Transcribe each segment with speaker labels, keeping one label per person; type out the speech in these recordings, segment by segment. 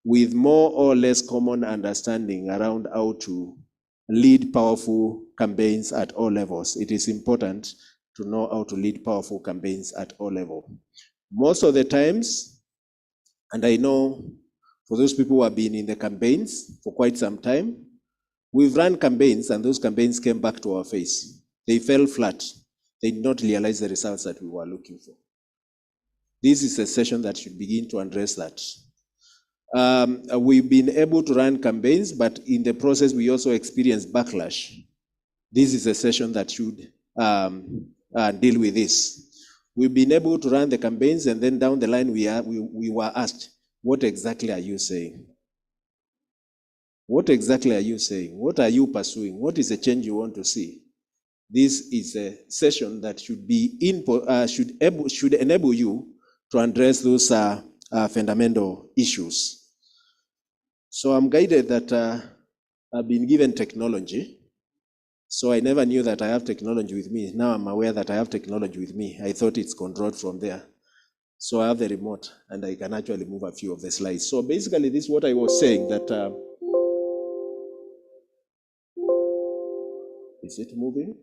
Speaker 1: with more or less common understanding around how to lead powerful campaigns at all levels. It is important to know how to lead powerful campaigns at all levels. Most of the times, and I know for those people who have been in the campaigns for quite some time, we've run campaigns and those campaigns came back to our face. They fell flat. They did not realize the results that we were looking for. This is a session that should begin to address that. We've been able to run campaigns, but in the process, we also experienced backlash. This is a session that should deal with this. We've been able to run the campaigns, and then down the line, we were asked, what exactly are you saying? What exactly are you saying? What are you pursuing? What is the change you want to see? This is a session that should enable you to address those fundamental issues. So I'm guided that I've been given technology. So I never knew that I have technology with me. Now I'm aware that I have technology with me. I thought it's controlled from there. So I have the remote and I can actually move a few of the slides. So basically this is what I was saying, that is it moving?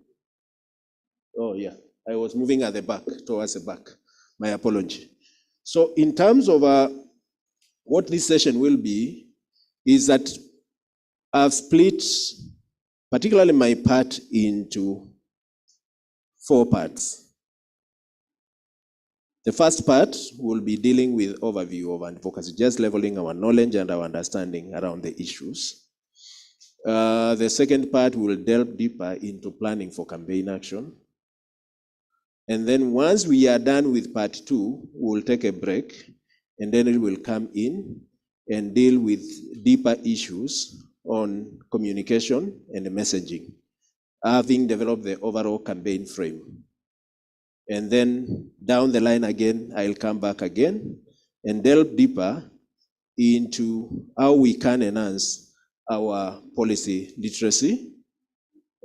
Speaker 1: Oh yeah, I was moving at the back, towards the back. My apology. So in terms of what this session will be, is that I've split particularly my part into 4 parts. The first part will be dealing with overview of advocacy, just leveling our knowledge and our understanding around the issues. The second part will delve deeper into planning for campaign action. And then once we are done with part 2, we'll take a break, and then it will come in and deal with deeper issues on communication and messaging, having developed the overall campaign frame. And then down the line again, I'll come back again and delve deeper into how we can enhance our policy literacy.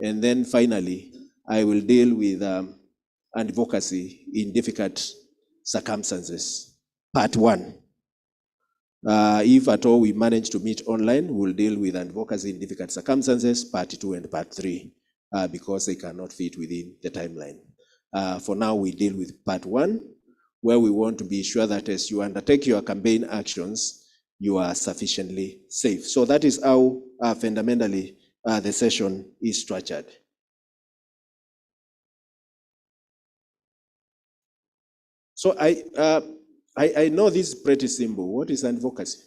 Speaker 1: And then finally, I will deal with advocacy in difficult circumstances. Part 1. If at all we manage to meet online, we'll deal with advocacy in difficult circumstances, part 2 and part 3, because they cannot fit within the timeline. For now, we deal with part 1, where we want to be sure that as you undertake your campaign actions, you are sufficiently safe. So that is how fundamentally the session is structured. So I know this is pretty simple. What is advocacy?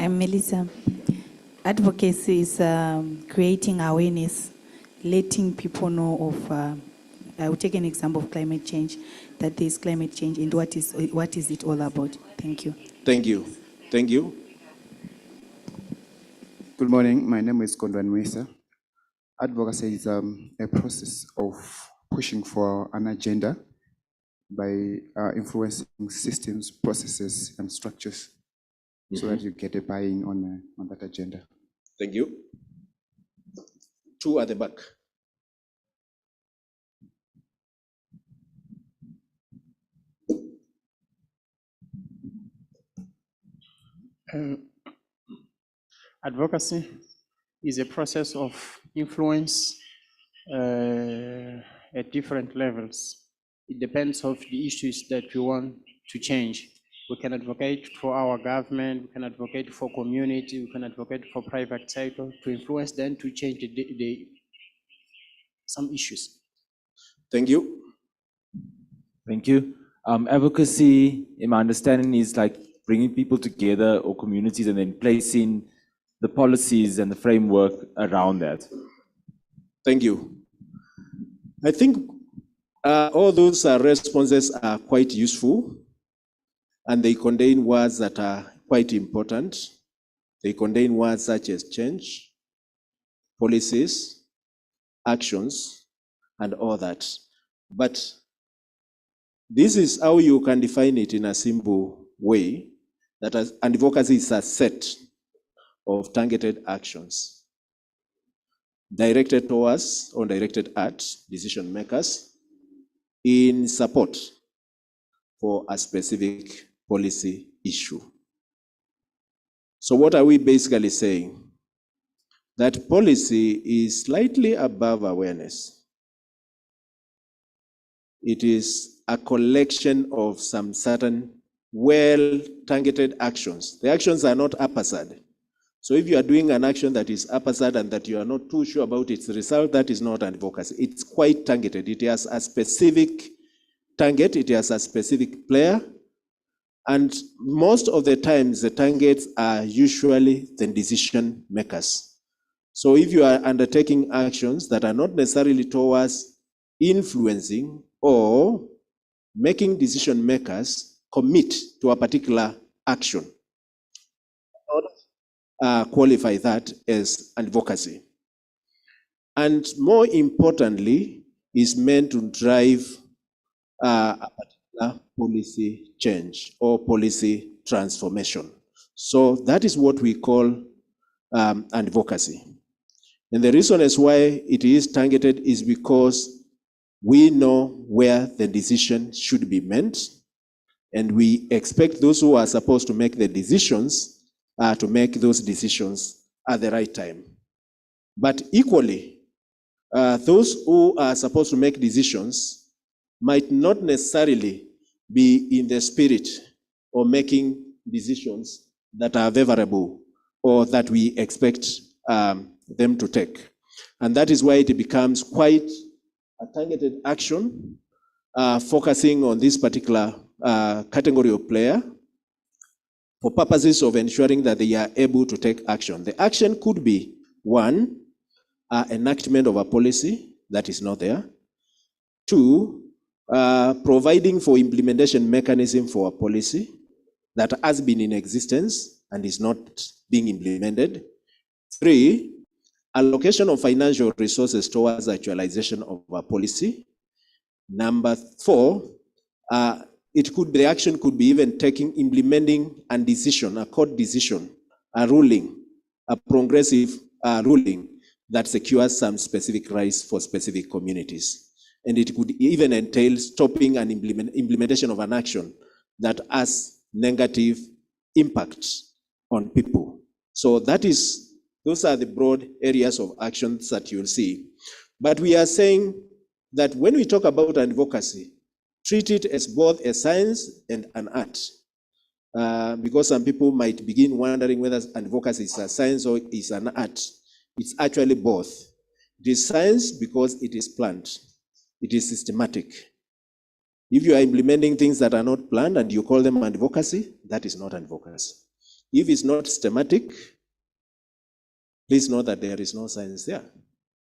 Speaker 2: I'm Melissa. Advocacy is creating awareness, letting people know of, I will take an example of climate change, that there is climate change and what is it all about. Thank you.
Speaker 1: Thank you. Thank you.
Speaker 3: Good morning. My name is Kondwan Mwisa. Advocacy is a process of pushing for an agenda by influencing systems, processes, and structures so that you get a buy-in on that agenda.
Speaker 1: Thank you. 2 at the back.
Speaker 4: Advocacy is a process of influence at different levels. It depends on the issues that we want to change. We can advocate for our government, we can advocate for community, we can advocate for private sector to influence them to change some issues.
Speaker 1: Thank you.
Speaker 5: Thank you. Advocacy, in my understanding, is like bringing people together or communities and then placing the policies and the framework around that.
Speaker 1: Thank you. I think all those responses are quite useful, and they contain words that are quite important. They contain words such as change, policies, actions, and all that. But this is how you can define it in a simple way, that advocacy is a set of targeted actions directed towards or directed at decision makers in support for a specific policy issue. So what are we basically saying? That policy is slightly above awareness. It is a collection of some certain well-targeted actions. The actions are not haphazard. So if you are doing an action that is haphazard and that you are not too sure about its result, that is not advocacy. It's quite targeted. It has a specific target, it has a specific player, and most of the times the targets are usually the decision makers. So if you are undertaking actions that are not necessarily towards influencing or making decision makers commit to a particular action, qualify that as advocacy. And more importantly, is meant to drive a particular policy change or policy transformation. So that is what we call advocacy. And the reason is why it is targeted is because we know where the decision should be made, and we expect those who are supposed to make the decisions to make those decisions at the right time. But equally, those who are supposed to make decisions might not necessarily be in the spirit or making decisions that are favorable or that we expect them to take. And that is why it becomes quite a targeted action, focusing on this particular category of player for purposes of ensuring that they are able to take action. The action could be, one, enactment of a policy that is not there. Two, providing for implementation mechanism for a policy that has been in existence and is not being implemented. Three, allocation of financial resources towards actualization of a policy. Number four, the action could be even implementing a decision, a court decision, a ruling, a progressive ruling that secures some specific rights for specific communities. And it could even entail stopping an implementation of an action that has negative impacts on people. So those are the broad areas of actions that you'll see. But we are saying that when we talk about advocacy, treat it as both a science and an art. Because some people might begin wondering whether advocacy is a science or is an art. It's actually both. It is science because it is planned. It is systematic. If you are implementing things that are not planned and you call them advocacy, that is not advocacy. If it's not systematic, please know that there is no science there.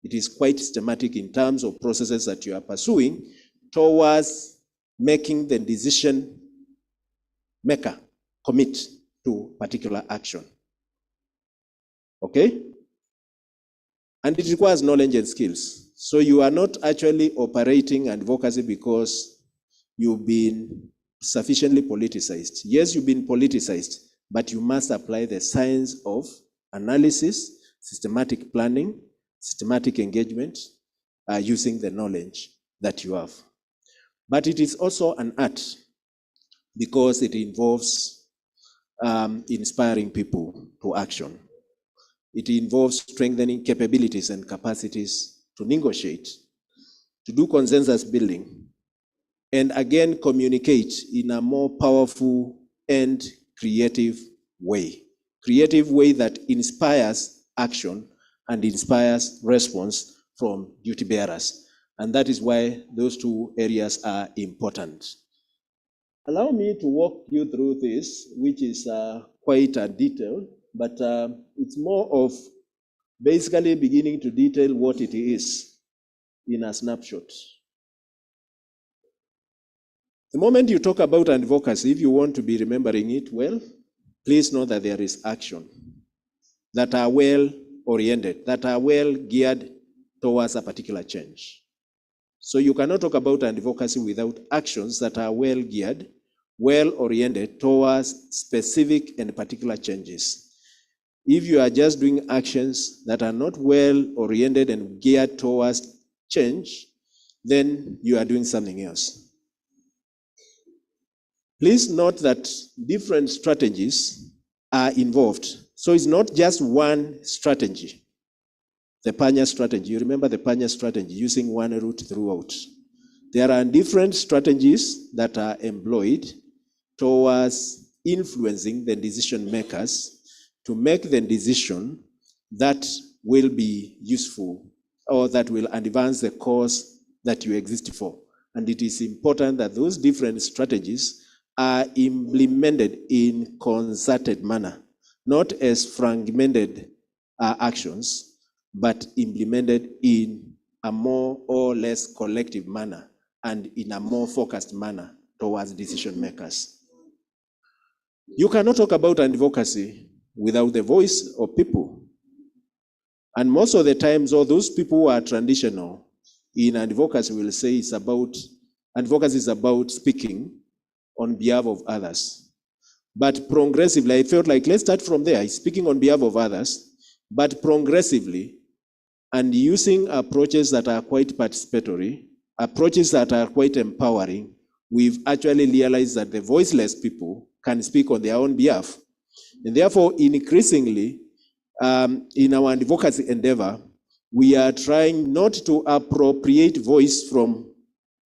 Speaker 1: It is quite systematic in terms of processes that you are pursuing towards making the decision maker commit to particular action. Okay? And it requires knowledge and skills. So you are not actually operating advocacy because you've been sufficiently politicized. Yes, you've been politicized, but you must apply the science of analysis, systematic planning, systematic engagement, using the knowledge that you have. But it is also an art because it involves inspiring people to action. It involves strengthening capabilities and capacities to negotiate, to do consensus building, and again, communicate in a more powerful and creative way. Creative way that inspires action and inspires response from duty bearers. And that is why those two areas are important. Allow me to walk you through this, which is quite detailed, but it's more of basically beginning to detail what it is in a snapshot. The moment you talk about advocacy, if you want to be remembering it well, please know that there is action that are well oriented, that are well geared towards a particular change. So you cannot talk about advocacy without actions that are well geared, well oriented towards specific and particular changes. If you are just doing actions that are not well oriented and geared towards change, then you are doing something else. Please note that different strategies are involved. So it's not just one strategy. The Panya strategy, you remember the Panya strategy, using one route throughout. There are different strategies that are employed towards influencing the decision makers to make the decision that will be useful or that will advance the cause that you exist for. And it is important that those different strategies are implemented in concerted manner, not as fragmented actions, but implemented in a more or less collective manner and in a more focused manner towards decision makers. You cannot talk about advocacy without the voice of people. And most of the times, all those people who are traditional in advocacy will say advocacy is about speaking on behalf of others. But progressively, I felt like, let's start from there, speaking on behalf of others, but progressively, and using approaches that are quite participatory, approaches that are quite empowering, we've actually realized that the voiceless people can speak on their own behalf. And therefore, increasingly, in our advocacy endeavor, we are trying not to appropriate voice from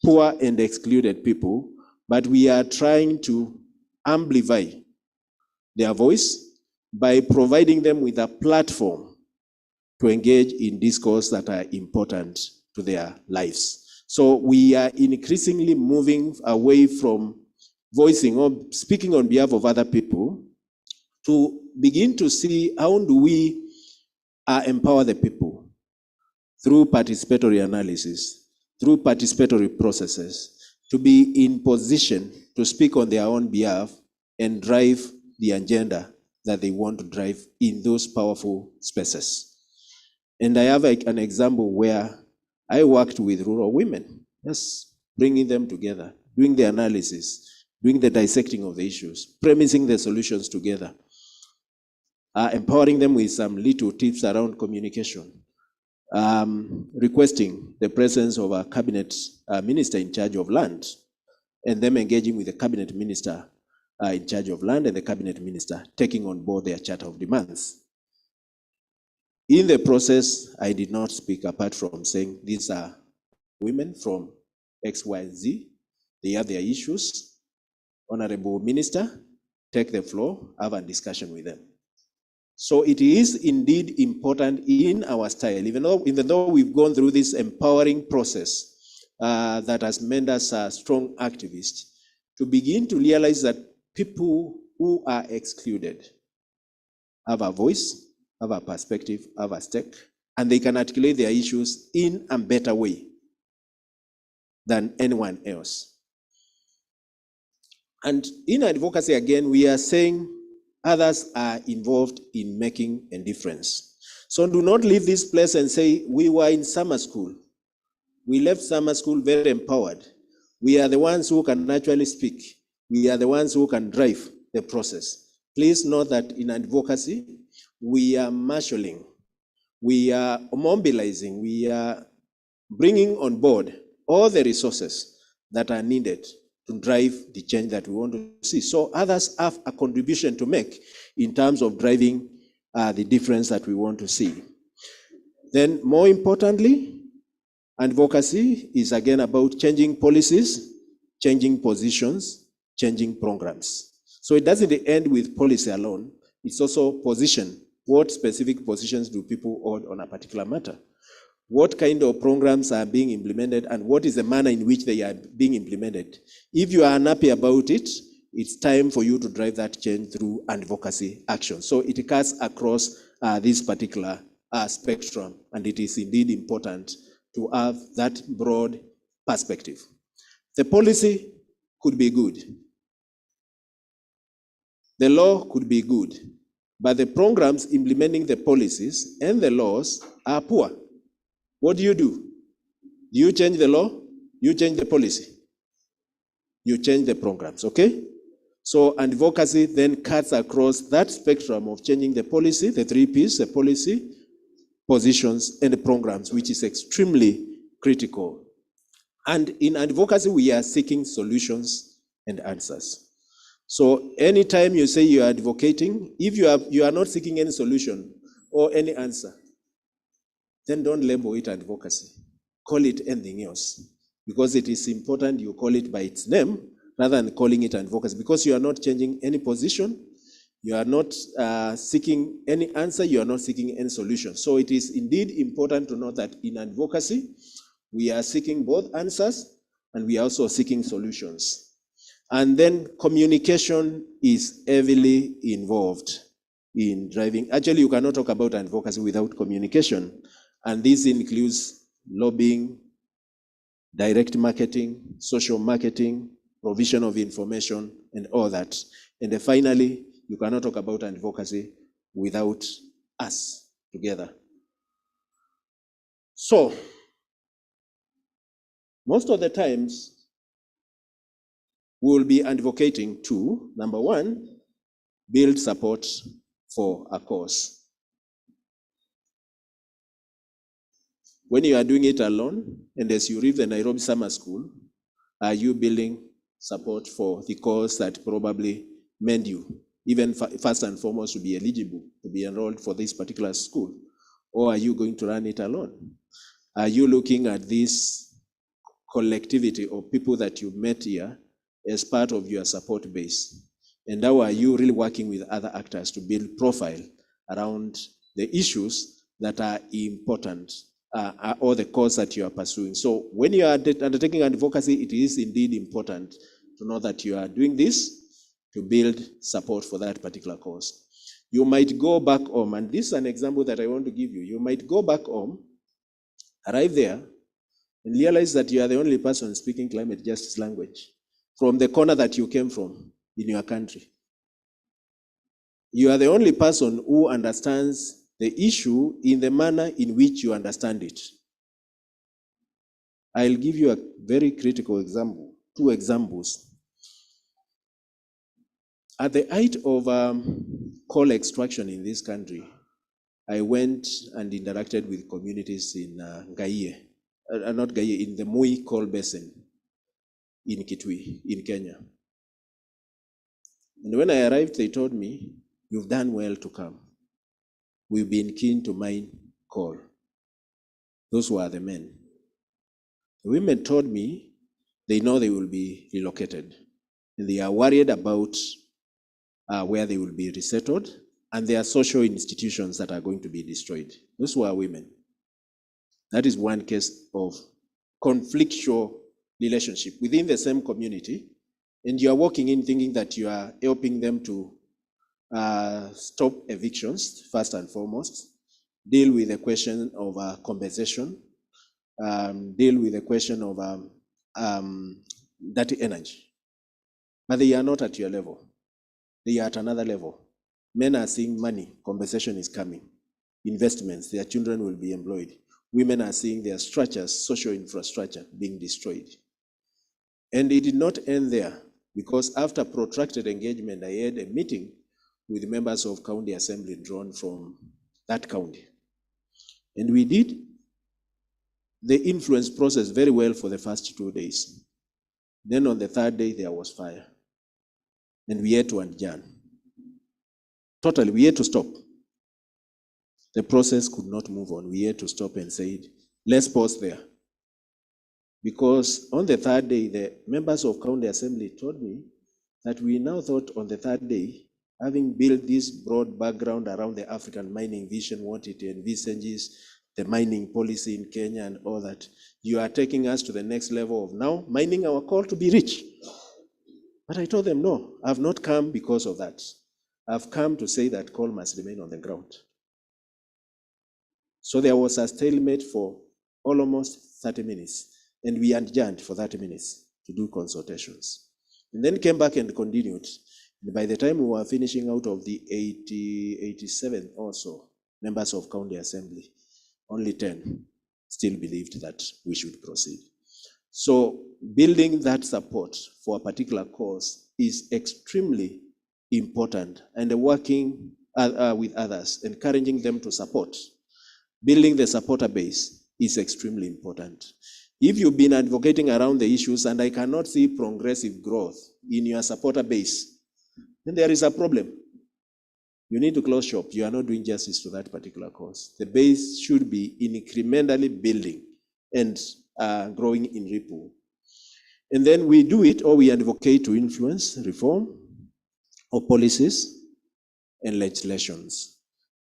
Speaker 1: poor and excluded people, but we are trying to amplify their voice by providing them with a platform to engage in discourse that are important to their lives. So we are increasingly moving away from voicing or speaking on behalf of other people to begin to see how do we empower the people through participatory analysis, through participatory processes, to be in position to speak on their own behalf and drive the agenda that they want to drive in those powerful spaces. And I have an example where I worked with rural women, just bringing them together, doing the analysis, doing the dissecting of the issues, premising the solutions together, empowering them with some little tips around communication, requesting the presence of a cabinet minister in charge of land, and them engaging with the cabinet minister in charge of land and the cabinet minister taking on board their charter of demands. In the process, I did not speak apart from saying these are women from XYZ, they have their issues. Honorable Minister, take the floor, have a discussion with them. So it is indeed important in our style, even though we've gone through this empowering process that has made us strong activists, to begin to realize that people who are excluded have a voice, have a perspective, have a stake, and they can articulate their issues in a better way than anyone else. And in advocacy, again, we are saying others are involved in making a difference. So do not leave this place and say, we were in summer school. We left summer school very empowered. We are the ones who can actually speak. We are the ones who can drive the process. Please note that in advocacy, we are marshalling, we are mobilizing, we are bringing on board all the resources that are needed to drive the change that we want to see. So others have a contribution to make in terms of driving the difference that we want to see. Then more importantly, advocacy is again about changing policies, changing positions, changing programs. So it doesn't end with policy alone, it's also position. What specific positions do people hold on a particular matter? what kind of programs are being implemented and what is the manner in which they are being implemented. If you are unhappy about it, it's time for you to drive that change through advocacy action. So it cuts across this particular spectrum, and it is indeed important to have that broad perspective. The policy could be good. The law could be good, but the programs implementing the policies and the laws are poor. What do? Do you change the law? You change the policy. You change the programs, okay? So advocacy then cuts across that spectrum of changing the policy, the 3 Ps, the policy, positions, and the programs, which is extremely critical. And in advocacy, we are seeking solutions and answers. So anytime you say you are advocating, if you are not seeking any solution or any answer, then don't label it advocacy. Call it anything else. Because it is important you call it by its name rather than calling it advocacy, because you are not changing any position, you are not seeking any answer, you are not seeking any solution. So it is indeed important to know that in advocacy, we are seeking both answers and we are also seeking solutions. And then communication is heavily involved in driving. Actually, you cannot talk about advocacy without communication. And this includes lobbying, direct marketing, social marketing, provision of information, and all that. And then finally, you cannot talk about advocacy without us together. So, most of the times, we will be advocating to, number one, build support for a cause. When you are doing it alone, and as you leave the Nairobi Summer School, are you building support for the cause that probably meant you, even first and foremost, to be eligible, to be enrolled for this particular school? Or are you going to run it alone? Are you looking at this collectivity of people that you met here as part of your support base? And how are you really working with other actors to build profile around the issues that are important or the cause that you are pursuing? So when you are undertaking advocacy, it is indeed important to know that you are doing this to build support for that particular cause. You might go back home, and this is an example that I want to give you. You might go back home, arrive there, and realize that you are the only person speaking climate justice language from the corner that you came from in your country. You are the only person who understands the issue in the manner in which you understand it. I'll give you a very critical example, 2 examples. At the height of coal extraction in this country, I went and interacted with communities in Gaiye, not Gaiye, in the Mui coal basin in Kitui, in Kenya. And when I arrived, they told me, "You've done well to come. We've been keen to mine coal." Those were the men. The women told me they know they will be relocated, and they are worried about where they will be resettled, and their social institutions that are going to be destroyed. Those were women. That is one case of conflictual relationship within the same community, and you are walking in thinking that you are helping them to stop evictions, first and foremost, deal with the question of compensation, deal with the question of dirty energy. But they are not at your level. They are at another level. Men are seeing money, compensation is coming, investments, their children will be employed. Women are seeing their structures, social infrastructure being destroyed. And it did not end there, because after protracted engagement, I had a meeting with members of county assembly drawn from that county. And we did the influence process very well for the first 2 days. Then on the 3rd day, there was fire. And we had to adjourn. Totally, we had to stop. The process could not move on. We had to stop and say, let's pause there. Because on the 3rd day, the members of county assembly told me that we now thought on the 3rd day, having built this broad background around the African mining vision, what it envisages, the mining policy in Kenya and all that. You are taking us to the next level of now mining our coal to be rich. But I told them, no, I've not come because of that. I've come to say that coal must remain on the ground. So there was a stalemate for almost 30 minutes, and we adjourned for 30 minutes to do consultations. And then came back and continued. And by the time we were finishing, out of the 87 or so members of county assembly, only 10 still believed that we should proceed. So building that support for a particular cause is extremely important, and working with others, encouraging them to support. Building the supporter base is extremely important. If you've been advocating around the issues and I cannot see progressive growth in your supporter base, then there is a problem. You need to close shop. You are not doing justice to that particular cause. The base should be incrementally building and growing in ripple. And then we do it, or we advocate to influence reform of policies and legislations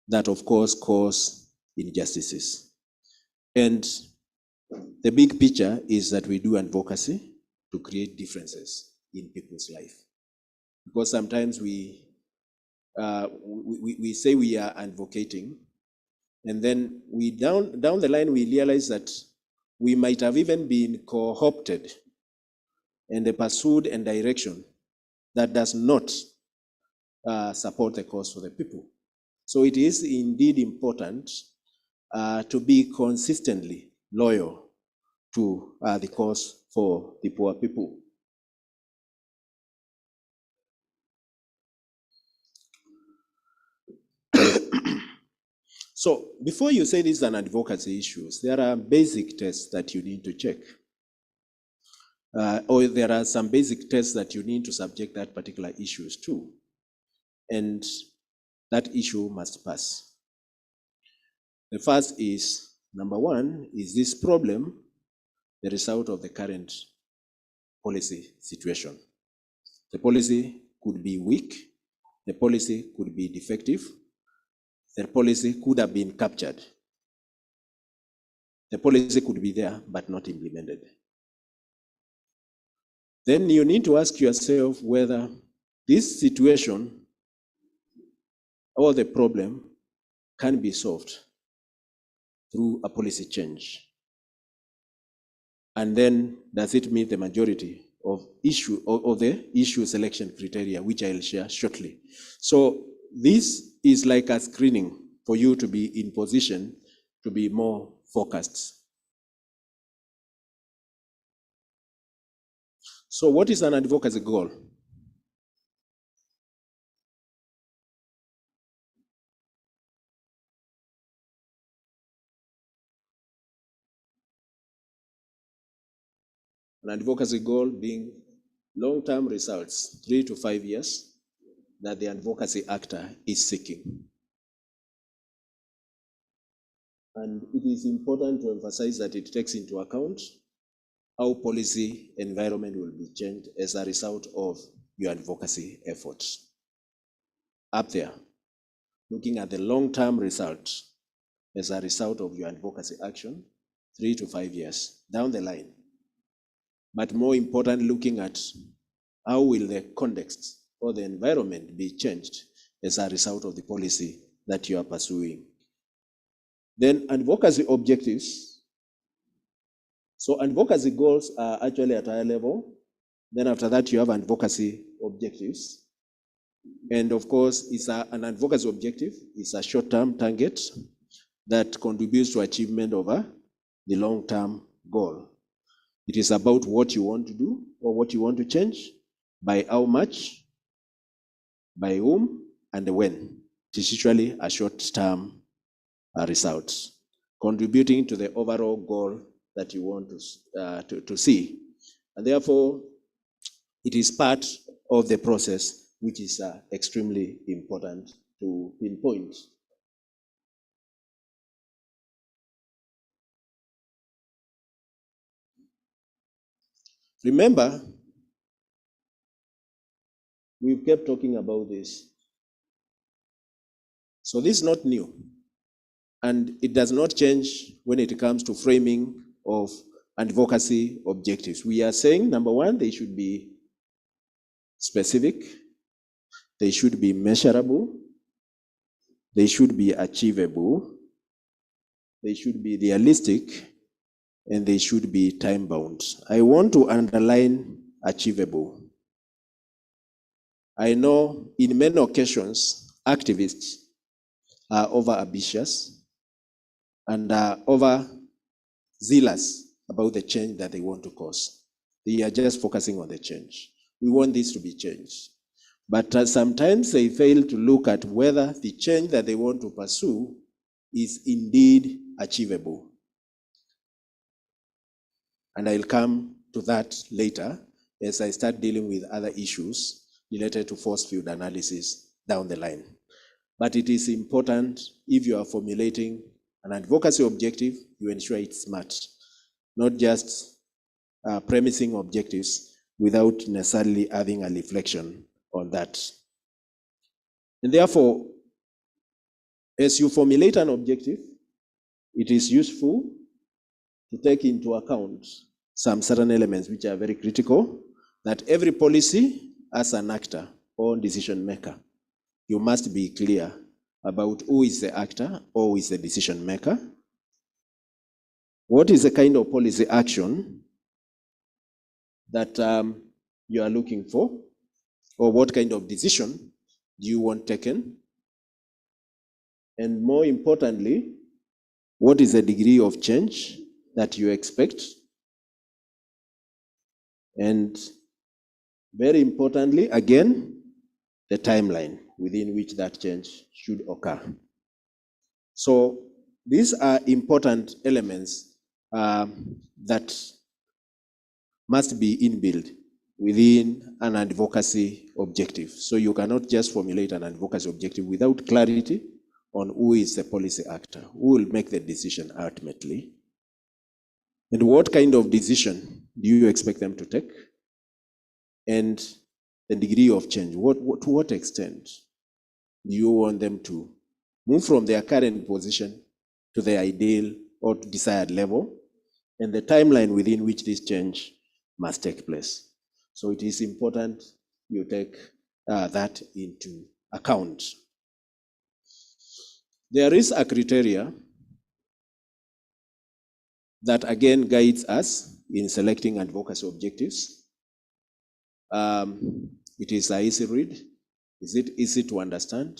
Speaker 1: that, of course, cause injustices. And the big picture is that we do advocacy to create differences in people's life. Because sometimes we say we are advocating, and then we down the line we realize that we might have even been co-opted and pursued a direction that does not support the cause for the people. So it is indeed important to be consistently loyal to the cause for the poor people. So before you say this is an advocacy issue, there are basic tests that you need to check. Or there are some basic tests that you need to subject that particular issues to. And that issue must pass. The first is, number one, is this problem the result of the current policy situation? The policy could be weak, the policy could be defective, the policy could have been captured. The policy could be there, but not implemented. Then you need to ask yourself whether this situation or the problem can be solved through a policy change. And then does it meet the majority of the issue selection criteria, which I'll share shortly. So this is like a screening for you to be in position to be more focused. So what is an advocacy goal? An advocacy goal being long-term results, 3 to 5 years, that the advocacy actor is seeking. And it is important to emphasize that it takes into account how policy environment will be changed as a result of your advocacy efforts. Up there, looking at the long-term result as a result of your advocacy action, 3 to 5 years down the line. But more important, looking at how will the context or the environment be changed as a result of the policy that you are pursuing. Then advocacy objectives. So advocacy goals are actually at a higher level. Then after that, you have advocacy objectives. And of course, an advocacy objective is a short-term target that contributes to achievement of the long-term goal. It is about what you want to do or what you want to change, by how much, by whom, and when. It is usually a short-term result, contributing to the overall goal that you want to see. And therefore, it is part of the process which is extremely important to pinpoint. Remember, we've kept talking about this. So this is not new. And it does not change when it comes to framing of advocacy objectives. We are saying, number one, they should be specific, they should be measurable, they should be achievable, they should be realistic, and they should be time-bound. I want to underline achievable. I know in many occasions, activists are over-ambitious and are over-zealous about the change that they want to cause. They are just focusing on the change. We want this to be changed. But sometimes they fail to look at whether the change that they want to pursue is indeed achievable. And I'll come to that later as I start dealing with other issues related to force field analysis down the line. But it is important, if you are formulating an advocacy objective, you ensure it's smart, not just premising objectives without necessarily having a reflection on that. And therefore, as you formulate an objective, it is useful to take into account some certain elements which are very critical, that every policy as an actor or decision maker, you must be clear about who is the actor or who is the decision maker. What is the kind of policy action that you are looking for, or what kind of decision do you want taken? And more importantly, what is the degree of change that you expect? And very importantly, again, the timeline within which that change should occur. So these are important elements that must be inbuilt within an advocacy objective. So you cannot just formulate an advocacy objective without clarity on who is the policy actor, who will make the decision ultimately, and what kind of decision do you expect them to take, and the degree of change. To what extent do you want them to move from their current position to the ideal or desired level, and the timeline within which this change must take place. So it is important you take that into account. There is a criteria that again guides us in selecting advocacy objectives. It is an easy read. Is it easy to understand?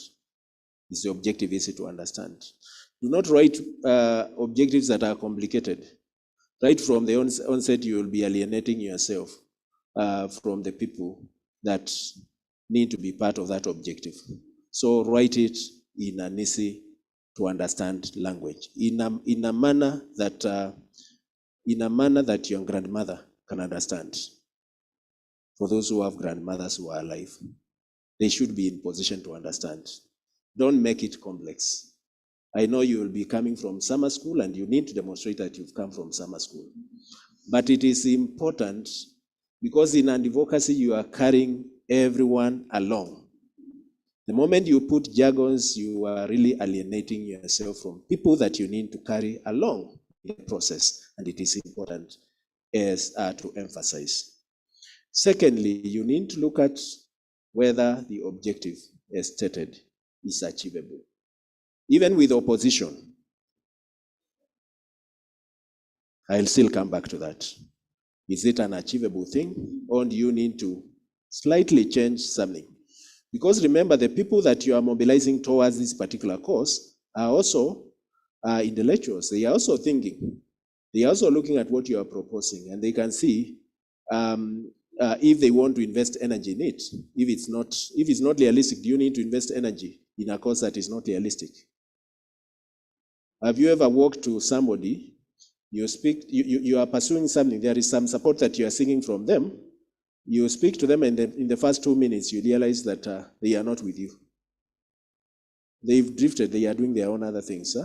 Speaker 1: Is the objective easy to understand? Do not write objectives that are complicated. Right from the onset, you will be alienating yourself from the people that need to be part of that objective. So write it in an easy to understand language, in a manner that your grandmother can understand. For those who have grandmothers who are alive, they should be in position to understand. Don't make it complex. I know you will be coming from summer school and you need to demonstrate that you've come from summer school. But it is important because in advocacy, you are carrying everyone along. The moment you put jargons, you are really alienating yourself from people that you need to carry along in the process. And it is important to emphasize. Secondly, you need to look at whether the objective as stated is achievable. Even with opposition, I'll still come back to that. Is it an achievable thing, or do you need to slightly change something? Because remember, the people that you are mobilizing towards this particular cause are also intellectuals. They are also thinking. They are also looking at what you are proposing, and they can see if they want to invest energy in it. If it's not realistic, do you need to invest energy in a cause that is not realistic? Have you ever walked to somebody, you are pursuing something, there is some support that you are seeking from them, you speak to them, and in the first 2 minutes, you realize that they are not with you. They've drifted, they are doing their own other things,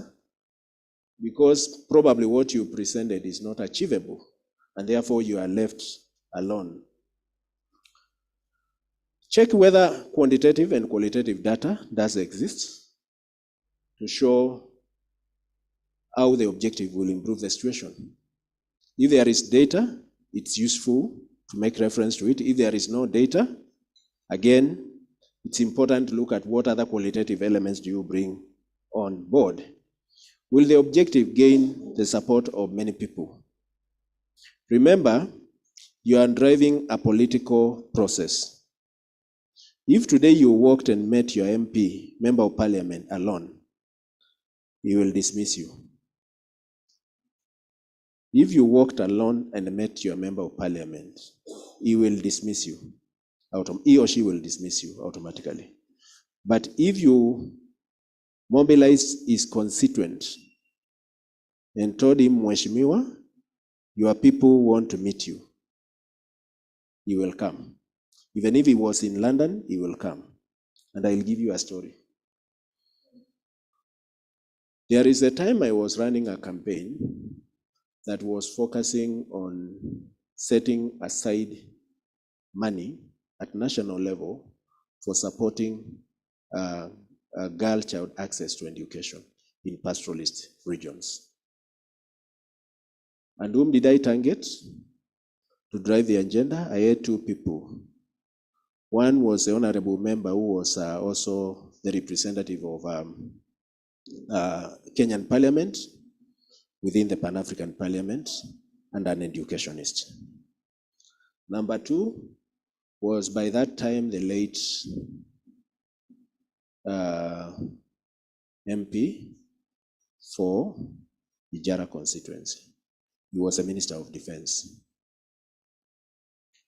Speaker 1: because probably what you presented is not achievable, and therefore you are left alone. Check whether quantitative and qualitative data does exist to show how the objective will improve the situation. If there is data, it's useful to make reference to it. If there is no data, again, it's important to look at what other qualitative elements do you bring on board. Will the objective gain the support of many people? Remember, you are driving a political process. If today you walked and met your MP, Member of Parliament, alone, he will dismiss you. If you walked alone and met your Member of Parliament, he will dismiss you. He or she will dismiss you automatically. But if you mobilize his constituent and told him, Mheshimiwa, your people want to meet you, he will come. Even if he was in London, he will come. And I'll give you a story. There is a time I was running a campaign that was focusing on setting aside money at national level for supporting girl child access to education in pastoralist regions. And whom did I target to drive the agenda? I had two people. One was the honorable member who was also the representative of Kenyan Parliament within the Pan-African Parliament, and an educationist. Number two was by that time the late MP for Ijara constituency. He was a Minister of Defense.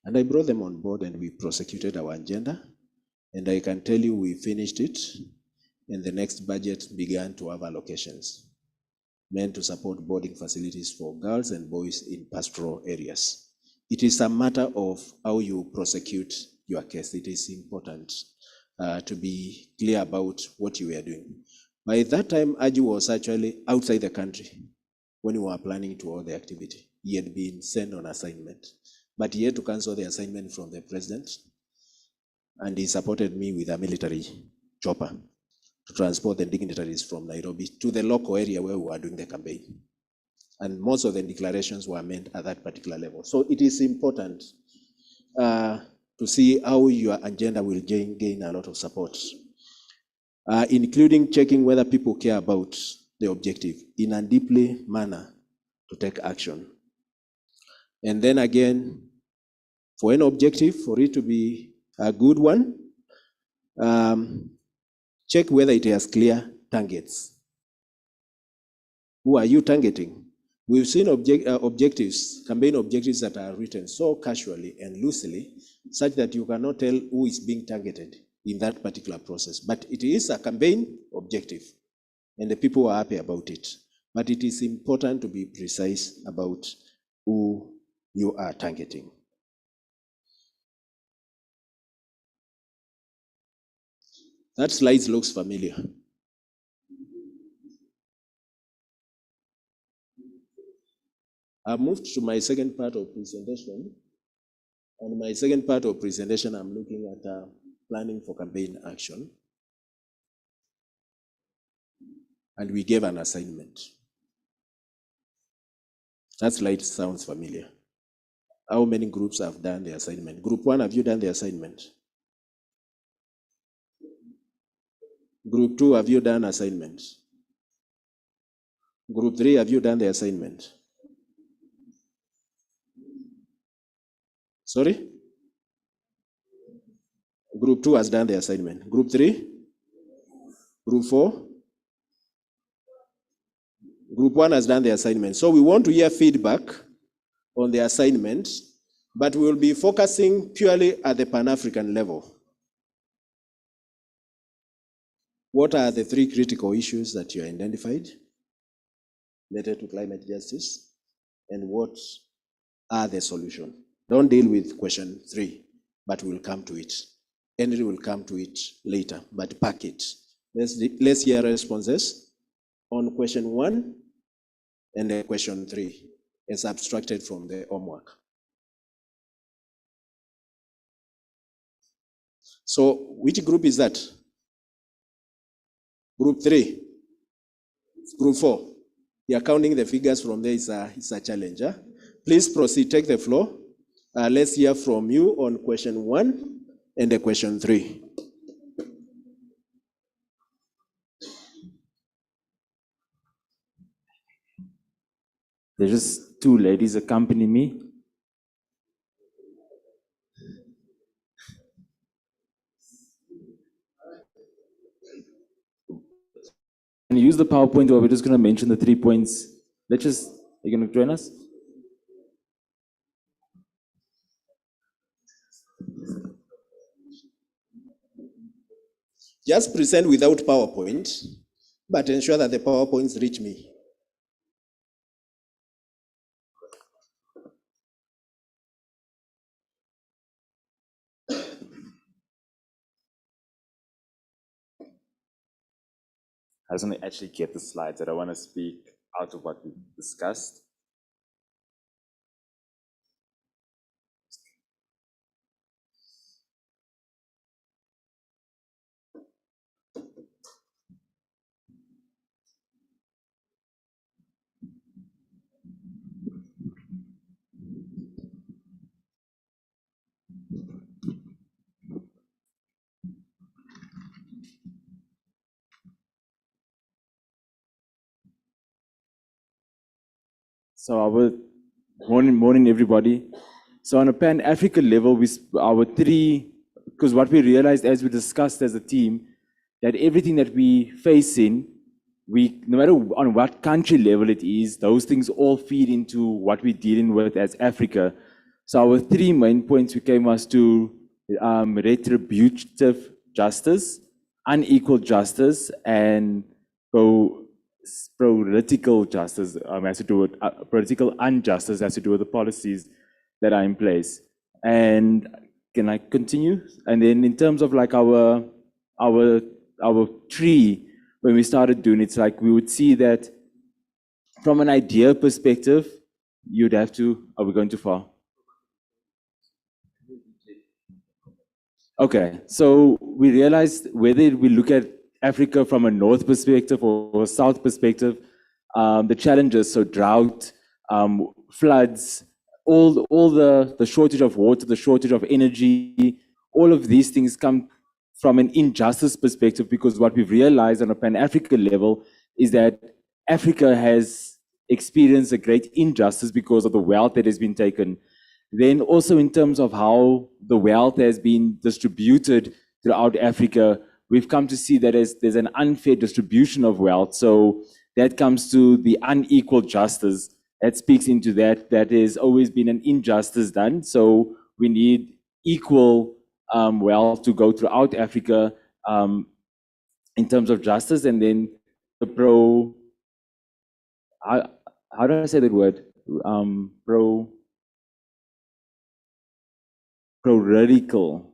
Speaker 1: And I brought them on board and we prosecuted our agenda. And I can tell you we finished it, and the next budget began to have allocations meant to support boarding facilities for girls and boys in pastoral areas. It is a matter of how you prosecute your case. It is important to be clear about what you were doing. By that time, Aju was actually outside the country when we were planning to hold the activity. He had been sent on assignment, but he had to cancel the assignment from the president, and he supported me with a military chopper to transport the dignitaries from Nairobi to the local area where we were doing the campaign. And most of the declarations were made at that particular level. So it is important to see how your agenda will gain a lot of support, including checking whether people care about the objective in a deeply manner to take action. And then again, for an objective, for it to be a good one, check whether it has clear targets. Who are you targeting? We've seen objectives, campaign objectives that are written so casually and loosely, such that you cannot tell who is being targeted in that particular process. But it is a campaign objective, and the people are happy about it. But it is important to be precise about who you are targeting. That slide looks familiar. I moved to my second part of presentation. On my second part of presentation, I'm looking at planning for campaign action. And we gave an assignment. That slide sounds familiar. How many groups have done the assignment? Group 1, have you done the assignment? Group 2, have you done assignment? Group 3, have you done the assignment? Sorry? Group 2 has done the assignment. Group 3? Group 4? Group 1 has done the assignment. So we want to hear feedback on the assignment, but we will be focusing purely at the Pan-African level. What are the 3 critical issues that you identified related to climate justice, and what are the solutions? Don't deal with question 3, but we'll come to it. Henry will come to it later, but pack it. Let's hear responses on question 1 and then question 3 as abstracted from the homework. So which group is that? Group 3, Group 4. Yeah, counting the figures from there is a challenge. Huh? Please proceed, take the floor. Let's hear from you on question 1 and the question 3.
Speaker 5: There's just two ladies accompanying me. Can you use the PowerPoint, or we're just going to mention the 3 points? Are you going to join us?
Speaker 1: Just present without PowerPoint, but ensure that the PowerPoints reach me.
Speaker 5: I just want to actually get the slides. I don't want to speak out of what we discussed. So morning everybody. So on a Pan-African level, our three, because what we realized as we discussed as a team, that everything that we face in, no matter on what country level it is, those things all feed into what we're dealing with as Africa. So our 3 main points we came as to retributive justice, unequal justice, and political justice has to do with political injustice has to do with the policies that are in place. And can I continue? And then in terms of like our tree, when we started doing it, it's like we would see that from an idea perspective, you'd have to. Are we going too far? Okay, so we realized whether we look at Africa from a north perspective or a south perspective, the challenges, so drought, floods, all the shortage of water, the shortage of energy, all of these things come from an injustice perspective, because what we've realized on a Pan-African level is that Africa has experienced a great injustice because of the wealth that has been taken. Then also in terms of how the wealth has been distributed throughout Africa, we've come to see that there's an unfair distribution of wealth. So that comes to the unequal justice. That speaks into that there's always been an injustice done. So we need equal wealth to go throughout Africa in terms of justice. And then the how do I say that word? Pro-radical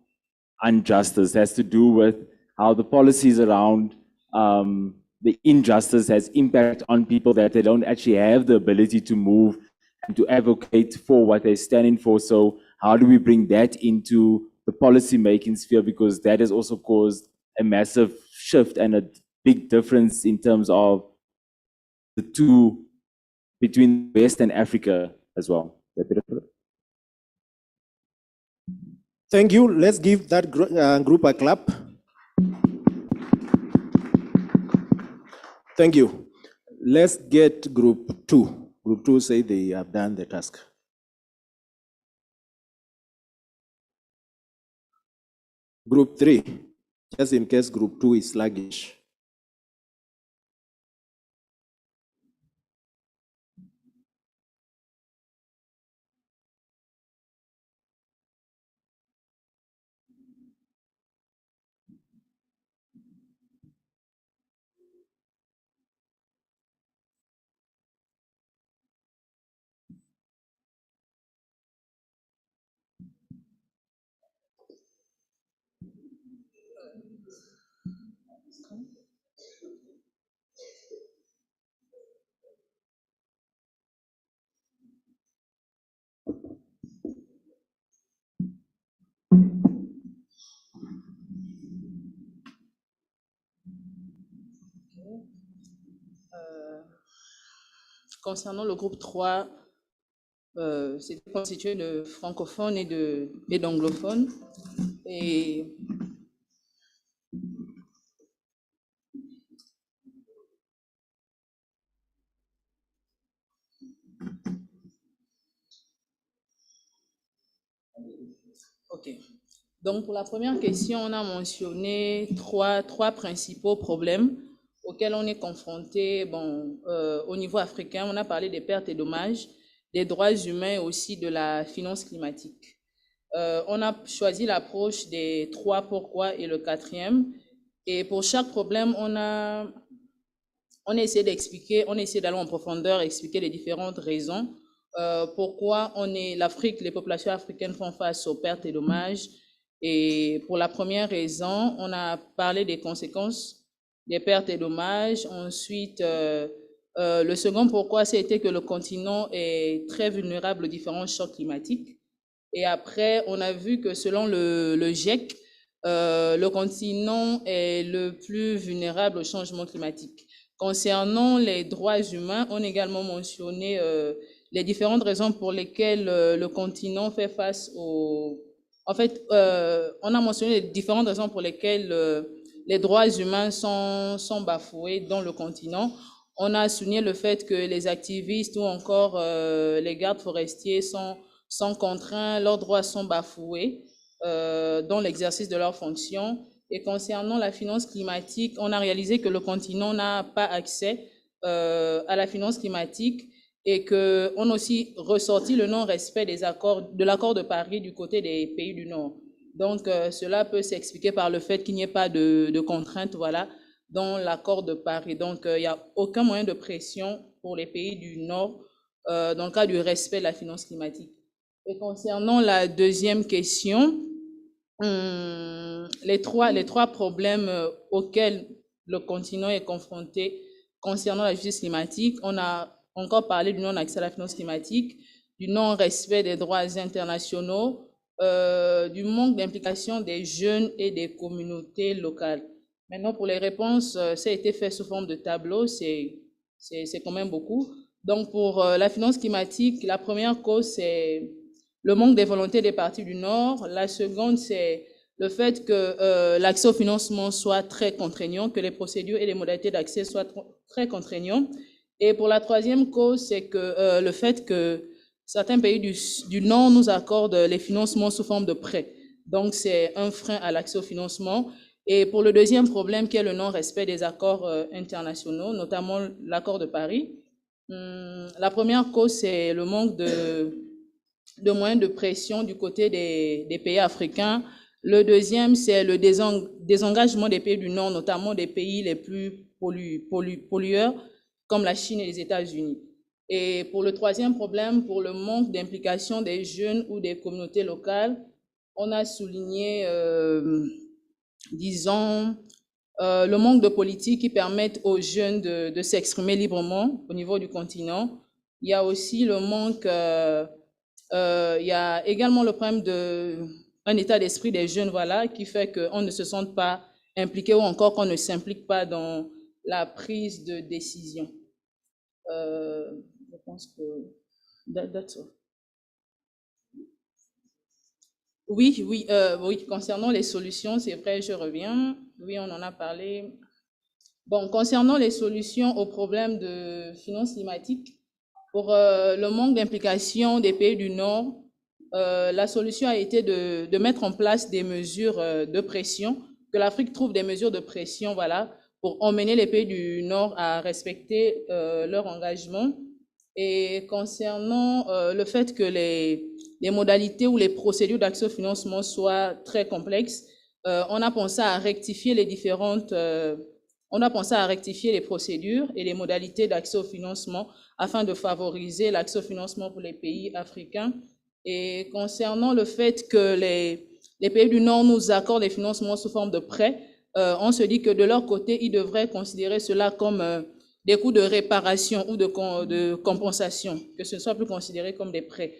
Speaker 5: injustice has to do with how the policies around the injustice has impact on people that they don't actually have the ability to move and to advocate for what they're standing for. So how do we bring that into the policy making sphere? Because that has also caused a massive shift and a big difference in terms of the two between West and Africa as well.
Speaker 1: Thank you. Let's give that group a clap. Thank you. Let's get group 2. Group 2 say they have done the task. Group 3, just in case group 2 is sluggish.
Speaker 6: concernant le groupe 3, c'était constitué de francophones et d'anglophones. Et OK. Donc, pour la première question, on a mentionné trois principaux problèmes auxquels on est confronté. Bon, au niveau africain, on a parlé des pertes et dommages, des droits humains et aussi de la finance climatique. On a choisi l'approche des 3 pourquoi et le 4e. Et pour chaque problème, on a essayé d'expliquer, on a essayé d'aller en profondeur, expliquer les différentes raisons. Pourquoi l'Afrique, les populations africaines font face aux pertes et dommages. Et pour la première raison, on a parlé des conséquences des pertes et dommages. Ensuite, le second pourquoi, c'était que le continent est très vulnérable aux différents chocs climatiques. Et après, on a vu que selon le GIEC, le continent est le plus vulnérable au changement climatique. Concernant les droits humains, on a également mentionné les différentes raisons pour lesquelles le continent fait face aux... En fait, on a mentionné les différentes raisons pour lesquelles les droits humains sont bafoués dans le continent. On a souligné le fait que les activistes ou encore les gardes forestiers sont contraints, leurs droits sont bafoués dans l'exercice de leurs fonctions. Et concernant la finance climatique, on a réalisé que le continent n'a pas accès à la finance climatique et qu'on a aussi ressorti le non-respect de l'accord de Paris du côté des pays du Nord. Donc, cela peut s'expliquer par le fait qu'il n'y ait pas de contraintes, voilà, dans l'accord de Paris. Donc, il n'y a aucun moyen de pression pour les pays du Nord dans le cas du respect de la finance climatique. Et concernant la deuxième question, les trois problèmes auxquels le continent est confronté concernant la justice climatique, on a encore parlé du non-accès à la finance climatique, du non-respect des droits internationaux, du manque d'implication des jeunes et des communautés locales. Maintenant, pour les réponses, ça a été fait sous forme de tableau, c'est quand même beaucoup. Donc, pour la finance climatique, la première cause, c'est le manque des volontés des partis du Nord. La seconde, c'est le fait que l'accès au financement soit très contraignant, que les procédures et les modalités d'accès soient très contraignants. Et pour la troisième cause, c'est que le fait que certains pays du Nord nous accordent les financements sous forme de prêts. Donc, c'est un frein à l'accès au financement. Et pour le deuxième problème, qui est le non-respect des accords internationaux, notamment l'accord de Paris, la première cause, c'est le manque de moyens de pression du côté des pays africains. Le deuxième, c'est le désengagement des pays du Nord, notamment des pays les plus pollueurs, comme la Chine et les États-Unis. Et pour le troisième problème, pour le manque d'implication des jeunes ou des communautés locales, on a souligné, disons, le manque de politiques qui permettent aux jeunes de s'exprimer librement au niveau du continent. Il y a aussi le manque, il y a également le problème d'un état d'esprit des jeunes, voilà, qui fait qu'on ne se sente pas impliqué ou encore qu'on ne s'implique pas dans la prise de décision. Je pense que that's all. Oui, concernant les solutions, c'est vrai, je reviens. Oui, on en a parlé. Bon, concernant les solutions aux problèmes de finances climatiques, pour le manque d'implication des pays du Nord, la solution a été de mettre en place des mesures de pression, que l'Afrique trouve des mesures de pression, voilà, pour emmener les pays du Nord à respecter leur engagement. Et concernant le fait que les modalités ou les procédures d'accès au financement soient très complexes, on a pensé à rectifier on a pensé à rectifier les procédures et les modalités d'accès au financement afin de favoriser l'accès au financement pour les pays africains. Et concernant le fait que les pays du Nord nous accordent des financements sous forme de prêts, on se dit que de leur côté, ils devraient considérer cela comme des coûts de réparation ou de compensation, que ce ne soit plus considéré comme des prêts.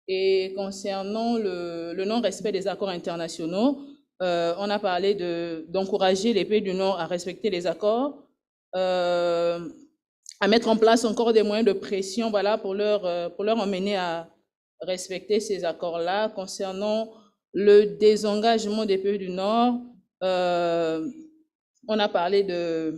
Speaker 6: Et concernant le non-respect des accords internationaux, on a parlé d'encourager les pays du Nord à respecter les accords. à mettre en place encore des moyens de pression, voilà, pour leur emmener à respecter ces accords-là. Concernant le désengagement des pays du Nord, on a parlé de...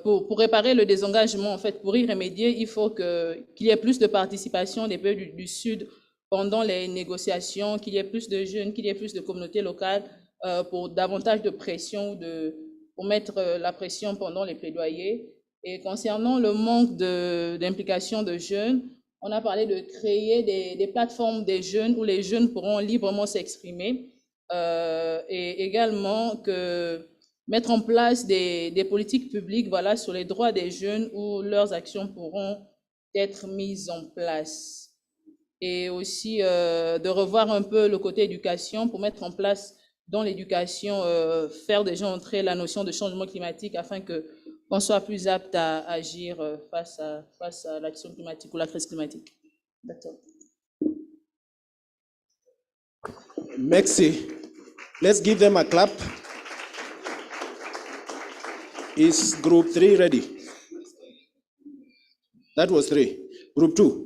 Speaker 6: pour réparer le désengagement, en fait, pour y remédier, il faut qu'il y ait plus de participation des pays du Sud pendant les négociations, qu'il y ait plus de jeunes, qu'il y ait plus de communautés locales pour davantage de pression, pour mettre la pression pendant les plaidoyers. Et concernant le manque d'implication de jeunes, on a parlé de créer des plateformes des jeunes où les jeunes pourront librement s'exprimer et également mettre en place des politiques publiques, voilà, sur les droits des jeunes où leurs actions pourront être mises en place. Et aussi de revoir un peu le côté éducation pour mettre en place dans l'éducation, faire déjà entrer la notion de changement climatique afin qu'on soit plus apte à agir face à l'action climatique ou la crise climatique. D'accord.
Speaker 1: Merci. Let's give them a clap. Is group 3 ready? That was 3. Group 2.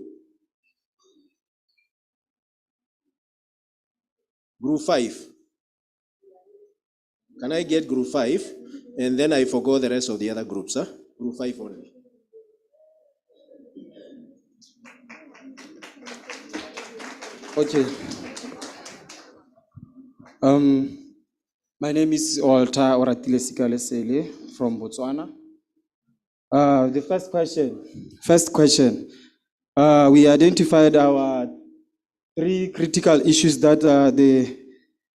Speaker 1: Group 5. Can I get group 5? And then I forgo the rest of the other groups, huh? Group 5 only.
Speaker 7: Okay. My name is Walter Oratile Sikalesele from Botswana. The first question. We identified our 3 critical issues that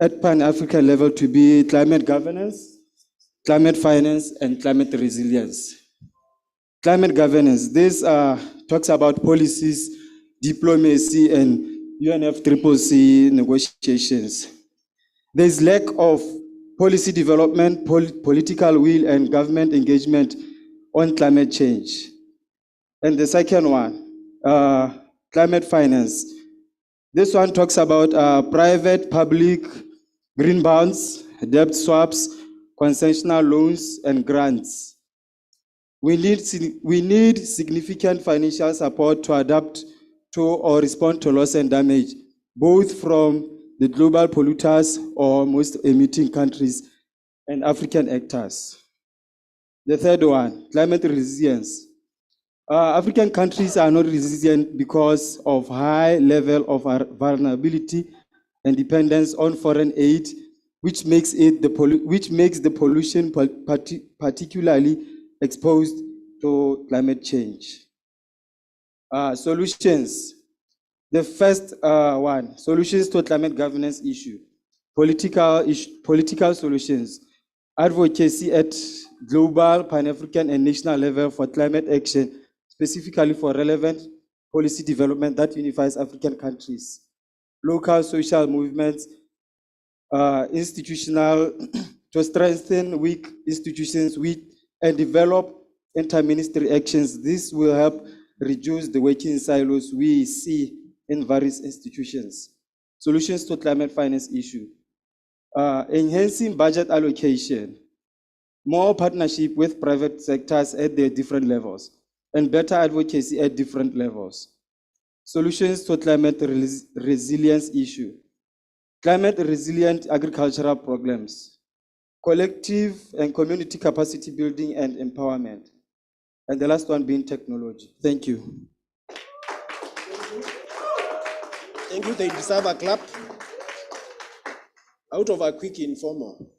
Speaker 7: at Pan-African level to be climate governance, climate finance, and climate resilience. Climate governance, this talks about policies, diplomacy, and UNFCCC negotiations. There's lack of policy development, political will, and government engagement on climate change. And the second one, climate finance. This one talks about private, public, green bonds, debt swaps, concessional loans, and grants. We need significant financial support to adapt to or respond to loss and damage, both from the global polluters or most emitting countries and African actors. The third one, climate resilience. African countries are not resilient because of high level of vulnerability and dependence on foreign aid, which makes the pollution particularly exposed to climate change. Solutions. The first one, solutions to climate governance issue. Political solutions. Advocacy at global, Pan-African, and national level for climate action, specifically for relevant policy development that unifies African countries. Local social movements, institutional, to strengthen weak institutions and develop inter-ministry actions. This will help reduce the working silos we see in various institutions. Solutions to climate finance issue. Enhancing budget allocation, more partnership with private sectors at their different levels, and better advocacy at different levels. Solutions to climate resilience issue. Climate resilient agricultural programs, collective and community capacity building and empowerment. And the last one being technology. Thank you.
Speaker 1: Thank you. They deserve a clap. Out of a quick informal,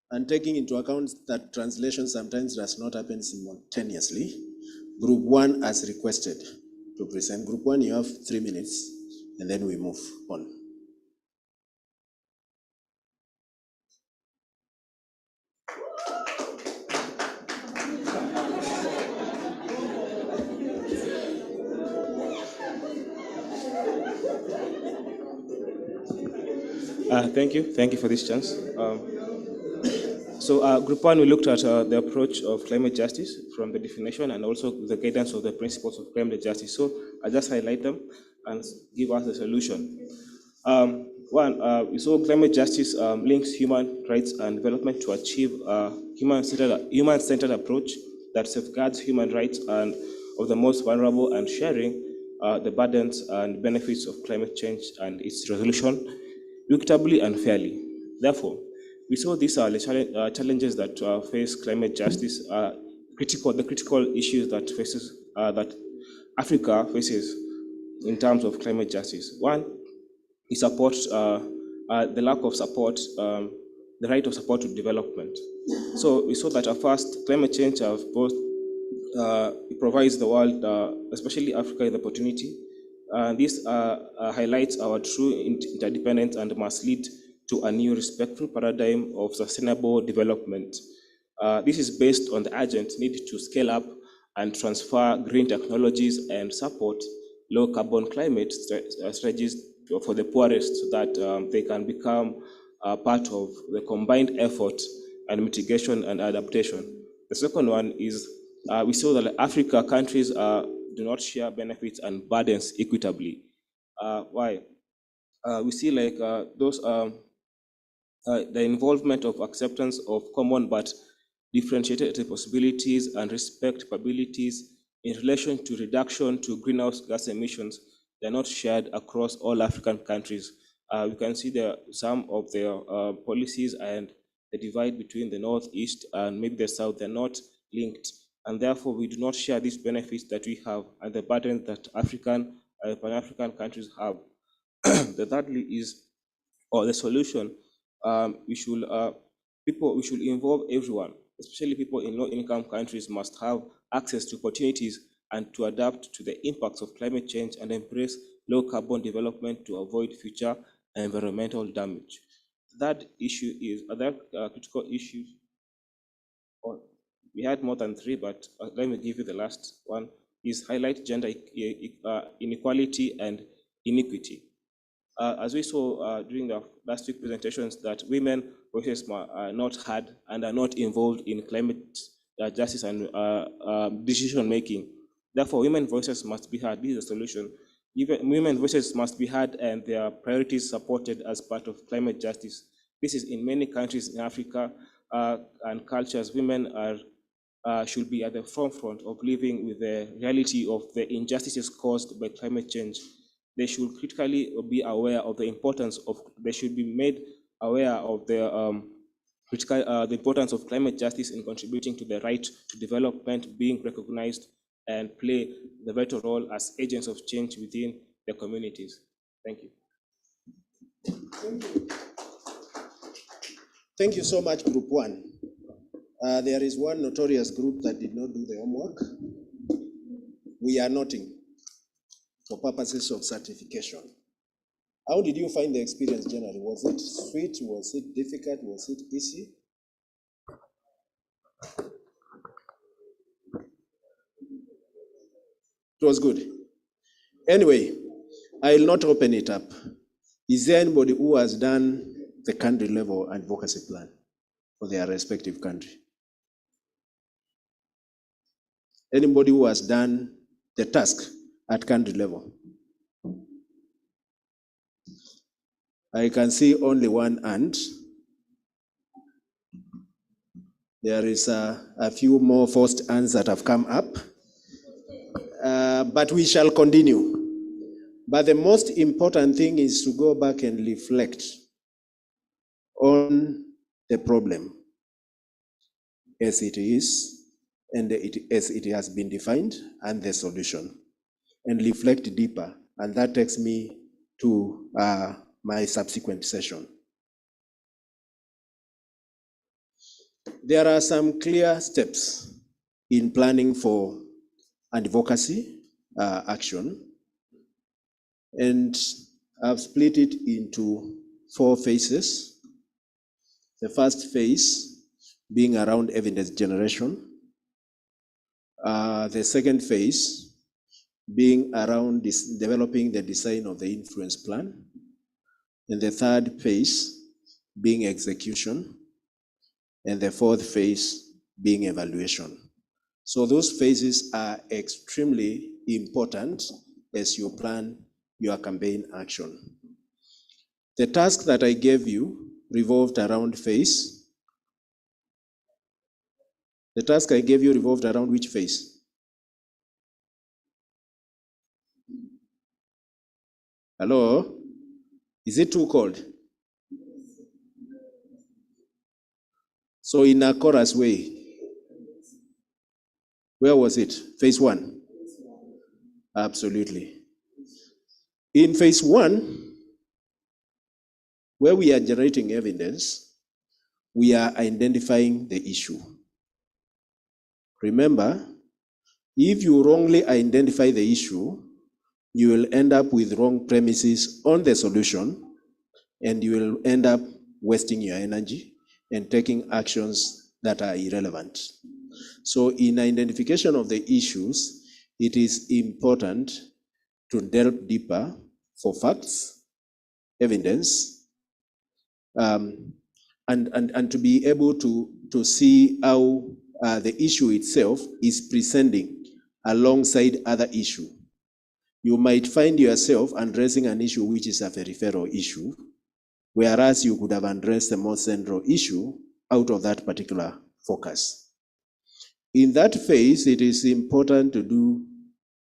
Speaker 1: and taking into account that translation sometimes does not happen simultaneously, Group 1 has requested to present. Group 1, you have 3 minutes, and then we move on.
Speaker 8: Thank you for this chance. So Group 1, we looked at the approach of climate justice from the definition and also the guidance of the principles of climate justice. So I just highlight them and give us a solution. One, we saw climate justice links human rights and development to achieve a human-centered approach that safeguards human rights and of the most vulnerable and sharing the burdens and benefits of climate change and its resolution equitably and fairly. Therefore, we saw these are the challenges that face climate justice, the critical issues that Africa faces in terms of climate justice. One is the lack of support, the right of support to development. So we saw that at first, climate change it provides the world, especially Africa, the opportunity. This highlights our true interdependence and must lead to a new respectful paradigm of sustainable development. This is based on the urgent need to scale up and transfer green technologies and support low carbon climate strategies for the poorest so that they can become part of the combined effort and mitigation and adaptation. The second one is we saw that Africa countries do not share benefits and burdens equitably. Why? We see like the involvement of acceptance of common but differentiated responsibilities and respect capabilities in relation to reduction to greenhouse gas emissions. They're not shared across all African countries. We can see some of their policies and the divide between the Northeast and maybe the South, they're not linked. And therefore, we do not share these benefits that we have and the burden that Pan-African countries have. The thirdly is, or the solution, we should involve everyone, especially people in low-income countries must have access to opportunities and to adapt to the impacts of climate change and embrace low-carbon development to avoid future environmental damage. That issue is other critical issues. We had more than three, but let me give you the last one. Is highlight gender inequality and inequity. As we saw during the last week presentations, that women voices are not heard and are not involved in climate justice and decision making. Therefore, women voices must be heard. This is a solution. Women voices must be heard and their priorities supported as part of climate justice. This is in many countries in Africa and cultures. Women should be at the forefront of living with the reality of the injustices caused by climate change. They should critically be aware of the importance of, they should be made aware of the importance of climate justice in contributing to the right to development being recognized and play the vital role as agents of change within their communities. Thank you.
Speaker 1: Thank you so much, Group 1. There is one notorious group that did not do the homework. We are noting for purposes of certification. How did you find the experience generally? Was it sweet? Was it difficult? Was it easy? It was good. Anyway, I will not open it up. Is there anybody who has done the country level advocacy plan for their respective country? Anybody who has done the task at country level? I can see only one hand. There is a few more forced hands that have come up. But we shall continue. But the most important thing is to go back and reflect on the problem as it is and as it has been defined and the solution, and reflect deeper. And that takes me to my subsequent session. There are some clear steps in planning for advocacy action, and I've split it into 4 phases. The first phase being around evidence generation. The second phase being around developing the design of the influence plan. And the third phase being execution. And the fourth phase being evaluation. So those phases are extremely important as you plan your campaign action. The task that I gave you revolved around phase. The task I gave you revolved around which phase? Hello? Is it too cold? So in a chorus way, where was it? Phase 1? Absolutely. In phase 1, where we are generating evidence, we are identifying the issue. Remember, if you wrongly identify the issue, you will end up with wrong premises on the solution, and you will end up wasting your energy and taking actions that are irrelevant. So in identification of the issues, it is important to delve deeper for facts, evidence, and to be able to see how the issue itself is presenting alongside other issue. You might find yourself addressing an issue which is a peripheral issue, whereas you could have addressed the most central issue out of that particular focus. In that phase, it is important to do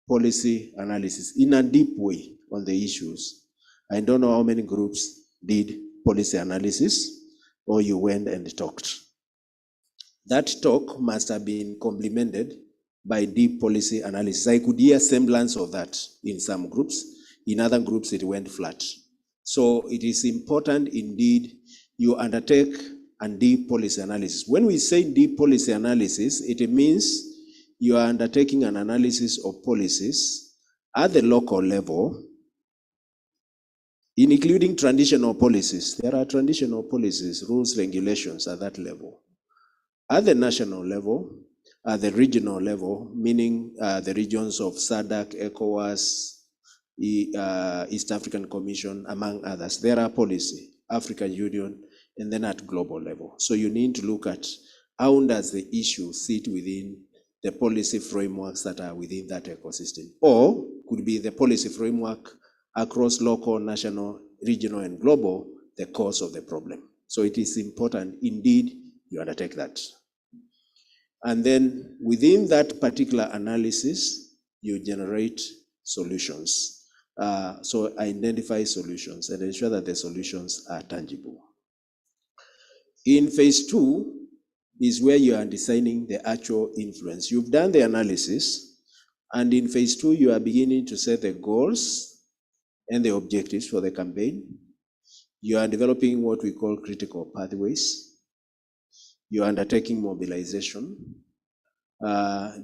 Speaker 1: policy analysis in a deep way on the issues. I don't know how many groups did policy analysis, or you went and talked. That talk must have been complemented by deep policy analysis. I could hear semblance of that in some groups. In other groups, it went flat. So it is important indeed you undertake a deep policy analysis. When we say deep policy analysis, it means you are undertaking an analysis of policies at the local level, including traditional policies. There are traditional policies, rules, regulations at that level. At the national level, at the regional level, meaning the regions of SADC, ECOWAS, East African Commission, among others, there are policy, African Union, and then at global level. So you need to look at how does the issue sit within the policy frameworks that are within that ecosystem, or could be the policy framework across local, national, regional, and global, the cause of the problem. So it is important indeed you undertake that. And then within that particular analysis, you generate solutions. So identify solutions and ensure that the solutions are tangible. In phase 2 is where you are designing the actual influence. You've done the analysis, and in phase 2, you are beginning to set the goals and the objectives for the campaign. You are developing what we call critical pathways. You are undertaking mobilization,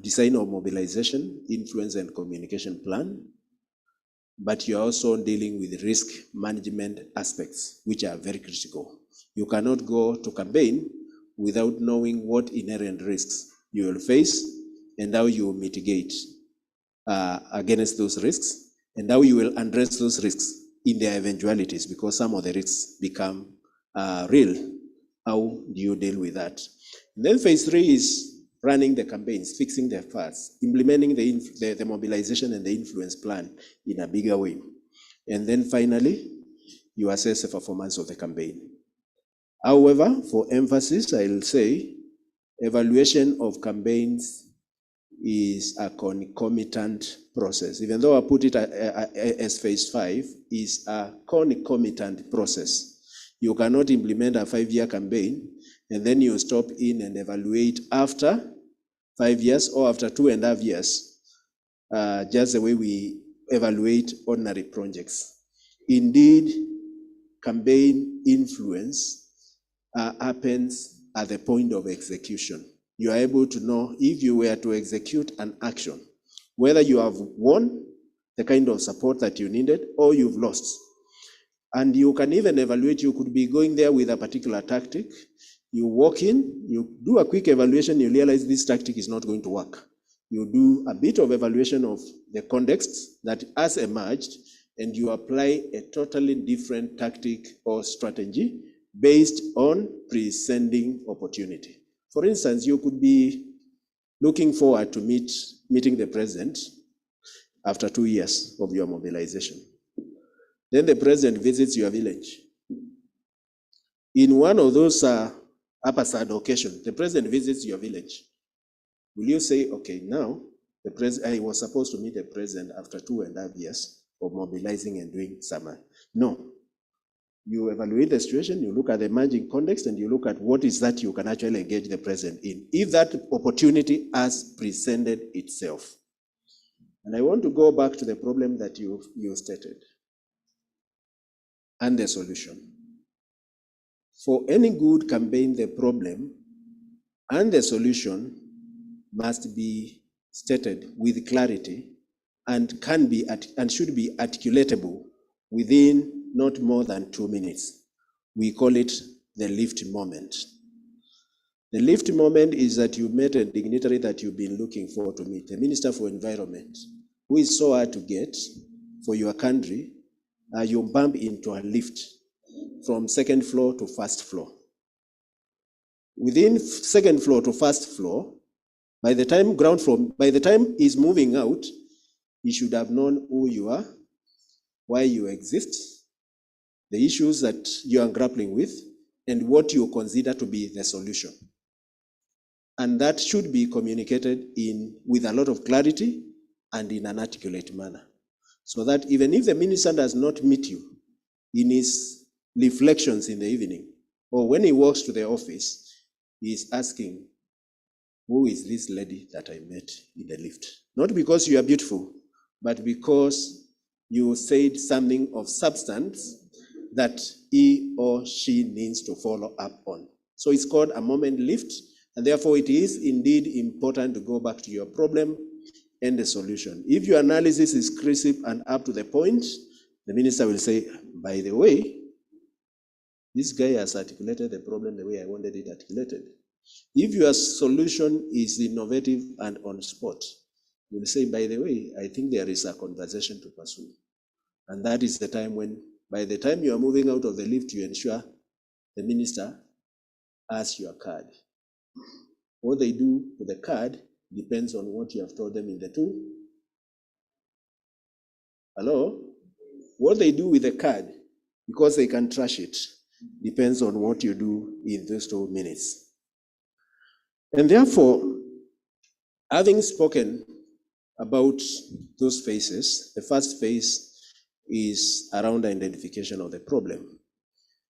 Speaker 1: design of mobilization, influence and communication plan, but you're also dealing with risk management aspects, which are very critical. You cannot go to campaign without knowing what inherent risks you will face and how you will mitigate against those risks, and how you will address those risks in their eventualities, because some of the risks become real. How do you deal with that? And then phase 3 is running the campaigns, fixing the facts, implementing the mobilization and the influence plan in a bigger way. And then finally, you assess the performance of the campaign. However, for emphasis, I'll say evaluation of campaigns is a concomitant process. Even though I put it as phase 5, is a concomitant process. You cannot implement a 5-year campaign and then you stop in and evaluate after 5 years or after 2.5 years, just the way we evaluate ordinary projects. Indeed, campaign influence happens at the point of execution. You are able to know if you were to execute an action, whether you have won the kind of support that you needed or you've lost. And you can even evaluate, you could be going there with a particular tactic. You walk in, you do a quick evaluation, you realize this tactic is not going to work. You do a bit of evaluation of the context that has emerged, and you apply a totally different tactic or strategy based on presenting opportunity. For instance, you could be looking forward to meeting the president after 2 years of your mobilization. Then the president visits your village In one of those upper sad occasions, the president visits your village. Will you say, okay, now I was supposed to meet the president after 2.5 years of mobilizing and doing summer? No. You evaluate the situation, you look at the emerging context, and you look at what is that you can actually engage the president in, if that opportunity has presented itself. And I want to go back to the problem that you stated and the solution. For any good campaign, the problem and the solution must be stated with clarity and should be articulatable within not more than 2 minutes. We call it the lift moment. The lift moment is that you met a dignitary that you've been looking for to meet, the Minister for Environment, who is so hard to get for your country. You bump into a lift from second floor to first floor. Within second floor to first floor, by the time he's moving out, he should have known who you are, why you exist, the issues that you are grappling with, and what you consider to be the solution. And that should be communicated with a lot of clarity and in an articulate manner. So that even if the minister does not meet you in his reflections in the evening, or when he walks to the office, he is asking, who is this lady that I met in the lift? Not because you are beautiful, but because you said something of substance that he or she needs to follow up on. So it's called a moment lift, and therefore it is indeed important to go back to your problem and the solution. If your analysis is crisp and up to the point, the minister will say, by the way, this guy has articulated the problem the way I wanted it articulated. If your solution is innovative and on spot, you will say, by the way, I think there is a conversation to pursue. And that is the time when, by the time you are moving out of the lift, you ensure the minister has your card. What they do with the card depends on what you have told them in the tool. Hello? What they do with the card, because they can trash it, depends on what you do in those 2 minutes. And therefore, having spoken about those phases, the first phase is around identification of the problem.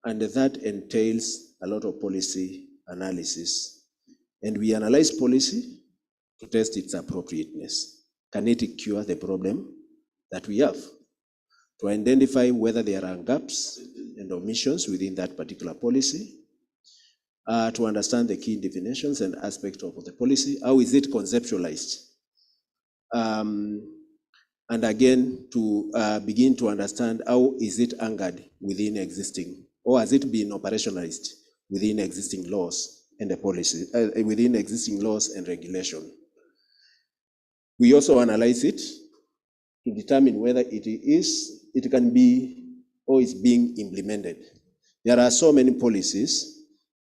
Speaker 1: And that entails a lot of policy analysis. And we analyze policy to test its appropriateness. Can it cure the problem that we have? To identify whether there are gaps and omissions within that particular policy. To understand the key definitions and aspects of the policy. How is it conceptualized? And again, to begin to understand how is it anchored within existing, or has it been operationalized within existing laws and the policy, within existing laws and regulation. We also analyze it to determine whether it can be or is being implemented. There are so many policies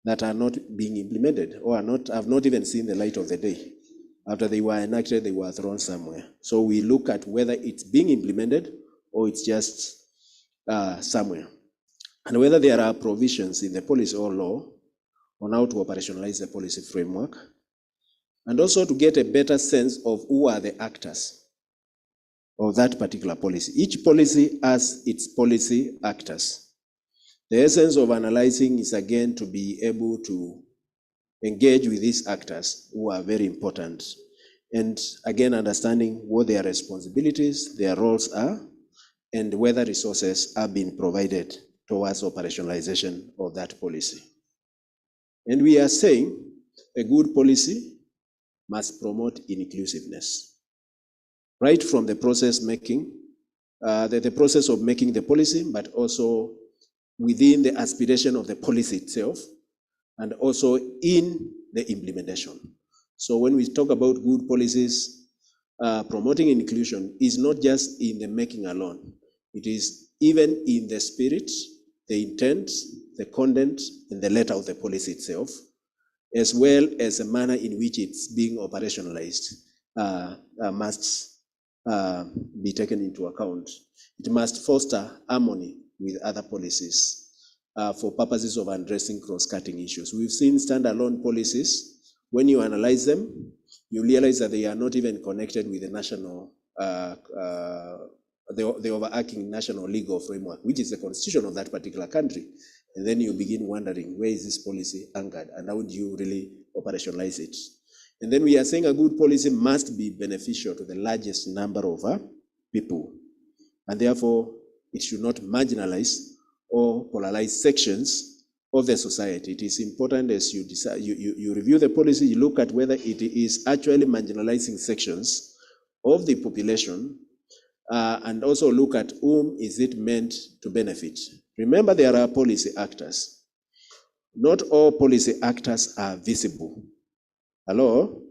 Speaker 1: that are not being implemented or have not even seen the light of the day. After they were enacted, they were thrown somewhere. So we look at whether it's being implemented or it's just somewhere. And whether there are provisions in the policy or law on how to operationalize the policy framework. And also to get a better sense of who are the actors of that particular policy. Each policy has its policy actors. The essence of analyzing is again to be able to engage with these actors who are very important. And again, understanding what their responsibilities, their roles are, and whether resources are being provided towards operationalization of that policy. And we are saying a good policy must promote inclusiveness. Right from the process making, the process of making the policy, but also within the aspiration of the policy itself, and also in the implementation. So when we talk about good policies, promoting inclusion is not just in the making alone. It is even in the spirit, the intent, the content, and the letter of the policy itself, as well as the manner in which it's being operationalized must be taken into account. It must foster harmony with other policies for purposes of addressing cross-cutting issues. We've seen standalone policies. When you analyze them, you realize that they are not even connected with the national, the overarching national legal framework, which is the constitution of that particular country. And then you begin wondering, where is this policy anchored and how do you really operationalize it? And then we are saying a good policy must be beneficial to the largest number of people. And therefore, it should not marginalize or polarize sections of the society. It is important as you decide, you review the policy, you look at whether it is actually marginalizing sections of the population, and also look at whom is it meant to benefit. Remember, there are policy actors. Not all policy actors are visible. Hello?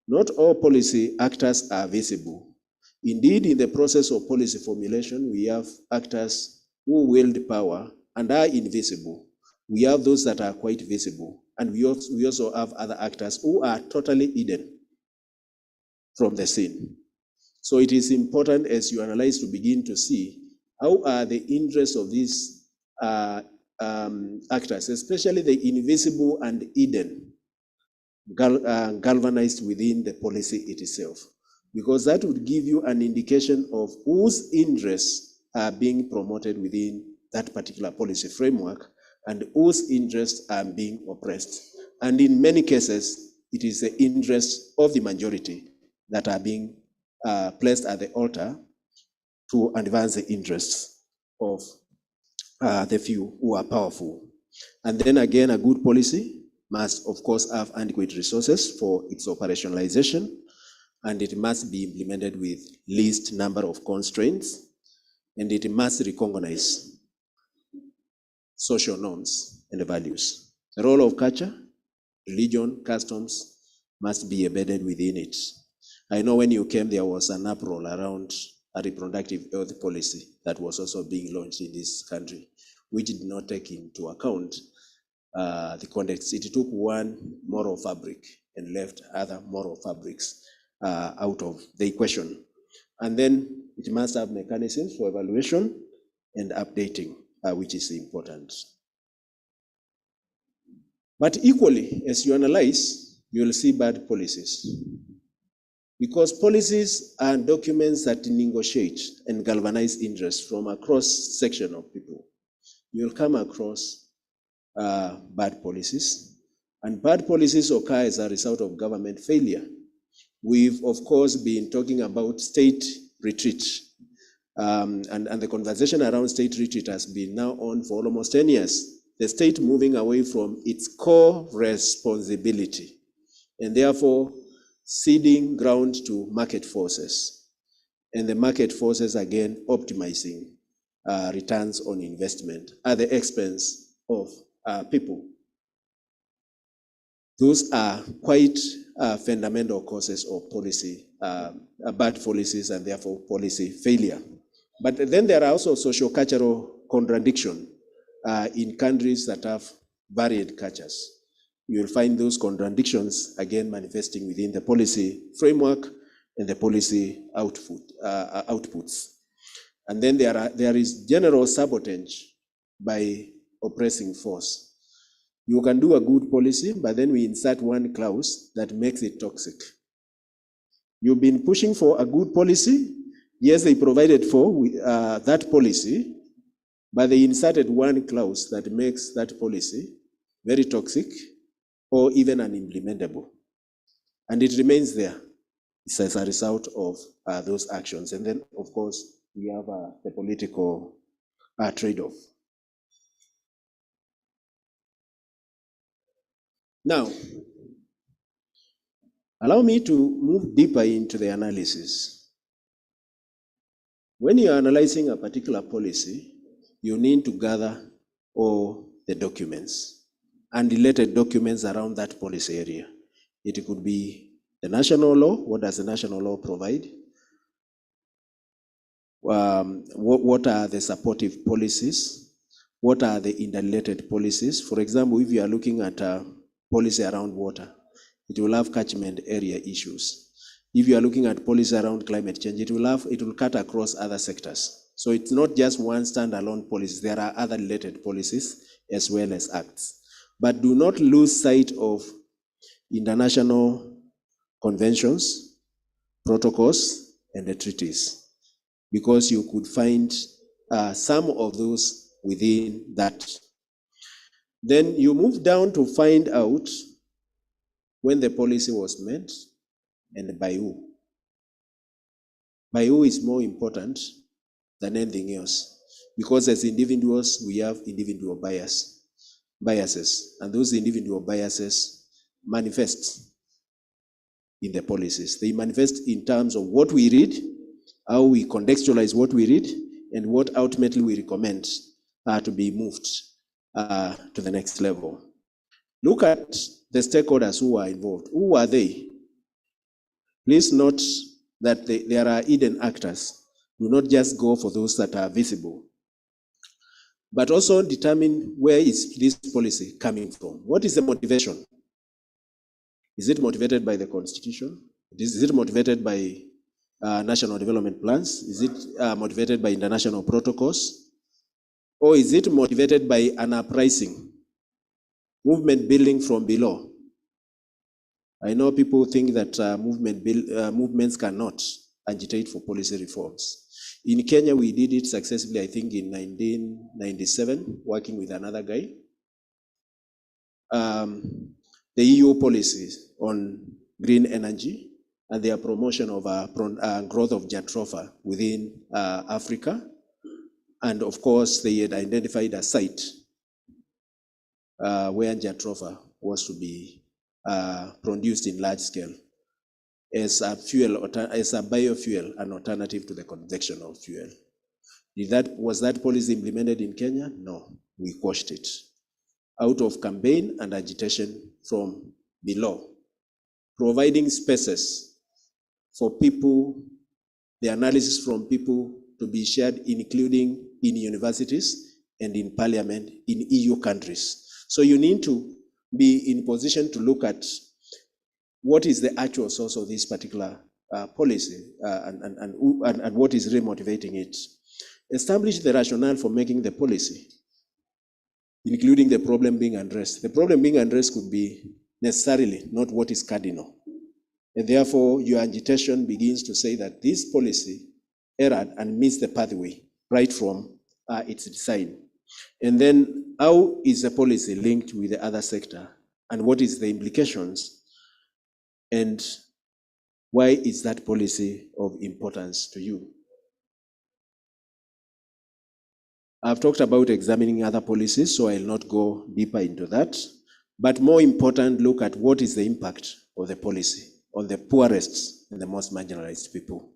Speaker 1: Not all policy actors are visible. Indeed, in the process of policy formulation, we have actors who wield power and are invisible. We have those that are quite visible. And we also have other actors who are totally hidden from the scene. So it is important as you analyze to begin to see how are the interests of these actors, especially the invisible and hidden, galvanized within the policy itself. Because that would give you an indication of whose interests are being promoted within that particular policy framework and whose interests are being oppressed. And in many cases, it is the interests of the majority that are being placed at the altar to advance the interests of the few who are powerful. And then again, a good policy must, of course, have adequate resources for its operationalization, and it must be implemented with least number of constraints, and it must recognize social norms and values. The role of culture, religion, customs must be embedded within it. I know when you came, there was an uproar around a reproductive health policy that was also being launched in this country, which did not take into account the context. It took one moral fabric and left other moral fabrics out of the equation. And then it must have mechanisms for evaluation and updating, which is important. But equally, as you analyze, you'll see bad policies. Because policies are documents that negotiate and galvanize interests from across section of people. You'll come across bad policies. And bad policies occur as a result of government failure. We've, of course, been talking about state retreat. And the conversation around state retreat has been now on for almost 10 years. The state moving away from its core responsibility, and therefore ceding ground to market forces. And the market forces, again, optimizing returns on investment at the expense of people. Those are quite fundamental causes of policy, bad policies, and therefore policy failure. But then there are also socio-cultural contradictions in countries that have varied cultures. You'll find those contradictions again manifesting within the policy framework and the policy outputs. And then there is general sabotage by oppressing force. You can do a good policy, but then we insert one clause that makes it toxic. You've been pushing for a good policy. Yes, they provided for that policy, but they inserted one clause that makes that policy very toxic or even unimplementable. And it remains there. It's as a result of those actions. And then, of course, we have the political trade-off. Now, allow me to move deeper into the analysis. When you are analyzing a particular policy, you need to gather all the documents and related documents around that policy area. It could be the national law. What does the national law provide? What are the supportive policies? What are the interrelated policies? For example, if you are looking at a policy around water, it will have catchment area issues. If you are looking at policy around climate change, it will cut across other sectors. So it's not just one standalone policy. There are other related policies as well as acts. But do not lose sight of international conventions, protocols, and the treaties, because you could find some of those within that. Then you move down to find out when the policy was made and by who. By who is more important than anything else, because as individuals, we have individual biases, and those individual biases manifest in the policies. They manifest in terms of what we read, how we contextualize what we read, and what ultimately we recommend to be moved to the next level. Look at the stakeholders who are involved. Who are they? Please note that there are hidden actors. Do not just go for those that are visible, but also determine where is this policy coming from. What is the motivation? Is it motivated by the Constitution? Is it motivated by national development plans? Is it motivated by international protocols? Or is it motivated by an uprising, movement building from below? I know people think that movements cannot agitate for policy reforms. In Kenya, we did it successfully, I think, in 1997, working with another guy. The EU policies on green energy and their promotion of growth of jatropha within Africa. And of course, they had identified a site where jatropha was to be produced in large scale as a fuel, as a biofuel, an alternative to the conventional fuel. Was that policy implemented in Kenya? No, we quashed it out of campaign and agitation from below, providing spaces for people, the analysis from people to be shared, including in universities and in parliament in EU countries. So you need to be in position to look at what is the actual source of this particular policy and what is really motivating it. Establish the rationale for making the policy, including the problem being addressed. The problem being addressed could be necessarily not what is cardinal. And therefore, your agitation begins to say that this policy erred and missed the pathway right from its design. And then how is the policy linked with the other sector? And what is the implications? And why is that policy of importance to you? I've talked about examining other policies, so I'll not go deeper into that. But more important, look at what is the impact of the policy on the poorest and the most marginalized people.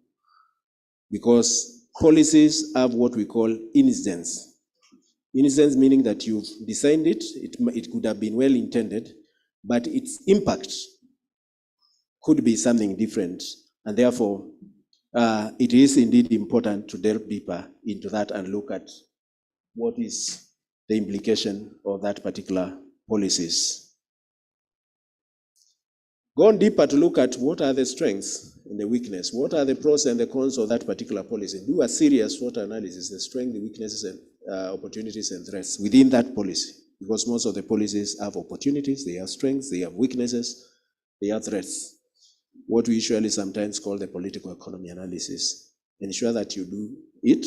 Speaker 1: Because policies have what we call incidence. Incidence meaning that you've designed it, it could have been well intended, but its impact could be something different. And therefore, it is indeed important to delve deeper into that and look at what is the implication of that particular policies. Go on deeper to look at what are the strengths and the weakness, what are the pros and the cons of that particular policy. Do a serious SWOT analysis, the strengths, the weaknesses, and opportunities and threats within that policy. Because most of the policies have opportunities, they have strengths, they have weaknesses, they have threats. What we usually sometimes call the political economy analysis. Ensure that you do it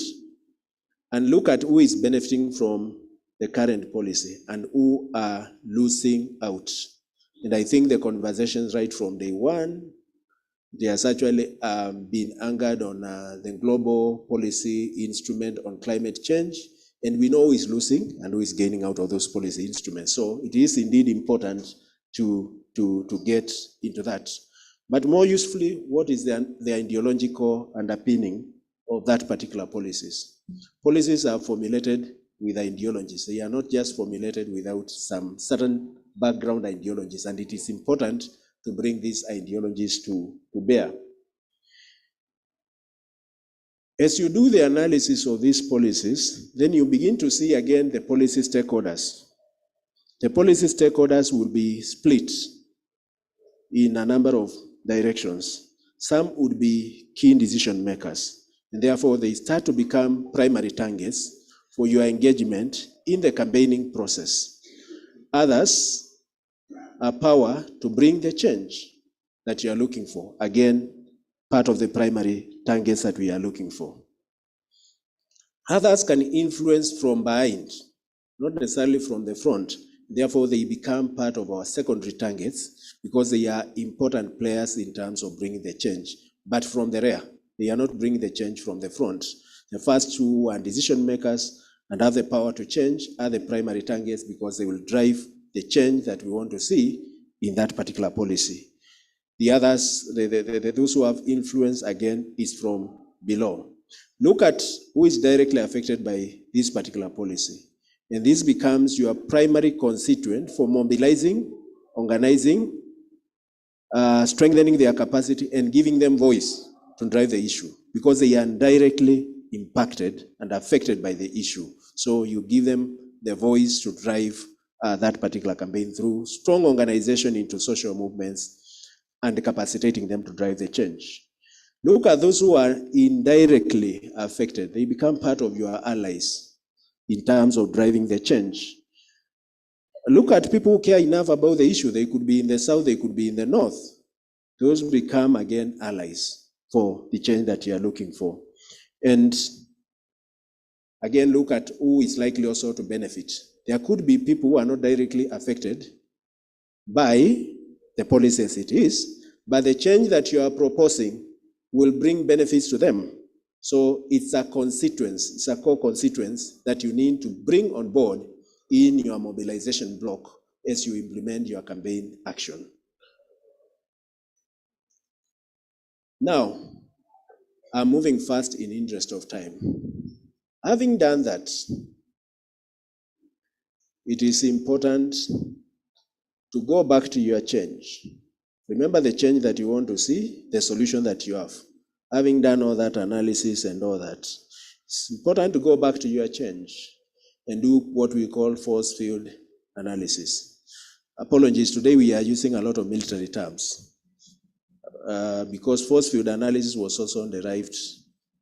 Speaker 1: and look at who is benefiting from the current policy and who are losing out. And I think the conversations right from day one, they has actually been anchored on the global policy instrument on climate change. And we know who is losing and who is gaining out of those policy instruments. So it is indeed important to get into that. But more usefully, what is the ideological underpinning of that particular policies? Policies are formulated with ideologies. They are not just formulated without some certain background ideologies, and it is important to bring these ideologies to bear. As you do the analysis of these policies, then you begin to see again the policy stakeholders. The policy stakeholders will be split in a number of directions. Some would be key decision makers. And therefore, they start to become primary targets for your engagement in the campaigning process. Others are power to bring the change that you are looking for. Again, part of the primary targets that we are looking for. Others can influence from behind, not necessarily from the front. Therefore, they become part of our secondary targets because they are important players in terms of bringing the change. But from the rear, they are not bringing the change from the front. The first two are decision makers and have the power to change, are the primary targets because they will drive the change that we want to see in that particular policy. The others, those who have influence, again, is from below. Look at who is directly affected by this particular policy. And this becomes your primary constituent for mobilizing, organizing, strengthening their capacity, and giving them voice to drive the issue because they are directly impacted and affected by the issue. So you give them the voice to drive that particular campaign through strong organization into social movements and capacitating them to drive the change. Look at those who are indirectly affected. They become part of your allies in terms of driving the change. Look at people who care enough about the issue. They could be in the south, they could be in the north. Those become, again, allies for the change that you are looking for. And again, look at who is likely also to benefit. There could be people who are not directly affected by the policy as it is, but the change that you are proposing will bring benefits to them. So it's a constituency, it's a core constituency that you need to bring on board in your mobilization block as you implement your campaign action. Now, I'm moving fast in interest of time. Having done that, it is important to go back to your change. Remember the change that you want to see, the solution that you have. Having done all that analysis and all that, it's important to go back to your change and do what we call force field analysis. Apologies, today we are using a lot of military terms because force field analysis was also derived.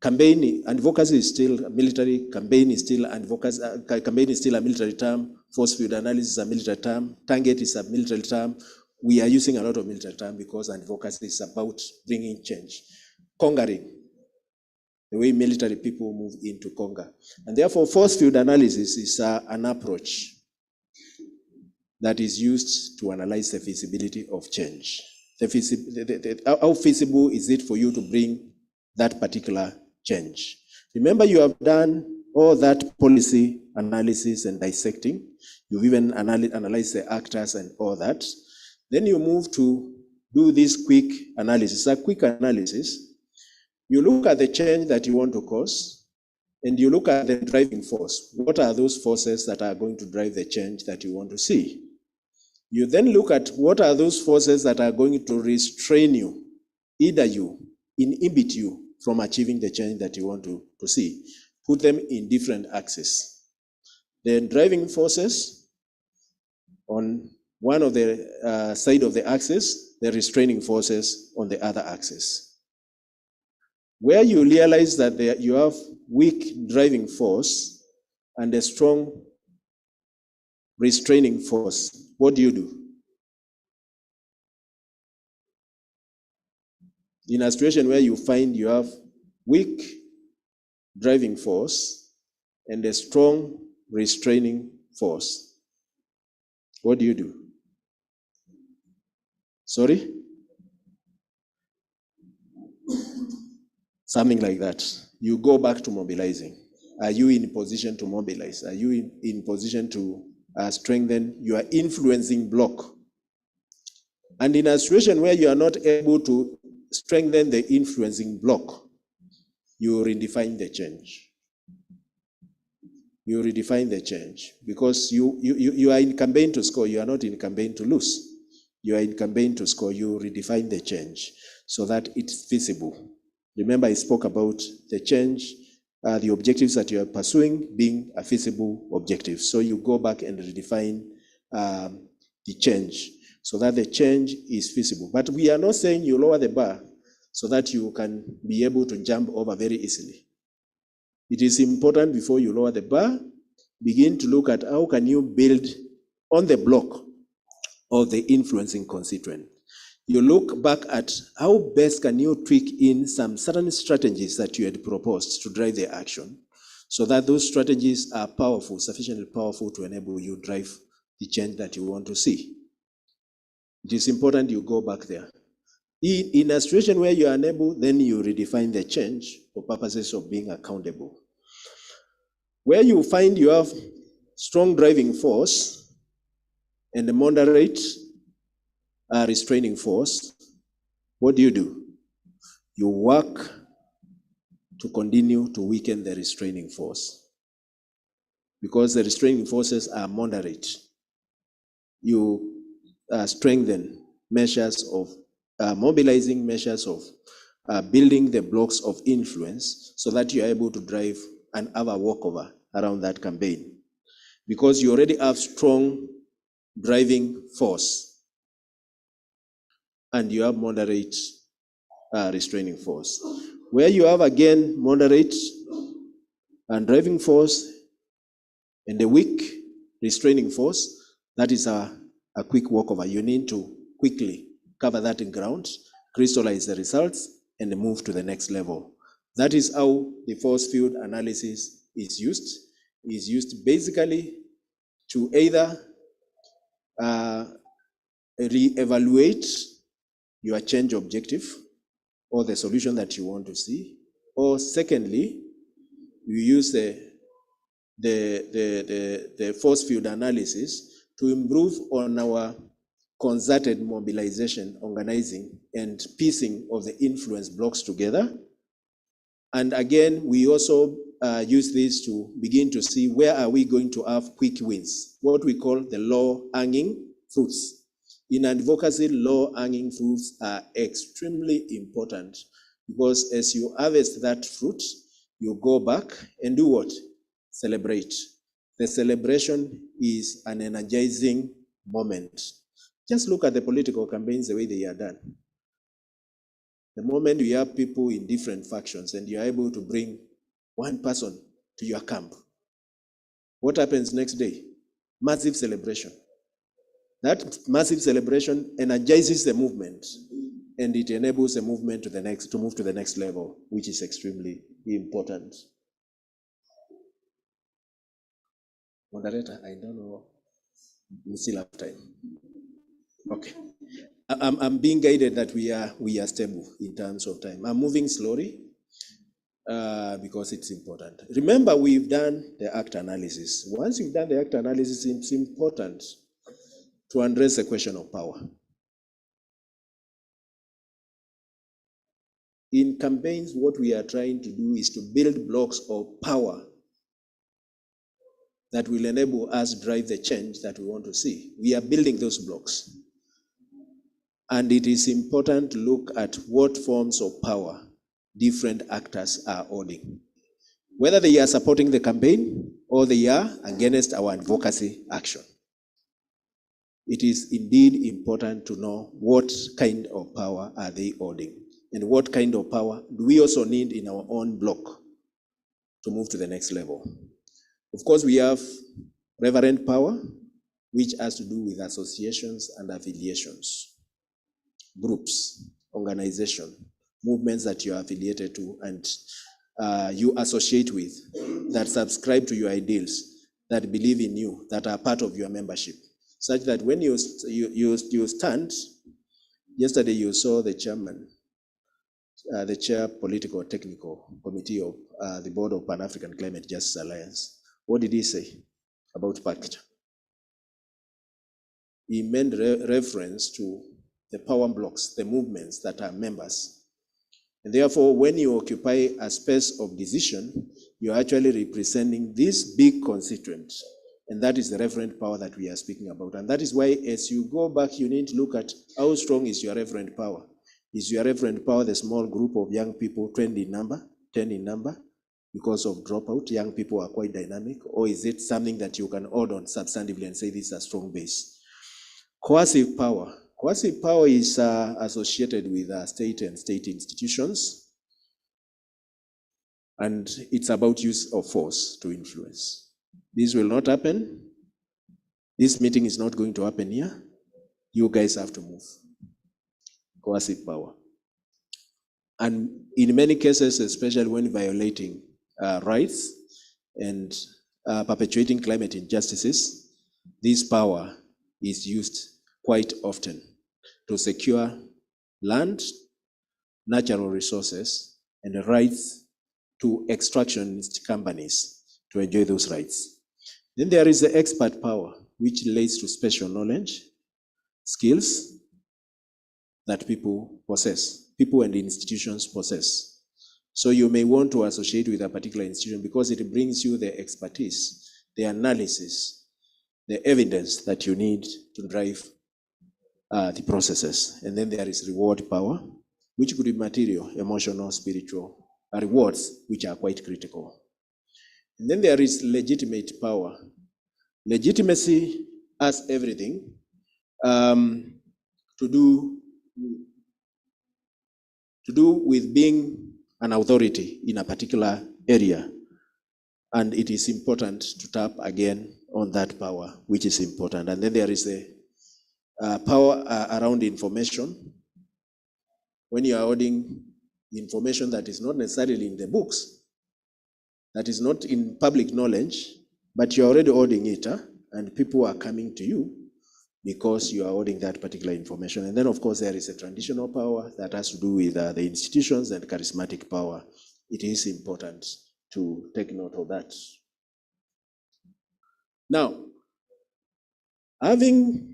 Speaker 1: Campaign advocacy is still military, campaign is still advocacy, campaign is still a military term, force field analysis is a military term, target is a military term. We are using a lot of military terms because advocacy is about bringing change, conquering, the way military people move into conquer. And therefore, force field analysis is an approach that is used to analyze the feasibility of change. How feasible is it for you to bring that particular change? Remember, you have done all that policy analysis and dissecting. You've even analyzed the actors and all that. Then you move to do this quick analysis. A quick analysis, you look at the change that you want to cause, and you look at the driving force. What are those forces that are going to drive the change that you want to see? You then look at what are those forces that are going to restrain you, inhibit you from achieving the change that you want to see. Put them in different axes. The driving forces on one of the side of the axis, the restraining forces on the other axis. Where you realize that you have weak driving force and a strong restraining force, what do? In a situation where you find you have weak driving force and a strong restraining force, what do? Sorry? Something like that. You go back to mobilizing. Are you in position to mobilize? Are you in position to strengthen your influencing block? And in a situation where you are not able to strengthen the influencing block, you redefine the change. You redefine the change because you are in campaign to score. You are not in campaign to lose. You are in campaign to score. You redefine the change so that it's feasible. Remember, I spoke about the change, the objectives that you are pursuing being a feasible objective. So you go back and redefine the change so that the change is feasible. But we are not saying you lower the bar so that you can be able to jump over very easily. It is important before you lower the bar, begin to look at how can you build on the block of the influencing constituent. You look back at how best can you tweak in some certain strategies that you had proposed to drive the action, so that those strategies are powerful, sufficiently powerful to enable you drive the change that you want to see. It is important you go back there. In a situation where you are unable, then you redefine the change for purposes of being accountable. Where you find you have strong driving force and a moderate restraining force, what do? You work to continue to weaken the restraining force. Because the restraining forces are moderate, you strengthen measures of mobilizing measures of building the blocks of influence so that you are able to drive an other walkover around that campaign. Because you already have strong driving force and you have moderate restraining force. Where you have again moderate and driving force and a weak restraining force, that is a quick walkover. You need to quickly cover that in ground, crystallize the results, and move to the next level. That is how the force field analysis is used. It is used basically to either re-evaluate your change objective or the solution that you want to see, or secondly, you use the force field analysis to improve on our concerted mobilization, organizing, and piecing of the influence blocks together. And again, we also use this to begin to see where are we going to have quick wins, what we call the low-hanging fruits. In advocacy, low-hanging fruits are extremely important because as you harvest that fruit, you go back and do what? Celebrate. The celebration is an energizing moment. Just look at the political campaigns, the way they are done. The moment you have people in different factions and you are able to bring one person to your camp, what happens next day? Massive celebration. That massive celebration energizes the movement and it enables the movement to move to the next level, which is extremely important. Moderator, I don't know. We still have time. Okay. I'm being guided that we are stable in terms of time. I'm moving slowly because it's important. Remember, we've done the ACT analysis. Once you've done the ACT analysis, it's important to address the question of power. In campaigns, what we are trying to do is to build blocks of power that will enable us drive the change that we want to see. We are building those blocks. And it is important to look at what forms of power different actors are holding. Whether they are supporting the campaign or they are against our advocacy action. It is indeed important to know what kind of power are they holding and what kind of power do we also need in our own block to move to the next level. Of course, we have reverent power, which has to do with associations and affiliations, groups, organization, movements that you are affiliated to and you associate with, that subscribe to your ideals, that believe in you, that are part of your membership. Such that when you stand, yesterday you saw the chairman, the chair political technical committee of the board of Pan-African Climate Justice Alliance. What did he say about PACT? He made reference to the power blocks, the movements that are members. And therefore, when you occupy a space of decision, you're actually representing this big constituent. And that is the referent power that we are speaking about. And that is why as you go back, you need to look at how strong is your referent power. Is your referent power the small group of young people, 20 in number, 10 in number, because of dropout? Young people are quite dynamic. Or is it something that you can hold on substantively and say this is a strong base? Coercive power Coercive power is associated with state and state institutions, and it's about use of force to influence. This will not happen. This meeting is not going to happen here. You guys have to move. Coercive power. And in many cases, especially when violating rights and perpetuating climate injustices, this power is used quite often to secure land, natural resources, and the rights to extractionist companies to enjoy those rights. Then there is the expert power, which relates to special knowledge, skills that people possess, people and institutions possess. So you may want to associate with a particular institution because it brings you the expertise, the analysis, the evidence that you need to drive the processes. And then there is reward power, which could be material, emotional, spiritual, rewards, which are quite critical. And then there is legitimate power. Legitimacy has everything to do with being an authority in a particular area. And it is important to tap again on that power, which is important. And then there is the power around information. When you are holding information that is not necessarily in the books, that is not in public knowledge, but you're already holding it, and people are coming to you because you are holding that particular information. And then, of course, there is a traditional power that has to do with the institutions and charismatic power. It is important to take note of that. Now, having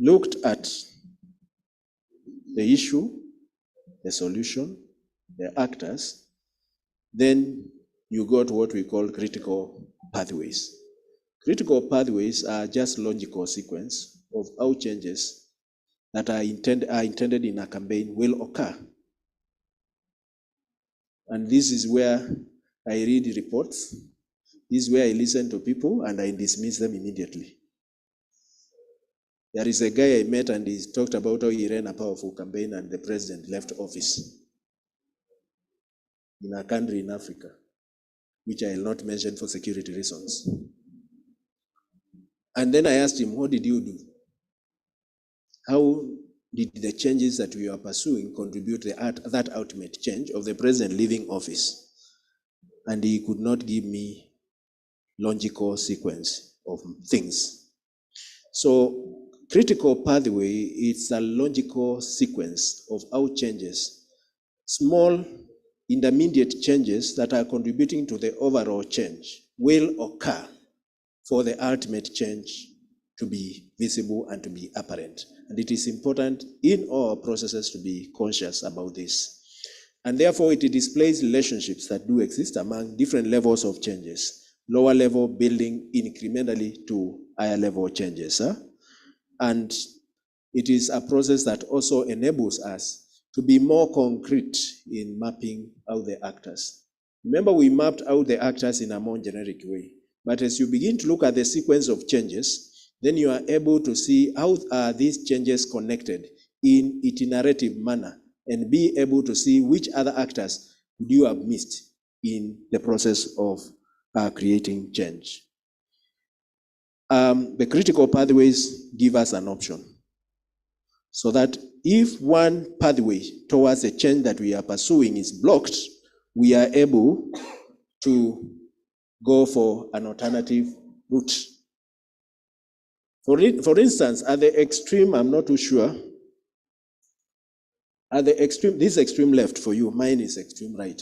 Speaker 1: looked at the issue, the solution, the actors, then you go to what we call critical pathways. Critical pathways are just logical sequence of how changes that are intended in a campaign will occur. And this is where I read reports, this is where I listen to people and I dismiss them immediately. There is a guy I met and he talked about how he ran a powerful campaign and the president left office in a country in Africa, which I will not mention for security reasons. And then I asked him, what did you do? How did the changes that we are pursuing contribute to that ultimate change of the president leaving office? And he could not give me logical sequence of things. So critical pathway is a logical sequence of how changes, small intermediate changes that are contributing to the overall change will occur for the ultimate change to be visible and to be apparent. And it is important in all processes to be conscious about this. And therefore it displays relationships that do exist among different levels of changes, lower level building incrementally to higher level changes. And it is a process that also enables us to be more concrete in mapping out the actors. Remember, we mapped out the actors in a more generic way. But as you begin to look at the sequence of changes, then you are able to see how are these changes connected in iterative manner and be able to see which other actors would you have missed in the process of creating change. The critical pathways give us an option so that if one pathway towards the change that we are pursuing is blocked, we are able to go for an alternative route. For instance, at the extreme, I'm not too sure, at the extreme, this extreme left for you, mine is extreme right.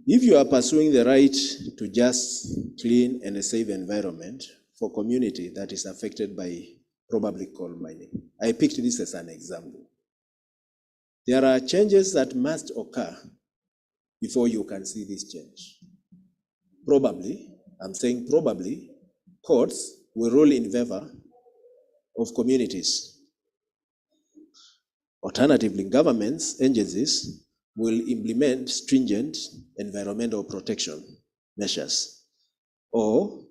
Speaker 1: If you are pursuing the right to just clean and a safe environment for community that is affected by probably coal mining, I picked this as an example. There are changes that must occur before you can see this change. Probably, I'm saying probably, courts will rule in favor of communities. Alternatively, governments, agencies will implement stringent environmental protection measures, or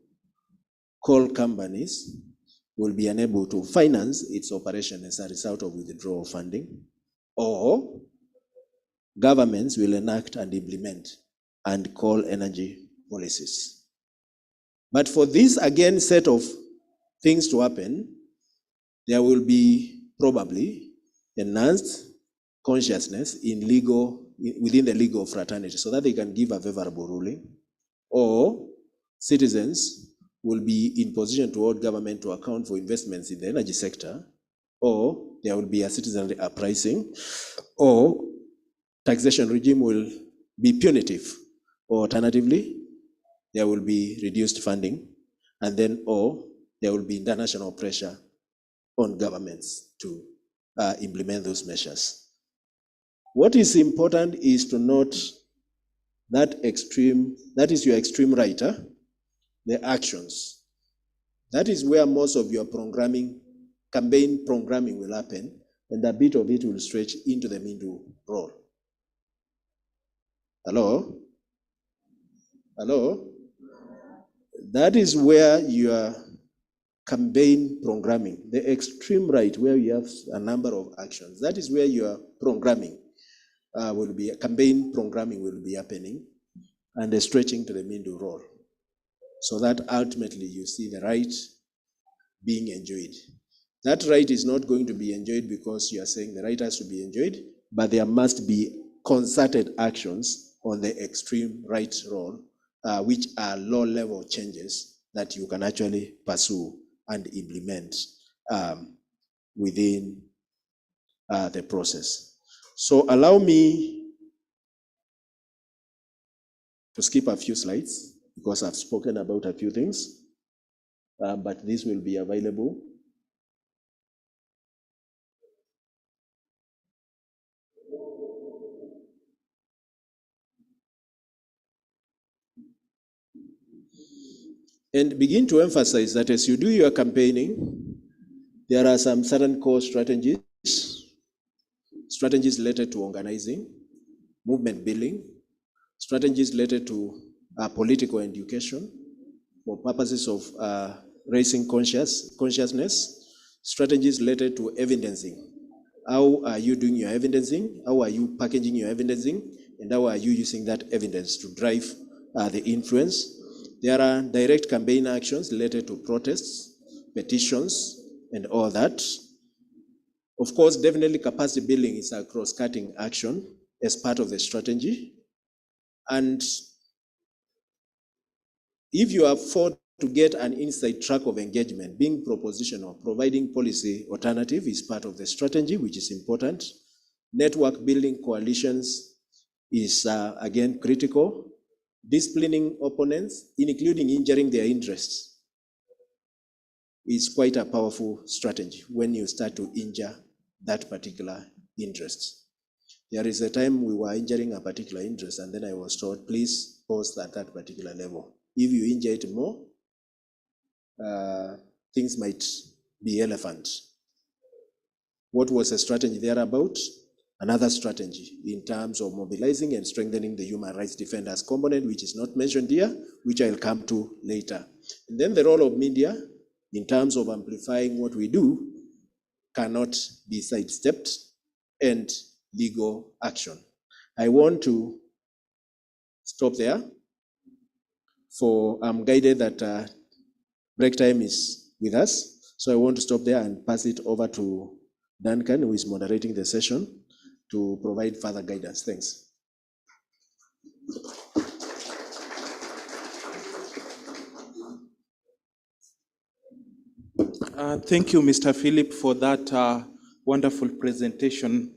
Speaker 1: coal companies will be unable to finance its operation as a result of withdrawal funding, or governments will enact and implement and call energy policies. But for this, again, set of things to happen, there will be probably enhanced consciousness within the legal fraternity so that they can give a favorable ruling, or citizens will be in position to hold government to account for investments in the energy sector, or there will be a citizenry uprising, or taxation regime will be punitive, or alternatively, there will be reduced funding, and then, or there will be international pressure on governments to implement those measures. What is important is to note that is your extreme right, the actions. That is where most of your campaign programming will happen, and a bit of it will stretch into the middle role. Hello? Hello? That is where your campaign programming, the extreme right, where you have a number of actions, that is where your programming campaign programming will be happening, and the stretching to the middle role, so that ultimately you see the right being enjoyed. That right is not going to be enjoyed because you are saying the right has to be enjoyed, but there must be concerted actions on the extreme right role, which are low-level changes that you can actually pursue and implement within the process. So allow me to skip a few slides because I've spoken about a few things, but this will be available. And begin to emphasize that as you do your campaigning, there are some certain core strategies related to organizing, movement building, strategies related to political education for purposes of raising consciousness, strategies related to evidencing. How are you doing your evidencing? How are you packaging your evidencing? And how are you using that evidence to drive the influence? There are direct campaign actions related to protests, petitions, and all that. Of course, definitely capacity building is a cross-cutting action as part of the strategy. And if you are fought to get an inside track of engagement, being propositional, providing policy alternative is part of the strategy, which is important. Network building coalitions is, again, critical. Disciplining opponents, including injuring their interests, is quite a powerful strategy when you start to injure that particular interest. There is a time we were injuring a particular interest, and then I was told, please pause at that particular level. If you injure it more, things might be relevant. What was the strategy there about? Another strategy in terms of mobilizing and strengthening the human rights defenders component, which is not mentioned here, which I'll come to later. And then the role of media in terms of amplifying what we do cannot be sidestepped, and legal action. I want to stop there, for I'm guided that break time is with us. So I want to stop there and pass it over to Duncan, who is moderating the session, to provide further guidance. Thanks.
Speaker 9: Thank you, Mr. Philip, for that wonderful presentation.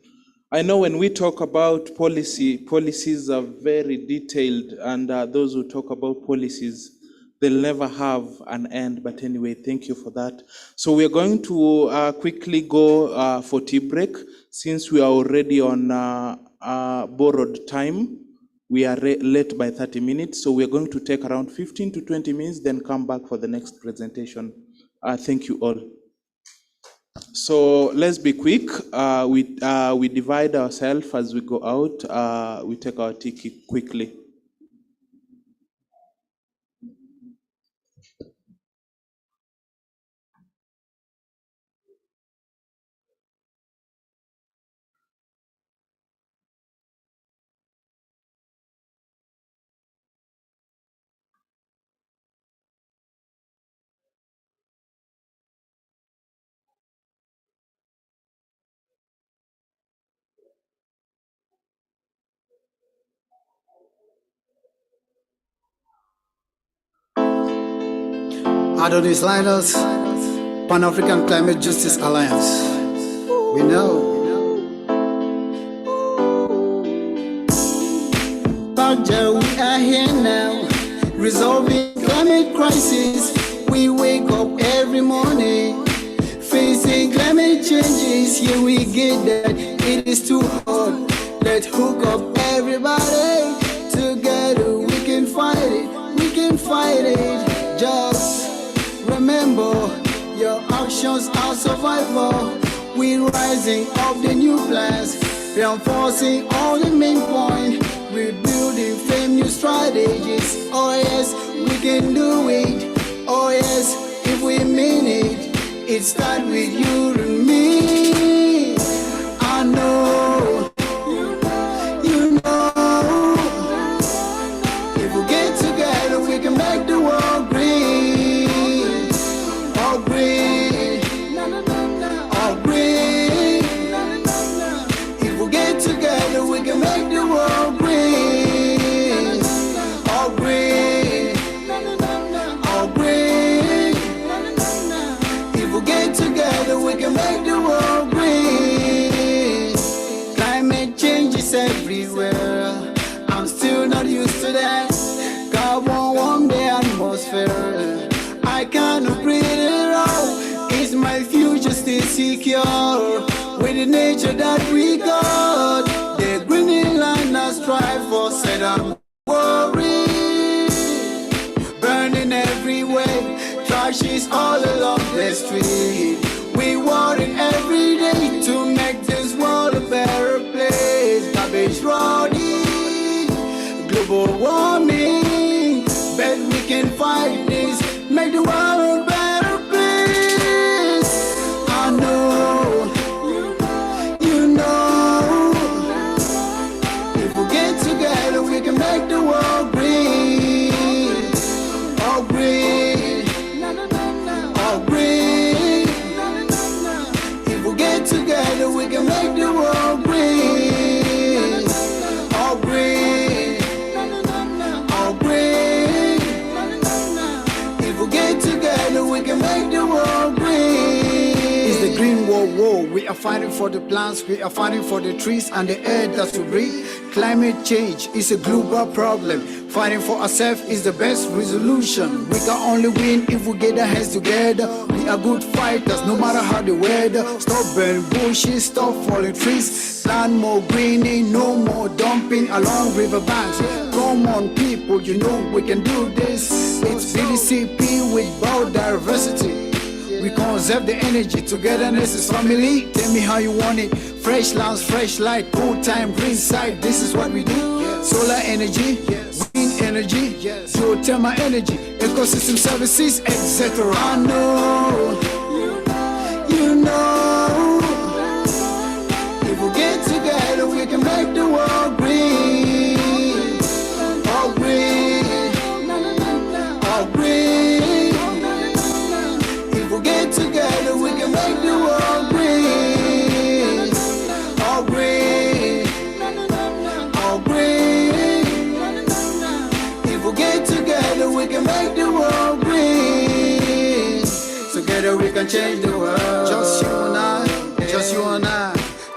Speaker 9: I know when we talk about policies are very detailed, and those who talk about policies, they'll never have an end. But anyway, thank you for that. So we're going to quickly go for tea break, since we are already on borrowed time. We are late by 30 minutes, so we're going to take around 15 to 20 minutes, then come back for the next presentation. Thank you all. So let's be quick. We divide ourselves as we go out. We take our tea quickly.
Speaker 10: Adonis Linus, Pan-African Climate Justice Alliance. We know. Bagja, we are here now, resolving climate crisis. We wake up every morning, facing climate changes. Here we get that it is too hot. Let's hook up everybody. Together we can fight it. We can fight it. Just remember, your actions are survival. We're rising up the new plans, reinforcing all the main point. We're building frame new strategies. Oh yes, we can do it. Oh yes, if we mean it. It starts with you and me. I know, you know. If we get together, we can make the world green. All green, all green. If we get together, we can make the world green. All green, all green. If we get together, we can make the world green. Climate change is everywhere. I'm still not used to that. Carbon warm the atmosphere. I cannot breathe it out. Is my future still secure with the nature that we got? The green land I strive for said I'm worried. Burning everywhere, trash is all along the street. We worry every day to make this world a better place. Garbage rolling, global warming, bet we can fight this, make the world a better place. I know, you know, if we get together we can make the world green. All green, all green. If we get together we can make the world green. All green, all green. If we get together we can make the world green. It's the Green World War. We are fighting for the plants, we are fighting for the trees and the air that we breathe. Climate change is a global problem. Fighting for ourselves is the best resolution. We can only win if we get our hands together. We are good fighters, no matter how the weather. Stop burning bushes, stop falling trees. Plant more greening, no more dumping along riverbanks. Come on, people, you know we can do this. It's BDCP with biodiversity. We conserve the energy, togetherness is family. Tell me how you want it. Fresh lands, fresh light, cool time, green side. This is what we do. Solar energy, wind energy, geothermal energy, ecosystem services, etc. I know, you know. If we get together, we can make the world green. All green, all green. If we get together, we can make the world green. All green, all green. If we get together, we can make the world green. Together we can change the world. Just you and I, just you and I.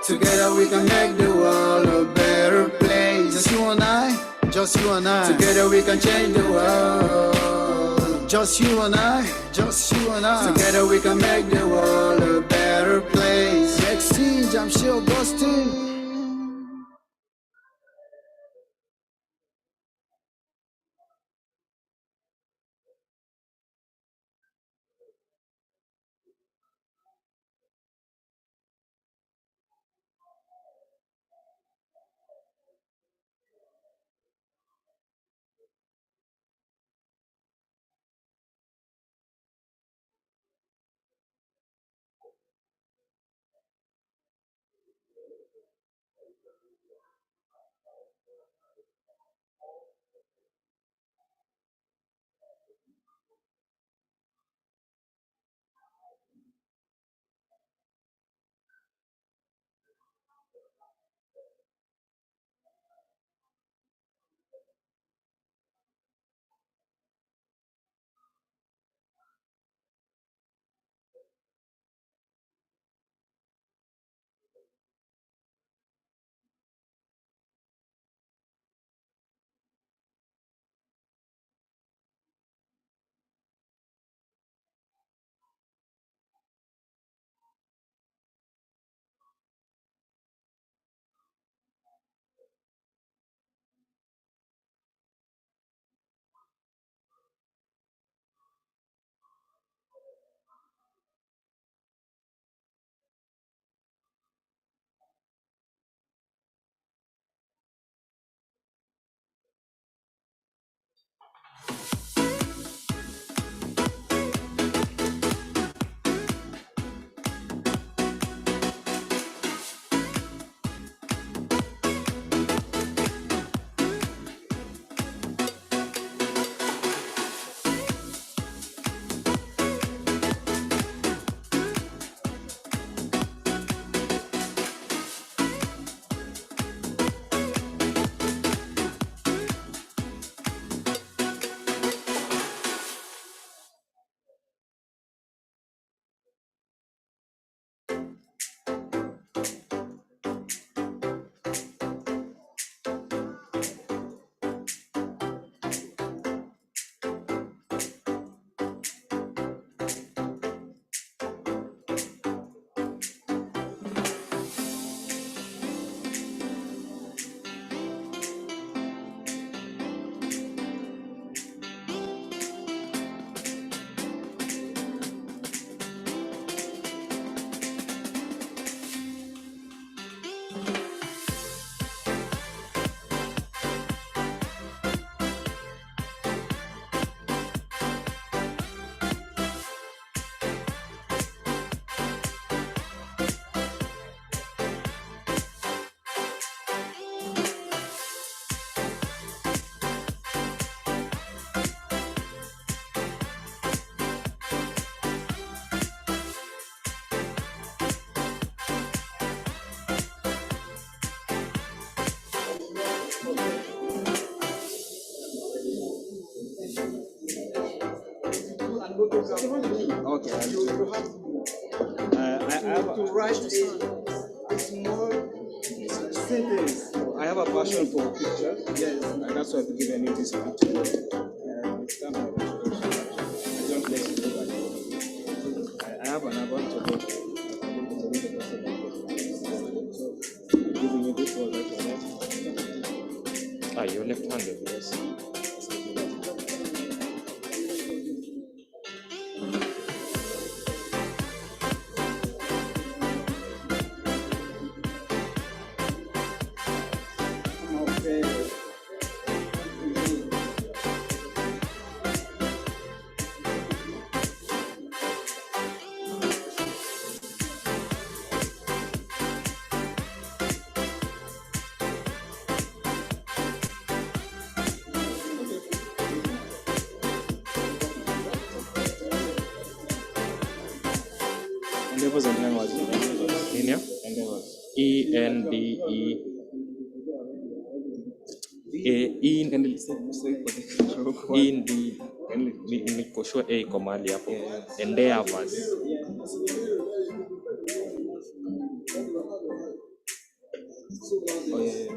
Speaker 10: Together we can make the world a better place. Just you and I, just you and I. Together we can change the world. Just you and I, just you and I. Together we can make the world a better place. Exchange, I'm sure, Boston.
Speaker 3: Okay. I have to write a small sentence. I have a passion for picture. Yes, and that's why I've given you this picture. It's kind of I don't let it go back. I have an about to go. Giving you this one right now.
Speaker 11: You're left-handed, yes.
Speaker 3: Okay.
Speaker 8: Endeavors and language.
Speaker 11: Nini? ENDE. Niko sure A iko mahali hapo. Endeavors.
Speaker 8: Oh, yeah.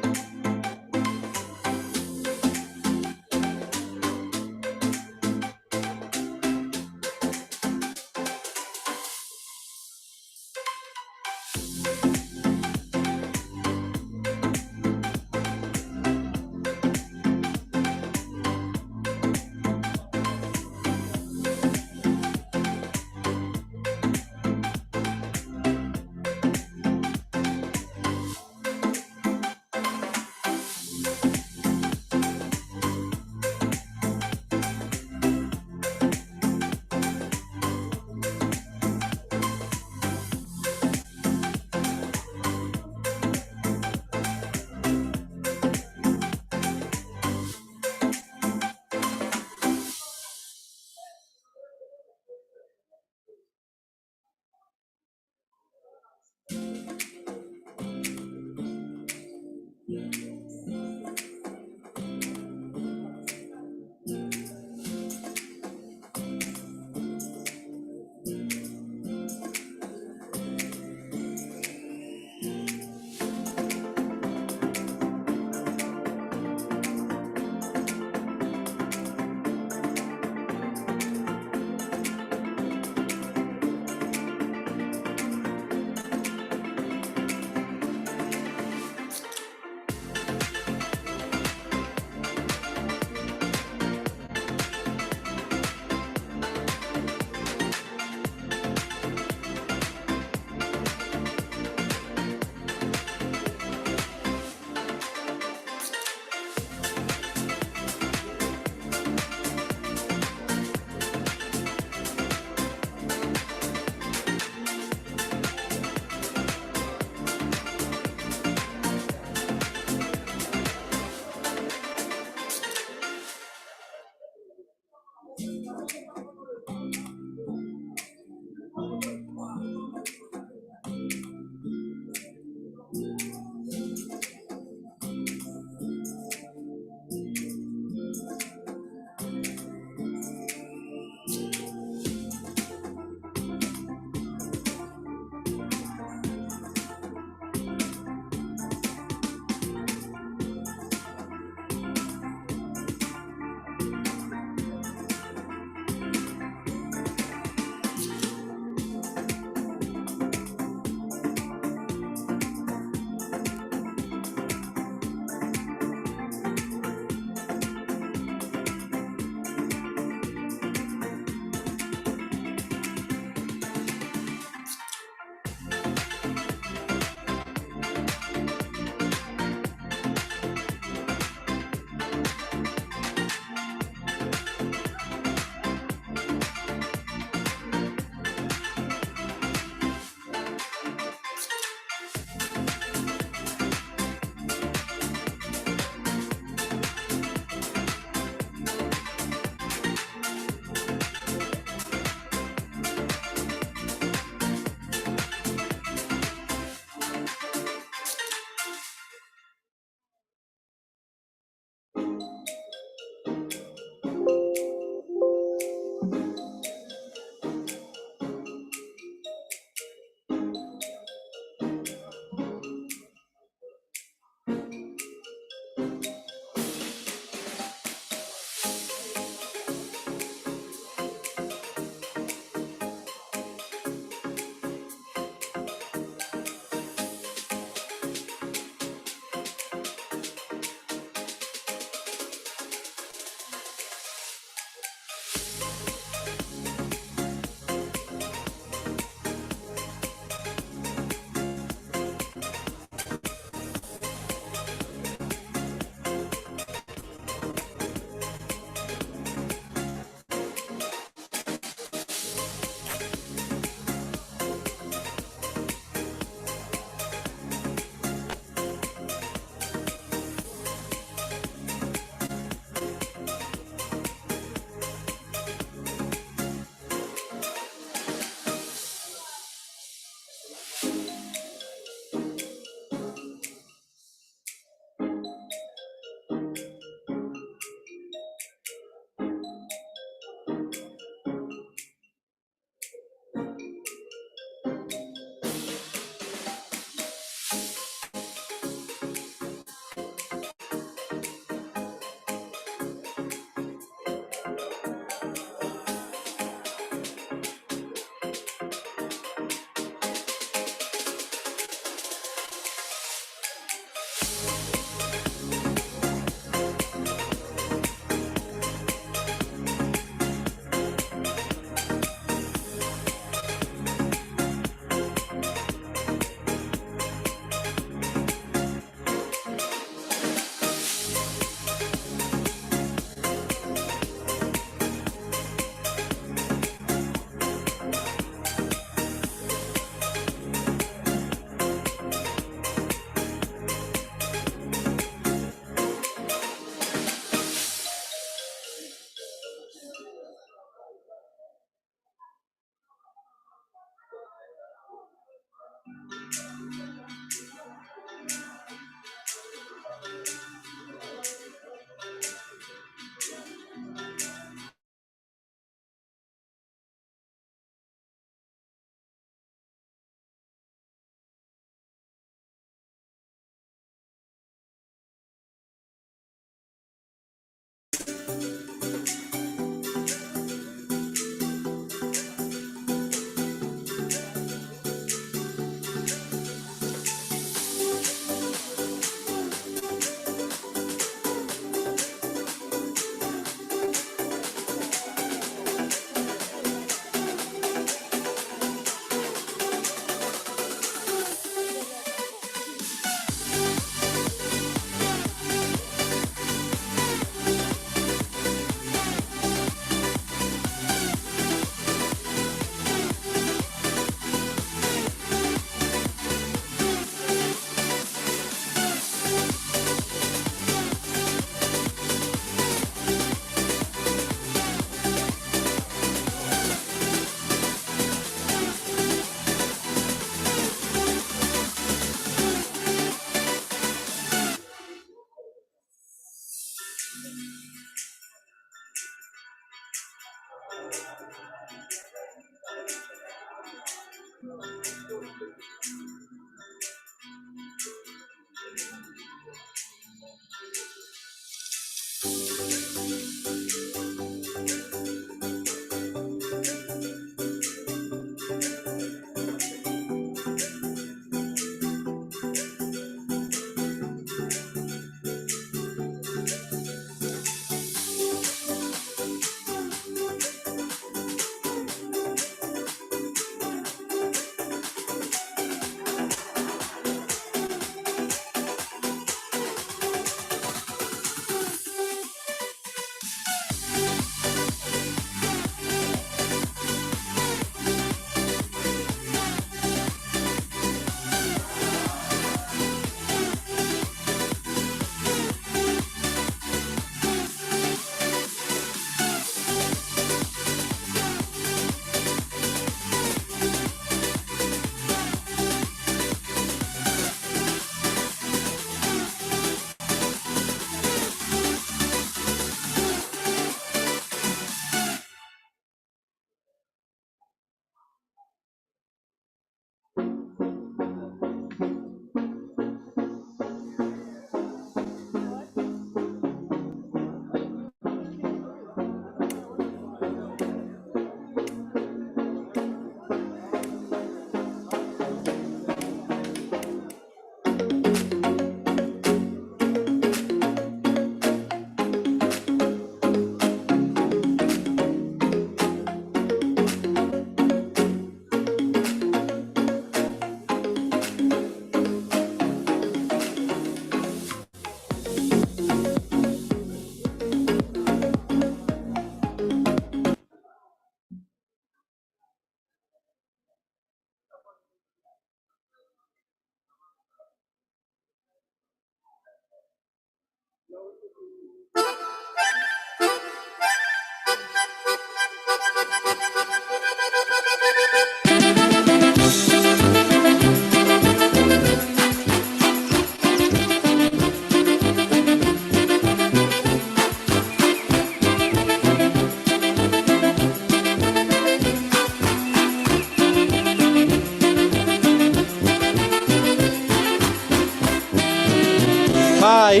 Speaker 9: Hi.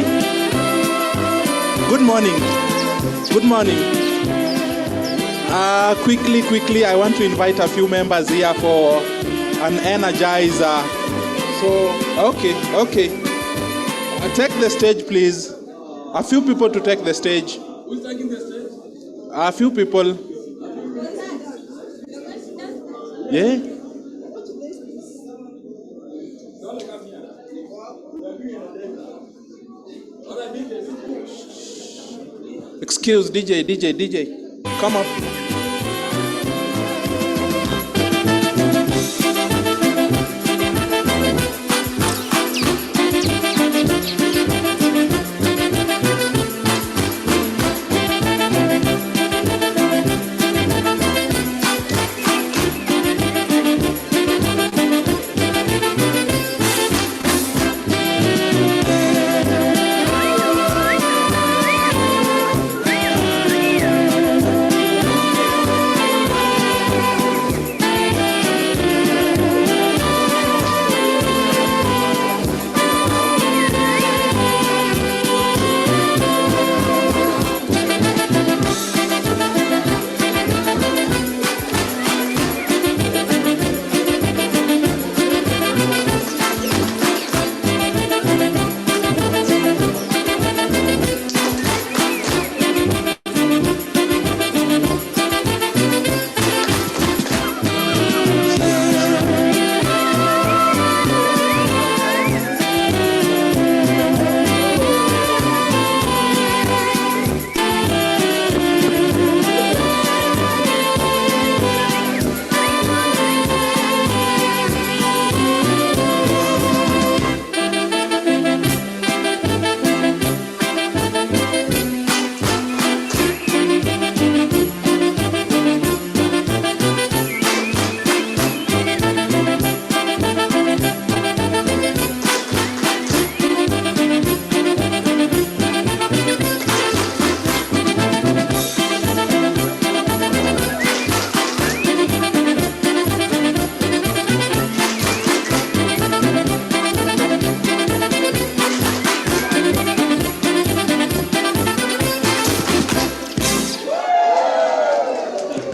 Speaker 9: Good morning. Good morning. Quickly, I want to invite a few members here for an energizer. Okay. Take the stage, please. A few people to take the stage. Who's taking the stage? A few people. Yeah. Excuse DJ. Come up.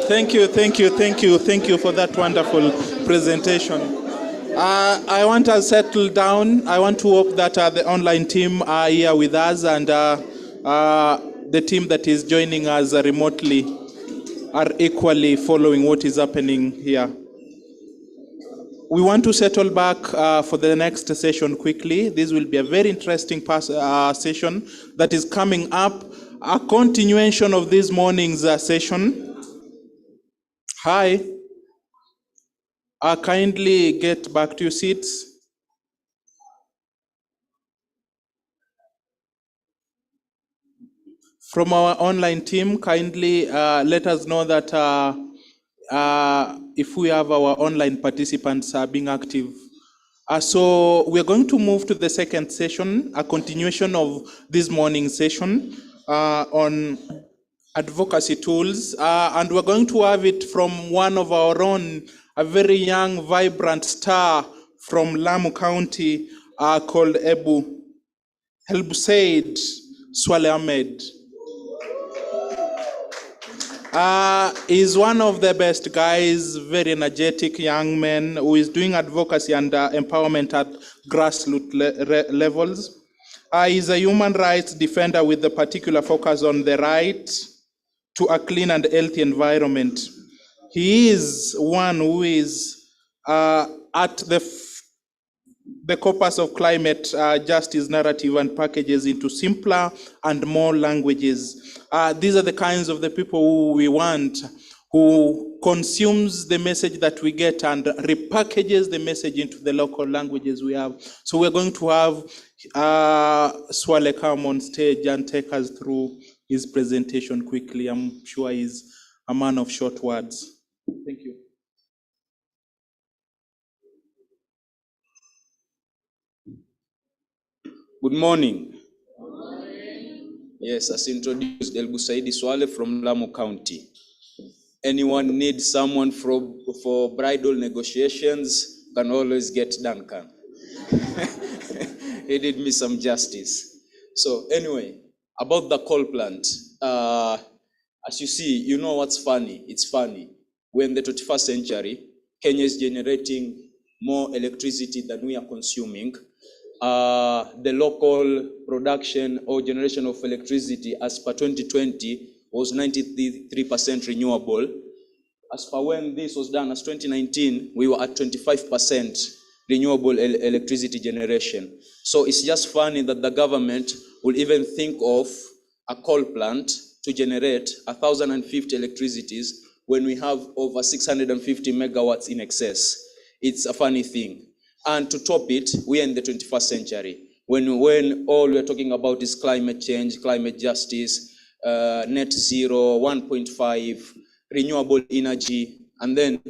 Speaker 9: Thank you for that wonderful presentation. I want to settle down. I want to hope that the online team are here with us, and the team that is joining us remotely are equally following what is happening here. We want to settle back for the next session quickly. This will be a very interesting session that is coming up, a continuation of this morning's session. Hi. Kindly get back to your seats. From our online team, kindly let us know that if we have our online participants being active. So we're going to move to the second session, a continuation of this morning's session on advocacy tools. And we're going to have it from one of our own, a very young, vibrant star from Lamu County called Helbusaid Swale Ahmed. He's one of the best guys, very energetic young man who is doing advocacy and empowerment at grassroots levels. He's a human rights defender with a particular focus on the right to a clean and healthy environment. He is one who is at the corpus of climate justice narrative and packages into simpler and more languages. These are the kinds of the people who we want, who consumes the message that we get and repackages the message into the local languages we have. So we're going to have Swale come on stage and take us through his presentation quickly. I'm sure he's a man of short words. Thank you.
Speaker 12: Good morning. Yes, as introduced, Helbusaid Swale from Lamu County. Anyone needs someone for bridal negotiations can always get Duncan. He did me some justice. So anyway, about the coal plant. As you see, you know what's funny? It's funny. We're in the 21st century. Kenya is generating more electricity than we are consuming. The local production or generation of electricity as per 2020 was 93% renewable. As per when this was done as 2019, we were at 25% renewable electricity generation. So it's just funny that the government will even think of a coal plant to generate 1,050 electricities when we have over 650 megawatts in excess. It's a funny thing. And to top it, we are in the 21st century, when all we're talking about is climate change, climate justice, net zero, 1.5, renewable energy, and then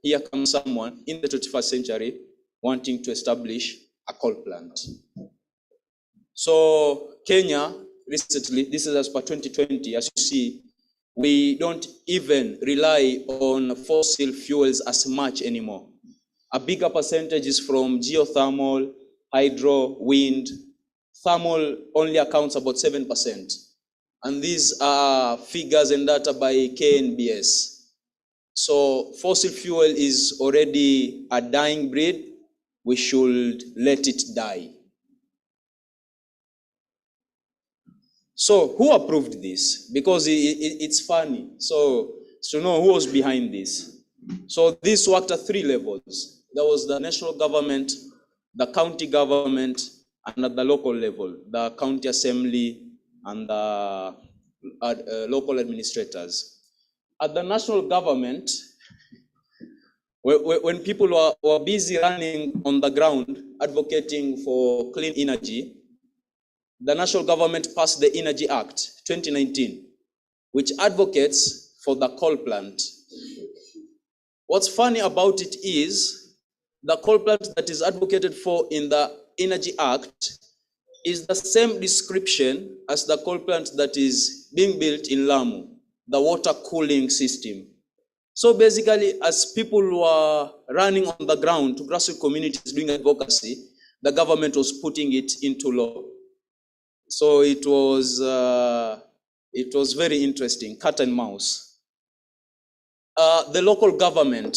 Speaker 12: here comes someone in the 21st century wanting to establish a coal plant. So Kenya, recently, this is as per 2020, as you see, we don't even rely on fossil fuels as much anymore. A bigger percentage is from geothermal, hydro, wind. Thermal only accounts about 7%. And these are figures and data by KNBS. So fossil fuel is already a dying breed. We should let it die. So who approved this? Because it's funny. So to know who was behind this. So this worked at 3 levels. There was the national government, the county government, and at the local level, the county assembly and the local administrators. At the national government, when people were busy running on the ground advocating for clean energy, the national government passed the Energy Act 2019, which advocates for the coal plant. What's funny about it is the coal plant that is advocated for in the Energy Act is the same description as the coal plant that is being built in Lamu, the water cooling system. So basically, as people were running on the ground to grassroots communities doing advocacy, the government was putting it into law. So it was very interesting, cat and mouse. The local government.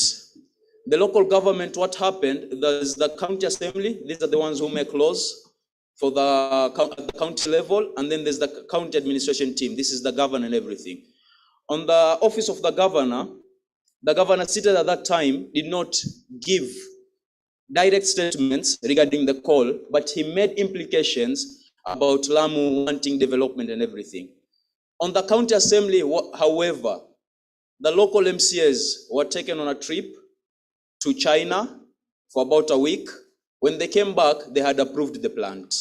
Speaker 12: The local government, what happened, there's the county assembly. These are the ones who make laws for the county level. And then there's the county administration team. This is the governor and everything. On the office of the governor seated at that time did not give direct statements regarding the call, but he made implications about Lamu wanting development and everything. On the county assembly, however, the local MCAs were taken on a trip to China for about a week. When they came back, they had approved the plant.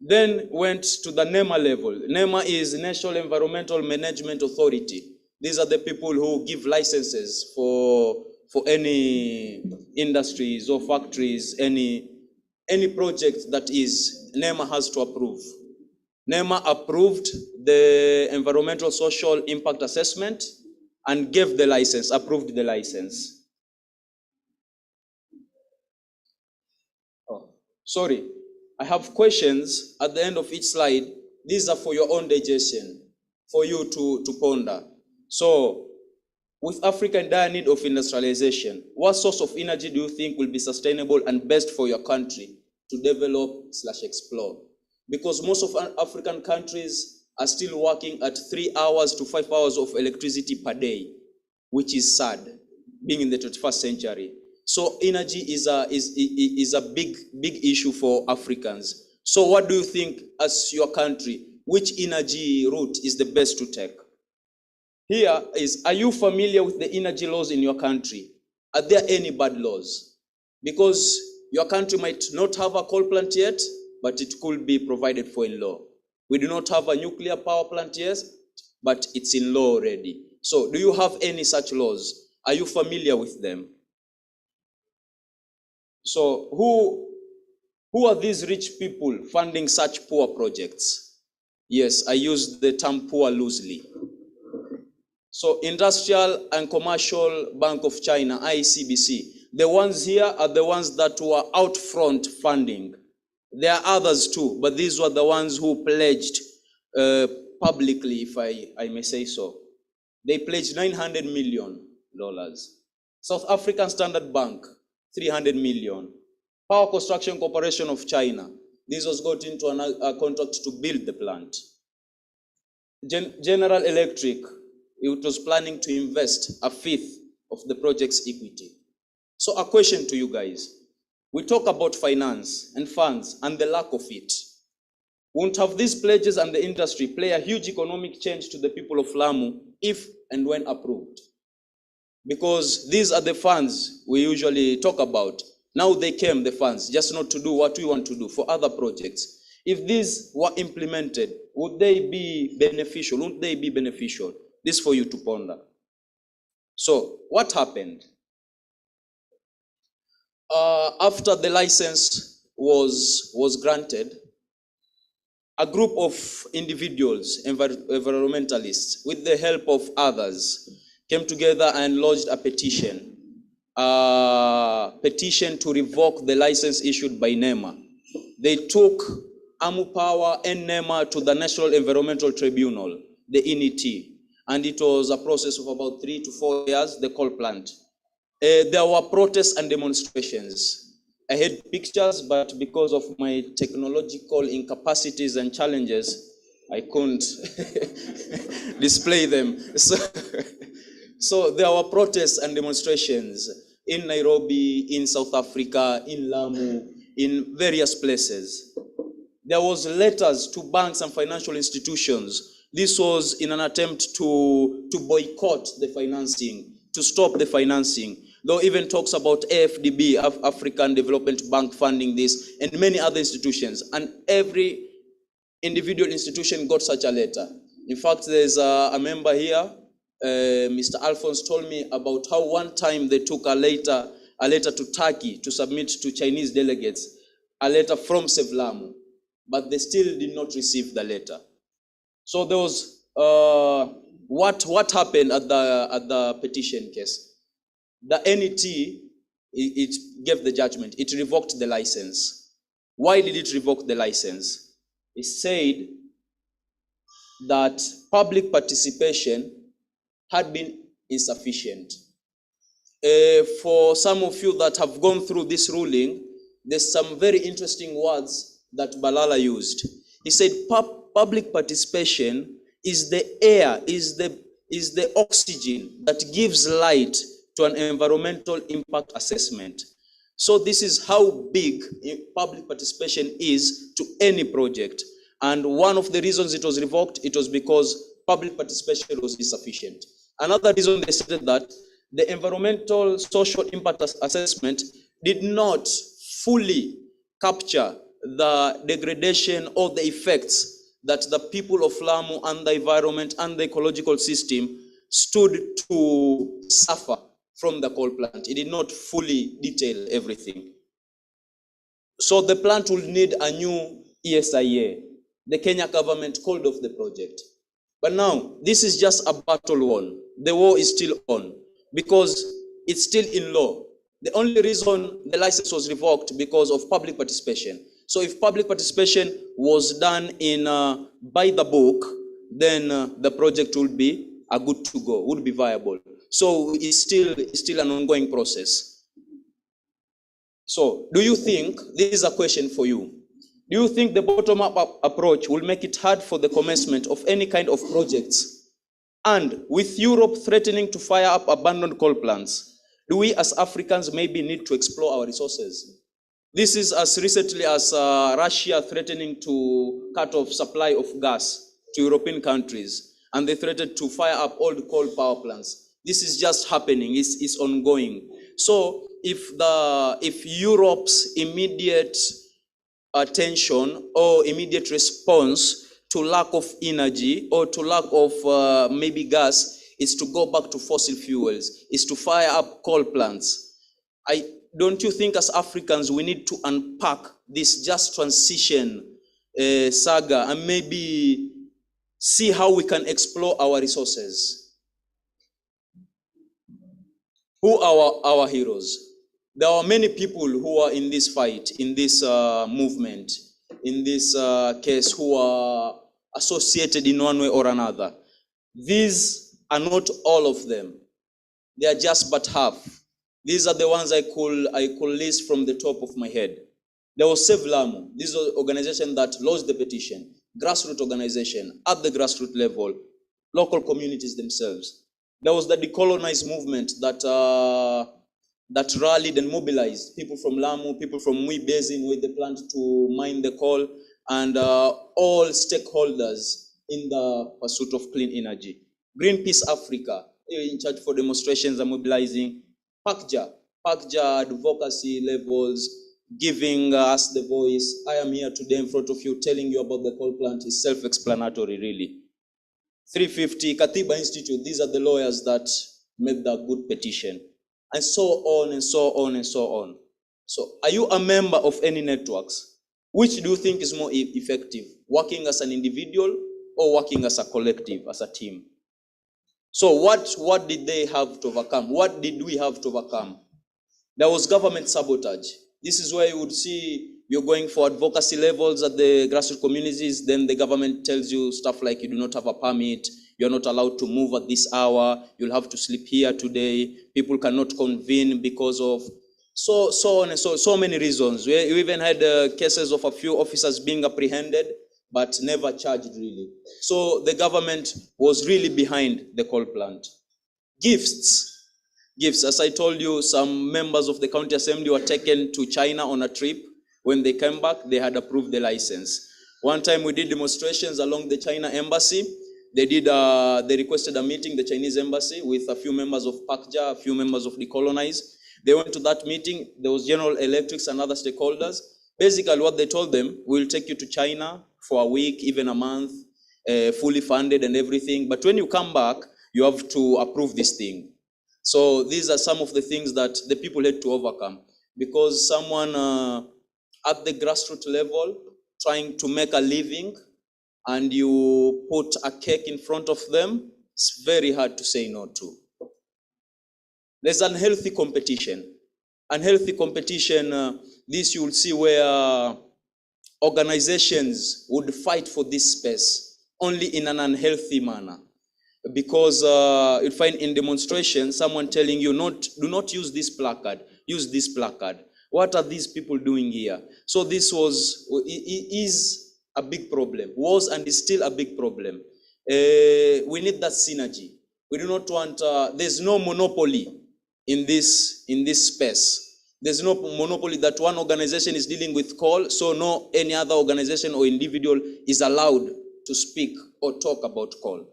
Speaker 12: Then went to the NEMA level. NEMA is National Environmental Management Authority. These are the people who give licenses for any industries or factories, any project that is, NEMA has to approve. NEMA approved the environmental social impact assessment and gave the license, approved the license. Oh, sorry. I have questions at the end of each slide. These are for your own digestion, for you to ponder. So, with Africa in dire need of industrialization, what source of energy do you think will be sustainable and best for your country to develop/explore? Because most of African countries are still working at 3 hours to 5 hours of electricity per day, which is sad, being in the 21st century. So energy is a big issue for Africans. So what do you think as your country, which energy route is the best to take? Here is, are you familiar with the energy laws in your country? Are there any bad laws? Because your country might not have a coal plant yet, but it could be provided for in law. We do not have a nuclear power plant yet, but it's in law already. So do you have any such laws? Are you familiar with them? So who are these rich people funding such poor projects? Yes, I use the term poor loosely. So Industrial and Commercial Bank of China, ICBC, the ones here are the ones that were out front funding. There are others too, but these were the ones who pledged publicly, if I may say so. They pledged $900 million. South African Standard Bank, $300 million. Power Construction Corporation of China, this was got into a contract to build the plant. General Electric, it was planning to invest a fifth of the project's equity. So a question to you guys. We talk about finance and funds and the lack of it. Won't have these pledges and the industry play a huge economic change to the people of Lamu if and when approved? Because these are the funds we usually talk about. Now they came, the funds, just not to do what we want to do for other projects. If these were implemented, would they be beneficial? Wouldn't they be beneficial? This for you to ponder. So what happened? After the license was granted, a group of individuals, environmentalists, with the help of others, came together and lodged a petition to revoke the license issued by NEMA. They took Amu Power and NEMA to the National Environmental Tribunal, the NET, and it was a process of about 3 to 4 years, the coal plant. There were protests and demonstrations. I had pictures, but because of my technological incapacities and challenges, I couldn't display them. So there were protests and demonstrations in Nairobi, in South Africa, in Lamu, in various places. There was letters to banks and financial institutions. This was in an attempt to boycott the financing, to stop the financing. Though even talks about AFDB, African Development Bank, funding this, and many other institutions. And every individual institution got such a letter. In fact, there's a member here, Mr. Alphonse told me about how one time they took a letter to Turkey to submit to Chinese delegates, a letter from Sevlamu, but they still did not receive the letter. So there was what happened at the petition case. The NET, it gave the judgment. It revoked the license. Why did it revoke the license? It said that public participation had been insufficient. For some of you that have gone through this ruling, there's some very interesting words that Balala used. He said, public participation is the air, is the oxygen that gives light to an environmental impact assessment. So this is how big public participation is to any project. And one of the reasons it was revoked, it was because public participation was insufficient. Another reason they stated that the environmental social impact assessment did not fully capture the degradation or the effects that the people of Lamu and the environment and the ecological system stood to suffer from the coal plant. It did not fully detail everything. So the plant will need a new ESIA. The Kenya government called off the project. But now, this is just a battle won. The war is still on because it's still in law. The only reason the license was revoked because of public participation. So if public participation was done in by the book, then the project would be a good to go, would be viable. So it's still an ongoing process. So do you think, this is a question for you, do you think the bottom-up approach will make it hard for the commencement of any kind of projects? And with Europe threatening to fire up abandoned coal plants, do we as Africans maybe need to explore our resources? This is as recently as Russia threatening to cut off supply of gas to European countries, and they threatened to fire up old coal power plants. This is just happening, it's ongoing. So if Europe's immediate attention or immediate response to lack of energy or to lack of maybe gas is to go back to fossil fuels, is to fire up coal plants, don't you think as Africans we need to unpack this just transition saga and maybe see how we can explore our resources? Who are our heroes? There are many people who are in this fight, in this movement, in this case, who are associated in one way or another. These are not all of them. They are just but half. These are the ones I could list from the top of my head. There was Save Lamu. This is an organization that lodged the petition, grassroots organization at the grassroots level, local communities themselves. There was the decolonized movement that rallied and mobilized people from Lamu, people from Mui Basin, where they planned to mine the coal, and all stakeholders in the pursuit of clean energy. Greenpeace Africa, in charge for demonstrations and mobilizing. PACJA advocacy levels, giving us the voice. I am here today in front of you telling you about the coal plant is self-explanatory, really. 350, Katiba Institute, these are the lawyers that made that good petition. And so on and so on and so on. So are you a member of any networks? Which do you think is more effective? Working as an individual or working as a collective, as a team? So what did they have to overcome? What did we have to overcome? There was government sabotage. This is where you would see you're going for advocacy levels at the grassroots communities, then the government tells you stuff like you do not have a permit, you're not allowed to move at this hour, you'll have to sleep here today, people cannot convene because of so on and so many reasons. We even had cases of a few officers being apprehended but never charged really. So the government was really behind the coal plant. Gifts, as I told you, some members of the county assembly were taken to China on a trip. When they came back, they had approved the license. One time we did demonstrations along the China embassy. They requested a meeting, the Chinese embassy, with a few members of PACJA, a few members of Decolonize. They went to that meeting. There was General Electrics and other stakeholders. Basically what they told them, we'll take you to China for a week, even a month, fully funded and everything. But when you come back, you have to approve this thing. So these are some of the things that the people had to overcome. Because someone at the grassroots level trying to make a living and you put a cake in front of them, it's very hard to say no to. There's unhealthy competition. Unhealthy competition, this you will see where organizations would fight for this space only in an unhealthy manner. because you'd find in demonstration someone telling you, do not use this placard, use this placard. What are these people doing here? So this is a big problem, was and is still a big problem. We need that synergy. We do not want, there's no monopoly in this space. There's no monopoly that one organization is dealing with call, so no any other organization or individual is allowed to speak or talk about call.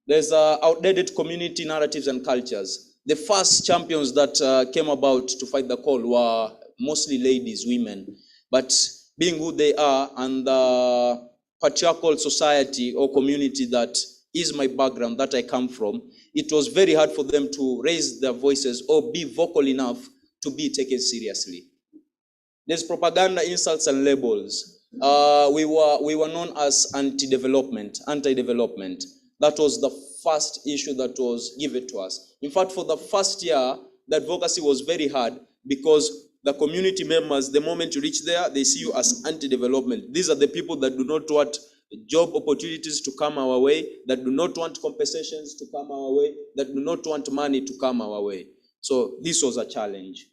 Speaker 12: There's outdated community narratives and cultures. The first champions that came about to fight the call were mostly ladies, women. But being who they are and the patriarchal society or community that is my background, that I come from, it was very hard for them to raise their voices or be vocal enough to be taken seriously. There's propaganda, insults, and labels. We were known as anti-development. That was the first issue that was given to us. In fact, for the first year, the advocacy was very hard because the community members, the moment you reach there, they see you as anti-development. These are the people that do not want job opportunities to come our way, that do not want compensations to come our way, that do not want money to come our way. So this was a challenge.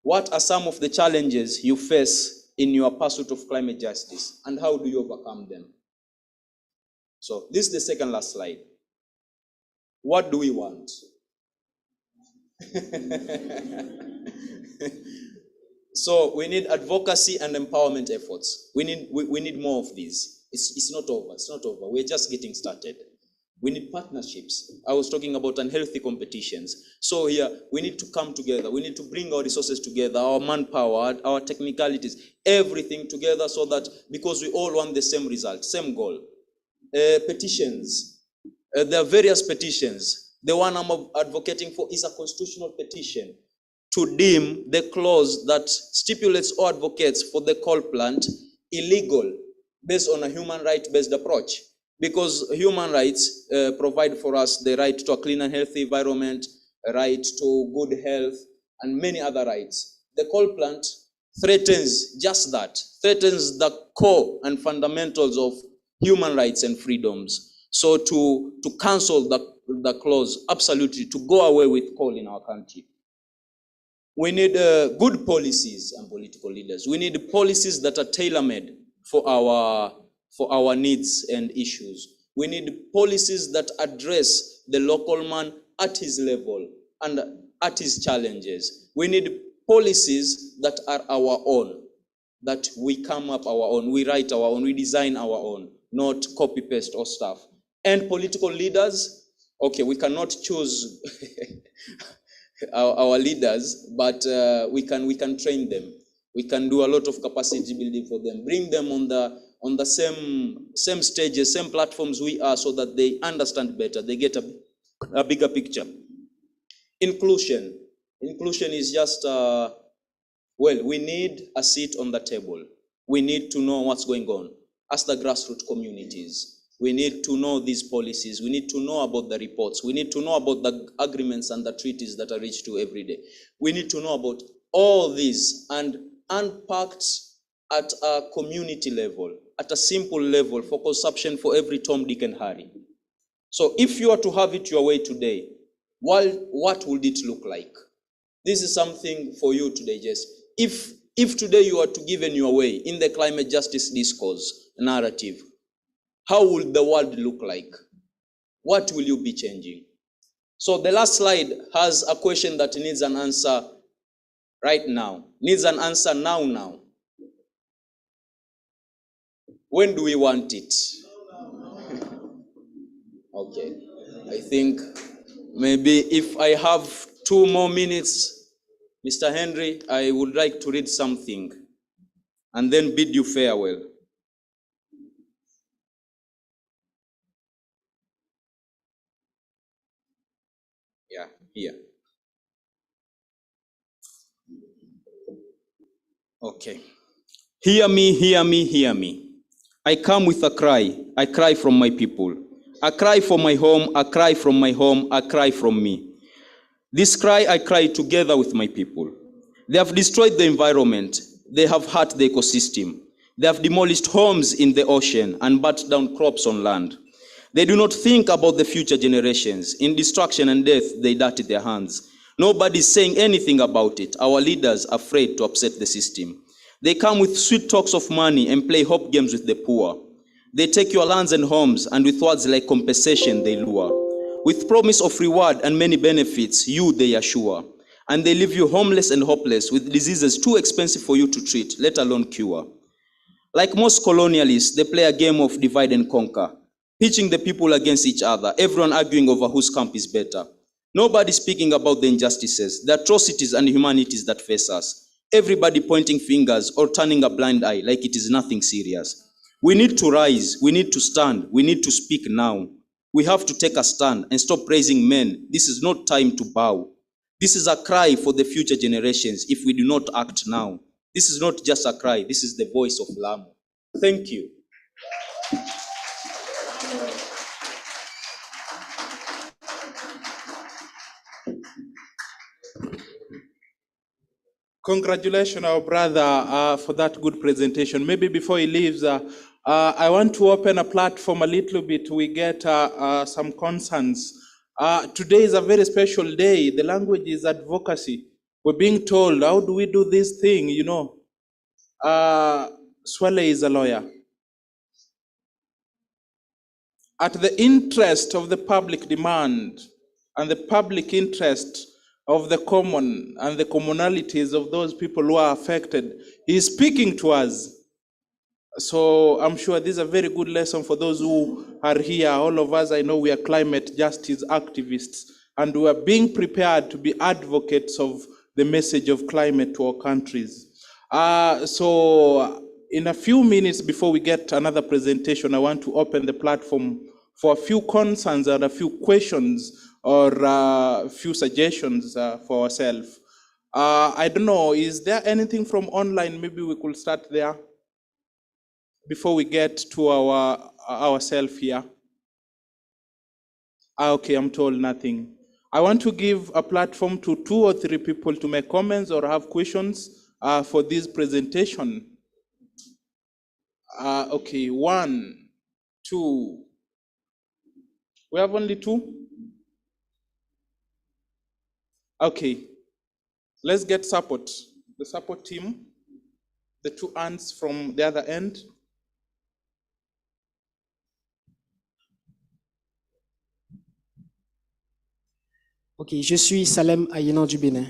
Speaker 12: What are some of the challenges you face in your pursuit of climate justice, and how do you overcome them? So this is the second last slide. What do we want? So we need advocacy and empowerment efforts. We need more of these. It's not over. It's not over. We're just getting started. We need partnerships. I was talking about unhealthy competitions. So here, we need to come together. We need to bring our resources together, our manpower, our technicalities, everything together so that, because we all want the same result, same goal. Petitions. There are various petitions. The one I'm advocating for is a constitutional petition to deem the clause that stipulates or advocates for the coal plant illegal based on a human right-based approach. Because human rights provide for us the right to a clean and healthy environment, a right to good health, and many other rights. The coal plant threatens just that, threatens the core and fundamentals of human rights and freedoms. So to cancel the clause, absolutely, to go away with coal in our country. We need good policies and political leaders. We need policies that are tailor-made for our needs and issues. We need policies that address the local man at his level and at his challenges. We need policies that are our own, that we come up our own, we write our own, we design our own, not copy-paste or stuff. And political leaders, okay, we cannot choose our leaders, but we can train them. We can do a lot of capacity building for them, bring them on the same stages, same platforms we are, so that they understand better, they get a bigger picture. Inclusion is just, we need a seat on the table. We need to know what's going on as the grassroots communities. We need to know these policies. We need to know about the reports. We need to know about the agreements and the treaties that are reached to every day. We need to know about all these and unpacked at a community level, at a simple level for consumption for every Tom, Dick, and Harry. So if you are to have it your way today, what would it look like? This is something for you to digest. If today you are to give in your way in the climate justice discourse narrative, how will the world look like? What will you be changing? So the last slide has a question that needs an answer right now. Needs an answer now. When do we want it? Okay. I think maybe if I have 2 more minutes, Mr. Henry, I would like to read something and then bid you farewell. Yeah, here. Okay. Hear me, hear me, hear me. I come with a cry. I cry from my people. A cry for my home, a cry from my home, a cry from me. This cry I cry together with my people. They have destroyed the environment. They have hurt the ecosystem. They have demolished homes in the ocean and burnt down crops on land. They do not think about the future generations. In destruction and death, they dirty their hands. Nobody's saying anything about it. Our leaders are afraid to upset the system. They come with sweet talks of money and play hope games with the poor. They take your lands and homes, and with words like compensation they lure. With promise of reward and many benefits, you they assure. And they leave you homeless and hopeless with diseases too expensive for you to treat, let alone cure. Like most colonialists, they play a game of divide and conquer, pitching the people against each other, everyone arguing over whose camp is better. Nobody speaking about the injustices, the atrocities and humanities that face us. Everybody pointing fingers or turning a blind eye like it is nothing serious. We need to rise, we need to stand, we need to speak now. We have to take a stand and stop praising men. This is not time to bow. This is a cry for the future generations if we do not act now. This is not just a cry, this is the voice of Lamu. Thank you.
Speaker 9: Congratulations, our brother, for that good presentation. Maybe before he leaves, I want to open a platform a little bit. We get some concerns. Today is a very special day. The language is advocacy. We're being told, how do we do this thing? You know, Swale is a lawyer. At the interest of the public demand and the public interest of the common and the commonalities of those people who are affected, he is speaking to us. So I'm sure this is a very good lesson for those who are here. All of us, I know we are climate justice activists, and we are being prepared to be advocates of the message of climate to our countries. So in a few minutes before we get another presentation, I want to open the platform for a few concerns and a few questions or a few suggestions for ourselves. I don't know, is there anything from online? Maybe we could start there before we get to ourselves here. Okay, I'm told nothing. I want to give a platform to 2 or 3 people to make comments or have questions for this presentation. Okay, 1, 2. We have only 2? Okay, let's get support. The support team, the 2 hands from the other end.
Speaker 13: Ok, je suis Salem Ayenan du Bénin.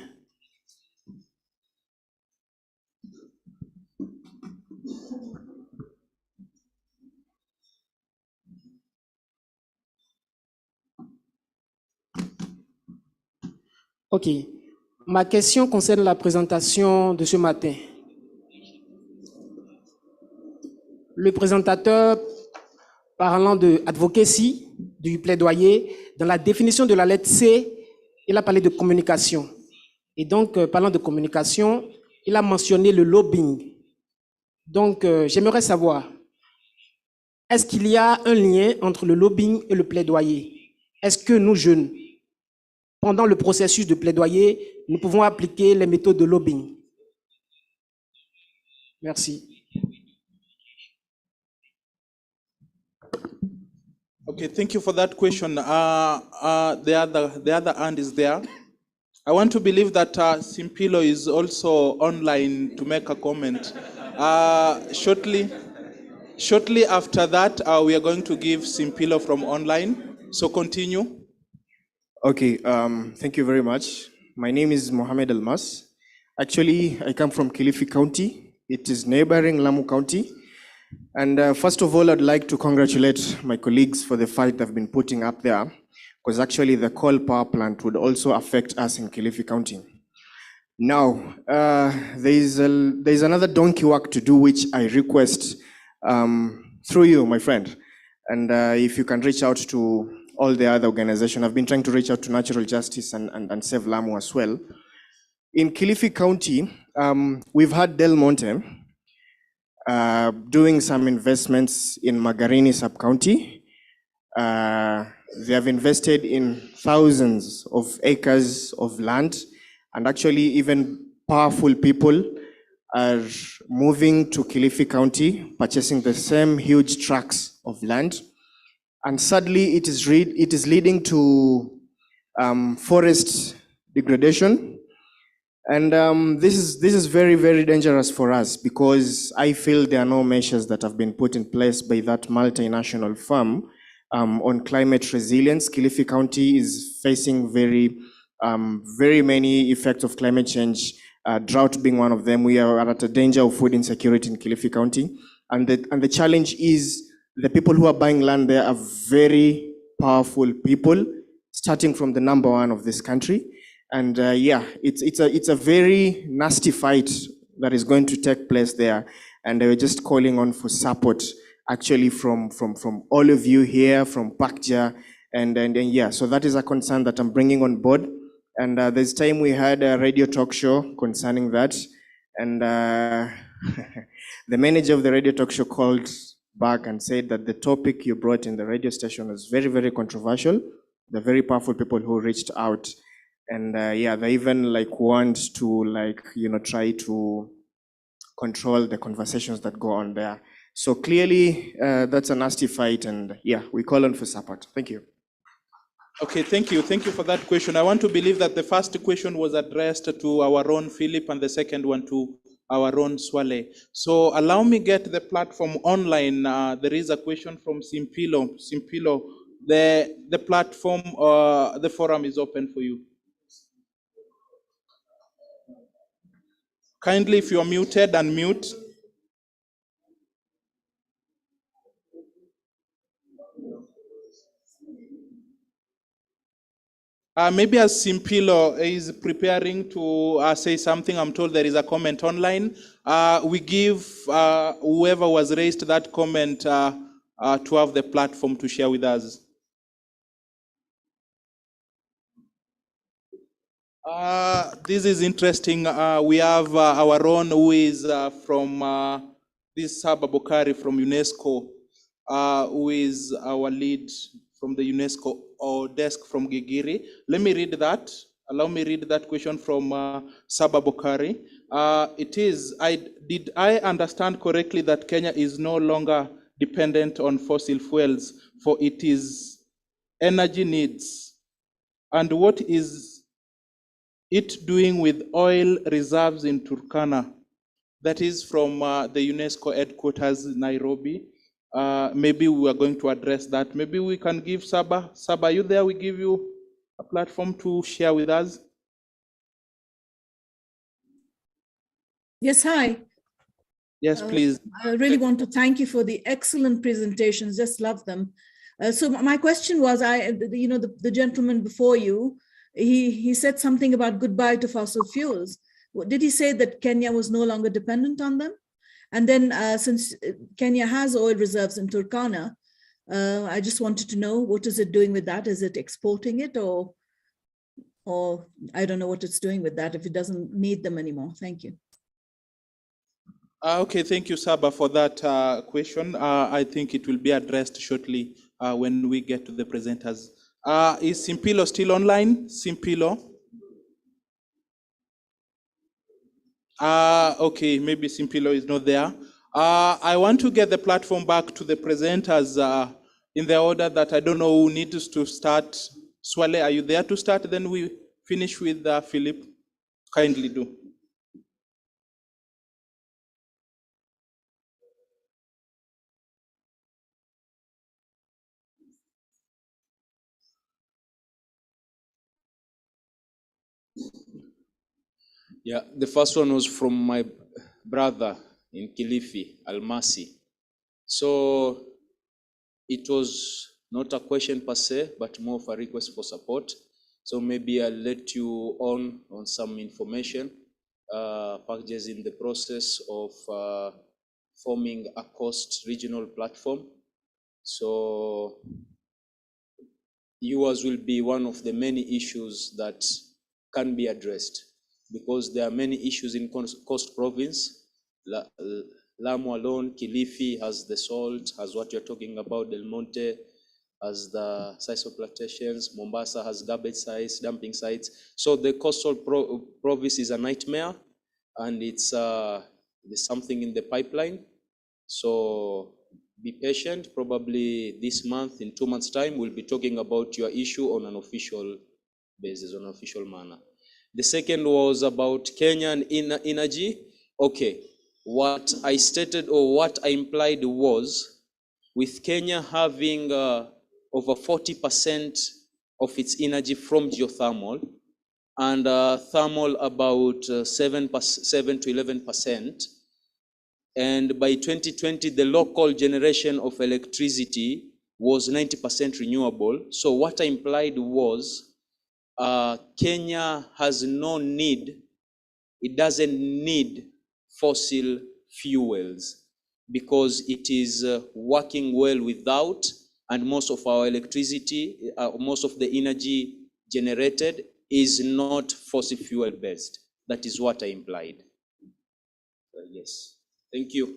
Speaker 13: Ok, ma question concerne la présentation de ce matin. Le présentateur, parlant de advocacy, du plaidoyer, dans la définition de la lettre C, il a parlé de communication. Et donc, parlant de communication, il a mentionné le lobbying. Donc, j'aimerais savoir, est-ce qu'il y a un lien entre le lobbying et le plaidoyer? Est-ce que nous, jeunes, pendant le processus de plaidoyer, nous pouvons appliquer les méthodes de lobbying? Merci.
Speaker 9: Okay, thank you for that question. The other hand is there. I want to believe that Simpilo is also online to make a comment. Shortly after that, we are going to give Simpilo from online. So continue.
Speaker 14: Okay, thank you very much. My name is Mohamed Almas. Actually, I come from Kilifi County. It is neighboring Lamu County. And first of all, I'd like to congratulate my colleagues for the fight they've been putting up there, because actually the coal power plant would also affect us in Kilifi County. Now, there's another donkey work to do, which I request through you, my friend. And if you can reach out to all the other organizations. I've been trying to reach out to Natural Justice and Save Lamu as well. In Kilifi County, we've had Del Monte doing some investments in Magarini sub-county. They have invested in thousands of acres of land, and actually even powerful people are moving to Kilifi County, purchasing the same huge tracts of land. And sadly, it is leading to forest degradation. And this is very, very dangerous for us because I feel there are no measures that have been put in place by that multinational firm on climate resilience. Kilifi County is facing very many effects of climate change, drought being one of them. We are at a danger of food insecurity in Kilifi County. And the challenge is the people who are buying land there are very powerful people, starting from the number one of this country. And yeah, it's a very nasty fight that is going to take place there. And we're just calling on for support, actually, from all of you here, from Pakja, and yeah. So that is a concern that I'm bringing on board. And this time we had a radio talk show concerning that, and the manager of the radio talk show called back and said that the topic you brought in the radio station was very, very controversial. The very powerful people who reached out. And yeah, they even want to try to control the conversations that go on there. So clearly, that's a nasty fight, and yeah, we call on for support. Thank you.
Speaker 9: Okay, thank you. Thank you for that question. I want to believe that the first question was addressed to our own Philip and the second one to our own Swale. So allow me get the platform online. There is a question from Simpilo. Simpilo, the platform, the forum is open for you. Kindly, if you're muted, unmute. Maybe as Simpilo is preparing to say something, I'm told there is a comment online. We give whoever was raised that comment to have the platform to share with us. This is interesting. We have our own who is from this Saba Bokari from UNESCO, who is our lead from the UNESCO or desk from Gigiri. Let me read that. Allow me read that question from Saba Bokari. It is, did I understand correctly that Kenya is no longer dependent on fossil fuels for its energy needs? And what is it doing with oil reserves in Turkana? That is from the UNESCO headquarters, Nairobi. Maybe we are going to address that. Maybe we can give Saba. Saba, are you there? We give you a platform to share with us.
Speaker 15: Yes, hi.
Speaker 9: Yes, please.
Speaker 15: I really want to thank you for the excellent presentations. Just love them. So my question was, the gentleman before you, he said something about goodbye to fossil fuels. Did he say that Kenya was no longer dependent on them? And then since Kenya has oil reserves in Turkana, I just wanted to know, what is it doing with that? Is it exporting it, or I don't know what it's doing with that if it doesn't need them anymore? Thank you.
Speaker 9: Okay, thank you, Saba, for that question. I think it will be addressed shortly when we get to the presenters. Is Simpilo still online? Simpilo? Okay, maybe Simpilo is not there. I want to get the platform back to the presenters in the order that I don't know who needs to start. Swale, are you there to start? Then we finish with Philip. Kindly do.
Speaker 12: Yeah, the first one was from my brother in Kilifi, Almasi. So it was not a question per se, but more of a request for support. So maybe I'll let you on some information. Pakja is in the process of forming a coast regional platform. So yours will be one of the many issues that can be addressed, because there are many issues in Coast Province. Lamu alone, Kilifi has the salt, has what you're talking about, Del Monte has the sisal plantations, Mombasa has garbage sites, dumping sites. So the coastal province is a nightmare, and it's there's something in the pipeline. So Be patient. Probably this month, in 2 months' time, we'll be talking about your issue on an official basis, on an official manner. The second was about Kenyan energy. Okay, what I stated or what I implied was, with Kenya having over 40% of its energy from geothermal, and thermal about 7 to 11%. And by 2020, the local generation of electricity was 90% renewable. So what I implied was Kenya has no need, it doesn't need fossil fuels because it is working well without, and most of our electricity, most of the energy generated is not fossil fuel based. That is what I implied. Yes, thank you.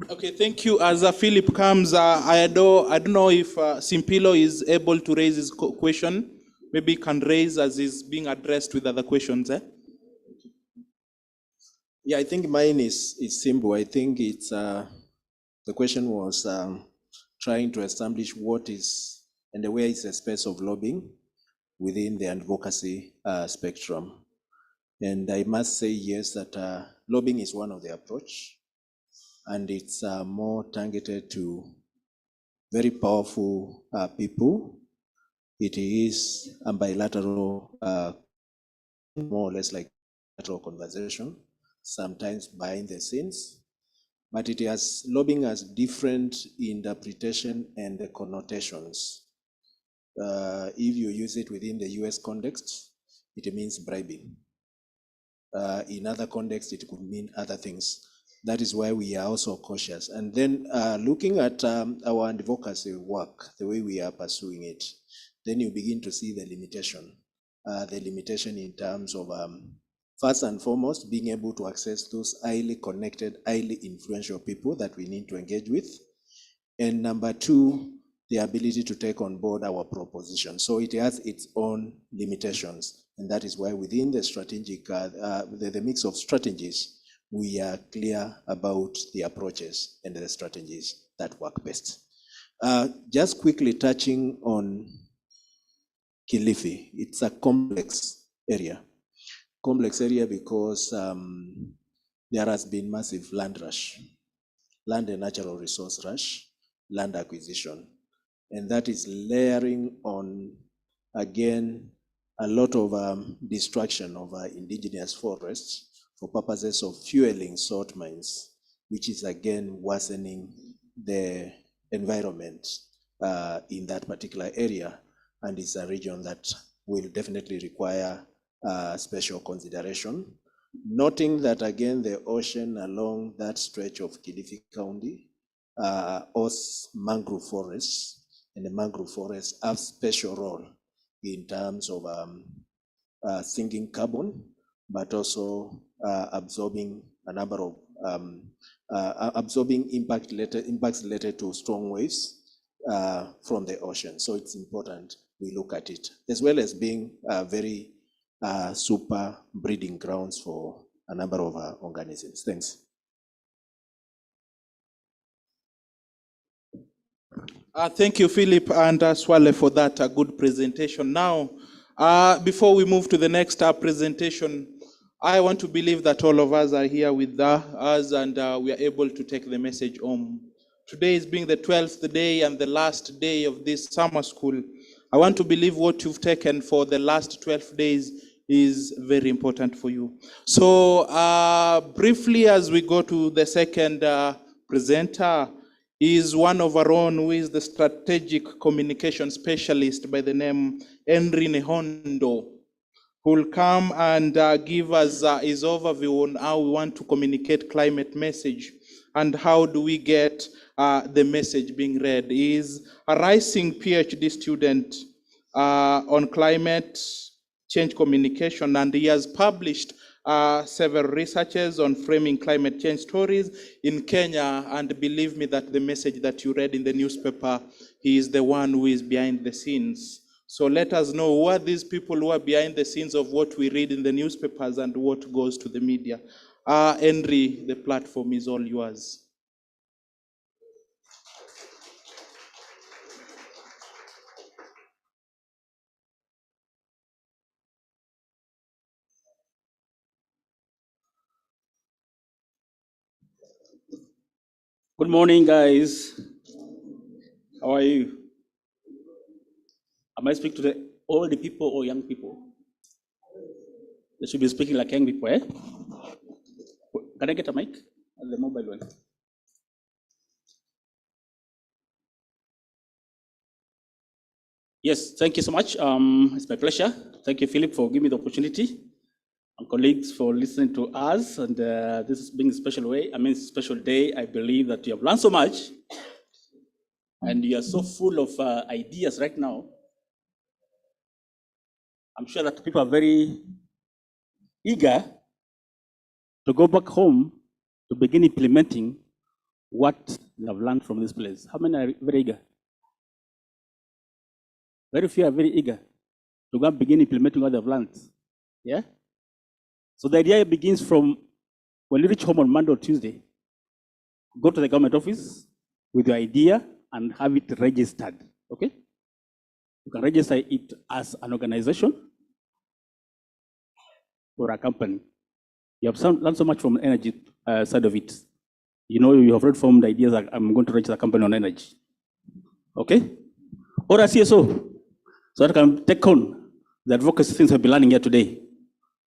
Speaker 9: Okay, thank you. As Philip comes, I don't know if Simpilo is able to raise his question. Maybe he can raise as is being addressed with other questions.
Speaker 1: Yeah, I think mine is simple. I think it's the question was trying to establish what is and where is the space of lobbying within the advocacy spectrum. And I must say yes, that lobbying is one of the approach, and it's more targeted to very powerful people. It is a bilateral, more or less like bilateral conversation, sometimes behind the scenes, but it has lobbying has different interpretation and the connotations. If you use it within the US context, it means bribing. In other contexts, it could mean other things. That is why we are also cautious. And then looking at our advocacy work, the way we are pursuing it, then you begin to see the limitation in terms of, first and foremost, being able to access those highly connected, highly influential people that we need to engage with. And number two, the ability to take on board our proposition. So it has its own limitations. And that is why within the strategic, the mix of strategies, we are clear about the approaches and the strategies that work best. Just quickly touching on Kilifi, it's a complex area. Complex area because there has been massive land rush, land and natural resource rush, land acquisition. And that is layering on, again, a lot of destruction of indigenous forests for purposes of fueling salt mines, which is again worsening the environment in that particular area. And it's a region that will definitely require special consideration. Noting that again, the ocean along that stretch of Kilifi County hosts mangrove forests, and the mangrove forests have special role in terms of sinking carbon, but also absorbing a number of absorbing impacts related to storm waves from the ocean. So it's important we look at it, as well as being very super breeding grounds for a number of organisms. Thanks.
Speaker 9: Thank you, Philip and Swale, for that good presentation. Now, before we move to the next presentation, I want to believe that all of us are here with us and we are able to take the message home. Today is being the 12th day and the last day of this summer school. I want to believe what you've taken for the last 12 days is very important for you. So briefly, as we go to the second presenter, is one of our own who is the strategic communication specialist by the name Henry Nehondo, who will come and give us his overview on how we want to communicate climate message and how do we get the message being read. He is a rising PhD student on climate change communication, and he has published several researches on framing climate change stories in Kenya. And believe me that the message that you read in the newspaper, he is the one who is behind the scenes. So let us know who are these people who are behind the scenes of what we read in the newspapers and what goes to the media. Henry, the platform is all yours.
Speaker 16: Good morning, guys. How are you? Am I speaking to the old people or young people? They should be speaking like young people, eh? Can I get a mic? The mobile one. Yes, thank you so much. It's my pleasure. Thank you, Philip, for giving me the opportunity, and colleagues for listening to us. And this is being a special way. Special day. I believe that you have learned so much, and you are so full of ideas right now. I'm sure that people are very eager to go back home to begin implementing what they have learned from this place. How many are very eager? Very few are very eager to go and begin implementing what they've learned. Yeah? So the idea begins from when you reach home on Monday or Tuesday, go to the government office with your idea and have it registered. Okay? You can register it as an organization or a company. You have learned so much from the energy side of it. You know, you have read formed ideas that I'm going to register a company on energy. Okay? Or a CSO. So that I can take on the advocacy things we'll be learning here today.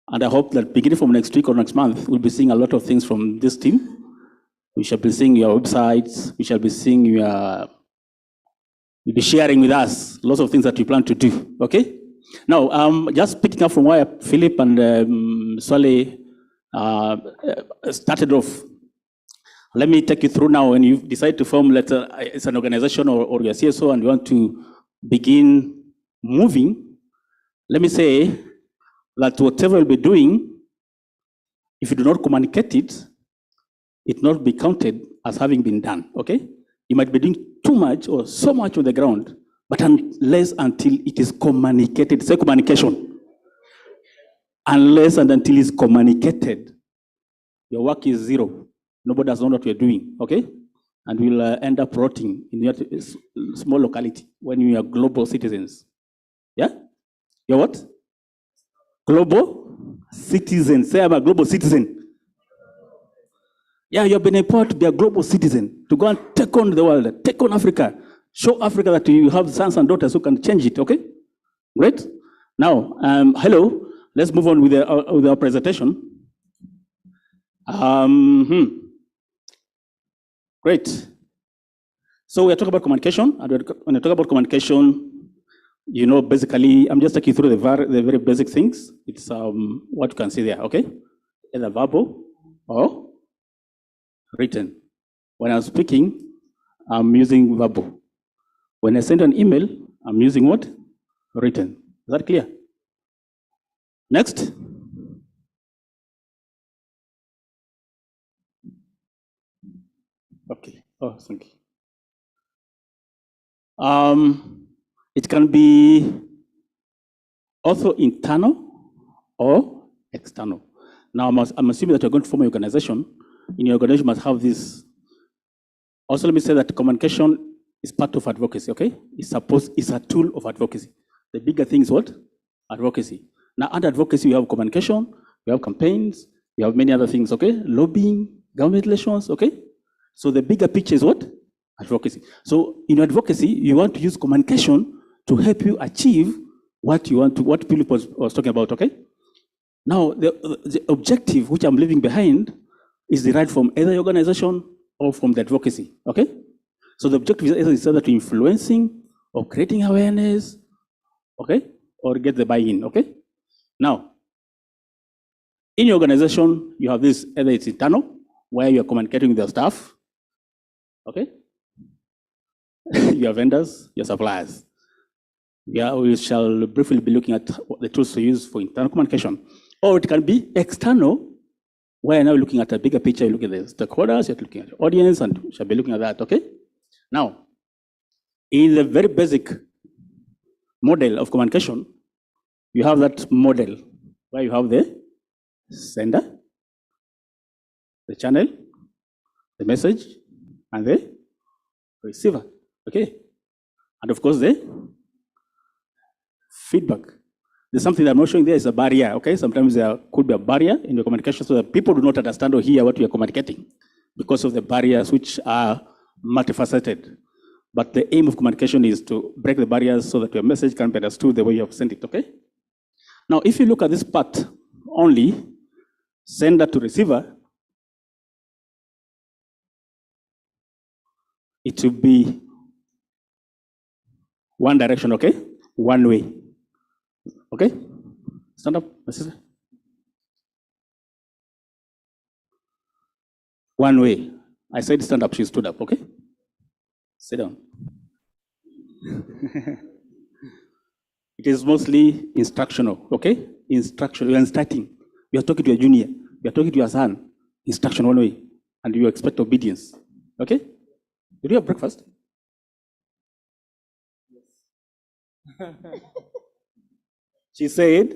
Speaker 16: And I hope that beginning from next week or next month, we'll be seeing a lot of things from this team. We shall be seeing your websites. We shall be seeing your, you'll be sharing with us lots of things that you plan to do. Okay? Now, just picking up from where Philip and Swale started off, let me take you through now. When you decide to form, it's an organization or your CSO, and you want to begin moving, let me say that whatever you'll be doing, if you do not communicate it, it not be counted as having been done, okay? You might be doing too much or so much on the ground, but unless until it is communicated, say communication. Unless and until it's communicated, your work is zero. Nobody does know what you're doing, okay? And we'll end up rotting in your small locality when we are global citizens. Yeah? You're what? Global citizen. Say I'm a global citizen. Yeah, you've been empowered to be a global citizen, to go and take on the world, take on Africa, show Africa that you have sons and daughters who can change it, okay? Great. Now, hello, let's move on with our presentation. Great. So we're talking about communication, and when I talk about communication, you know, basically, I'm just taking you through the very basic things. It's what you can see there, okay? Either verbal or written. When I'm speaking, I'm using verbal. When I send an email, I'm using what? Written. Is that clear? Next. Okay. Oh, thank you. It can be also internal or external. Now, I'm assuming that you're going to form an organization. In your organization, you must have this. Also, let me say that communication is part of advocacy, okay? It's a tool of advocacy. The bigger thing is what? Advocacy. Now, under advocacy, you have communication, you have campaigns, you have many other things, okay? Lobbying, government relations, okay? So the bigger picture is what? Advocacy. So in advocacy, you want to use communication to help you achieve what you want to, what Philip was talking about, okay? Now, the objective which I'm leaving behind is derived from either the organization or from the advocacy, okay? So the objective is either to influencing or creating awareness, okay? Or get the buy-in, okay? Now, in your organization, you have this, either it's internal, where you're communicating with your staff, okay? Your vendors, your suppliers. Yeah, we shall briefly be looking at the tools to use for internal communication. Or it can be external, where now looking at a bigger picture, you look at the stakeholders, you're looking at the audience, and we shall be looking at that, okay? Now, in the very basic model of communication, you have that model where you have the sender, the channel, the message, and the receiver. Okay? And of course, the feedback. There's something that I'm not showing there is a barrier. Okay? Sometimes there could be a barrier in your communication so that people do not understand or hear what you are communicating because of the barriers which are multifaceted. But the aim of communication is to break the barriers so that your message can be understood the way you have sent it. Okay? Now, if you look at this part only, sender to receiver, it will be one direction, okay? One way. Okay? Stand up, my sister. One way. I said stand up, she stood up, okay? Sit down. It is mostly instructional, okay? Instructional, you're instructing. You're talking to your junior, you're talking to your son. Instruction one way, and you expect obedience, okay? Did you have breakfast? She said,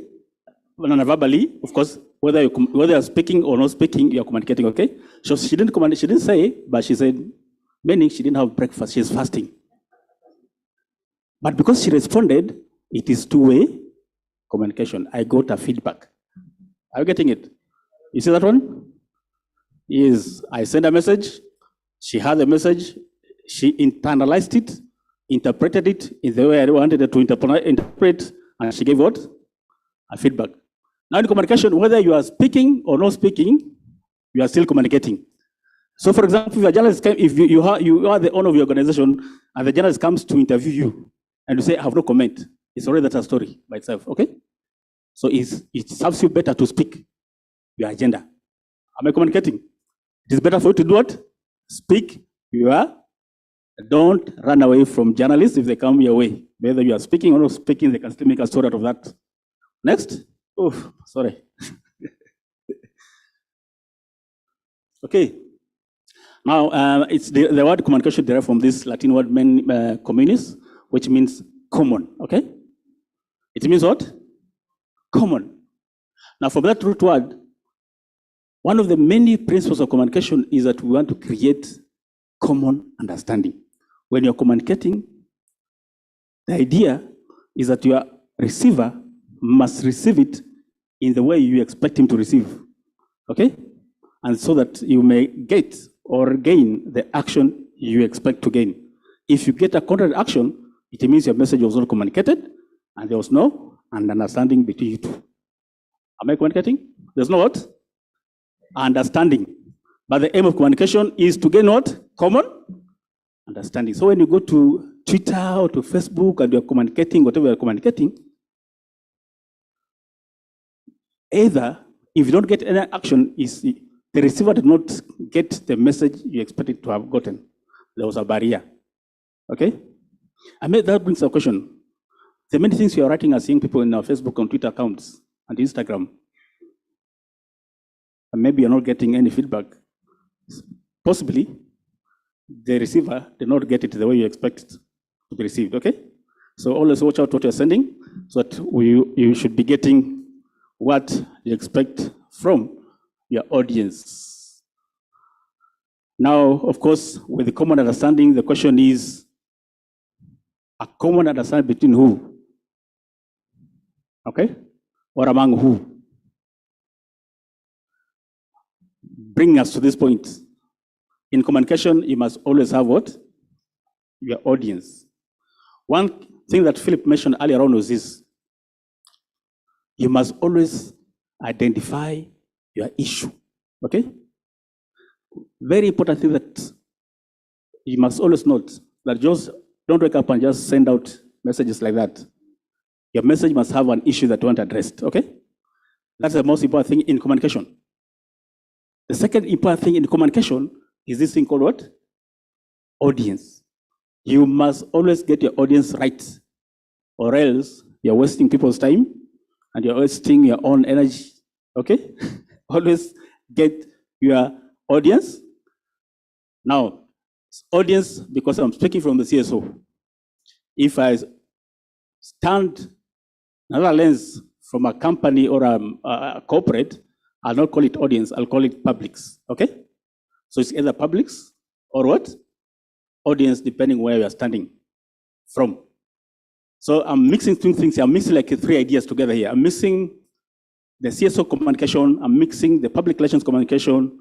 Speaker 16: non-verbally, of course, whether you're speaking or not speaking, you're communicating, okay? So she didn't say, but she said, meaning she didn't have breakfast, she's fasting. But because she responded, it is two-way communication. I got a feedback. Are you getting it? You see that one? Yes, I sent a message, she had the message, she internalized it, interpreted it in the way I wanted it to interpret, and she gave what? A feedback. Now in communication, whether you are speaking or not speaking, you are still communicating. So for example, if a journalist if you are the owner of your organization, and the journalist comes to interview you, and you say, I have no comment, it's already that's a story by itself, okay? So it serves you better to speak your agenda. Am I communicating? It is better for you to do what? Speak don't run away from journalists if they come your way. Whether you are speaking or not speaking, they can still make a story out of that. Next. Oh, sorry. Okay. Now, it's the word communication derived from this Latin word communis, which means common. Okay? It means what? Common. Now, from that root word, one of the many principles of communication is that we want to create common understanding. When you're communicating, the idea is that your receiver must receive it in the way you expect him to receive. Okay? And so that you may get or gain the action you expect to gain. If you get a contrary action, it means your message was not communicated and there was no understanding between you two. Am I communicating? There's no what? Understanding. But the aim of communication is to gain what? Common understanding. So when you go to Twitter or to Facebook and you're communicating, whatever you're communicating, either if you don't get any action, is the receiver did not get the message you expected to have gotten. There was a barrier. Okay? That brings a question. The many things you are writing as young people in our Facebook and Twitter accounts and Instagram, and maybe you're not getting any feedback. Possibly, the receiver did not get it the way you expect it to be received, okay? So always watch out what you're sending so that you should be getting what you expect from your audience. Now, of course, with the common understanding, the question is, a common understanding between who? Okay? Or among who? Bring us to this point. In communication, you must always have what? Your audience. One thing that Philip mentioned earlier on was this. You must always identify your issue. Okay? Very important thing that you must always note that just don't wake up and just send out messages like that. Your message must have an issue that you want addressed. Okay? That's the most important thing in communication. The second important thing in communication is this thing called what? Audience. You must always get your audience right, or else you're wasting people's time and you're wasting your own energy. Okay? Always get your audience. Now, audience, because I'm speaking from the CSO, if I stand another lens from a company or a corporate, I'll not call it audience, I'll call it publics, okay? So it's either publics or what? Audience, depending where you are standing from. So I'm mixing two things here. I'm mixing like three ideas together here. I'm mixing the CSO communication, I'm mixing the public relations communication,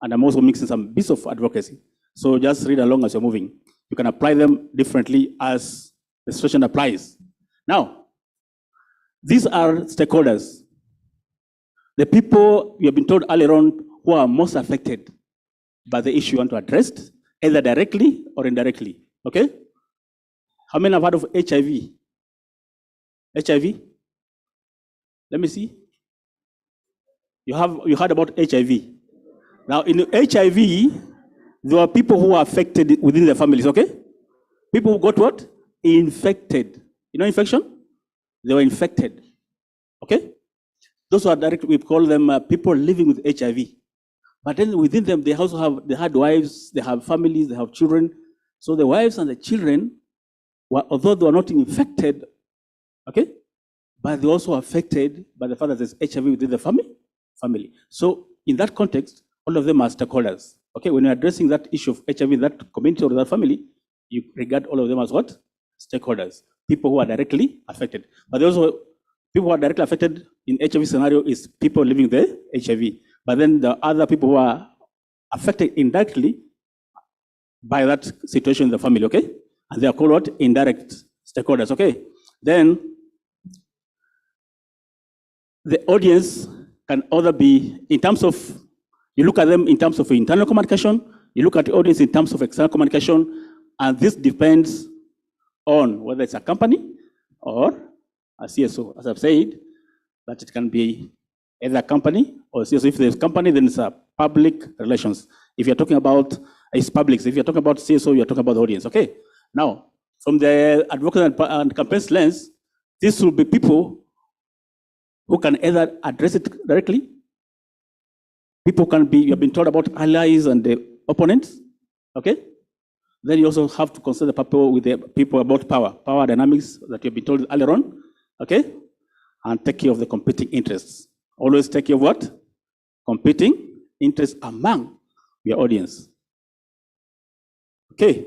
Speaker 16: and I'm also mixing some bits of advocacy. So just read along as you're moving. You can apply them differently as the situation applies. Now, these are stakeholders. The people you have been told earlier on who are most affected by the issue you want to address, either directly or indirectly, okay? How many have heard of HIV? HIV? Let me see. You heard about HIV. Now, in HIV, there are people who are affected within their families, okay? People who got what? Infected. You know infection? They were infected, okay? Those who are direct, we call them people living with HIV. But then within them, they had wives, they have families, they have children. So the wives and the children, although they were not infected, okay? But they're also affected by the fact that there's HIV within the family. So in that context, all of them are stakeholders. Okay, when you're addressing that issue of HIV in that community or that family, you regard all of them as what? Stakeholders, people who are directly affected. But also, people who are directly affected in HIV scenario is people living with HIV. But then the other people who are affected indirectly by that situation in the family, okay? And they are called what? Indirect stakeholders, okay? Then the audience can either be, in terms of, you look at them in terms of internal communication, you look at the audience in terms of external communication, and this depends on whether it's a company or a CSO. As I've said, that it can be either a company or CSO. If there's company, then it's a public relations. If you're talking about, it's public. If you're talking about CSO, you're talking about the audience, okay? Now, from the advocate and campaigns lens, this will be people who can either address it directly. People can be, you have been told about allies and the opponents, okay? Then you also have to consider people with the people about power dynamics that you've been told earlier on, okay? And take care of the competing interests. Always take care of what? Competing interests among your audience. Okay.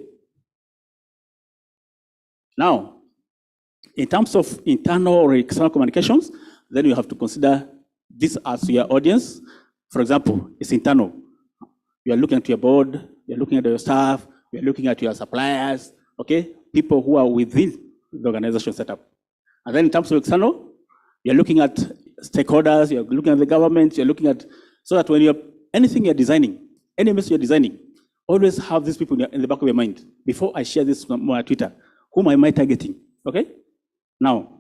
Speaker 16: Now, in terms of internal or external communications, then you have to consider this as your audience. For example, it's internal. You are looking at your board, you're looking at your staff, you're looking at your suppliers, okay? People who are within the organization setup. And then in terms of external, you're looking at stakeholders, you're looking at the government, you're looking at, so that when anything you're designing, any message you're designing, always have these people in the back of your mind. Before I share this on my Twitter, whom am I targeting, okay? Now,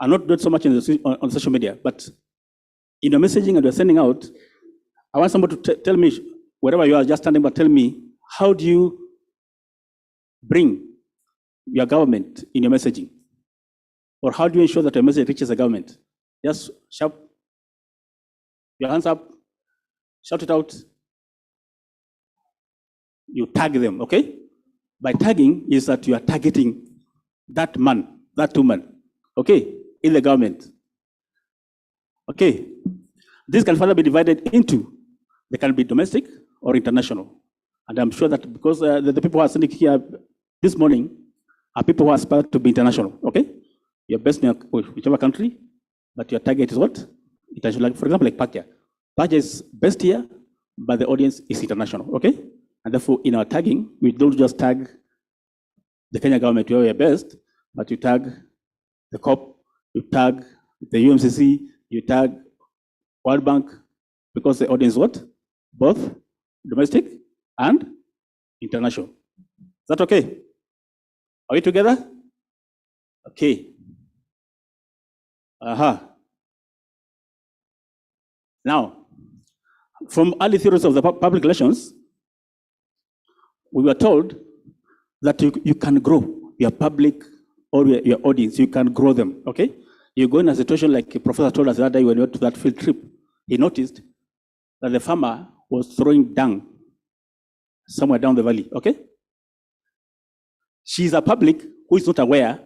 Speaker 16: I'm not doing so much on social media, but in your messaging and you're sending out, I want somebody to tell me, wherever you are just standing, but tell me, how do you bring your government in your messaging? Or how do you ensure that your message reaches the government? Just shout your hands up, shout it out. You tag them, okay? By tagging is that you are targeting that man, that woman, okay, in the government. Okay. This can further be divided into, they can be domestic or international. And I'm sure that because the people who are sitting here this morning are people who aspire to be international, okay? You're based in whichever country, but your target is what? International. Like, for example, like Pakia. Pakia is based here, but the audience is international, okay? And therefore, in our tagging, we don't just tag the Kenya government where we are best, but you tag the COP, you tag the UMCC, you tag World Bank, because the audience is what? Both domestic and international. Is that okay? Are we together? Okay. Now, from early theories of the public relations, we were told that you can grow your public or your audience, you can grow them, okay? You go in a situation like a professor told us the other day when we went to that field trip. He noticed that the farmer was throwing dung somewhere down the valley, okay? She's a public who is not aware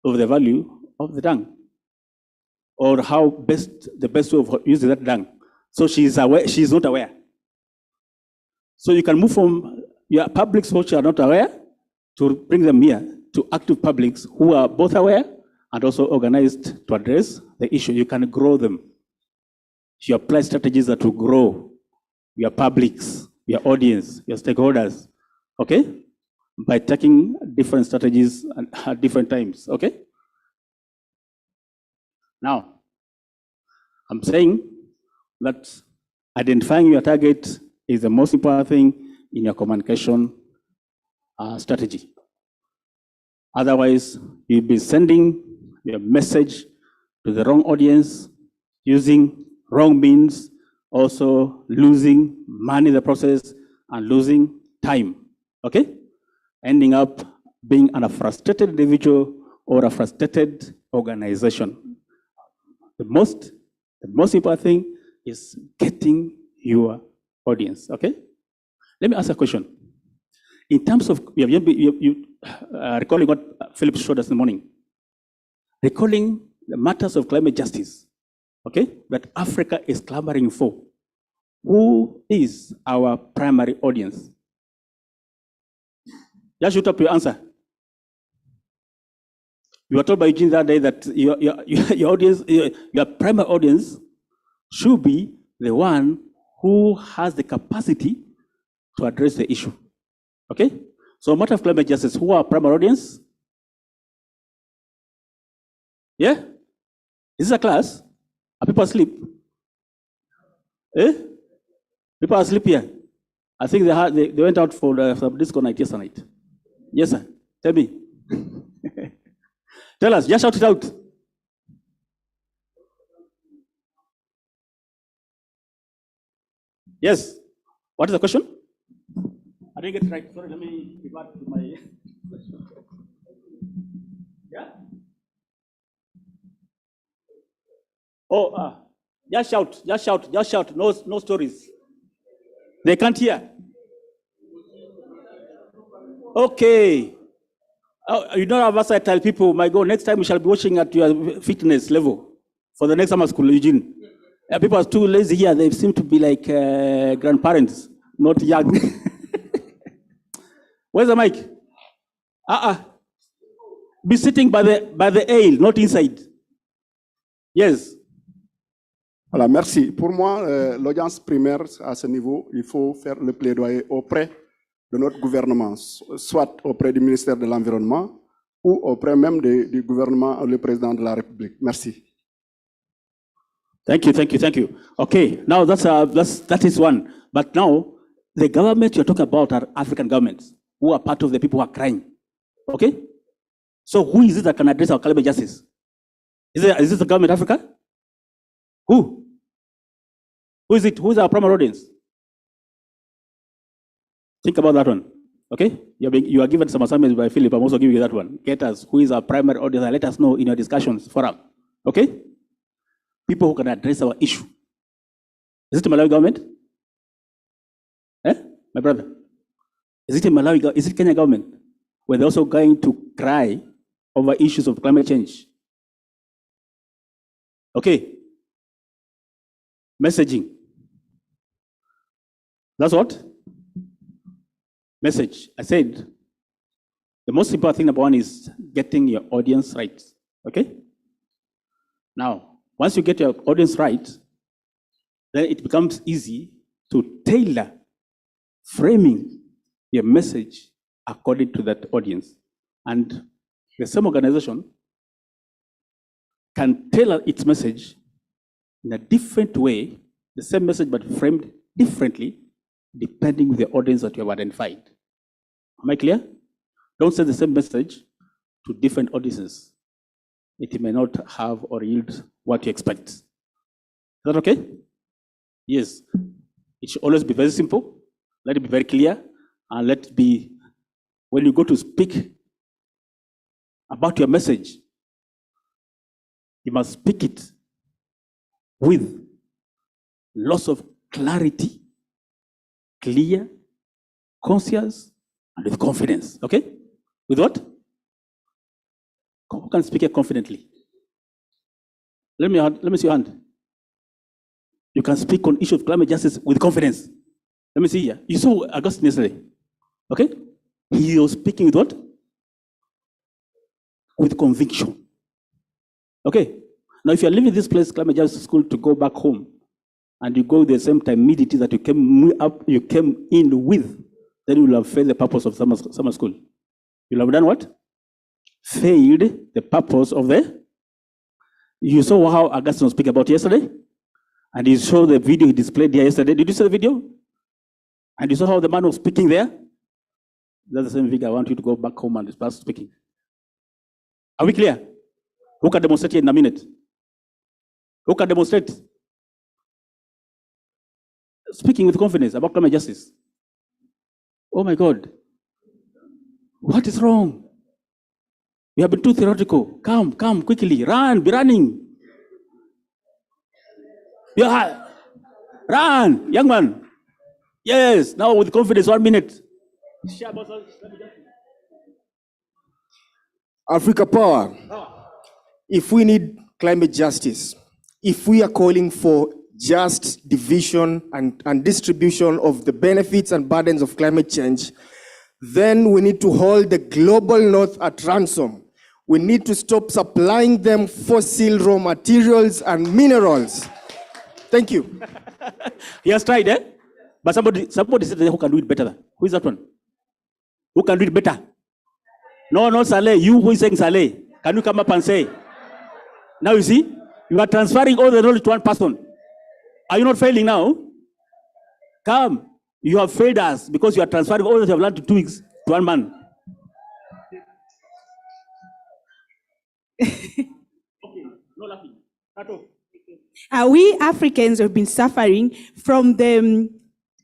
Speaker 16: of the value of the dung. or how the best way of using that dung. So she's aware, she's not aware. So you can move from your publics which are not aware to bring them here to active publics who are both aware and also organized to address the issue. You can grow them. You apply strategies that will grow your publics, your audience, your stakeholders, okay? By taking different strategies at different times, okay? Now, I'm saying that identifying your target is the most important thing in your communication strategy. Otherwise, you'll be sending your message to the wrong audience, using wrong means, also losing money in the process and losing time, okay? Ending up being a frustrated individual or a frustrated organization. The most important thing is getting your audience, okay? Let me ask a question. In terms of, recalling what Philip showed us in the morning, recalling the matters of climate justice, okay, that Africa is clamoring for. Who is our primary audience? Just shoot up your answer. You were told by Eugene that day that your audience, your primary audience should be the one who has the capacity to address the issue. Okay? So, matter of climate justice, who are our primary audience? Yeah? Is this a class? Are people asleep? Eh? People are asleep here. I think they went out for disco night yesterday night. Yes, sir. Tell me. Tell us, just shout it out. Yes. What is the question? I didn't get it right. Sorry, let me revert to my. Yeah? Oh, just shout, just shout, just shout. No stories. They can't hear. Okay. Oh, you don't have versatile people. My God, next time we shall be watching at your fitness level for the next summer school, Eugene. People are too lazy here. They seem to be like grandparents, not young. Where's the mic? Be sitting by the aisle, not inside. Yes.
Speaker 17: Voilà, merci. Pour moi, l'audience primaire à ce niveau, il faut faire le plaidoyer auprès de notre gouvernement, soit auprès du ministère de l'Environnement ou auprès même du gouvernement, le président de la République. Merci.
Speaker 16: Thank you. Okay, now that is one. But now, the government you're talking about are African governments who are part of the people who are crying. Okay? So who is it that can address our climate justice? Is this the government of Africa? Who? Who is it? Who is our primary audience? Think about that one. Okay? You are given some assignments by Philip. I'm also giving you that one. Get us who is our primary audience and let us know in your discussions forum. Okay? People who can address our issue. Is it the Malawi government? My brother? Is it Malawi? Is it Kenya government? Where they're also going to cry over issues of climate change? Okay. Messaging. That's what? Message. I said the most important thing, number one, is getting your audience right. Okay? Now, once you get your audience right, then it becomes easy to tailor framing your message according to that audience. And the same organization can tailor its message in a different way, the same message but framed differently, depending on the audience that you have identified. Am I clear? Don't send the same message to different audiences. It may not have or yield what you expect. Is that okay? Yes. It should always be very simple. Let it be very clear. And let it be, when you go to speak about your message, you must speak it with lots of clarity, clear, conscious, and with confidence. Okay? With what? Who can speak it confidently? Let me see your hand. You can speak on issue of climate justice with confidence. Let me see here. You saw Augustine yesterday. Okay? He was speaking with what? With conviction. Okay? Now, if you're leaving this place, climate justice school, to go back home, and you go with the same timidity that you came in with, then you will have failed the purpose of summer school. You'll have done what? Failed the purpose of the. You saw how Augustine was speaking about yesterday? And you saw the video he displayed here yesterday. Did you see the video? And you saw how the man was speaking there? That's the same video. I want you to go back home and start speaking. Are we clear? Who can demonstrate here in a minute? Who can demonstrate? Speaking with confidence about climate justice. Oh my God. What is wrong? We have been too theoretical. Come, quickly. Run, be running. Yeah. Run, young man. Yes, now with confidence, 1 minute.
Speaker 14: Africa Power. If we need climate justice, if we are calling for just division and distribution of the benefits and burdens of climate change, then we need to hold the global north at ransom. We need to stop supplying them fossil raw materials and minerals. Thank you.
Speaker 16: He has tried, eh? But somebody said who can do it better. Who is that one? Who can do it better? No, not Saleh. You who is saying Saleh. Can you come up and say? Now you see, you are transferring all the knowledge to one person. Are you not failing now? Come. You have failed us because you are transferring all that you have learned in 2 weeks to one man.
Speaker 2: Okay, no laughing. We Africans have been suffering from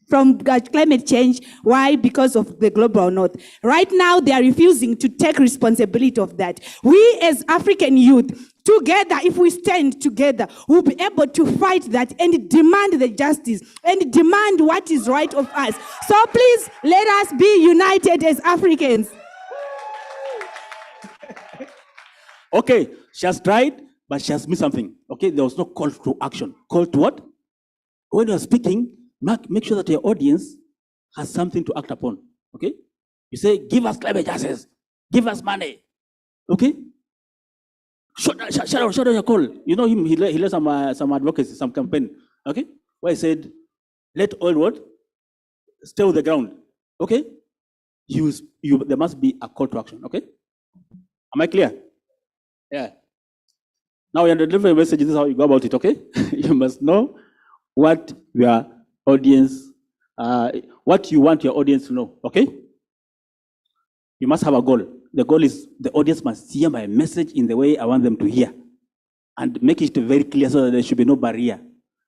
Speaker 2: climate change. Why? Because of the global north. Right now, they are refusing to take responsibility of that. We as African youth, together, if we stand together, we'll be able to fight that and demand the justice and demand what is right of us. So please, let us be united as Africans.
Speaker 16: Okay, she has tried, but she has missed something. Okay, there was no call to action. Call to what? When you are speaking, make sure that your audience has something to act upon. Okay? You say, give us climate justice, give us money. Okay? Shut down your call. You know him, he led some advocacy, some campaign. Okay? Where he said, let oil what? Stay on the ground. Okay? There must be a call to action. Okay? Am I clear? Yeah. Now, in the delivery message, this is how you go about it, okay? You must know what your audience, what you want your audience to know, okay? You must have a goal. The goal is the audience must hear my message in the way I want them to hear. And make it very clear so that there should be no barrier.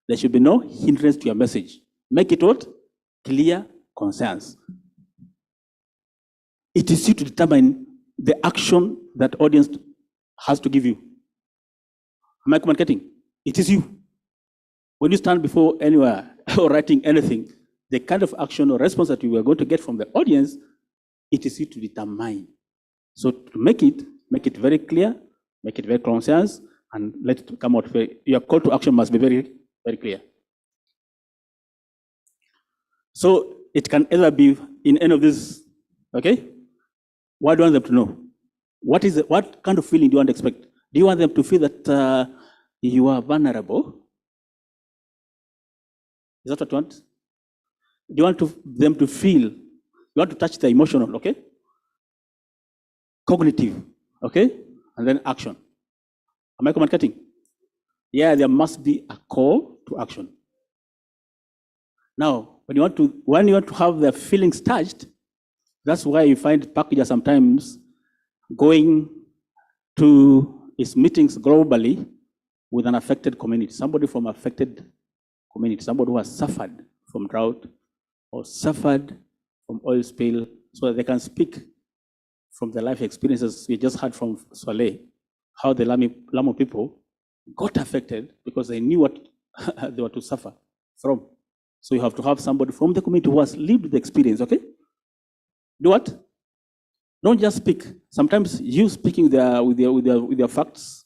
Speaker 16: There should be no hindrance to your message. Make it what? Clear, concise. It is you to determine the action that audience has to give you. Am I communicating? It is you. When you stand before anywhere or writing anything, the kind of action or response that you are going to get from the audience, it is you to determine. So to make it very clear, make it very concise, and let it come out very, your call to action must be very, very clear. So it can either be in any of this, okay? What do you want them to know? What kind of feeling do you want to expect? Do you want them to feel that you are vulnerable? Is that what you want? Do you want them to feel, you want to touch the emotional, okay? Cognitive, okay? And then action. Am I communicating? Yeah, there must be a call to action. Now, when you want to have their feelings touched, that's why you find packages sometimes going to its meetings globally with an affected community, somebody from affected community, somebody who has suffered from drought or suffered from oil spill, so that they can speak from the life experiences we just heard from Swale, how the Lamu people got affected because they knew what they were to suffer from. So you have to have somebody from the community who has lived the experience, okay? Do what? Don't just speak. Sometimes you speaking with your facts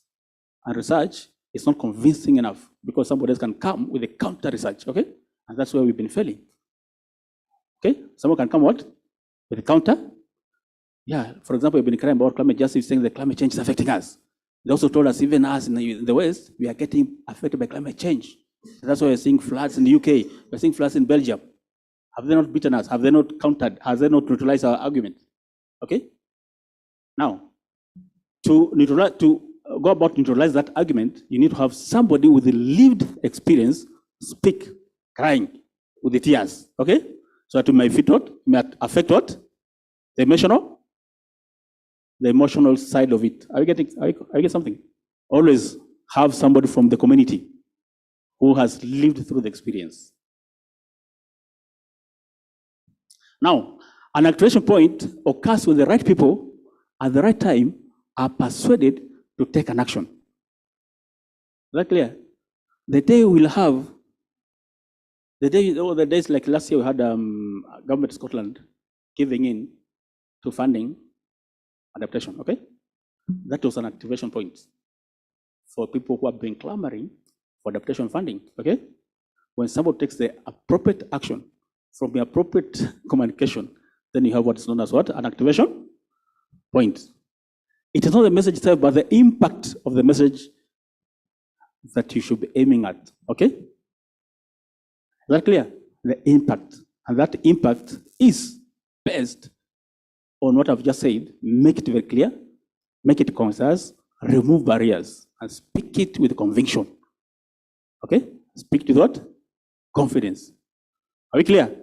Speaker 16: and research It's not convincing enough because somebody else can come with a counter research, okay? And that's where we've been failing. Okay? Someone can come what? With a counter. Yeah, for example, we've been crying about climate justice, saying that climate change is affecting us. They also told us, even us in the West, we are getting affected by climate change. That's why we're seeing floods in the UK. We're seeing floods in Belgium. Have they not beaten us? Have they not countered? Has they not neutralized our argument? Okay? Now, to go about neutralize that argument, you need to have somebody with a lived experience speak, crying with the tears. Okay? So that it may affect what? The emotional side of it. Are you getting something? Always have somebody from the community who has lived through the experience. Now, an activation point occurs when the right people at the right time are persuaded to take an action. Is that clear? The day we'll have, the days like last year we had government of Scotland giving in to funding adaptation, okay? That was an activation point for people who have been clamoring for adaptation funding, okay? When somebody takes the appropriate action from the appropriate communication, then you have what is known as what? An activation point. It is not the message itself, but the impact of the message that you should be aiming at, okay? Is that clear? The impact. And that impact is based on what I've just said. Make it very clear, make it concise, remove barriers, and speak it with conviction. Okay? Speak with what? Confidence. Are we clear?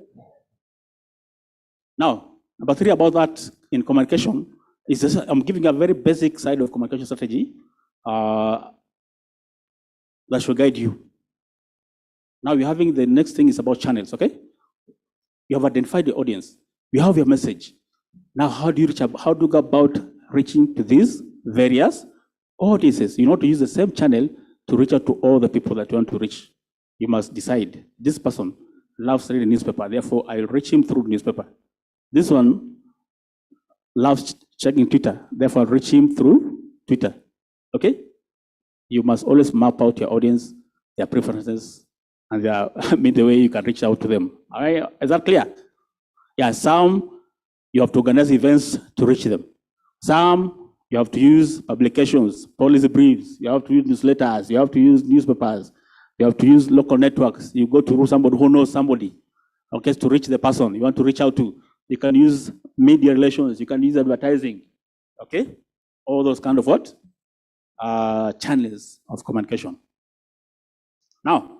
Speaker 16: Now, number 3 about that in communication is just, I'm giving a very basic side of communication strategy that should guide you. Now you're having the next thing is about channels, okay? You have identified the audience. You have your message. Now, how do you go about reaching to these various audiences? You know, to use the same channel to reach out to all the people that you want to reach. You must decide, this person loves reading newspaper, therefore I'll reach him through newspaper. This one loves checking Twitter, therefore I'll reach him through Twitter. Okay? You must always map out your audience, their preferences, and the way you can reach out to them. All right? Is that clear? Yeah, some you have to organize events to reach them. Some you have to use publications, policy briefs, you have to use newsletters, you have to use newspapers, you have to use local networks. You go to somebody who knows somebody, okay, to reach the person you want to reach out to. You can use media relations, you can use advertising, okay? All those kind of what? Channels of communication. Now,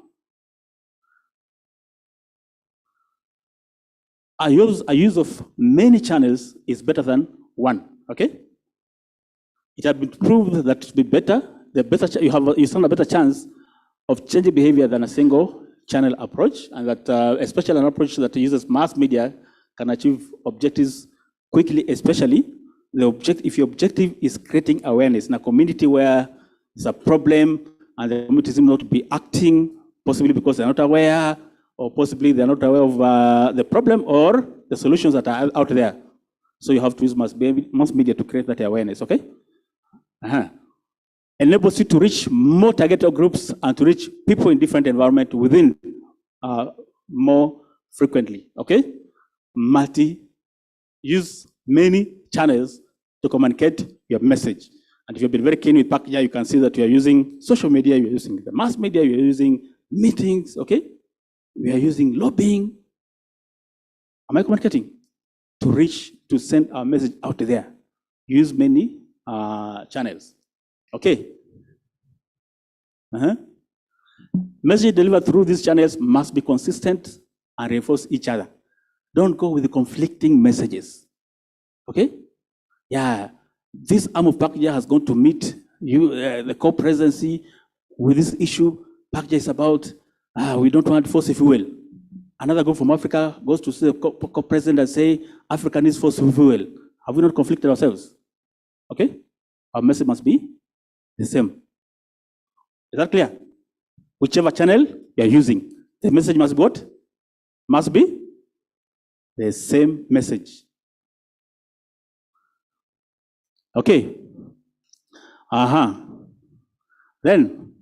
Speaker 16: a use of many channels is better than one, okay? It has been proved that to be better, you stand a better chance of changing behavior than a single channel approach, and that especially an approach that uses mass media can achieve objectives quickly, especially if your objective is creating awareness in a community where there's a problem and the community seems not to be acting, possibly because they're not aware, or possibly they're not aware of the problem or the solutions that are out there. So you have to use mass media to create that awareness, okay? Enables you to reach more targeted groups and to reach people in different environments within more frequently, okay? Use many channels to communicate your message. And if you've been very keen with Packaging, you can see that you are using social media, you're using the mass media, you're using meetings, okay? We are using lobbying. Am I communicating? To send our message out there. Use many channels. Okay. Message delivered through these channels must be consistent and reinforce each other. Don't go with the conflicting messages. Okay? Yeah. This arm of Packaging has gone to meet the co-presidency with this issue. Packaging is about we don't want fossil fuel. Another group from Africa goes to see the co-president and say, Africa needs fossil fuel. Have we not conflicted ourselves? Okay? Our message must be the same. Is that clear? Whichever channel you're using, the message must be what? Must be the same message. Okay. Then,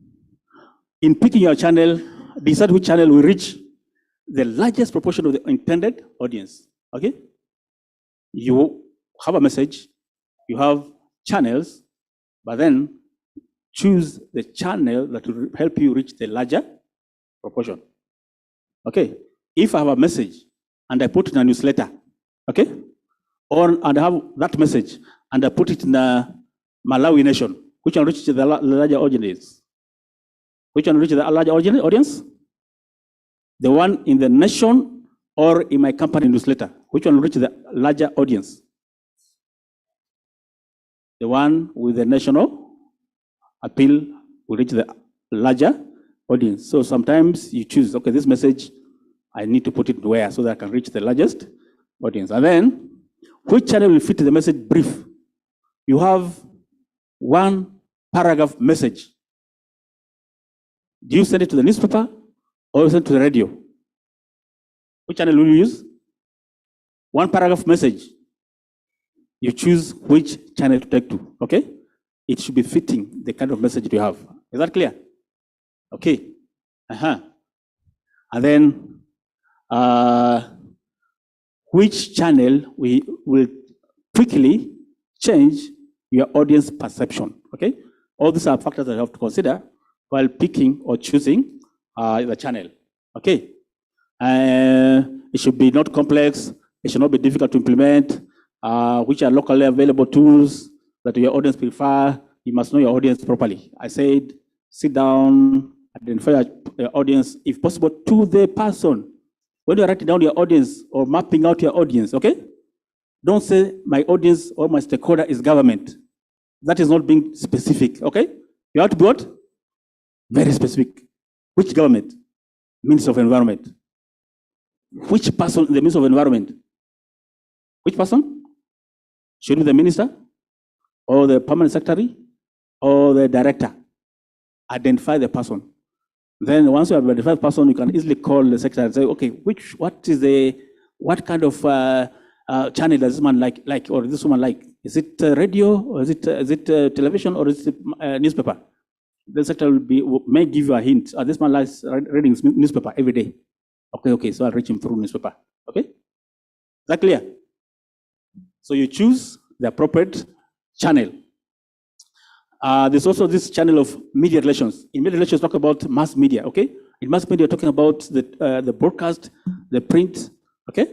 Speaker 16: in picking your channel, decide which channel will reach the largest proportion of the intended audience. Okay? You have a message, you have channels, but then choose the channel that will help you reach the larger proportion. Okay? If I have a message and I put it in a newsletter, okay? And I have that message and I put it in the Malawi Nation, which will reach the larger audience. Which one will reach the larger audience? The one in the Nation or in my company newsletter? Which one will reach the larger audience? The one with the national appeal will reach the larger audience. So sometimes you choose, okay, this message, I need to put it where so that I can reach the largest audience. And then, which channel will fit the message brief? You have one paragraph message. Do you send it to the newspaper or send it to the radio? Which channel will you use? One paragraph message. You choose which channel to take to, okay? It should be fitting the kind of message you have. Is that clear? Okay. And then, which channel we will quickly change your audience perception, okay? All these are factors that you have to consider while picking or choosing the channel, okay? It should be not complex, it should not be difficult to implement, which are locally available tools that your audience prefer. You must know your audience properly. I said, sit down, identify your audience, if possible, to the person. When you're writing down your audience or mapping out your audience, okay? Don't say my audience or my stakeholder is government. That is not being specific, okay? You have to be what? Very specific. Which government? Minister of Environment. Which person in the Minister of Environment? Which person? Should it be the minister? Or the permanent secretary? Or the director? Identify the person. Then once you have identified the person, you can easily call the secretary and say, okay, what kind of channel does this man like, or this woman like? Is it radio, or is it television, or is it newspaper? The secretary may give you a hint. This man likes reading newspaper every day. Okay, so I'll reach him through newspaper. Okay? Is that clear? So you choose the appropriate channel. There's also this channel of media relations. In media relations, talk about mass media, okay? In mass media, talking about the broadcast, the print, okay?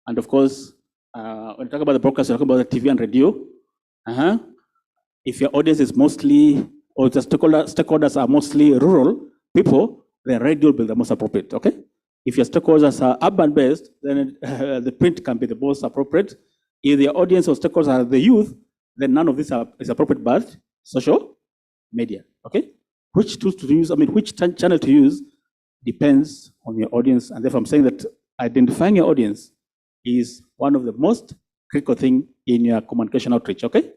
Speaker 16: And of course, when you talk about the broadcast, you're talking about the TV and radio. If your audience is mostly, or the stakeholders are mostly rural people, then radio will be the most appropriate, okay? If your stakeholders are urban-based, then the print can be the most appropriate. If the audience or stakeholders are the youth, then none of this is appropriate, but social media, okay? Which tools to use, which channel to use depends on your audience. And therefore I'm saying that identifying your audience is one of the most critical things in your communication outreach, okay?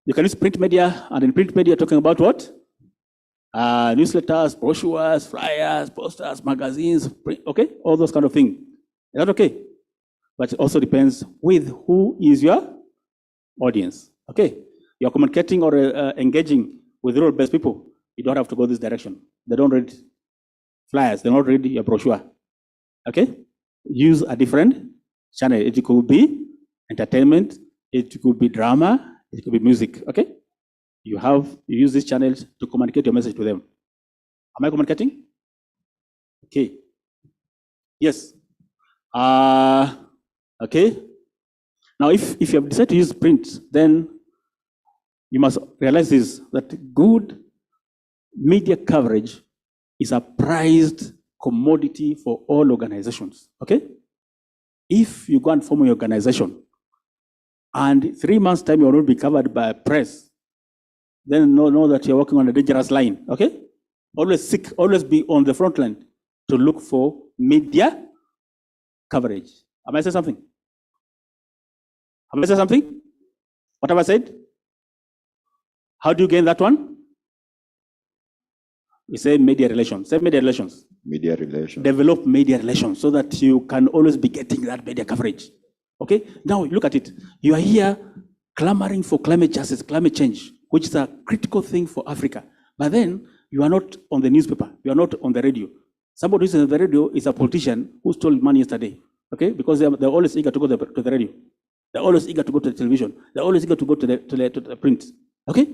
Speaker 16: You can use print media, and in print media talking about what? Newsletters, brochures, flyers, posters, magazines, okay? All those kind of things. Is that okay? But it also depends with who is your audience, okay? You're communicating or engaging with rural-based people, you don't have to go this direction. They don't read flyers, they don't read your brochure, okay? Use a different channel. It could be entertainment, it could be drama, it could be music, okay? You use these channels to communicate your message to them. Am I communicating? Okay. Yes. Okay. Now, if you have decided to use print, then you must realize this, that good media coverage is a prized commodity for all organizations, okay? If you go and form an organization, and 3 months' time you will not be covered by press, then know that you're working on a dangerous line, okay? Always be on the front line to look for media coverage. Am I saying something? Have I said something? What have I said? How do you gain that one? We say media relations. Say media relations.
Speaker 18: Media relations.
Speaker 16: Develop media relations so that you can always be getting that media coverage. Okay? Now look at it. You are here clamoring for climate justice, climate change, which is a critical thing for Africa. But then You are not on the newspaper. You are not on the radio. Somebody who's on the radio is a politician who stole money yesterday. Okay? Because they're always eager to go to the radio. They're always eager to go to the television. They're always eager to go to the print. Okay?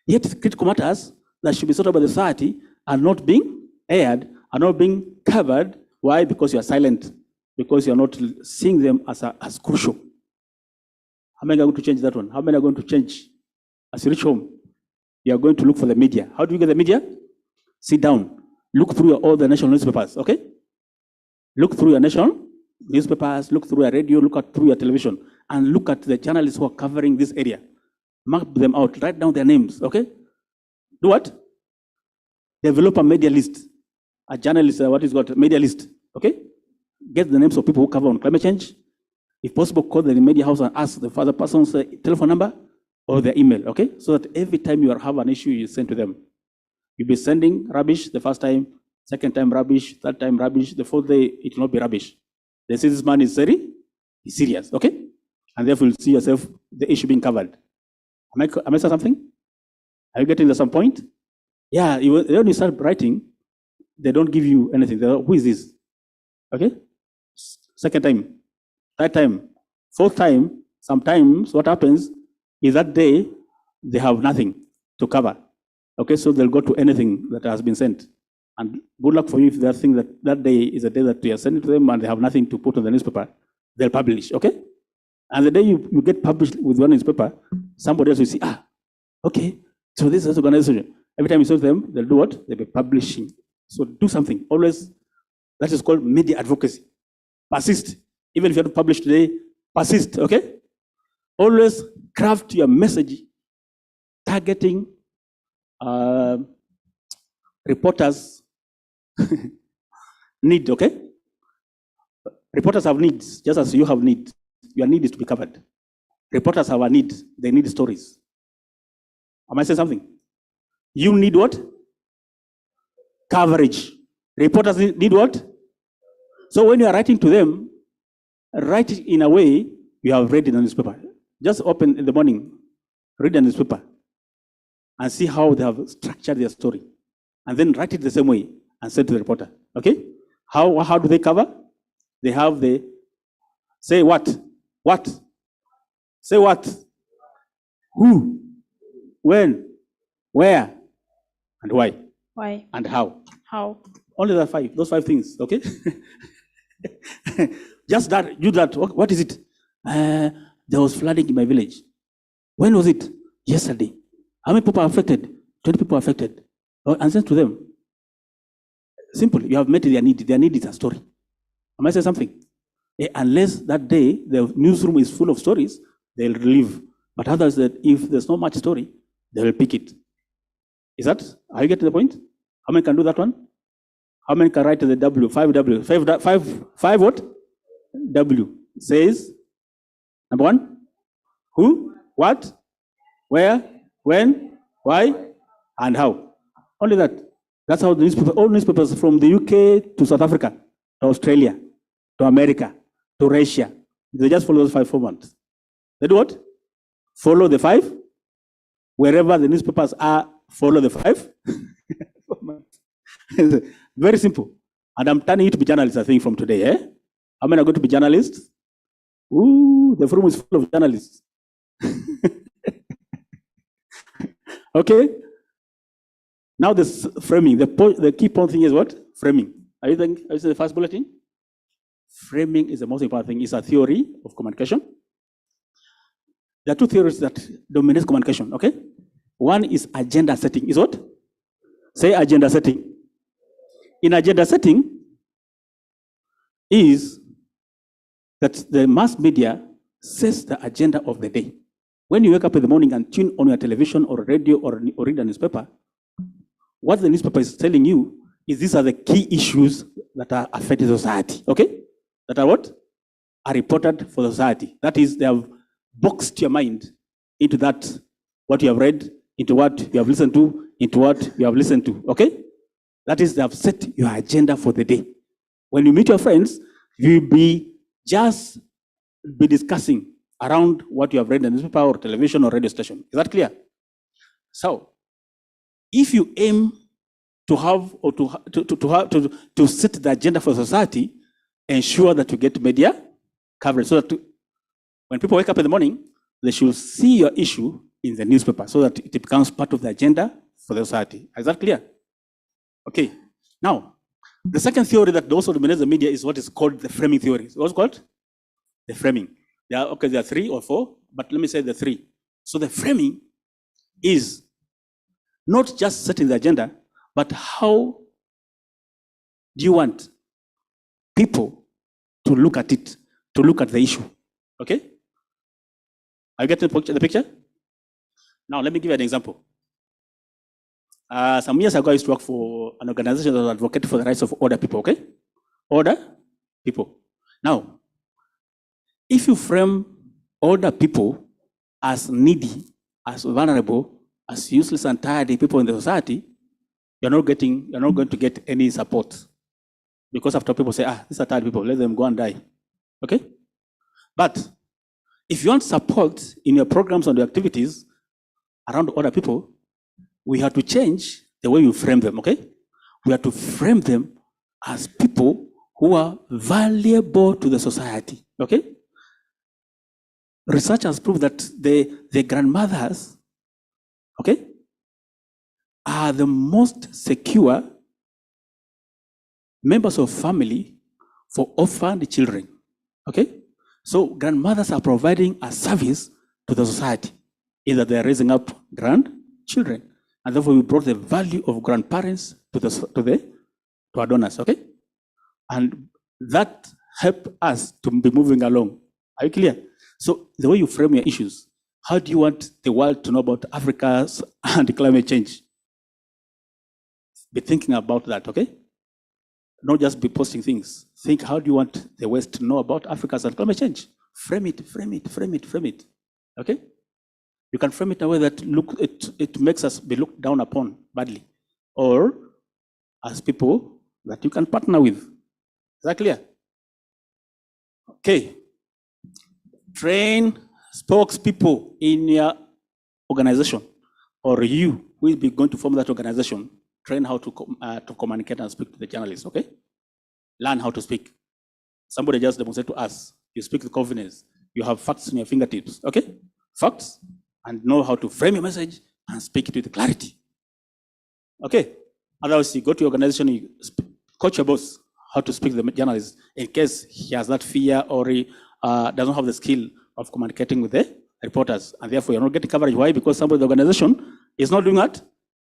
Speaker 16: Yet critical matters that should be sorted by the society are not being aired, are not being covered. Why? Because you are silent. Because you are not seeing them as crucial. How many are going to change that one? How many are going to change? As you reach home, you are going to look for the media. How do you get the media? Sit down. Look through all the national newspapers, okay? Look through your national newspapers, look through your radio, through your television, and look at the journalists who are covering this area. Mark them out, write down their names, okay? Do what? Develop a media list. A journalist, media list, okay? Get the names of people who cover on climate change. If possible, call the media house and ask the other person's telephone number or their email, okay? So that every time you have an issue, you send to them. You'll be sending rubbish the first time, second time rubbish, third time rubbish, the fourth day, it will not be rubbish. They say this man is serious, okay? And therefore you'll see yourself, the issue being covered. Am I saying something? Are you getting to some point? Yeah, when you start writing, they don't give you anything. Who is this? Okay? Second time, third time, fourth time, sometimes what happens is that day, they have nothing to cover. Okay, so they'll go to anything that has been sent. And good luck for you if they think that day is a day that you are sending to them and they have nothing to put on the newspaper, they'll publish, okay? And the day you get published with one newspaper, somebody else will see, okay, so this is organization. Every time you send them, they'll do what? They'll be publishing. So do something. Always, that is called media advocacy. Persist. Even if you have to publish today, persist, okay? Always craft your message targeting reporters need, okay? Reporters have needs, just as you have needs. Your need is to be covered. Reporters have a need. They need stories. Am I saying something? You need what? Coverage. Reporters need what? So when you are writing to them, write it in a way you have read in the newspaper. Just open in the morning, read the newspaper, and see how they have structured their story. And then write it the same way and send to the reporter. Okay? How do they cover? They have the say what? What? Say what? Who? When? Where? And why?
Speaker 6: Why?
Speaker 16: And how?
Speaker 6: How?
Speaker 16: Only those five things, okay? Just that, do that. What is it? There was flooding in my village. When was it? Yesterday. How many people are affected? 20 people are affected. And send to them. Simple. You have met their need. Their need is a story. Am I saying something? Unless that day the newsroom is full of stories, they'll leave. But others, that if there's not much story, they will pick it. Are you getting the point? How many can do that one? How many can write the W? 5W. Five what? W. Says, number one, who, what, where, when, why, and how. Only that. That's how the all newspapers from the UK to South Africa, to Australia, to America, to Russia, they just follow those 5 formats. They do what? Follow the 5. Wherever the newspapers are, follow the 5 formats. Very simple. And I'm turning you to be journalists, I think, from today. How many are going to be journalists? Ooh, the room is full of journalists. Okay? Now this framing, the key point thing is what? Framing. Are you saying the first bulletin? Framing is the most important thing. It's a theory of communication. There are 2 theories that dominate communication, okay? One is agenda setting. Is what? Say agenda setting. In agenda setting is that the mass media sets the agenda of the day. When you wake up in the morning and tune on your television or radio or read a newspaper, what the newspaper is telling you is these are the key issues that are affecting society, okay? That are what? Are reported for society. That is, they have boxed your mind into that, what you have read, into what you have listened to, into what you have listened to, okay? That is, they have set your agenda for the day. When you meet your friends, you'll be discussing around what you have read in the newspaper or television or radio station. Is that clear? So, if you aim to have or to set the agenda for society, ensure that you get media coverage so that when people wake up in the morning, they should see your issue in the newspaper so that it becomes part of the agenda for the society. Is that clear? Okay. Now, the second theory that also dominates the media is what is called the framing theory. What's called? The framing. There are 3 or 4, but let me say the 3. So the framing is not just setting the agenda, but how do you want people to look at it, to look at the issue? Okay? Are you getting the picture? Now, let me give you an example. Some years ago, I used to work for an organization that advocated for the rights of older people, okay? Older people. Now, if you frame older people as needy, as vulnerable, as useless and tired people in the society, you're not going to get any support. Because after people say, these are tired people, let them go and die. Okay? But if you want support in your programs and your activities around other people, we have to change the way you frame them, okay? We have to frame them as people who are valuable to the society, okay? Research has proved that the grandmothers, okay, are the most secure members of family for orphaned children, okay? So grandmothers are providing a service to the society, either they're raising up grandchildren. And therefore, we brought the value of grandparents to our donors, okay? And that helped us to be moving along. Are you clear? So the way you frame your issues, how do you want the world to know about Africa's and climate change? Be thinking about that, okay? Not just be posting things. Think, how do you want the West to know about Africa's and climate change? Frame it, frame it, frame it, frame it, okay? You can frame it in a way that it makes us be looked down upon badly, or as people that you can partner with. Is that clear? Okay. Train spokespeople in your organization, or you who will be going to form that organization. Train how to communicate and speak to the journalists. Okay. Learn how to speak. Somebody just demonstrated to us. You speak with confidence. You have facts in your fingertips. Okay. Facts. And know how to frame your message and speak it with clarity. Okay? Otherwise, you go to your organization, you coach your boss how to speak to the journalist in case he has that fear or he doesn't have the skill of communicating with the reporters. And therefore, you're not getting coverage. Why? Because somebody in the organization is not doing that,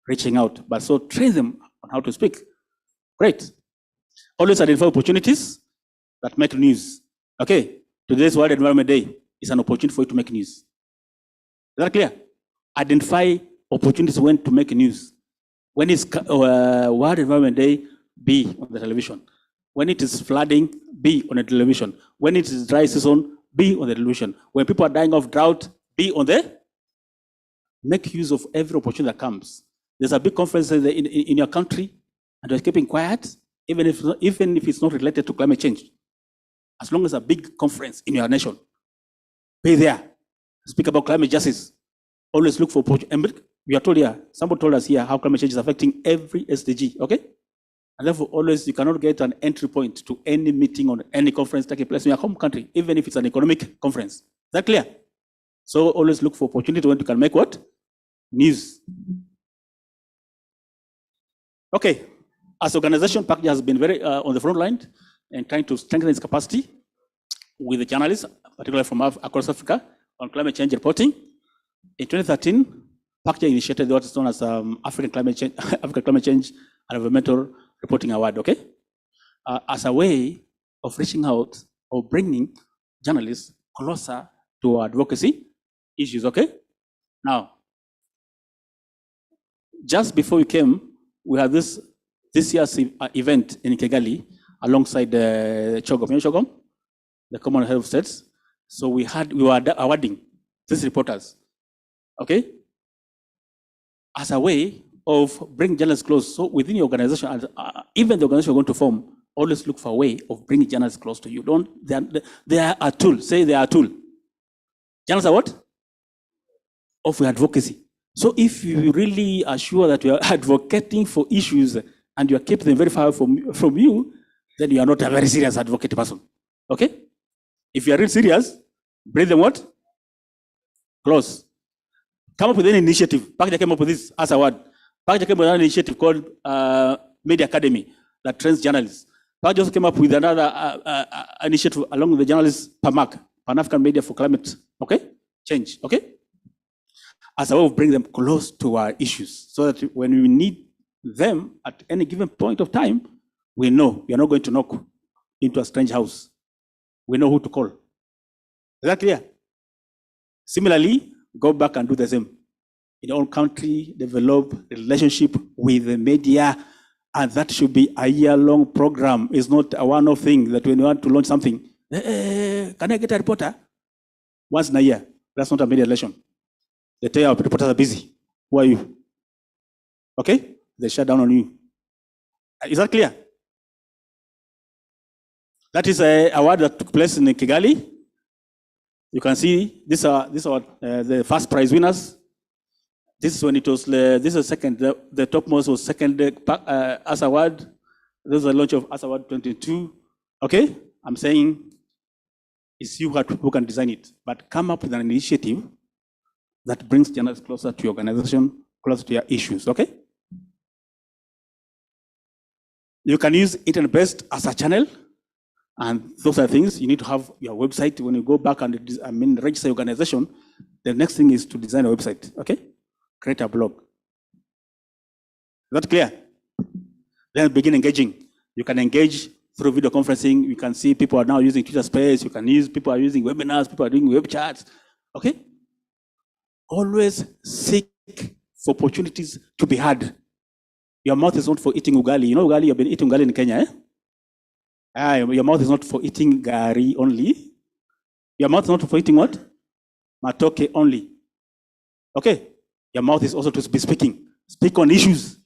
Speaker 16: reaching out. But so train them on how to speak. Great. Always identify opportunities that make news. Okay? Today's World Environment Day is an opportunity for you to make news. Is that clear? Identify opportunities when to make news. When it's World Environment Day, be on the television. When it is flooding, be on the television. When it is dry season, be on the television. When people are dying of drought, be on the. Make use of every opportunity that comes. There's a big conference in your country, and you're keeping quiet, even if it's not related to climate change. As long as a big conference in your nation, be there. Speak about climate justice. Always look for opportunity. We are told here, somebody told us here how climate change is affecting every SDG, okay? And therefore, always you cannot get an entry point to any meeting or any conference taking place in your home country, even if it's an economic conference. Is that clear? So always look for opportunity when you can make what? News. Okay. As an organization, PACJ has been very on the front line and trying to strengthen its capacity with the journalists, particularly from across Africa, on climate change reporting. In 2013, PACJ initiated what is known as African Climate Change and Environmental Reporting Award, okay? As a way of reaching out or bringing journalists closer to advocacy issues, okay? Now, just before we came, we had this year's event in Kigali alongside CHOGOM. You know CHOGOM? The Commonwealth of States. So we were awarding these reporters, okay? As a way of bringing journalists close. So within your organization, even the organization you're going to form, always look for a way of bringing journalists close to you. They are a tool. Say they are a tool. Journalists are what? Of advocacy. So if you really are sure that you are advocating for issues and you are keeping them very far from you, then you are not a very serious advocate person. Okay? If you are really serious, bring them what? Close. Come up with an initiative. Pakja came up with this as a word. Pakja came up with an initiative called Media Academy that trains journalists. Pakja also came up with another initiative along with the journalists PAMAC, Pan-African Media for Climate, okay? Change, okay? As a way of bringing them close to our issues so that when we need them at any given point of time, we know we are not going to knock into a strange house. We know who to call. Is that clear? Similarly, go back and do the same. In our country, develop a relationship with the media, and that should be a year-long program. It's not a one-off thing that when you want to launch something, can I get a reporter? Once in a year. That's not a media relation. They tell you our reporters are busy. Who are you? Okay? They shut down on you. Is that clear? That is a award that took place in Kigali. You can see these are the first prize winners. This is when it was, this is second, the topmost was second AS Award. This is the launch of AS Award 22. Okay? I'm saying it's you who can design it, but come up with an initiative that brings journalists closer to your organization, closer to your issues, okay? You can use internet-based as a channel, and those are things. You need to have your website. When you go back and register your organization, the next thing is to design a website, okay? Create a blog. Is that clear? Then begin engaging. You can engage through video conferencing. You can see people are now using Twitter Space. You can use, people are using webinars. People are doing web chats, okay? Always seek for opportunities to be heard. Your mouth is not for eating ugali. You know ugali, you've been eating ugali in Kenya, eh? Your mouth is not for eating gari only. Your mouth is not for eating what? Matoke only. Okay? Your mouth is also to be speaking. Speak on issues.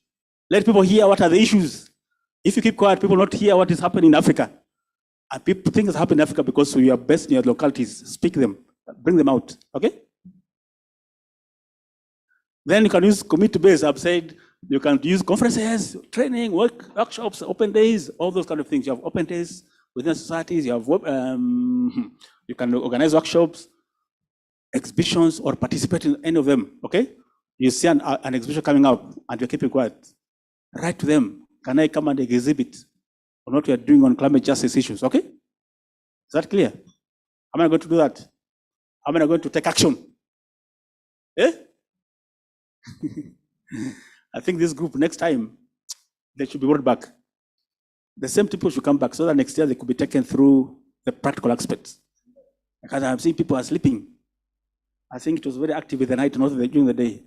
Speaker 16: Let people hear what are the issues. If you keep quiet, people will not hear what is happening in Africa. And people think it's happening in Africa because you are best in your localities. Speak them. Bring them out. Okay? Then you can use community-based. I've said you can use conferences, training, workshops, open days, all those kind of things. You have open days within societies. You have you can organize workshops, exhibitions, or participate in any of them. Okay? You see an exhibition coming up and you're keeping quiet. Write to them. Can I come and exhibit on what we are doing on climate justice issues? Okay? Is that clear? How am I going to do that? How am I going to take action? Eh? I think this group next time, they should be brought back. The same people should come back so that next year they could be taken through the practical aspects. Because I'm seeing people are sleeping. I think it was very active in the night, not during the day.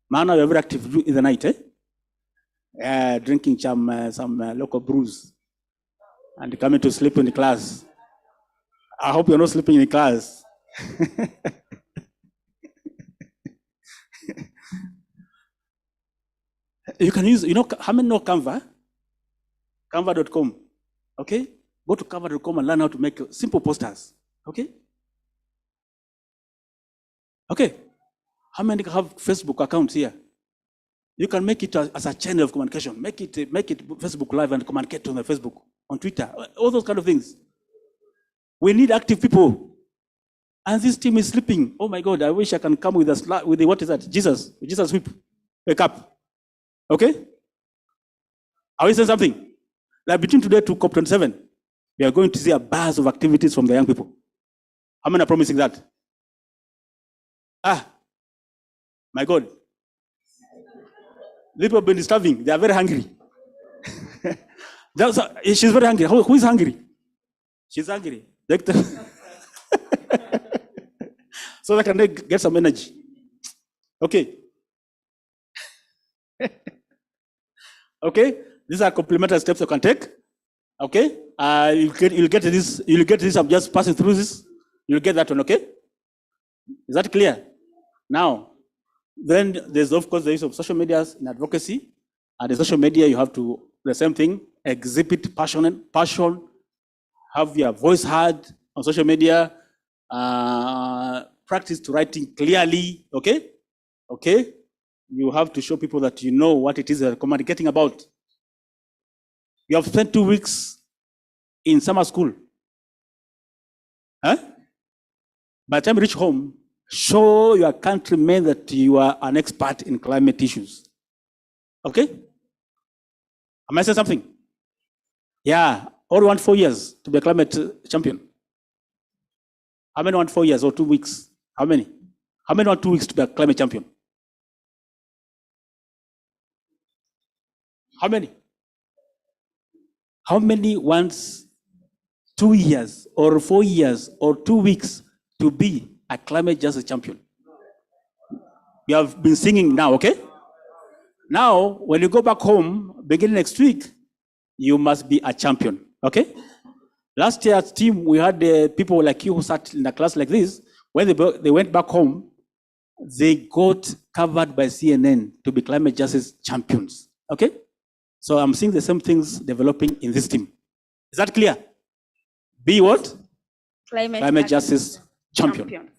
Speaker 16: Man, you're very active in the night, eh? Drinking some local brews and coming to sleep in the class. I hope you're not sleeping in the class. You can use, how many know Canva? Canva.com, okay? Go to Canva.com and learn how to make simple posters, okay? Okay, how many have Facebook accounts here? You can make it as a channel of communication. Make it Facebook Live and communicate on the Facebook, on Twitter, all those kind of things. We need active people. And this team is sleeping. Oh my God, I wish I can come with the what is that? Jesus whip. Wake up. Okay? Are we saying something? Like between today to COP27, we are going to see a buzz of activities from the young people. How many are promising that? My God. People have been starving. They are very hungry. She's very hungry. Who is hungry? She's hungry. So they can get some energy. Okay. Okay. These are complementary steps you can take. Okay. You'll get this. I'm just passing through this. You'll get that one. Okay. Is that clear? Now, then there's of course the use of social media in advocacy. And the social media, you have to the same thing. Exhibit passion. Have your voice heard on social media. Practice to writing clearly. Okay. okay, you have to show people that you know what it is they're communicating about. You have spent 2 weeks in summer school. Huh? By the time you reach home, show your countrymen that you are an expert in climate issues. Okay? Am I saying something? Yeah. All want 4 years to be a climate champion. How many want 4 years or 2 weeks? How many? How many want 2 weeks to be a climate champion? How many? How many wants 2 years or 4 years or 2 weeks to be a climate justice champion? We have been singing now, okay? Now, when you go back home, beginning next week, you must be a champion, okay? Last year's team, we had people like you who sat in a class like this. When they went back home, they got covered by CNN to be climate justice champions, okay? So I'm seeing the same things developing in this team. Is that clear? Be what? Climate justice champion.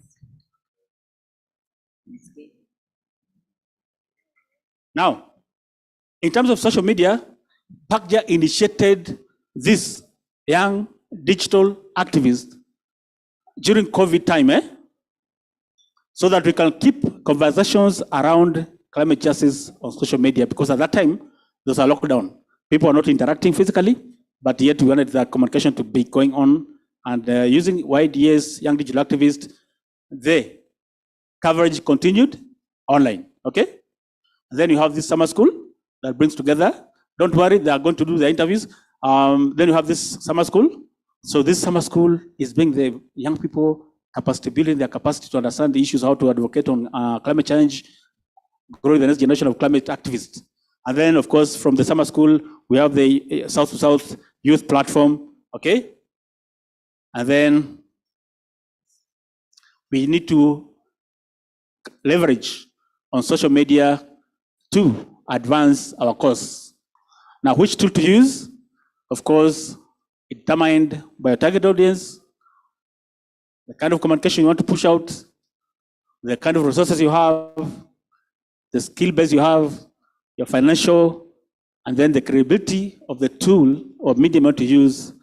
Speaker 16: Now, in terms of social media, PACJA initiated this young digital activist during COVID time, so that we can keep conversations around climate justice on social media, because at that time, there was a lockdown. People are not interacting physically, but yet we wanted that communication to be going on. And using YDS, Young Digital Activists, the coverage continued online, okay? And then you have this summer school that brings together. Don't worry, they are going to do the interviews. Then you have this summer school. So this summer school is being the young people capacity, building their capacity to understand the issues, how to advocate on climate change, growing the next generation of climate activists. And then, of course, from the summer school, we have the South to South Youth Platform, okay? And then we need to leverage on social media to advance our cause. Now, which tool to use? Of course, determined by your target audience, the kind of communication you want to push out, the kind of resources you have, the skill base you have, your financial, and then the credibility of the tool or medium you want to use,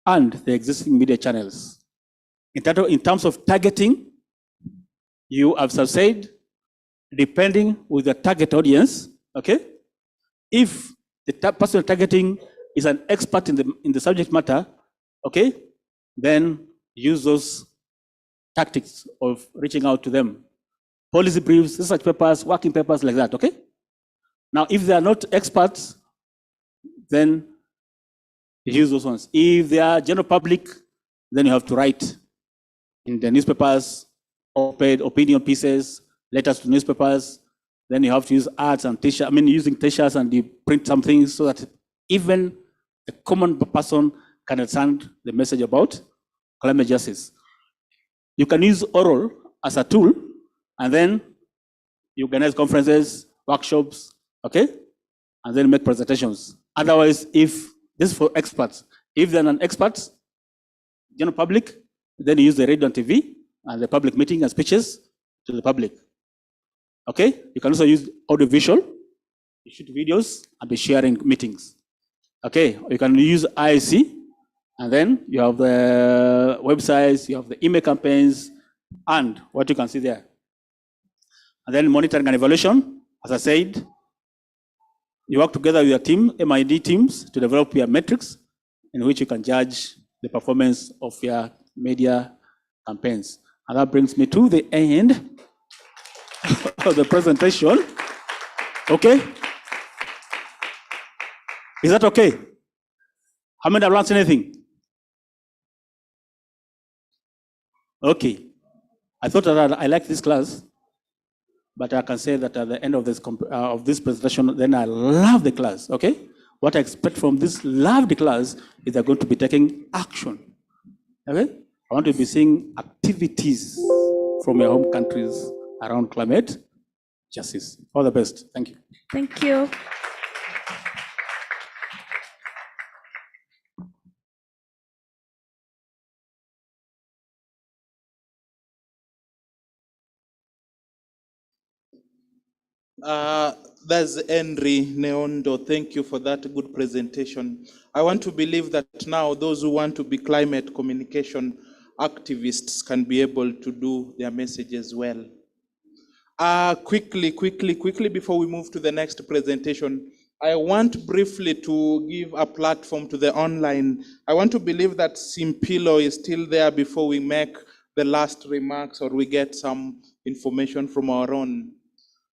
Speaker 16: and the existing media channels. In terms of targeting, you have said, depending with the target audience, okay? If the person you're targeting is an expert in the subject matter, okay, then use those tactics of reaching out to them. Policy briefs, research papers, working papers like that, okay? Now, if they are not experts, then use those ones. If they are general public, then you have to write in the newspapers, op-ed, opinion pieces, letters to newspapers. Then you have to use ads and t-shirts. I mean, using t-shirts and you print something so that even the common person can understand the message about climate justice. You can use oral as a tool, and then you organize conferences, workshops, okay? And then make presentations. Otherwise, if this is for experts, if they're not experts, general public, then you use the radio and TV and the public meeting and speeches to the public. Okay? You can also use audio visual, you shoot videos and be sharing meetings. Okay? You can use IC, and then you have the websites, you have the email campaigns, and what you can see there. And then monitoring and evaluation, as I said, you work together with your team, MID teams, to develop your metrics in which you can judge the performance of your media campaigns. And that brings me to the end of the presentation. Okay? Is that okay? How many have learned anything? Okay. I thought that I liked this class, but I can say that at the end of this presentation, then I love the class, okay? What I expect from this lovely class is they're going to be taking action, okay? I want to be seeing activities from your home countries around climate justice. All the best. Thank you.
Speaker 15: Thank you.
Speaker 9: That's Henry Neondo. Thank you for that good presentation. I want to believe that now those who want to be climate communication activists can be able to do their messages well. Quickly, before we move to the next presentation, I want briefly to give a platform to the online. I want to believe that Simpilo is still there before we make the last remarks or we get some information from our own.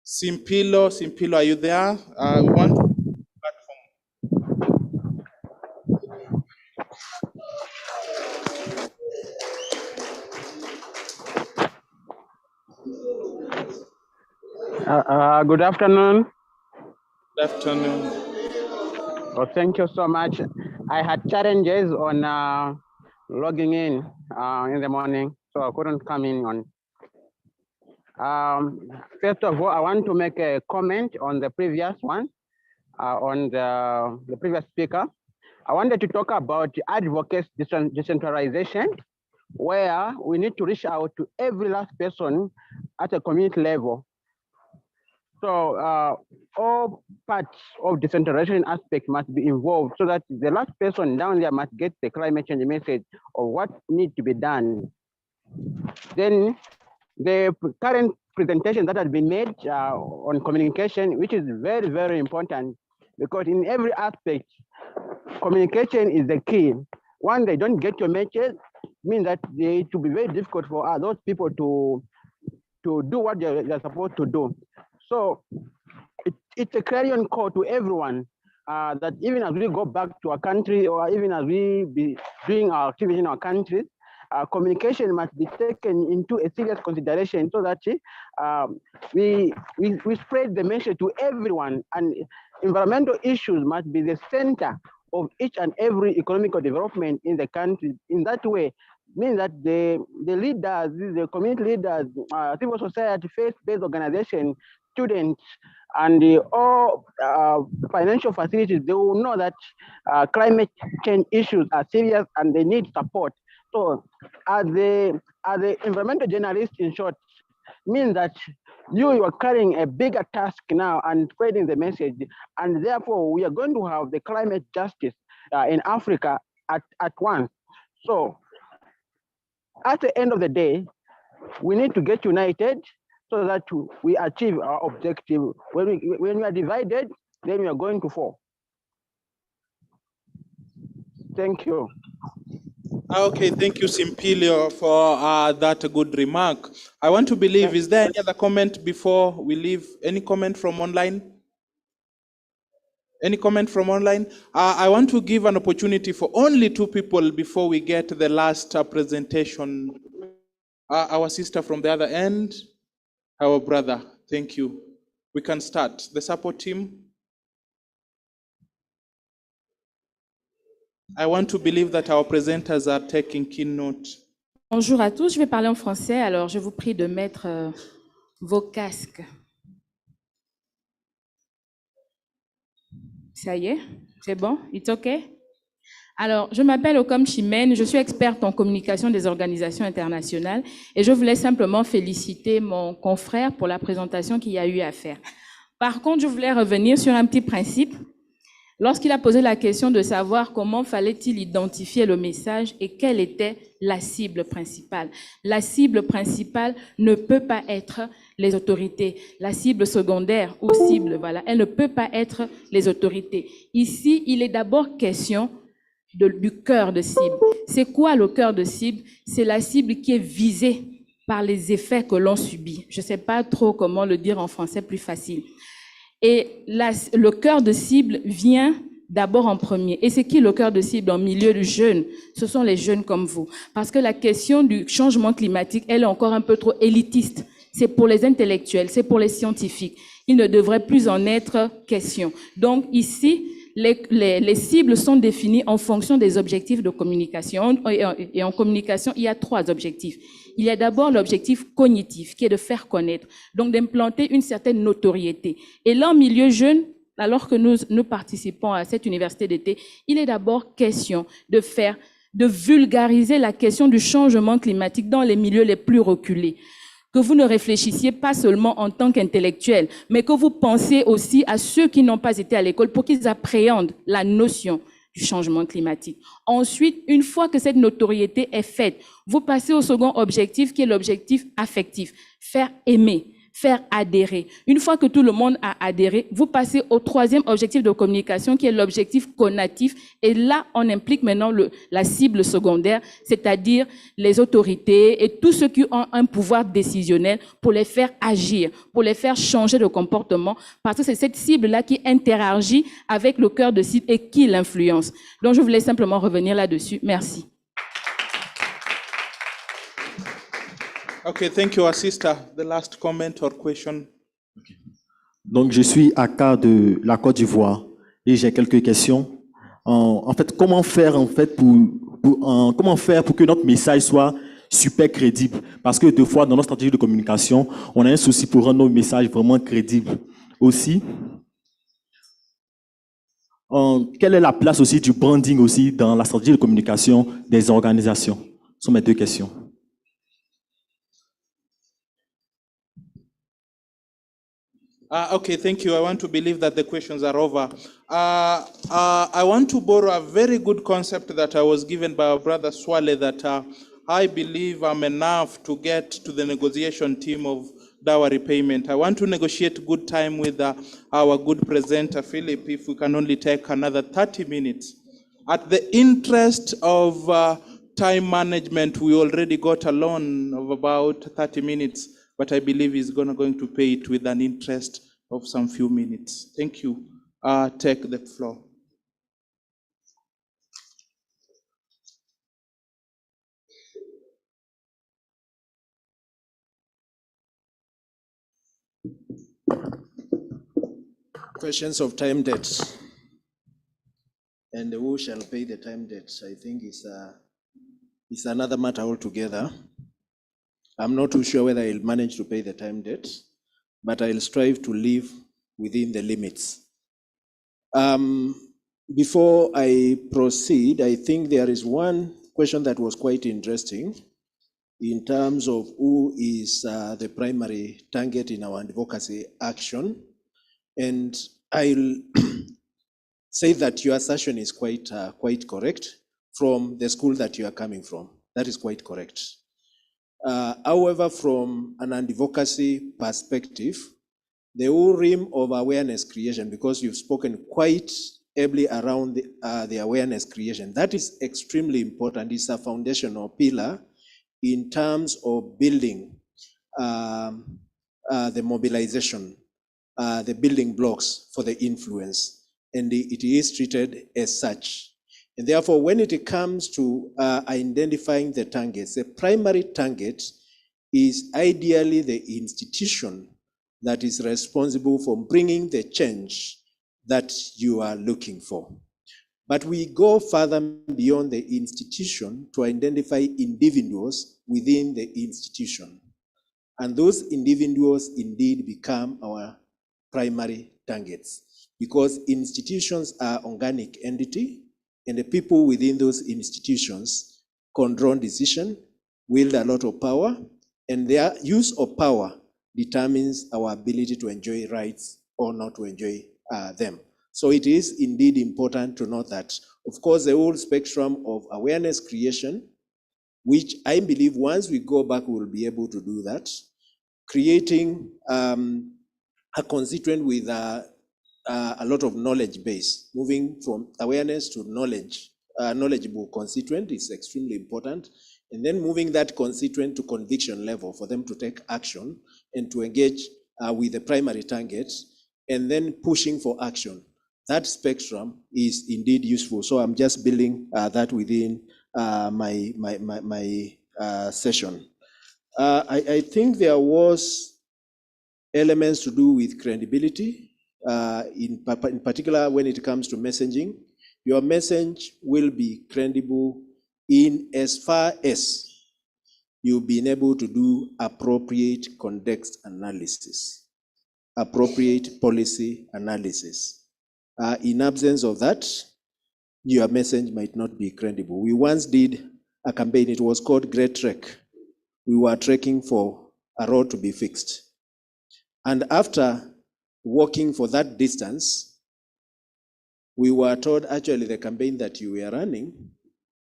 Speaker 9: Simpilo, are you there? We want
Speaker 18: Good afternoon.
Speaker 9: Good afternoon.
Speaker 18: Well, thank you so much. I had challenges on logging in the morning, so I couldn't come in on. First of all, I want to make a comment on the previous one, on the previous speaker. I wanted to talk about advocacy decentralization, where we need to reach out to every last person at a community level. So all parts of decentralization aspect must be involved so that the last person down there must get the climate change message of what needs to be done. Then the current presentation that has been made on communication, which is very, very important, because in every aspect, communication is the key. When they don't get your message, means that it will be very difficult for those people to do what they're supposed to do. So it's a clarion call to everyone that even as we go back to our country or even as we be doing our activity in our countries, communication must be taken into a serious consideration so that we spread the message to everyone, and environmental issues must be the center of each and every economical development in the country. In that way, means that the leaders, the community leaders, civil society, faith-based organizations, students, and all financial facilities, they will know that climate change issues are serious and they need support. So as the environmental journalist, in short, means that you are carrying a bigger task now and spreading the message, and therefore we are going to have the climate justice in Africa at once. So at the end of the day, we need to get united so that we achieve our objective. When we are divided, then we are going to fall. Thank you.
Speaker 9: Okay, thank you, Simpilio, for that good remark. I want to believe, is there any other comment before we leave? Any comment from online? Any comment from online? I want to give an opportunity for only 2 people before we get the last presentation. Our sister from the other end, our brother. Thank you. We can start. The support team. I want to believe that our presenters are taking keen note.
Speaker 6: Bonjour à tous, je vais parler en français, alors je vous prie de mettre vos casques. Ça y est, c'est bon? It's okay? Alors, je m'appelle Okom Chimène, je suis experte en communication des organisations internationales et je voulais simplement féliciter mon confrère pour la présentation qu'il y a eu à faire. Par contre, je voulais revenir sur un petit principe. Lorsqu'il a posé la question de savoir comment fallait-il identifier le message et quelle était la cible principale. La cible principale ne peut pas être les autorités. La cible secondaire ou cible, voilà, elle ne peut pas être les autorités. Ici, il est d'abord question du cœur de cible. C'est quoi le cœur de cible? C'est la cible qui est visée par les effets que l'on subit. Je ne sais pas trop comment le dire en français plus facile. Et le cœur de cible vient d'abord en premier. Et c'est qui le cœur de cible en milieu de jeunes? Ce sont les jeunes comme vous. Parce que la question du changement climatique, elle est encore un peu trop élitiste. C'est pour les intellectuels, c'est pour les scientifiques. Il ne devrait plus en être question. Donc ici, les cibles sont définies en fonction des objectifs de communication. Et en communication, il y a 3 objectifs. Il y a d'abord l'objectif cognitif, qui est de faire connaître, donc d'implanter une certaine notoriété. Et là, en milieu jeune, alors que nous participons à cette université d'été, il est d'abord question de vulgariser la question du changement climatique dans les milieux les plus reculés. que vous ne réfléchissiez pas seulement en tant qu'intellectuel, mais que vous pensiez aussi à ceux qui n'ont pas été à l'école pour qu'ils appréhendent la notion du changement climatique. Ensuite, une fois que cette notoriété est faite, vous passez au second objectif qui est l'objectif affectif, faire aimer, faire adhérer. Une fois que tout le monde a adhéré, vous passez au troisième objectif de communication qui est l'objectif conatif. Et là, on implique maintenant la cible secondaire, c'est-à-dire les autorités et tous ceux qui ont un pouvoir décisionnel pour les faire agir, pour les faire changer de comportement, parce que c'est cette cible-là qui interagit avec le cœur de cible et qui l'influence. Donc, je voulais simplement revenir là-dessus. Merci.
Speaker 9: Okay, thank you, our sister. The last comment or question.
Speaker 19: Donc, je suis Aka de la Côte d'Ivoire et j'ai quelques questions. En fait, comment faire pour que notre message soit super crédible? Parce que deux fois, dans notre stratégie de communication, on a un souci pour rendre nos messages vraiment crédibles. Aussi, quelle est la place aussi du branding aussi dans la stratégie de communication des organisations? Ce sont mes deux questions.
Speaker 9: Okay, thank you. I want to believe that the questions are over. I want to borrow a very good concept that I was given by our brother Swale, that I believe I'm enough to get to the negotiation team of dowry payment. I want to negotiate good time with our good presenter, Philip, if we can only take another 30 minutes. At the interest of time management, we already got a loan of about 30 minutes. But I believe he's going to pay it with an interest of some few minutes. Thank you. Take the floor.
Speaker 1: Questions of time debts and who shall pay the time debts, I think is another matter altogether. I'm not too sure whether I'll manage to pay the time debt, but I'll strive to live within the limits. Before I proceed, I think there is one question that was quite interesting in terms of who is the primary target in our advocacy action. And I'll say that your assertion is quite correct from the school that you are coming from. That is quite correct. However, from an advocacy perspective, the whole realm of awareness creation, because you've spoken quite ably around the awareness creation, that is extremely important. It's a foundational pillar in terms of building the mobilization, the building blocks for the influence, and it is treated as such. And therefore, when it comes to identifying the targets, the primary target is ideally the institution that is responsible for bringing the change that you are looking for. But we go further beyond the institution to identify individuals within the institution. And those individuals indeed become our primary targets, because institutions are organic entity, and the people within those institutions control decision, wield a lot of power, and their use of power determines our ability to enjoy rights or not to enjoy them. So it is indeed important to note that, of course, the whole spectrum of awareness creation, which I believe once we go back, we'll be able to do that, creating a constituent with a lot of knowledge base, moving from awareness to knowledge, knowledgeable constituent is extremely important, and then moving that constituent to conviction level for them to take action and to engage with the primary target, and then pushing for action. That spectrum is indeed useful. So I'm just building that within my session. I think there was elements to do with credibility, in particular when it comes to messaging. Your message will be credible in as far as you've been able to do appropriate context analysis, appropriate policy analysis. In absence of that, your message might not be credible. We once did a campaign, it was called Great Trek. We were trekking for a road to be fixed. And after walking for that distance, we were told actually the campaign that you were running,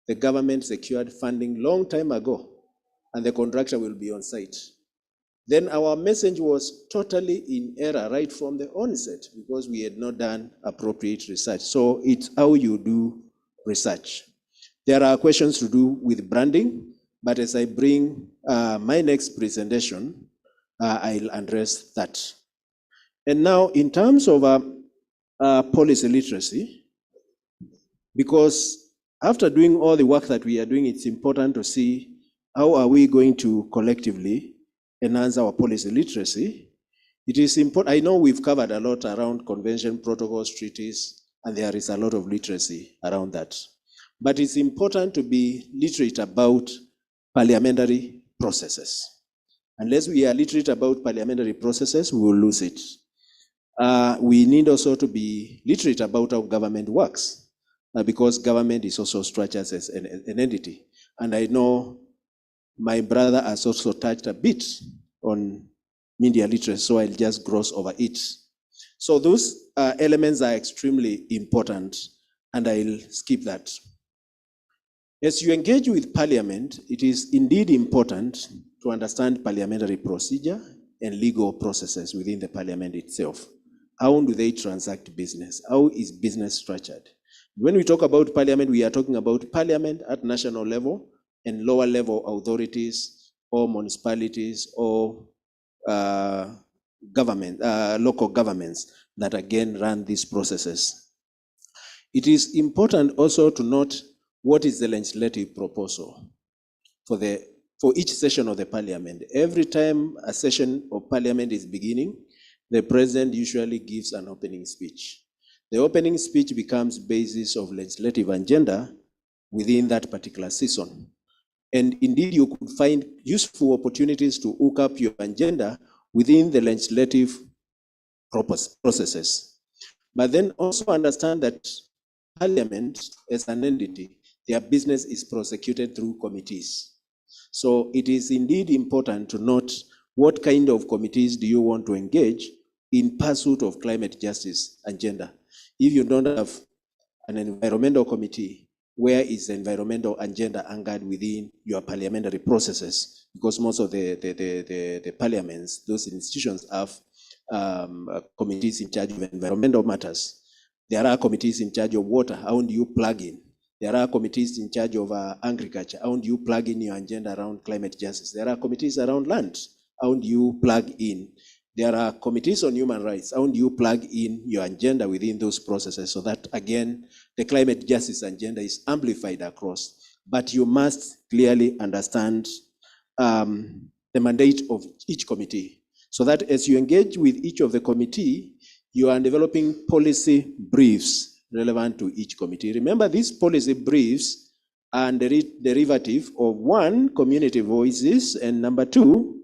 Speaker 1: the government secured funding long time ago, and the contractor will be on site. Then our message was totally in error right from the onset because we had not done appropriate research. So it's how you do research. There are questions to do with branding, but as I bring my next presentation, I'll address that. And now in terms of policy literacy, because after doing all the work that we are doing, it's important to see how are we going to collectively enhance our policy literacy. It is important. I know we've covered a lot around convention, protocols, treaties, and there is a lot of literacy around that. But it's important to be literate about parliamentary processes. Unless we are literate about parliamentary processes, we will lose it. We need also to be literate about how government works, because government is also structured as an entity. And I know my brother has also touched a bit on media literacy, so I'll just gloss over it. So those elements are extremely important, and I'll skip that. As you engage with Parliament, it is indeed important to understand parliamentary procedure and legal processes within the Parliament itself. How do they transact business? How is business structured? When we talk about Parliament, we are talking about Parliament at national level and lower level authorities or municipalities or local governments that again run these processes. It is important also to note what is the legislative proposal for each session of the Parliament. Every time a session of Parliament is beginning, the President usually gives an opening speech. The opening speech becomes basis of legislative agenda within that particular season. And indeed, you could find useful opportunities to hook up your agenda within the legislative processes. But then also understand that Parliament as an entity, their business is prosecuted through committees. So it is indeed important to note what kind of committees do you want to engage in pursuit of climate justice agenda. If you don't have an environmental committee, where is the environmental agenda anchored within your parliamentary processes? Because most of the parliaments, those institutions have committees in charge of environmental matters. There are committees in charge of water. How do you plug in? There are committees in charge of agriculture. How do you plug in your agenda around climate justice? There are committees around land. How do you plug in? There are committees on human rights. How do you plug in your agenda within those processes so that, again, the climate justice agenda is amplified across? But you must clearly understand the mandate of each committee so that as you engage with each of the committee, you are developing policy briefs relevant to each committee. Remember, these policy briefs are derivative of one, community voices, and number two,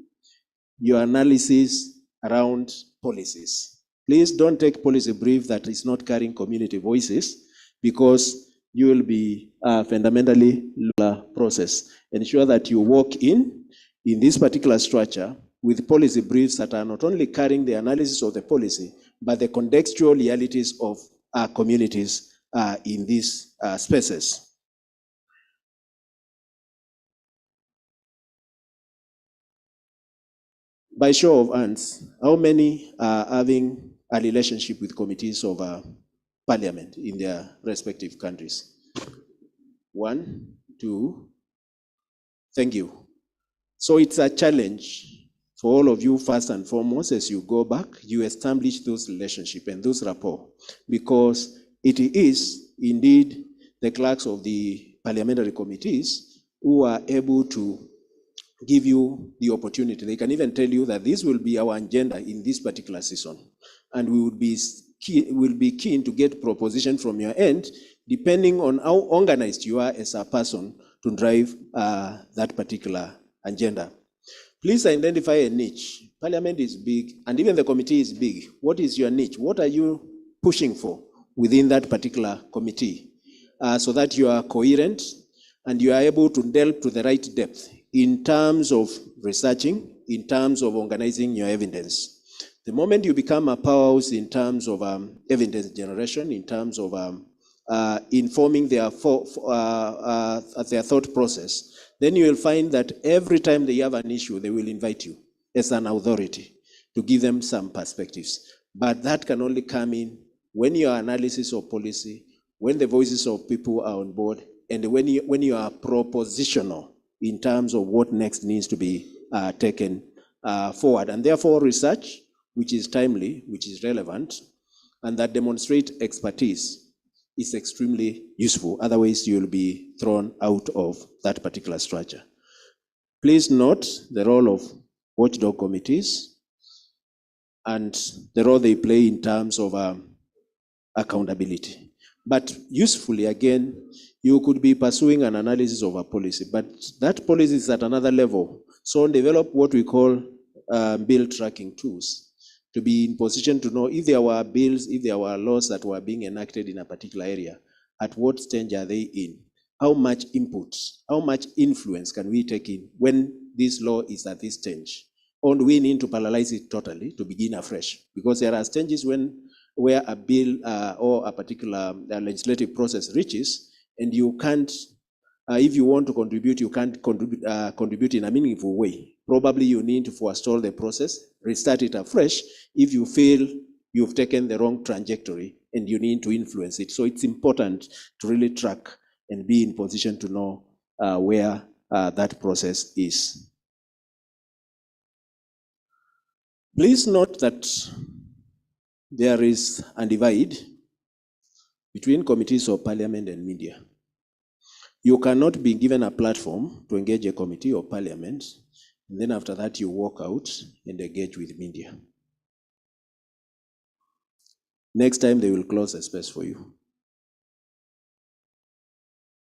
Speaker 1: your analysis around policies. Please don't take policy brief that is not carrying community voices, because you will be fundamentally process. Ensure that you walk in this particular structure with policy briefs that are not only carrying the analysis of the policy, but the contextual realities of our communities in these spaces. By show of hands, how many are having a relationship with committees of Parliament in their respective countries? 1, 2. Thank you. So it's a challenge for all of you, first and foremost, as you go back, you establish those relationships and those rapport, because it is indeed the clerks of the parliamentary committees who are able to give you the opportunity. They can even tell you that this will be our agenda in this particular season, and we would be keen to get proposition from your end, depending on how organized you are as a person to drive that particular agenda. Please identify a niche. Parliament is big, and even the committee is big. What is your niche? What are you pushing for within that particular committee, so that you are coherent and you are able to delve to the right depth in terms of researching, in terms of organizing your evidence. The moment you become a powerhouse in terms of evidence generation, in terms of informing their thought process, then you will find that every time they have an issue, they will invite you as an authority to give them some perspectives. But that can only come in when your analysis of policy, when the voices of people are on board, and when you are propositional in terms of what next needs to be taken forward. And therefore, research, which is timely, which is relevant, and that demonstrate expertise is extremely useful. Otherwise, you'll be thrown out of that particular structure. Please note the role of watchdog committees and the role they play in terms of accountability. But usefully, again, you could be pursuing an analysis of a policy, but that policy is at another level. So develop what we call bill tracking tools to be in position to know if there were bills, if there were laws that were being enacted in a particular area, at what stage are they in? How much input, how much influence can we take in when this law is at this stage? Or do we need to paralyze it totally to begin afresh? Because there are stages where a bill or a particular legislative process reaches, and you can't, if you want to contribute, you can't contribute in a meaningful way. Probably you need to forestall the process, restart it afresh if you feel you've taken the wrong trajectory and you need to influence it. So it's important to really track and be in position to know where that process is. Please note that there is a divide between committees of parliament and media. You cannot be given a platform to engage a committee or parliament, and then after that you walk out and engage with media. Next time they will close a space for you.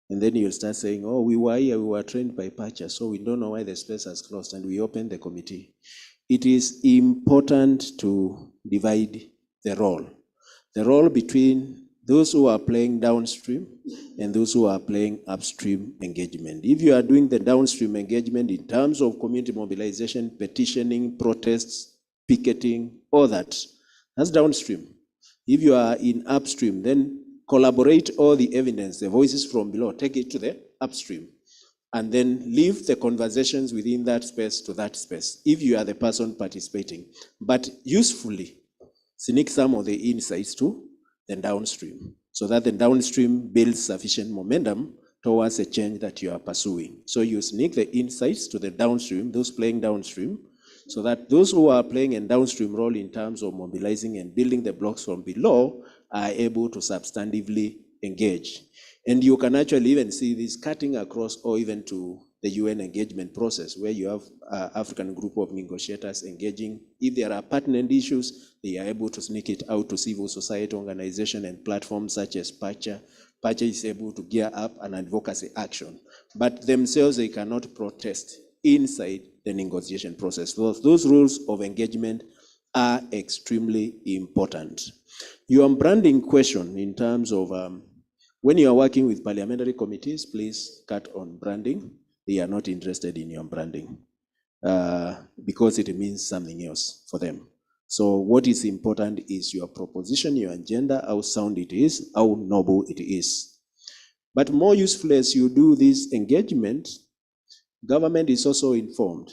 Speaker 1: And then you'll start saying, oh, we were here, we were trained by Pacha, so we don't know why the space has closed, and we opened the committee. It is important to divide the role between those who are playing downstream and those who are playing upstream engagement. If you are doing the downstream engagement in terms of community mobilization, petitioning, protests, picketing, all that, that's downstream. If you are in upstream, then collaborate all the evidence, the voices from below, take it to the upstream, and then leave the conversations within that space to that space, if you are the person participating. But usefully, sneak some of the insights to the downstream, so that the downstream builds sufficient momentum towards a change that you are pursuing. So you sneak the insights to the downstream, those playing downstream, so that those who are playing a downstream role in terms of mobilizing and building the blocks from below are able to substantively engage. And you can actually even see this cutting across or even to the UN engagement process, where you have African group of negotiators engaging. If there are pertinent issues, they are able to sneak it out to civil society organization and platforms such as Pacha. Pacha is able to gear up an advocacy action, but themselves they cannot protest inside the negotiation process. Those rules of engagement are extremely important. Your branding question in terms of when you are working with parliamentary committees, please cut on branding. They are not interested in your branding because it means something else for them. So what is important is your proposition, your agenda, how sound it is, how noble it is. But more useful as you do this engagement, government is also informed.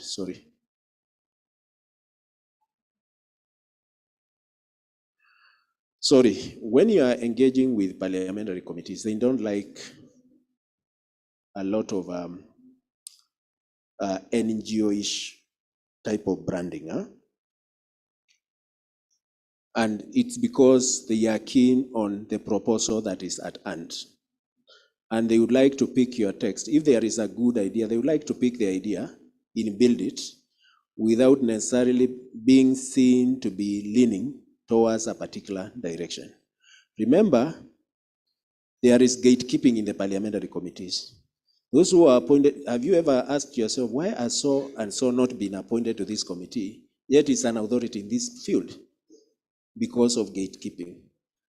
Speaker 1: When you are engaging with parliamentary committees, they don't like a lot of NGO-ish type of branding. And it's because they are keen on the proposal that is at hand. And they would like to pick your text. If there is a good idea, they would like to pick the idea and build it without necessarily being seen to be leaning towards a particular direction. Remember, there is gatekeeping in the parliamentary committees. Those who are appointed, have you ever asked yourself, why are so and so not been appointed to this committee, yet it's an authority in this field? Because of gatekeeping.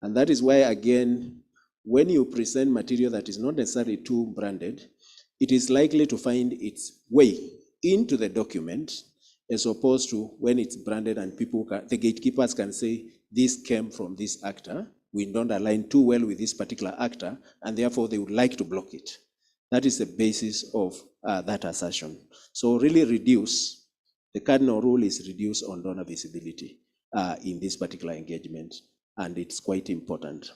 Speaker 1: And that is why, again, when you present material that is not necessarily too branded, it is likely to find its way into the document as opposed to when it's branded and the gatekeepers can say, this came from this actor, we don't align too well with this particular actor, and therefore they would like to block it. That is the basis of that assertion. So really reduce, the cardinal rule is reduce on donor visibility in this particular engagement, and it's quite important.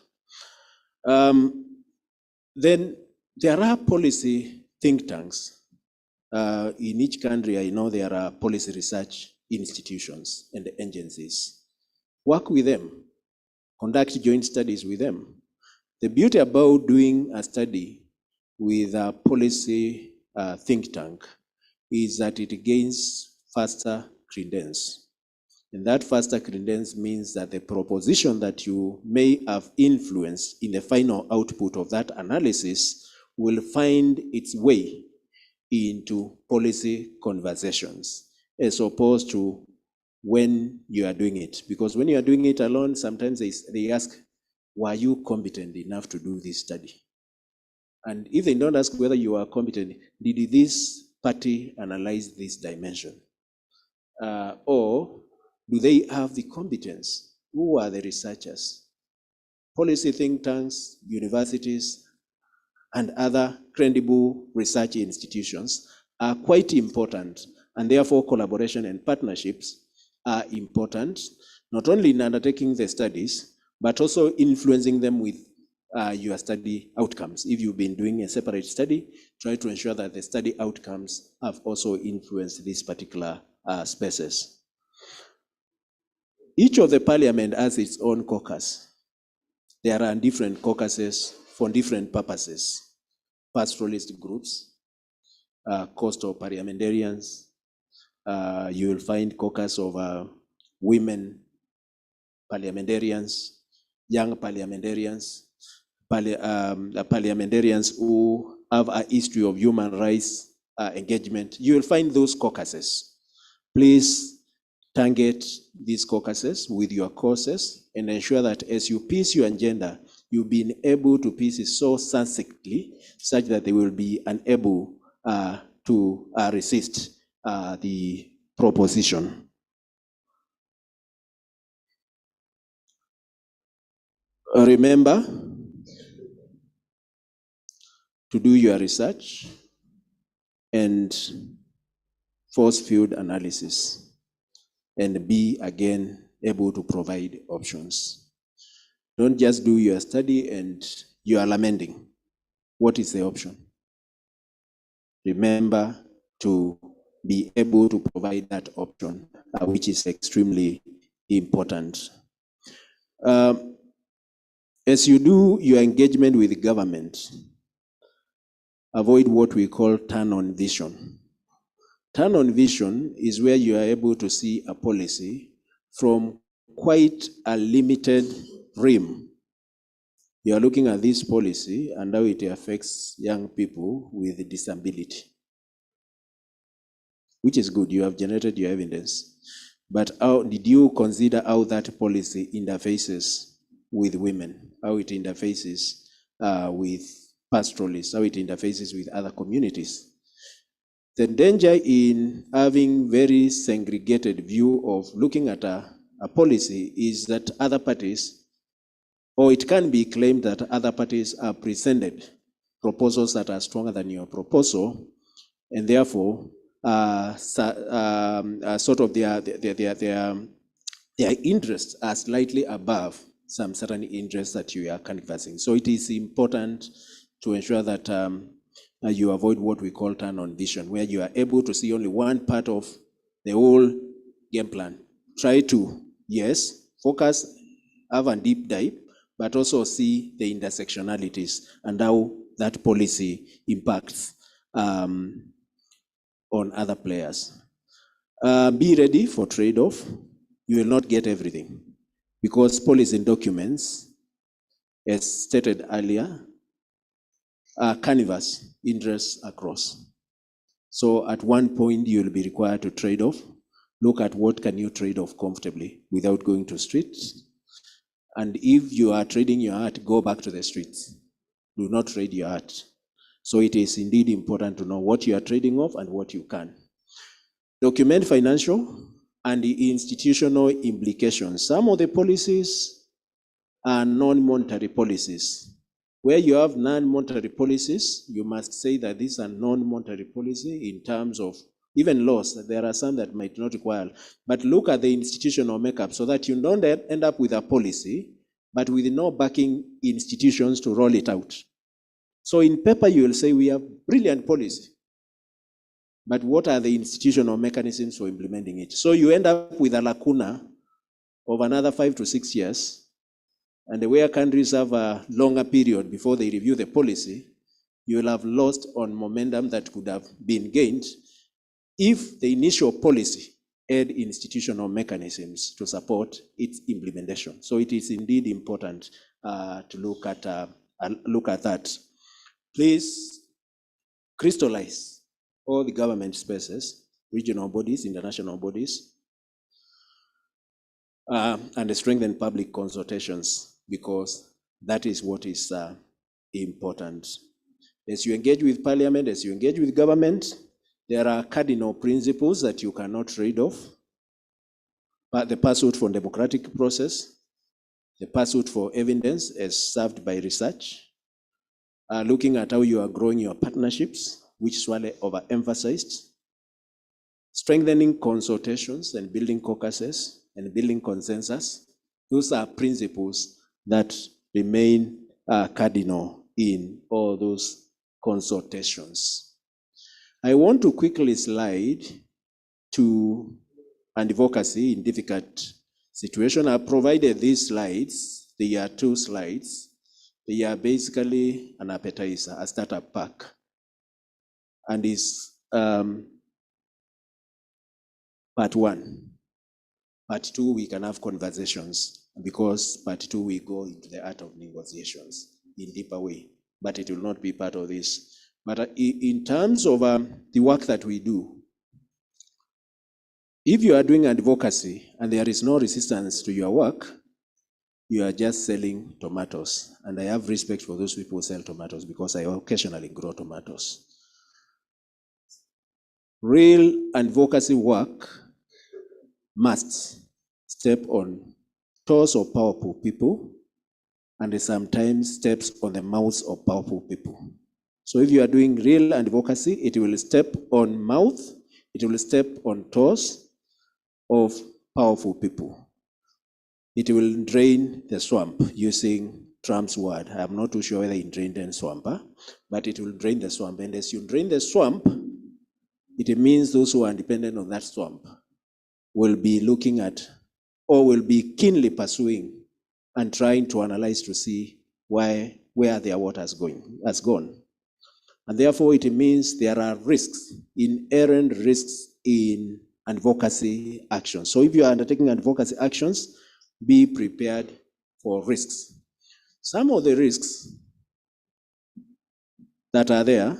Speaker 1: Then there are policy think tanks. In each country, I know there are policy research institutions and agencies. Work with them, conduct joint studies with them. The beauty about doing a study with a policy think tank is that it gains faster credence. And that faster credence means that the proposition that you may have influenced in the final output of that analysis will find its way into policy conversations, as opposed to when you are doing it. Because when you are doing it alone, sometimes they ask, were you competent enough to do this study? And if they don't ask whether you are competent, did this party analyze this dimension? Or do they have the competence? Who are the researchers? Policy think tanks, universities, and other credible research institutions are quite important, and therefore collaboration and partnerships are important, not only in undertaking the studies, but also influencing them with your study outcomes. If you've been doing a separate study, try to ensure that the study outcomes have also influenced these particular spaces. Each of the parliament has its own caucus. There are different caucuses for different purposes. Pastoralist groups, coastal parliamentarians, you will find caucus of women parliamentarians, young parliamentarians, parliamentarians who have a history of human rights engagement. You will find those caucuses. Please target these caucuses with your courses and ensure that as you piece your agenda, you've been able to piece it so succinctly such that they will be unable to resist the proposition. Remember to do your research and force field analysis, and be again able to provide options. Don't just do your study and you are lamenting. What is the option? Remember to be able to provide that option, which is extremely important. As you do your engagement with the government, avoid what we call turn-on vision. Turn-on vision is where you are able to see a policy from quite a limited rim. You are looking at this policy and how it affects young people with disability, which is good. You have generated your evidence. But how did you consider how that policy interfaces with women, how it interfaces with pastoralists, how it interfaces with other communities? The danger in having very segregated view of looking at a policy is that other parties, or it can be claimed that other parties are presented proposals that are stronger than your proposal, and therefore sort of their interests are slightly above some certain interests that you are canvassing. So it is important to ensure that you avoid what we call turn-on vision, where you are able to see only one part of the whole game plan. Try to, yes, focus, have a deep dive, but also see the intersectionalities and how that policy impacts on other players. Be ready for trade-off. You will not get everything because policy documents, as stated earlier, canvas interests across. So at one point you will be required to trade off. Look at what can you trade off comfortably without going to streets. And if you are trading your art, go back to the streets. Do not trade your art. So it is indeed important to know what you are trading off and what you can. Document financial and the institutional implications. Some of the policies are non-monetary policies. Where you have non-monetary policies, you must say that these are non-monetary policy in terms of even laws. There are some that might not require, but look at the institutional makeup so that you don't end up with a policy, but with no backing institutions to roll it out. So in paper, you will say we have brilliant policy, but what are the institutional mechanisms for implementing it? So you end up with a lacuna of another 5 to 6 years, and where countries have a longer period before they review the policy, you will have lost on momentum that could have been gained if the initial policy had institutional mechanisms to support its implementation. So it is indeed important to look at that. Please crystallize all the government spaces, regional bodies, international bodies, and strengthen public consultations, because that is what is important. As you engage with parliament, as you engage with government, there are cardinal principles that you cannot trade off. But the pursuit for democratic process, the pursuit for evidence as served by research, looking at how you are growing your partnerships, which Swale overemphasized, strengthening consultations and building caucuses and building consensus. Those are principles that remain cardinal in all those consultations. I want to quickly slide to advocacy in difficult situation. I provided these slides. They are 2 slides. They are basically an appetizer, a startup pack. And is part 1. Part 2, we can have conversations, because part 2, we go into the art of negotiations in deeper way, but it will not be part of this. But in terms of the work that we do, if you are doing advocacy and there is no resistance to your work, you are just selling tomatoes. And I have respect for those people who sell tomatoes, because I occasionally grow tomatoes. Real advocacy work must step on toes of powerful people, and sometimes steps on the mouths of powerful people. So if you are doing real advocacy, it will step on mouth, it will step on toes of powerful people. It will drain the swamp, using Trump's word. I'm not too sure whether it drained the swamp, but it will drain the swamp. And as you drain the swamp, it means those who are dependent on that swamp will be looking at, or will be keenly pursuing and trying to analyze to see where their water has gone. And therefore, it means there are risks, inherent risks in advocacy actions. So if you are undertaking advocacy actions, be prepared for risks. Some of the risks that are there,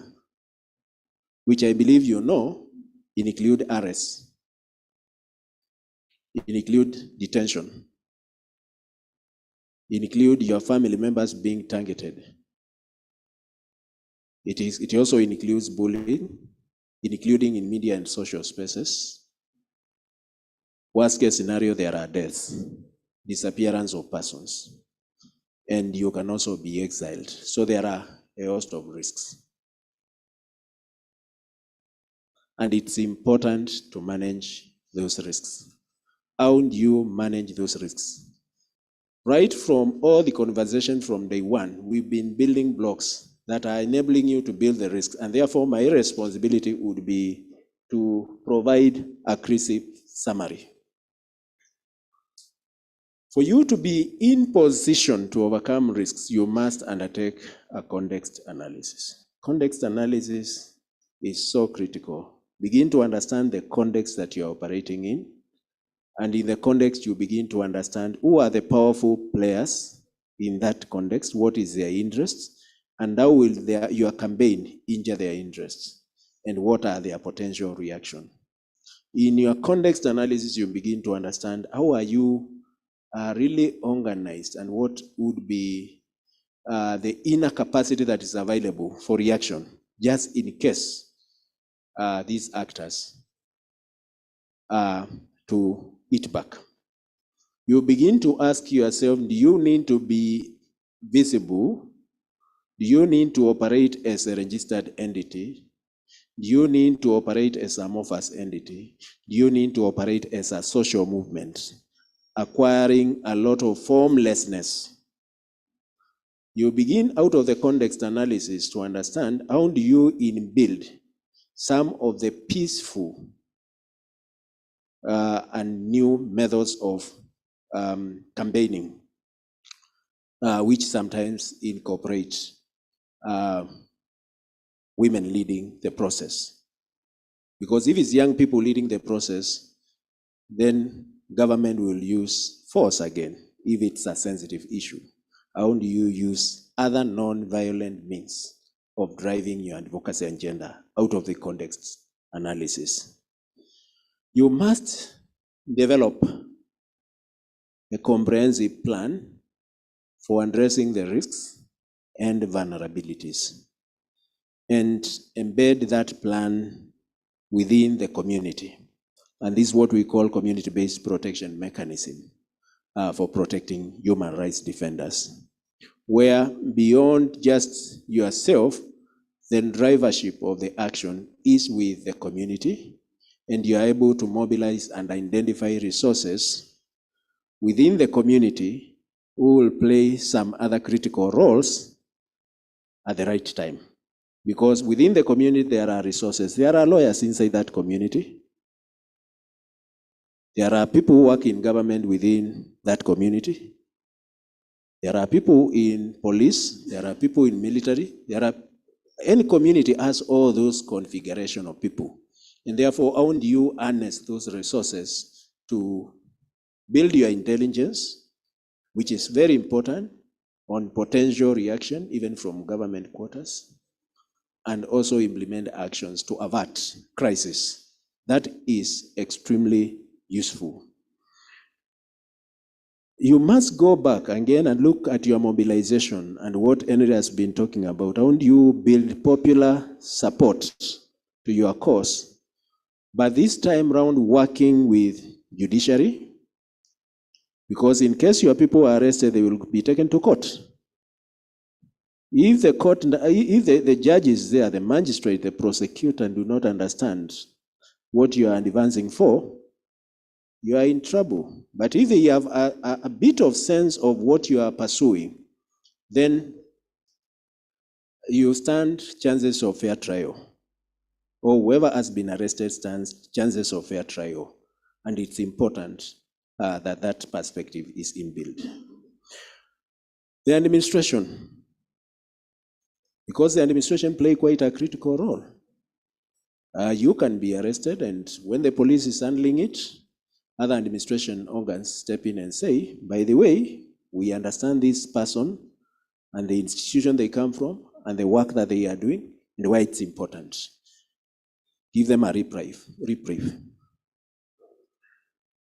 Speaker 1: which I believe you know, include arrest, include detention, include your family members being targeted. It also includes bullying, including in media and social spaces. Worst case scenario, there are deaths, disappearance of persons, and you can also be exiled. So there are a host of risks. And it's important to manage those risks. How do you manage those risks? Right from all the conversation from day one, we've been building blocks that are enabling you to build the risks. And therefore, my responsibility would be to provide a crisp summary. For you to be in position to overcome risks, you must undertake a context analysis. Context analysis is so critical. Begin to understand the context that you're operating in. And in the context, you begin to understand who are the powerful players in that context, what is their interest, and how will your campaign injure their interests, and what are their potential reaction. In your context analysis, you begin to understand how are you really organized, and what would be the inner capacity that is available for reaction, just in case these actors to eat back. You begin to ask yourself, do you need to be visible? Do you need to operate as a registered entity? Do you need to operate as an amorphous entity? Do you need to operate as a social movement, acquiring a lot of formlessness? You begin out of the context analysis to understand how do you inbuild some of the peaceful and new methods of campaigning, which sometimes incorporate women leading the process. Because if it's young people leading the process, then government will use force again if it's a sensitive issue. How do you use other non-violent means of driving your advocacy agenda out of the context analysis? You must develop a comprehensive plan for addressing the risks and vulnerabilities and embed that plan within the community. And this is what we call community-based protection mechanism for protecting human rights defenders, where beyond just yourself, the drivership of the action is with the community, and you are able to mobilize and identify resources within the community who will play some other critical roles at the right time. Because within the community, there are resources. There are lawyers inside that community. There are people who work in government within that community. There are people in police. There are people in military. Any community has all those configuration of people. And therefore, how do you harness those resources to build your intelligence, which is very important, on potential reaction, even from government quarters, and also implement actions to avert crisis. That is extremely useful. You must go back again and look at your mobilization and what Henry has been talking about. How do you build popular support to your cause? But this time round, working with judiciary, because in case your people are arrested, they will be taken to court. If the judge is there, the magistrate, the prosecutor do not understand what you are advancing for, you are in trouble. But if they have a bit of sense of what you are pursuing, then you stand chances of fair trial. Or whoever has been arrested stands chances of fair trial. And it's important that that perspective is inbuilt. The administration. Because the administration play quite a critical role. You can be arrested, and when the police is handling it, other administration organs step in and say, by the way, we understand this person and the institution they come from and the work that they are doing and why it's important. Give them a reprieve.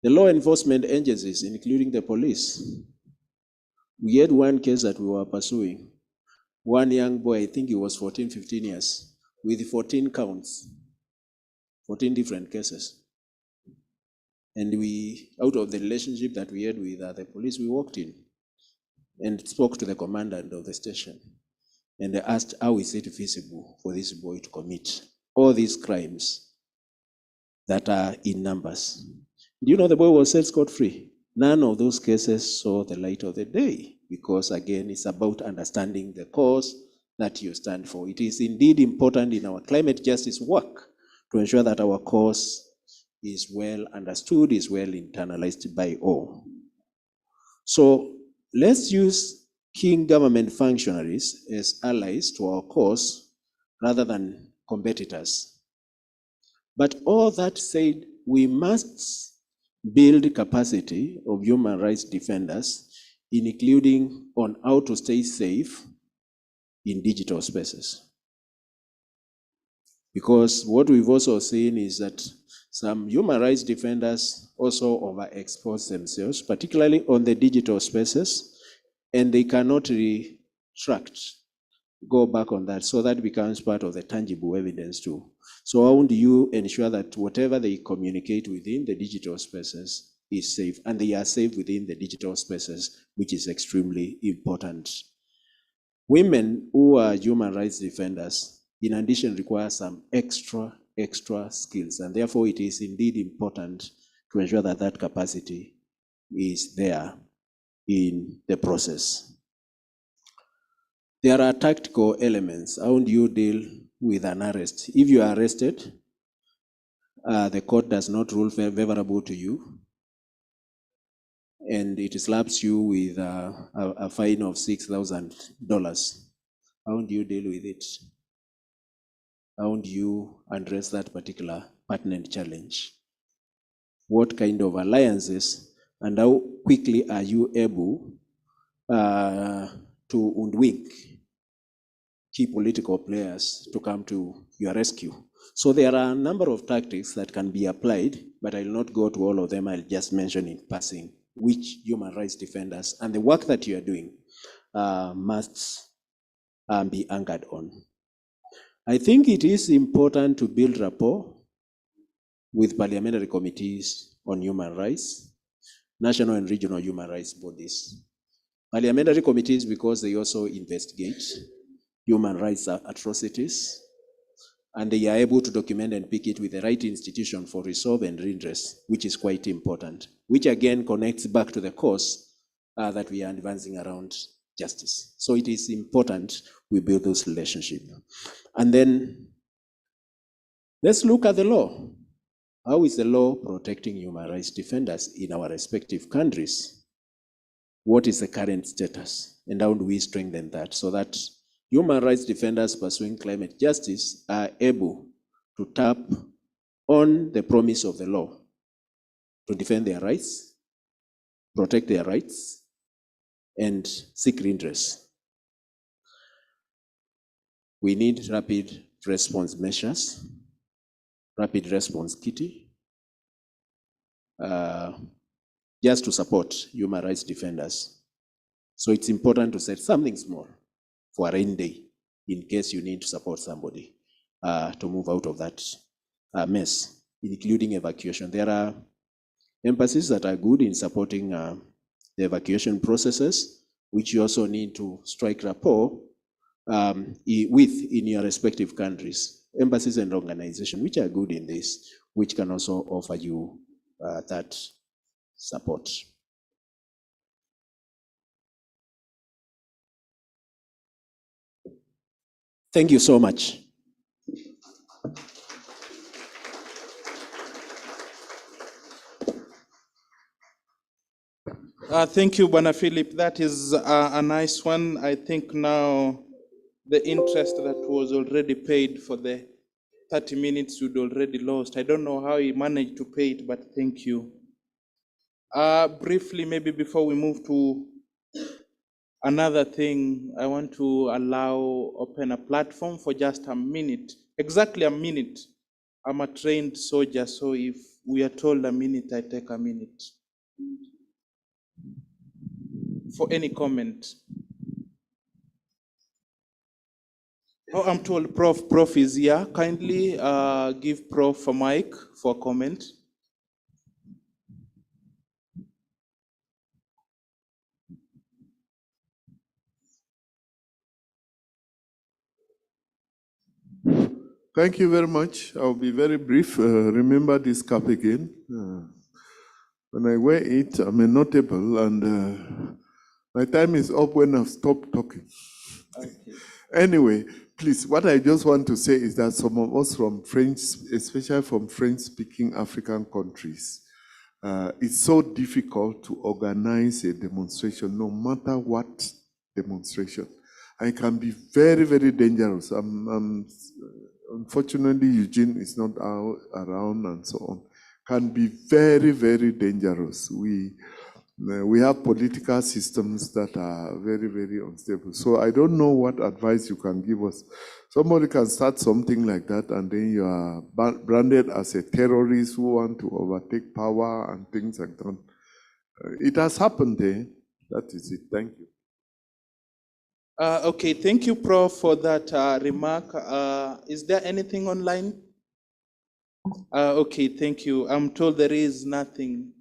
Speaker 1: The law enforcement agencies, including the police, we had one case that we were pursuing. One young boy, I think he was 14, 15 years, with 14 counts, 14 different cases. And we, out of the relationship that we had with the police, we walked in and spoke to the commandant of the station. And they asked, how is it feasible for this boy to commit all these crimes that are in numbers? Do you know the boy was set scot-free? None of those cases saw the light of the day, because again, it's about understanding the cause that you stand for. It is indeed important in our climate justice work to ensure that our cause is well understood, is well internalized by all. So let's use key government functionaries as allies to our cause rather than competitors. But all that said, we must build capacity of human rights defenders, including on how to stay safe in digital spaces. Because what we've also seen is that some human rights defenders also overexpose themselves, particularly on the digital spaces, and they cannot retract go back on that. So that becomes part of the tangible evidence too. So how do you ensure that whatever they communicate within the digital spaces is safe, and they are safe within the digital spaces, which is extremely important. Women who are human rights defenders, in addition, require some extra skills, and therefore it is indeed important to ensure that that capacity is there in the process. There are tactical elements. How do you deal with an arrest? If you are arrested, the court does not rule favorable to you, and it slaps you with a fine of $6,000. How do you deal with it? How do you address that particular pertinent challenge? What kind of alliances and how quickly are you able to hoodwink key political players to come to your rescue? So there are a number of tactics that can be applied, but I'll not go to all of them. I'll just mention in passing which human rights defenders and the work that you are doing must be anchored on. I think it is important to build rapport with parliamentary committees on human rights, national and regional human rights bodies. Parliamentary committees, because they also investigate human rights atrocities, and they are able to document and pick it with the right institution for resolve and redress, which is quite important, which again connects back to the cause that we are advancing around justice. So it is important we build those relationships. And then let's look at the law. How is the law protecting human rights defenders in our respective countries? What is the current status? And how do we strengthen that so that human rights defenders pursuing climate justice are able to tap on the promise of the law to defend their rights, protect their rights, and seek redress? We need rapid response measures, rapid response kitty, just to support human rights defenders. So it's important to set something small for a rainy day in case you need to support somebody to move out of that mess, including evacuation. There are embassies that are good in supporting the evacuation processes, which you also need to strike rapport with in your respective countries. Embassies and organizations which are good in this, which can also offer you that support. Thank you so much.
Speaker 9: Thank you, Bwana Philip. That is a nice one. I think now the interest that was already paid for the 30 minutes you'd already lost. I don't know how he managed to pay it, but thank you. Briefly, maybe before we move to another thing, I want to open a platform for just a minute, exactly a minute. I'm a trained soldier, so if we are told a minute, I take a minute. For any comment. Oh, I'm told Prof is here. Kindly give Prof a mic for comment.
Speaker 20: Thank you very much. I'll be very brief. Remember this cap again. When I wear it, I'm a notable, and my time is up when I've stopped talking. Okay. Anyway, please, what I just want to say is that some of us from French, especially from French-speaking African countries, it's so difficult to organize a demonstration, no matter what demonstration. And it can be very, very dangerous. Unfortunately, Eugene is not around and so on. Can be very, very dangerous. We have political systems that are very, very unstable. So I don't know what advice you can give us. Somebody can start something like that, and then you are branded as a terrorist who want to overtake power and things like that. It has happened there. That is it. Thank you.
Speaker 9: Okay, thank you, Prof, for that remark. Is there anything online? Okay, thank you. I'm told there is nothing.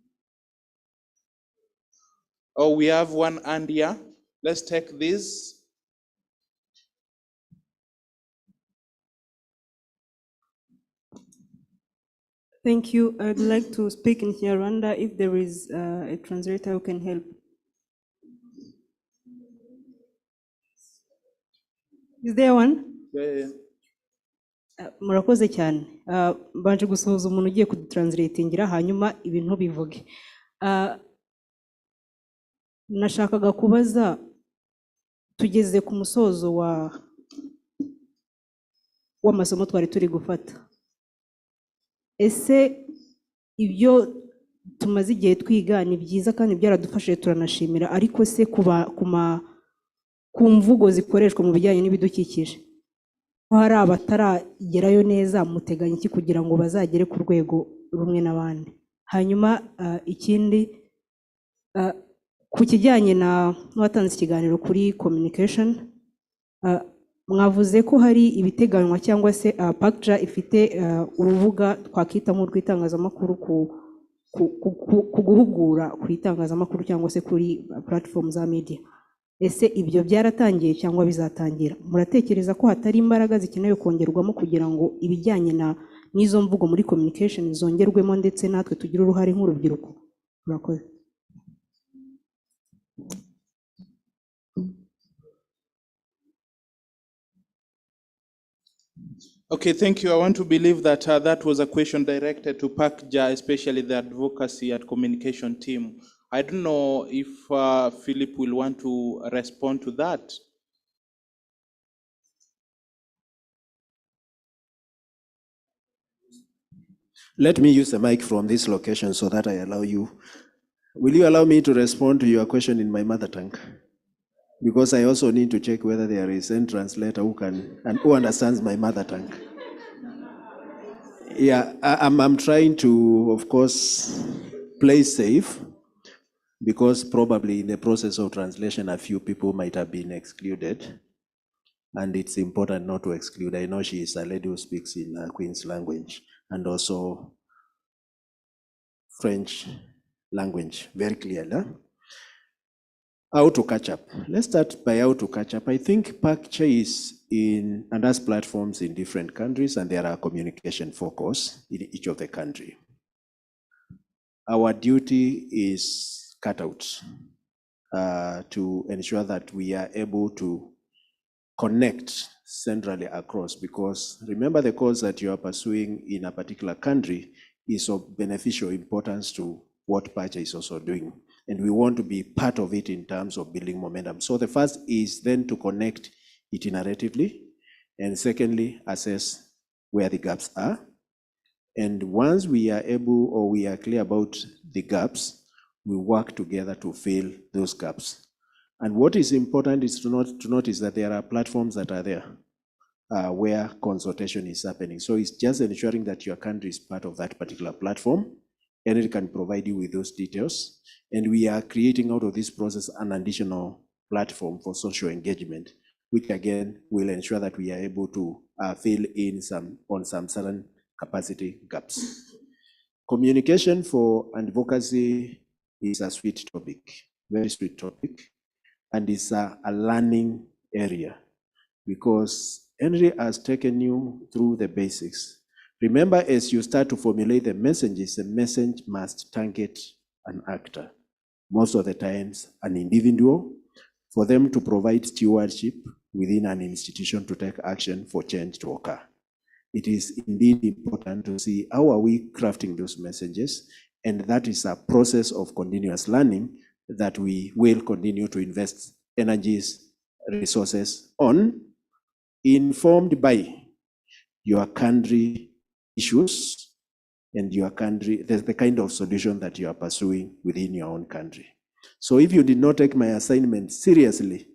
Speaker 9: Oh, we have one hand here. Let's take this.
Speaker 21: Thank you. I'd like to speak in Rwanda if there is a translator who can help. Is there one?
Speaker 9: Yeah.
Speaker 21: Murakoze cyane. Mbanje gusuhuza umuntu ugiye kudutranslatingira hanyuma ibintu bivuge. Nashakaga kubaza tugeze ku musozo w'amasomo twari turi gufata. Ese ibyo tumaze igihe twiga ni byiza kandi byaradufashije turanashimira, ariko se ku mvugo zikoreshwa mu bijyanye n'ibidukikije ko hari abataragerayo neza, muteganya iki kugira ngo bazagere ku rwego rumwe n'abandi? Hanyuma ikindi ku kijyanye n'uwatanze ikiganiro kuri communication, mwavuze ko hari ibiteganywa cyangwa se PACJA ifite urubuga twakita nk'urw'itangazamakuru ku guhugura ku itangazamakuru cyangwa se kuri platform za media. Ese ibyo byaratangiye cyangwa bizatangira? Muratekereza ko hatari imbaraga zikenewe kongerwamo kugira ngo ibijyanye n'izo mvugo muri communication zongerwemo ndetse natwe tugire uruhare nk'urubyiruko? Murakoze.
Speaker 9: Okay, thank you. I want to believe that that was a question directed to PACJA, especially the advocacy and communication team. I don't know if Philip will want to respond to that.
Speaker 1: Let me use the mic from this location so that I allow you. Will you allow me to respond to your question in my mother tongue? Because I also need to check whether there is a translator who understands my mother tongue. Yeah, I'm trying to, of course, play safe, because probably in the process of translation, a few people might have been excluded. And it's important not to exclude. I know she is a lady who speaks in Queen's language and also French language very clearly. How to catch up? Let's start by how to catch up. I think PACJA is and has platforms in different countries, and there are communication focus in each of the country. Our duty is cut out to ensure that we are able to connect centrally across, because remember, the cause that you are pursuing in a particular country is of beneficial importance to what PACJA is also doing. And we want to be part of it in terms of building momentum. So the first is then to connect iteratively, and secondly, assess where the gaps are. And once we are able, or we are clear about the gaps, we work together to fill those gaps. And what is important is to notice that there are platforms that are there where consultation is happening. So it's just ensuring that your country is part of that particular platform, and it can provide you with those details. And we are creating out of this process an additional platform for social engagement, which again will ensure that we are able to fill in on some certain capacity gaps. Communication for advocacy is a sweet topic, very sweet topic, and it's a learning area, because Henry has taken you through the basics. Remember, as you start to formulate the messages, the message must target an actor, most of the times an individual, for them to provide stewardship within an institution to take action for change to occur. It is indeed important to see how are we crafting those messages, and that is a process of continuous learning that we will continue to invest energies, resources on, informed by your country issues and your country, the kind of solution that you are pursuing within your own country. So if you did not take my assignment seriously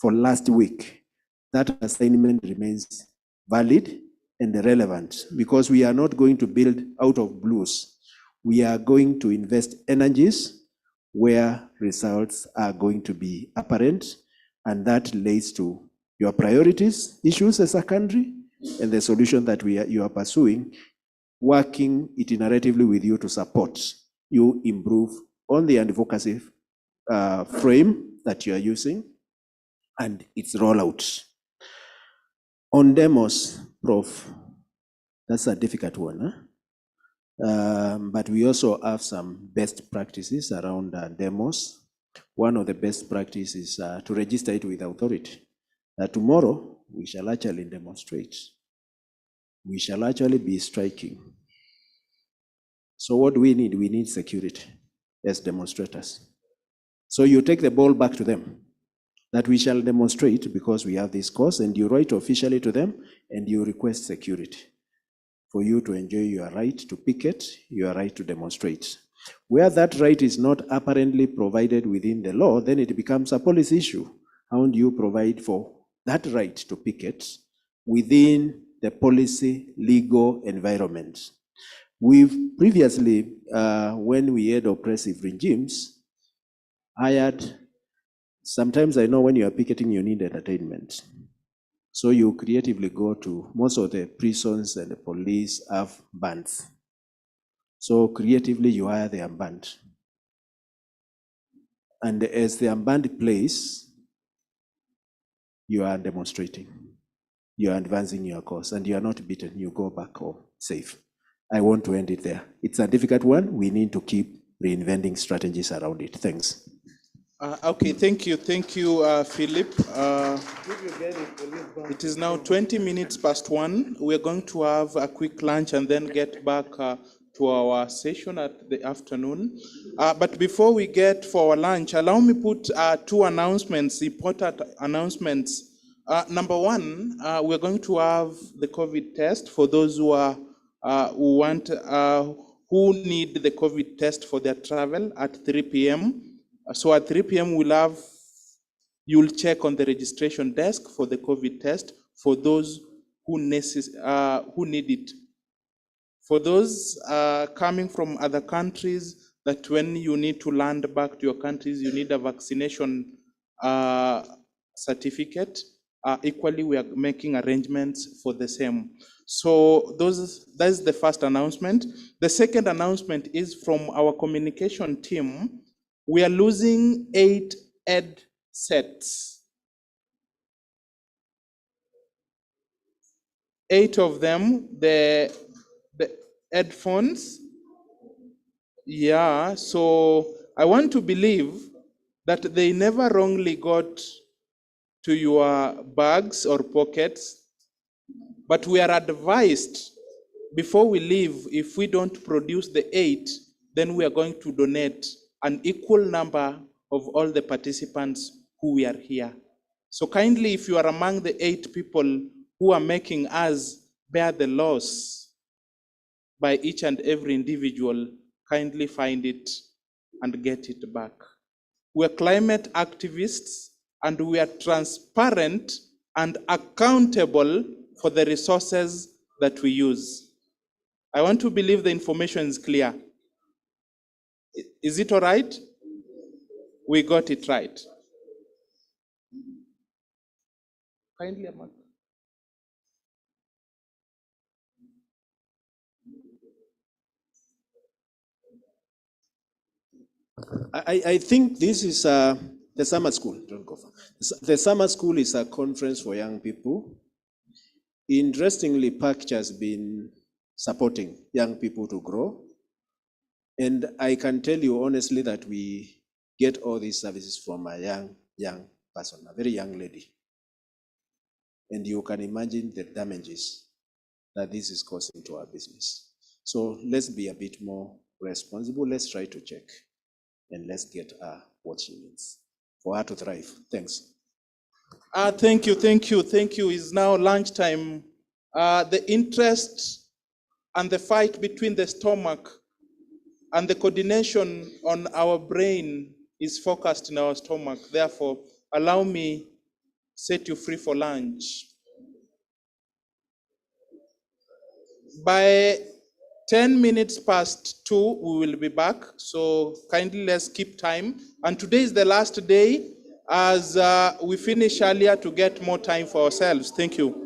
Speaker 1: for last week, that assignment remains valid and relevant, because we are not going to build out of blues. We are going to invest energies where results are going to be apparent, And that relates to your priorities, issues as a country, and the solution that you are pursuing, working iteratively with you to support you improve on the advocacy frame that you are using and its rollout. On demos, Prof, that's a difficult one. But we also have some best practices around demos. One of the best practices is to register it with authority. Tomorrow, we shall actually demonstrate. We shall actually be striking. So what do we need? We need security as demonstrators. So you take the ball back to them, that we shall demonstrate because we have this cause, and you write officially to them, and you request security for you to enjoy your right to picket, your right to demonstrate. Where that right is not apparently provided within the law, then it becomes a policy issue. How do you provide for that right to picket within the policy legal environment? We've previously, when we had oppressive regimes, hired, sometimes I know when you are picketing, you need entertainment. So you creatively go to, most of the prisons and the police have bands. So creatively you hire the band. And as the band plays, you are demonstrating. You are advancing your cause, and you are not beaten. You go back home safe. I want to end it there. It's a difficult one. We need to keep reinventing strategies around it. Thanks.
Speaker 9: Okay, thank you, Philip. It is now 20 minutes past 1. We're going to have a quick lunch and then get back to our session at the afternoon. But before we get for our lunch, allow me put two announcements, important announcements. Number one, we're going to have the COVID test for those who are who need the COVID test for their travel at 3 p.m. So at 3 p.m. you'll check on the registration desk for the COVID test for those who need it. For those coming from other countries, that when you need to land back to your countries, you need a vaccination certificate. Equally, we are making arrangements for the same. So that's the first announcement. The second announcement is from our communication team. We are losing 8 ed sets. 8 of them, the headphones. Yeah, so I want to believe that they never wrongly got to your bags or pockets, but we are advised before we leave, if we don't produce the 8, then we are going to donate an equal number of all the participants who are here. So kindly, if you are among the 8 people who are making us bear the loss by each and every individual, kindly find it and get it back. We're climate activists, and we are transparent and accountable for the resources that we use. I want to believe the information is clear. Is it all right? We got it right. Kindly, Amanda.
Speaker 1: I think this is the summer school. Don't go far. The summer school is a conference for young people. Interestingly, PACH has been supporting young people to grow. And I can tell you honestly that we get all these services from a young person, a very young lady. And you can imagine the damages that this is causing to our business. So let's be a bit more responsible. Let's try to check. And let's get her what she needs for her to thrive. Thanks.
Speaker 9: Thank you. It's now lunchtime. The interest and the fight between the stomach and the coordination on our brain is focused in our stomach. Therefore, allow me set you free for lunch. By 10 minutes past 2, we will be back. So kindly let's keep time. And today is the last day. as we finish earlier to get more time for ourselves. Thank you.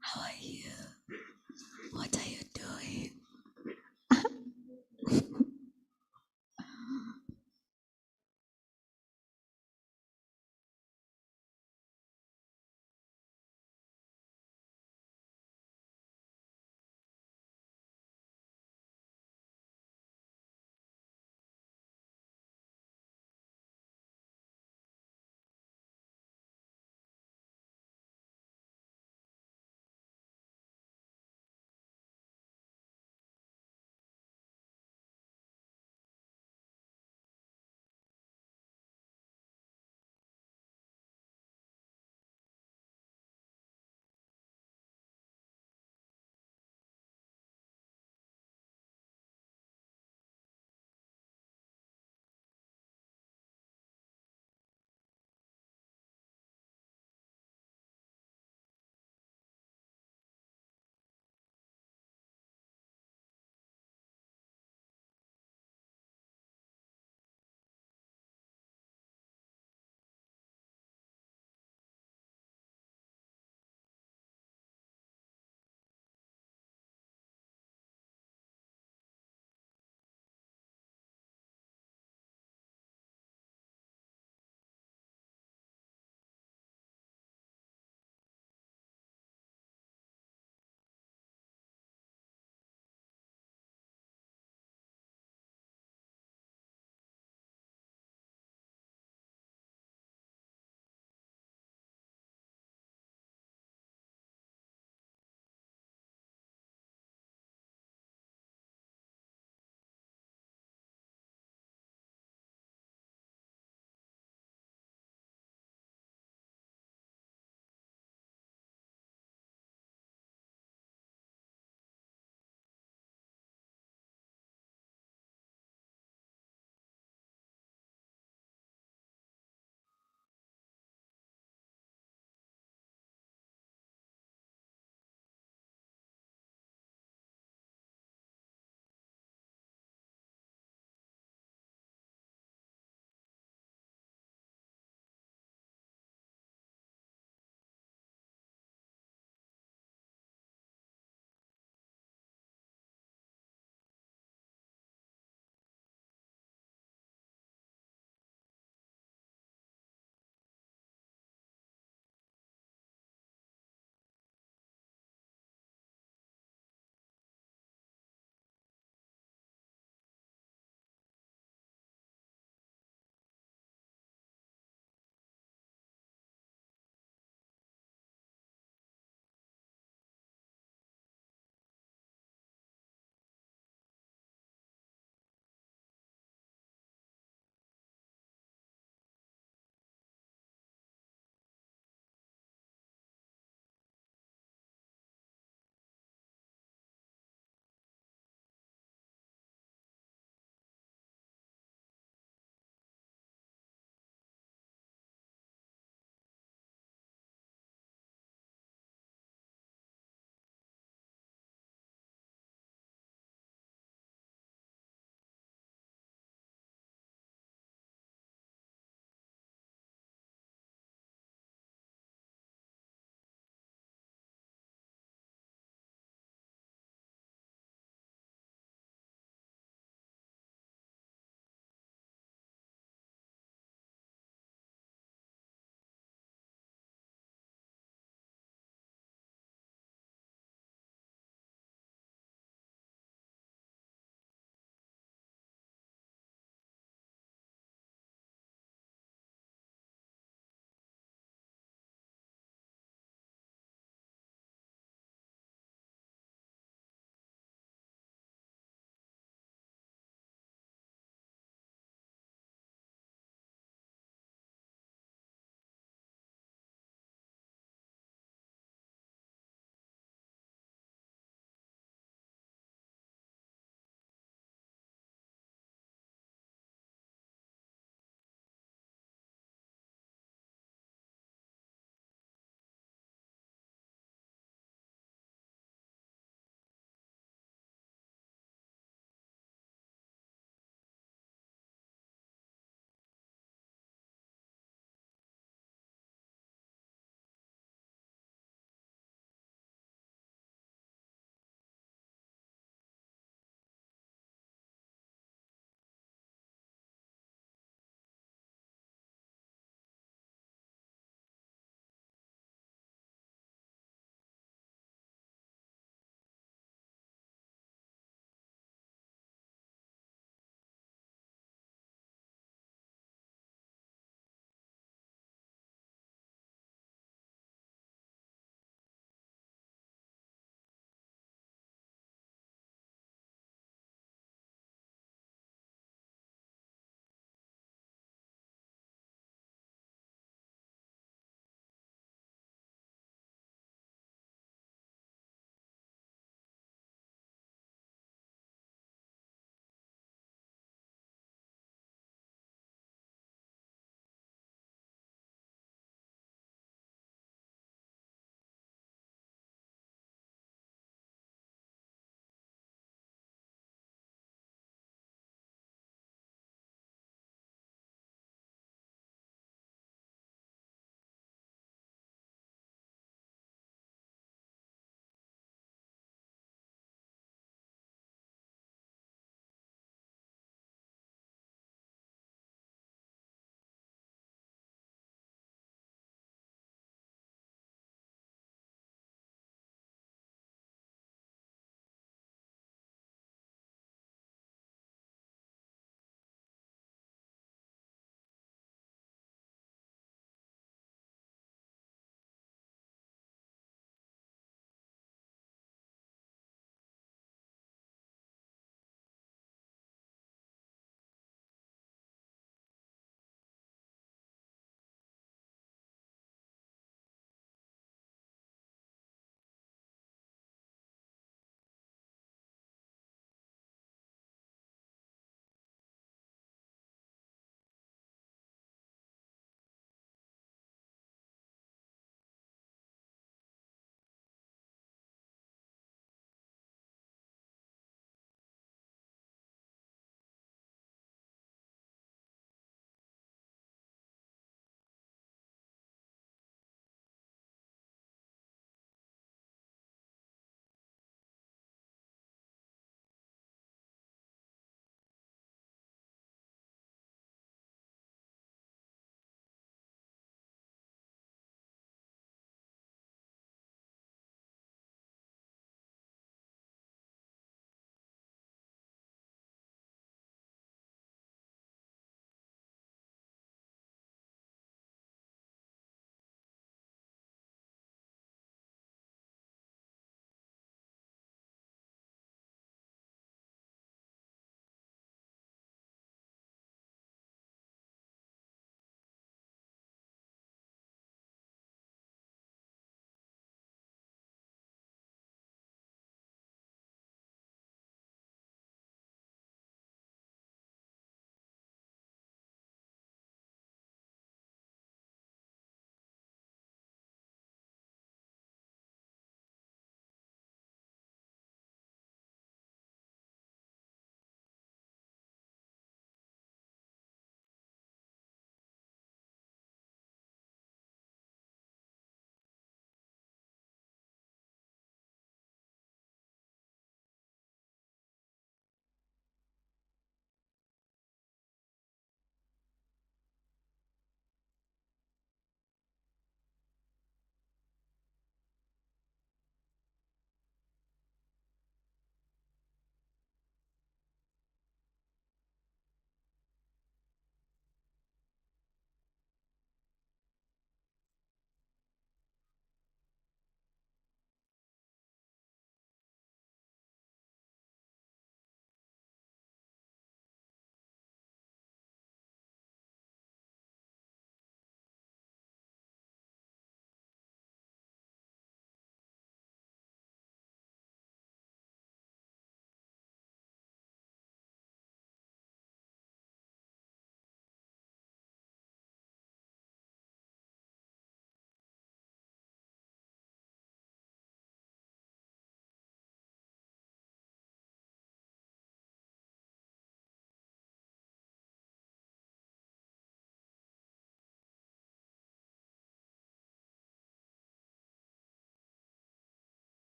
Speaker 4: How are you? What are you doing?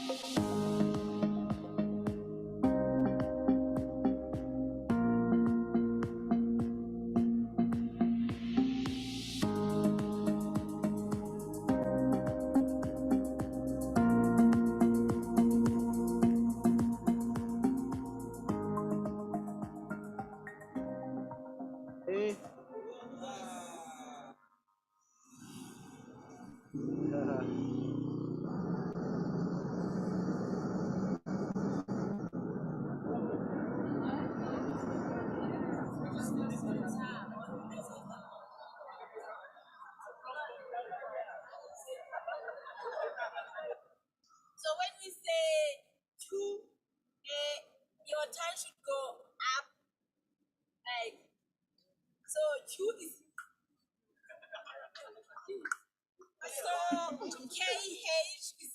Speaker 4: So when we say two, your time should go up. Like, so two is so KH is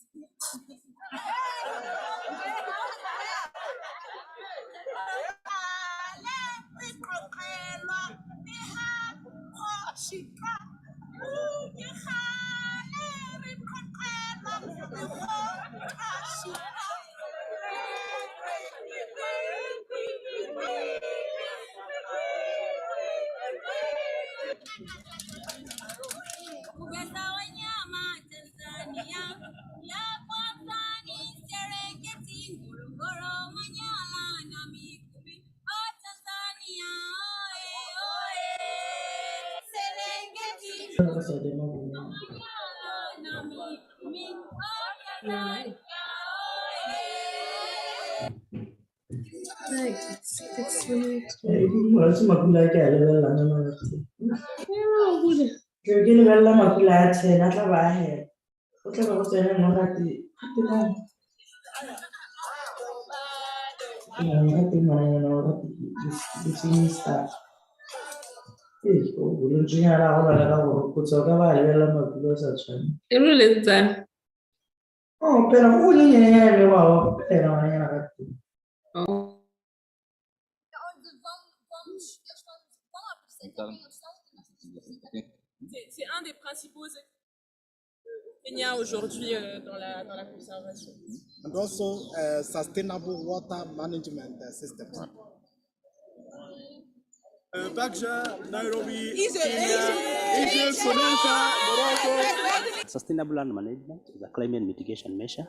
Speaker 4: Mbuga wanyama Tanzania, ya kwanza ni Serengeti, Ngorongoro, Manyara na Mikumi. Oh Tanzania, oe oe, Serengeti, Manyara na Mikumi. Oh Tanzania, oe.
Speaker 5: It's really Gini bella makulate na tla ba he. O tla ba go tsena mo gati. Gati ba. Ya gati mo na gati. Disinista. O bulo tsinya ra go la go go tsoka ba le bella makulo sa tshwana. E lo letsa. Oh, pero o ni ne le wa o pero na ya gati. Oh.
Speaker 6: C'est un des principaux Kenya aujourd'hui dans la conservation.
Speaker 22: And also sustainable water management systems. Nairobi, Egypt, Morocco.
Speaker 23: Sustainable land management is a climate mitigation measure,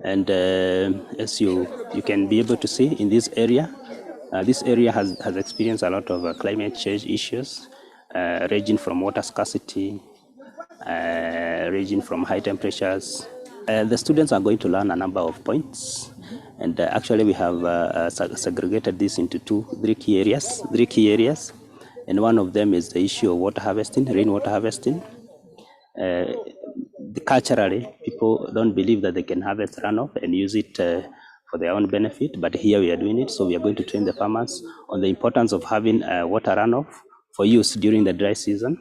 Speaker 23: and as you can be able to see in this area has experienced a lot of climate change issues, ranging from water scarcity, ranging from high temperatures. The students are going to learn a number of points, and actually we have segregated this into three key areas, and one of them is the issue of water harvesting, rainwater harvesting. Culturally, people don't believe that they can harvest runoff and use it for their own benefit, but here we are doing it. So we are going to train the farmers on the importance of having water runoff for use during the dry season.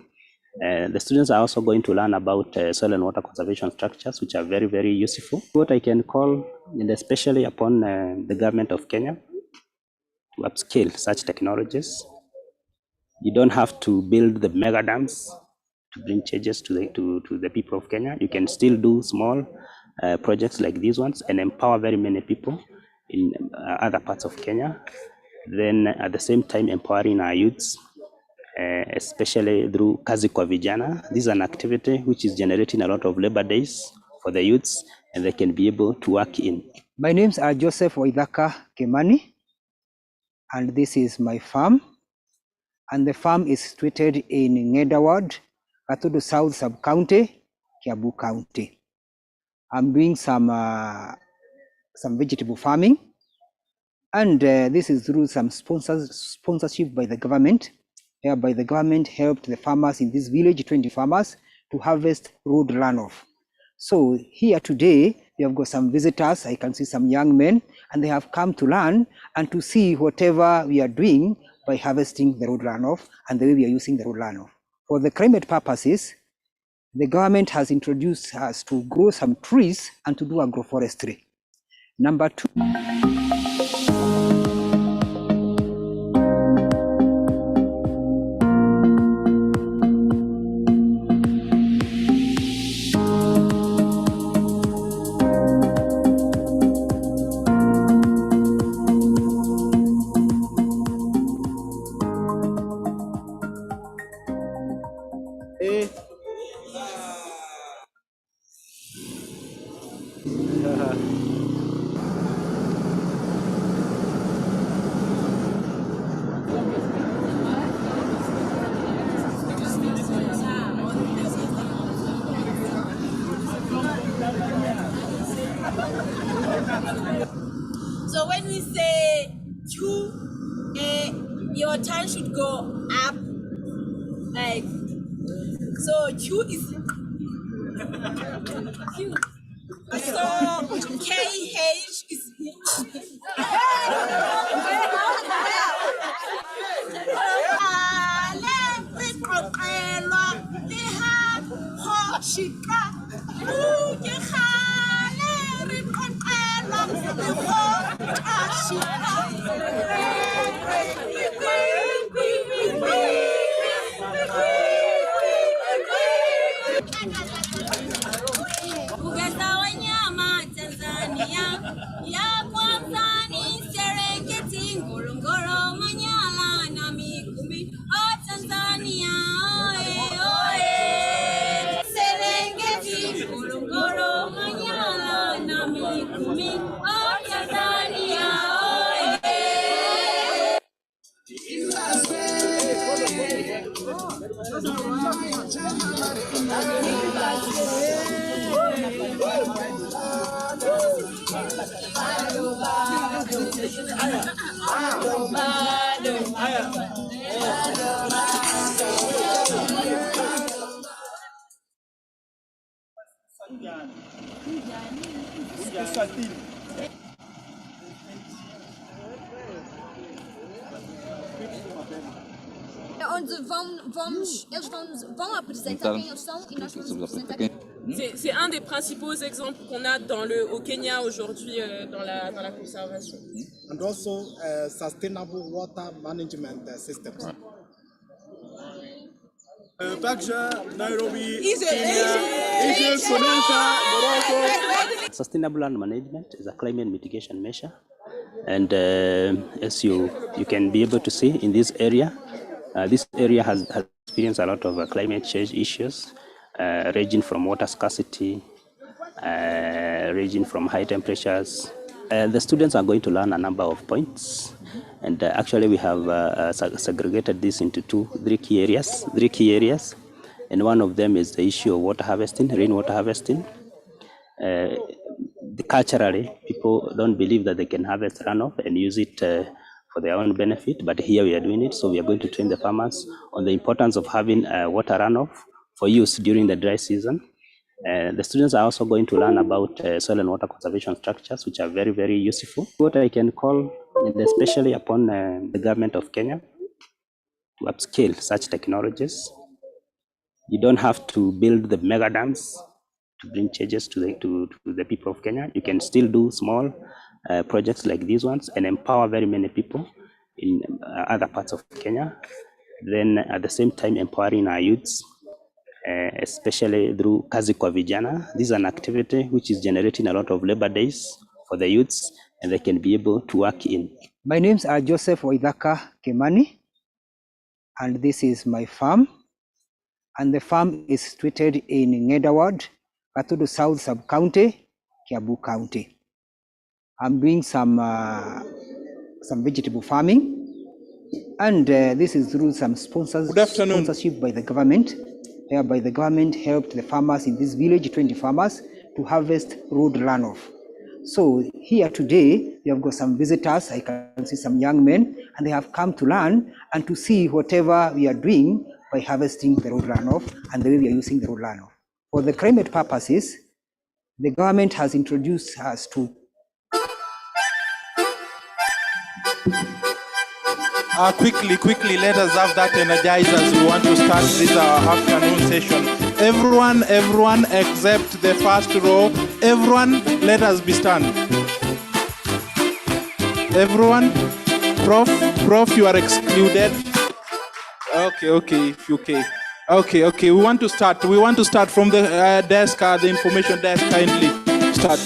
Speaker 23: The students are also going to learn about soil and water conservation structures, which are very, very useful. What I can call, and especially upon the government of Kenya, to upscale such technologies. You don't have to build the mega dams to bring changes to the people of Kenya. You can still do small projects like these ones and empower very many people in other parts of Kenya. Then at the same time empowering our youths, especially through Kazi kwa Vijana. This is an activity which is generating a lot of labor days for the youths, and they can be able to work in.
Speaker 24: My names are Joseph Waithaka Kimani, and this is my farm. And the farm is situated in Ng'enda Ward, Katudu South Sub-County, Kiambu County. I'm doing some vegetable farming, and this is through some sponsorship by the government, whereby the government helped the farmers in this village, 20 farmers, to harvest road runoff. So here today, we have got some visitors. I can see some young men, and they have come to learn and to see whatever we are doing by harvesting the road runoff and the way we are using the road runoff. For the climate purposes, the government has introduced us to grow some trees and to do agroforestry. Number two.
Speaker 3: So when we say Q, your turn should go up. Like, so Q is Q. So KH is Uganda wanyama Tanzania ya kwanza ni Serengeti, Ngorongoro, Manyara na Mikumi. Oh Tanzania, oe oe. Serengeti, Ngorongoro, Manyara na Mikumi. Oh Tanzania, oe. Eles vão apresentar quem eles são e nós vamos apresentar quem.
Speaker 6: C'est un des principaux exemples qu'on a au Kenya aujourd'hui dans la conservation.
Speaker 22: And also sustainable water management systems. Nairobi, Kenya, Morocco.
Speaker 23: Sustainable land management is a climate mitigation measure, and as you can be able to see in this area has experienced a lot of climate change issues, ranging from water scarcity, ranging from high temperatures. The students are going to learn a number of points, and actually we have segregated this into three key areas, and one of them is the issue of water harvesting, rainwater harvesting. Culturally, people don't believe that they can harvest runoff and use it for their own benefit, but here we are doing it. So we are going to train the farmers on the importance of having water runoff for use during the dry season. The students are also going to learn about soil and water conservation structures, which are very, very useful. What I can call, and especially upon the government of Kenya, to upscale such technologies. You don't have to build the mega dams to bring changes to the people of Kenya. You can still do small projects like these ones and empower very many people in other parts of Kenya. Then at the same time empowering our youths, especially through Kazi kwa Vijana. This is an activity which is generating a lot of labor days for the youths, and they can be able to work in.
Speaker 24: My names are Joseph Waithaka Kemani, and this is my farm. And the farm is situated in Ngeda Ward, Katudu South Sub-County, Kiambu County. I'm doing some vegetable farming, and this is through some sponsorship by the government, whereby the government helped the farmers in this village, 20 farmers, to harvest road runoff. So here today, we have got some visitors. I can see some young men, and they have come to learn and to see whatever we are doing by harvesting the road runoff and the way we are using the road runoff. For the climate purposes, the government has introduced us to
Speaker 9: Quickly, let us have that energizers. We want to start this afternoon session. Everyone except the first row. Everyone, let us be stand. Everyone, Prof, you are excluded. Okay. Okay. We want to start from the desk, the information desk. Kindly start.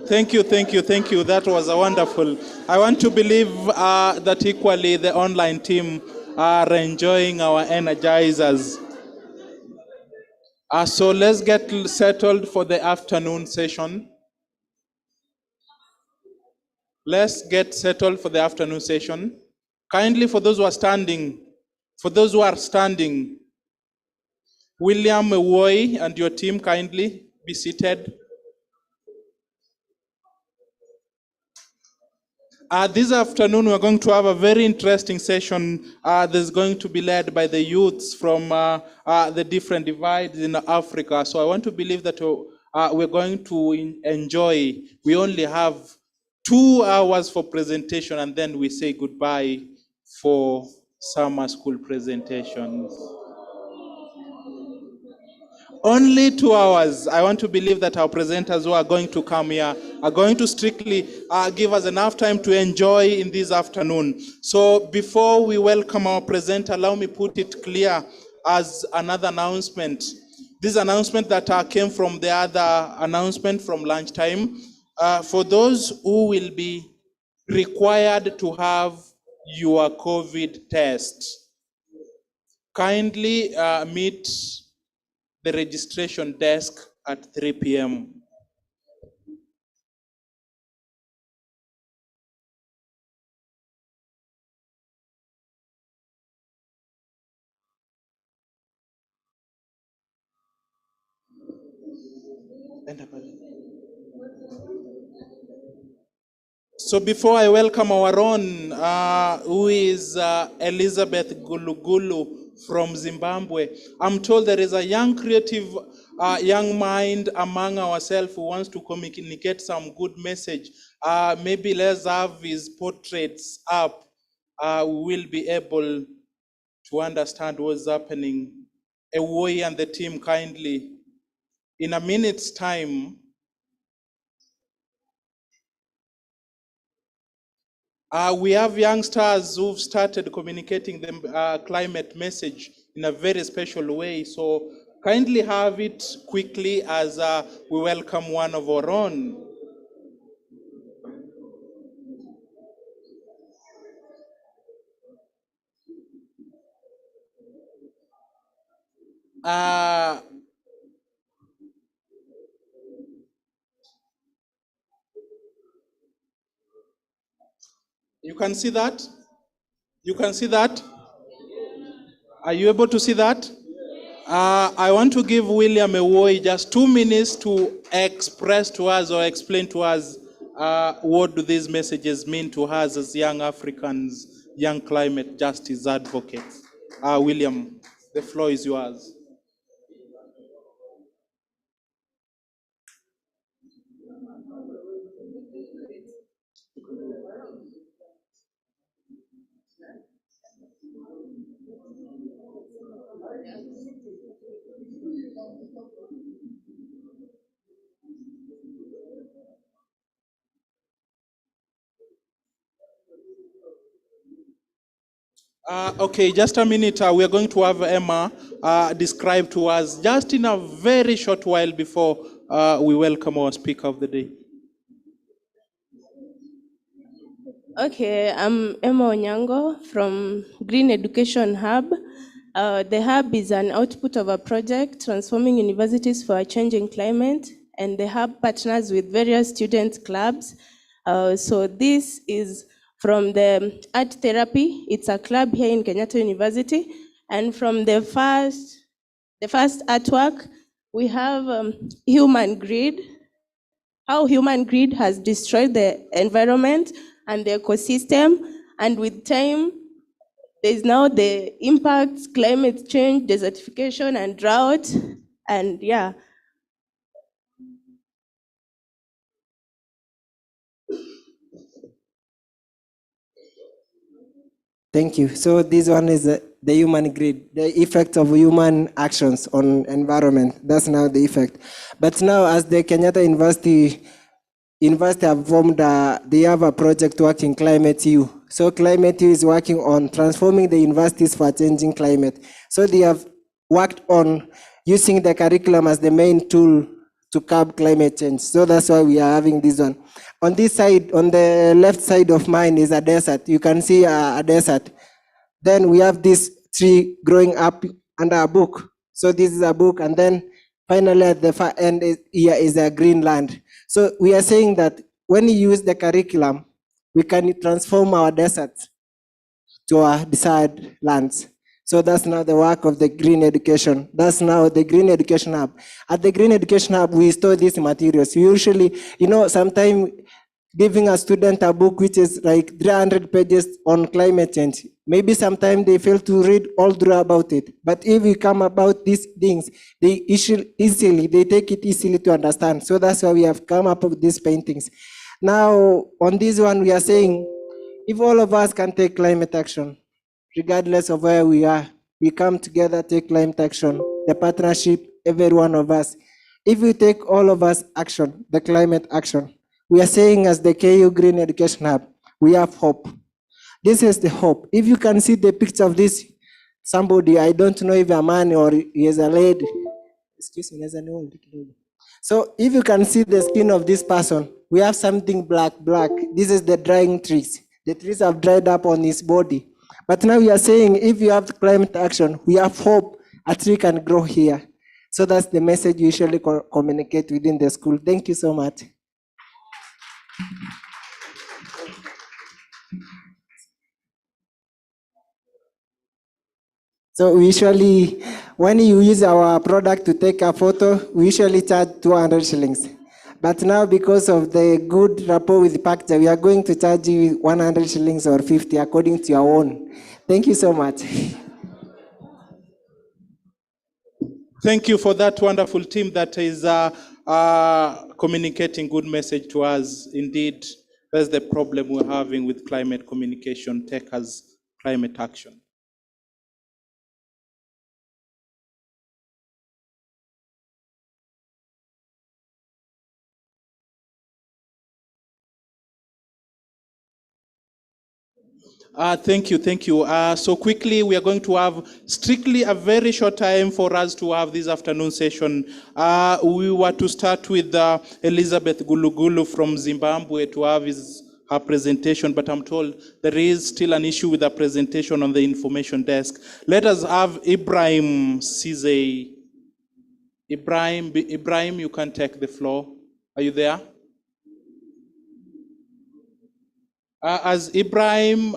Speaker 9: Thank you. That was a wonderful. I want to believe that equally the online team are enjoying our energizers. So let's get settled for the afternoon session. Let's get settled for the afternoon session. Kindly, for those who are standing, William Ewoy and your team, kindly be seated. This afternoon, we're going to have a very interesting session that's going to be led by the youths from the different divides in Africa. So I want to believe that we're going to enjoy. We only have 2 hours for presentation, and then we say goodbye for summer school presentations. Only 2 hours. I want to believe that our presenters who are going to come here are going to strictly give us enough time to enjoy in this afternoon. So before we welcome our presenter, allow me put it clear as another announcement. This announcement that came from the other announcement from lunchtime. For those who will be required to have your COVID test, kindly meet the registration desk at 3 p.m. So before I welcome our own, who is Elizabeth Gulugulu from Zimbabwe, I'm told there is a young creative young mind among ourselves who wants to communicate some good message. Maybe let's have his portraits up. We will be able to understand what's happening. Ewoy and the team, kindly, in a minute's time, we have youngsters who've started communicating the climate message in a very special way. So kindly have it quickly as we welcome one of our own. You can see that? You can see that? Are you able to see that? I want to give William Ewoy just 2 minutes to express to us or explain to us what do these messages mean to us as young Africans, young climate justice advocates. William, the floor is yours. Okay, just a minute. We are going to have Emma describe to us just in a very short while before we welcome our speaker of the day.
Speaker 7: Okay, I'm Emma Onyango from Green Education Hub. The Hub is an output of a project transforming universities for a changing climate, and the Hub partners with various student clubs. So this is from the Art Therapy. It's a club here in Kenyatta University, and from the first artwork, we have Human Greed, how human greed has destroyed the environment and the ecosystem, and with time, there's now the impacts, climate change, desertification, and drought, and yeah.
Speaker 8: Thank you. So this one is the human greed, the effect of human actions on environment. That's now the effect. But now as the Kenyatta University have formed, they have a project working Climate U. So Climate U is working on transforming the universities for changing climate. So they have worked on using the curriculum as the main tool to curb climate change. So that's why we are having this one. On this side, on the left side of mine is a desert. You can see a desert. Then we have this tree growing up under a book. So this is a book, and then finally at the far end here is a green land. So we are saying that when you use the curriculum, we can transform our deserts to our desired lands. So that's now the work of the Green Education. That's now the Green Education Hub. At the Green Education Hub, we store these materials. We usually, sometimes giving a student a book which is like 300 pages on climate change, maybe sometimes they fail to read all through about it. But if we come about these things, they take it easily to understand. So that's why we have come up with these paintings. Now, on this one, we are saying, if all of us can take climate action, regardless of where we are, we come together, take climate action, the partnership, every one of us. If we take all of us action, the climate action, we are saying as the KU Green Education Hub, we have hope. This is the hope. If you can see the picture of this, somebody, I don't know if a man or he is a lady. Excuse me, there's an old. So if you can see the skin of this person, we have something black. This is the drying trees. The trees have dried up on his body. But now we are saying if you have climate action, we have hope a tree can grow here. So that's the message we usually communicate within the school. Thank you so much. So we usually, when you use our product to take a photo, we usually charge 200 shillings. But now because of the good rapport with the packager, we are going to charge you 100 shillings or 50 according to your own. Thank you so much.
Speaker 9: Thank you for that wonderful team that is communicating good message to us. Indeed, that's the problem we're having with climate communication. Take as climate action. Thank you. So quickly, we are going to have strictly a very short time for us to have this afternoon session. We were to start with Elizabeth Gulugulu from Zimbabwe to have her presentation, but I'm told there is still an issue with the presentation on the information desk. Let us have Ibrahim Cizay. Ibrahim, you can take the floor. Are you there? As Ibrahim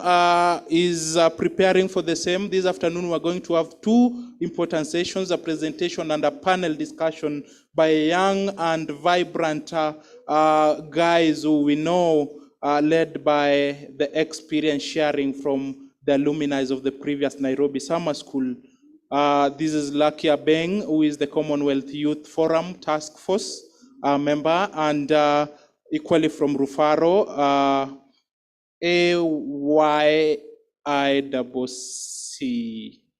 Speaker 9: is preparing for the same, this afternoon we're going to have two important sessions, a presentation and a panel discussion by young and vibrant guys who we know led by the experience sharing from the alumni of the previous Nairobi Summer School. This is Lucky Abeng, who is the Commonwealth Youth Forum Task Force member, and equally from Rufaro, AYICC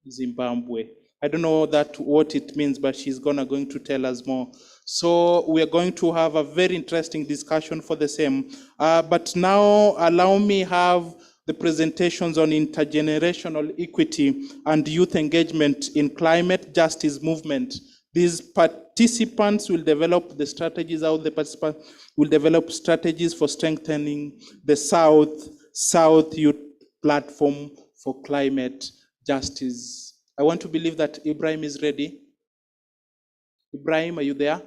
Speaker 9: Zimbabwe. I don't know what it means, but she's going to tell us more. So we are going to have a very interesting discussion for the same. But now allow me have the presentations on intergenerational equity and youth engagement in climate justice movement. These participants will develop the strategies, how the participants will develop strategies for strengthening the South Youth Platform for Climate Justice. I want to believe that Ibrahim is ready. Ibrahim, are you there?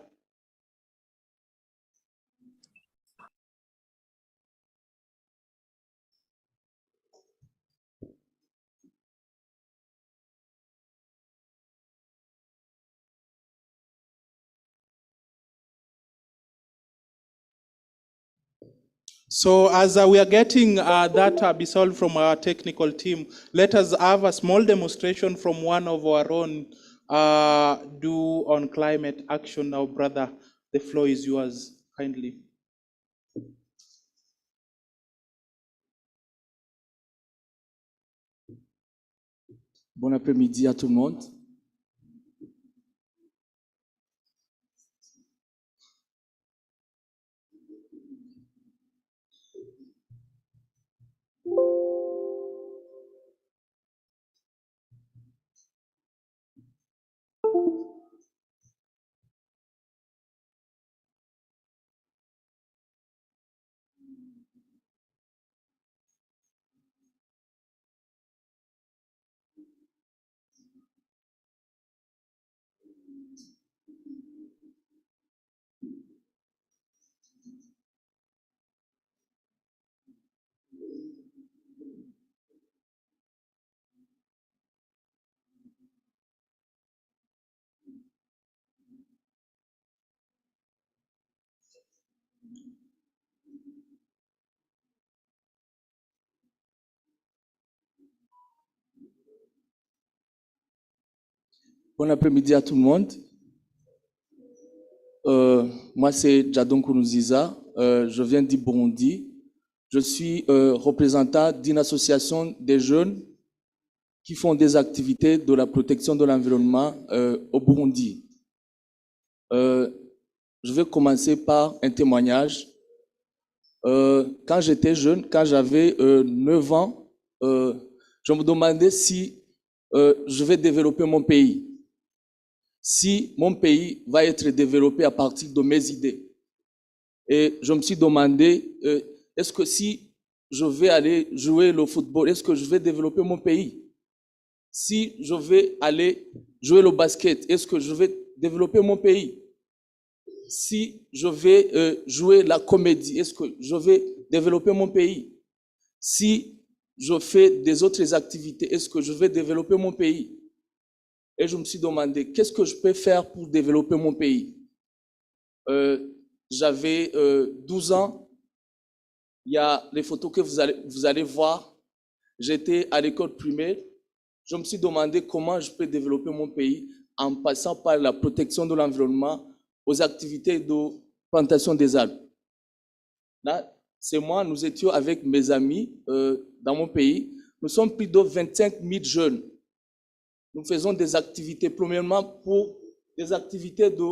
Speaker 9: So as we are getting that resolved from our technical team, let us have a small demonstration from one of our own do on climate action now, brother. The floor is yours, kindly.
Speaker 10: Bon après-midi à tout le monde. Bon après-midi à tout le monde. Moi, c'est Jadon Kourouziza. Je viens du Burundi. Je suis représentant d'une association des jeunes qui font des activités de la protection de l'environnement au Burundi. Je vais commencer par un témoignage. Quand j'étais jeune, quand j'avais 9 ans, je me demandais si je vais développer mon pays. Si mon pays va être développé à partir de mes idées. Et je me suis demandé, est-ce que si je vais aller jouer le football, est-ce que je vais développer mon pays? Si je vais aller jouer le basket, est-ce que je vais développer mon pays? Si je vais jouer la comédie, est-ce que je vais développer mon pays? Si je fais des autres activités, est-ce que je vais développer mon pays? Et je me suis demandé, qu'est-ce que je peux faire pour développer mon pays? J'avais 12 ans. Il y a les photos que vous allez voir. J'étais à l'école primaire. Je me suis demandé comment je peux développer mon pays en passant par la protection de l'environnement aux activités de plantation des arbres. Là, c'est moi, nous étions avec mes amis dans mon pays. Nous sommes plus de 25 000 jeunes. Nous faisons des activités, premièrement pour des activités de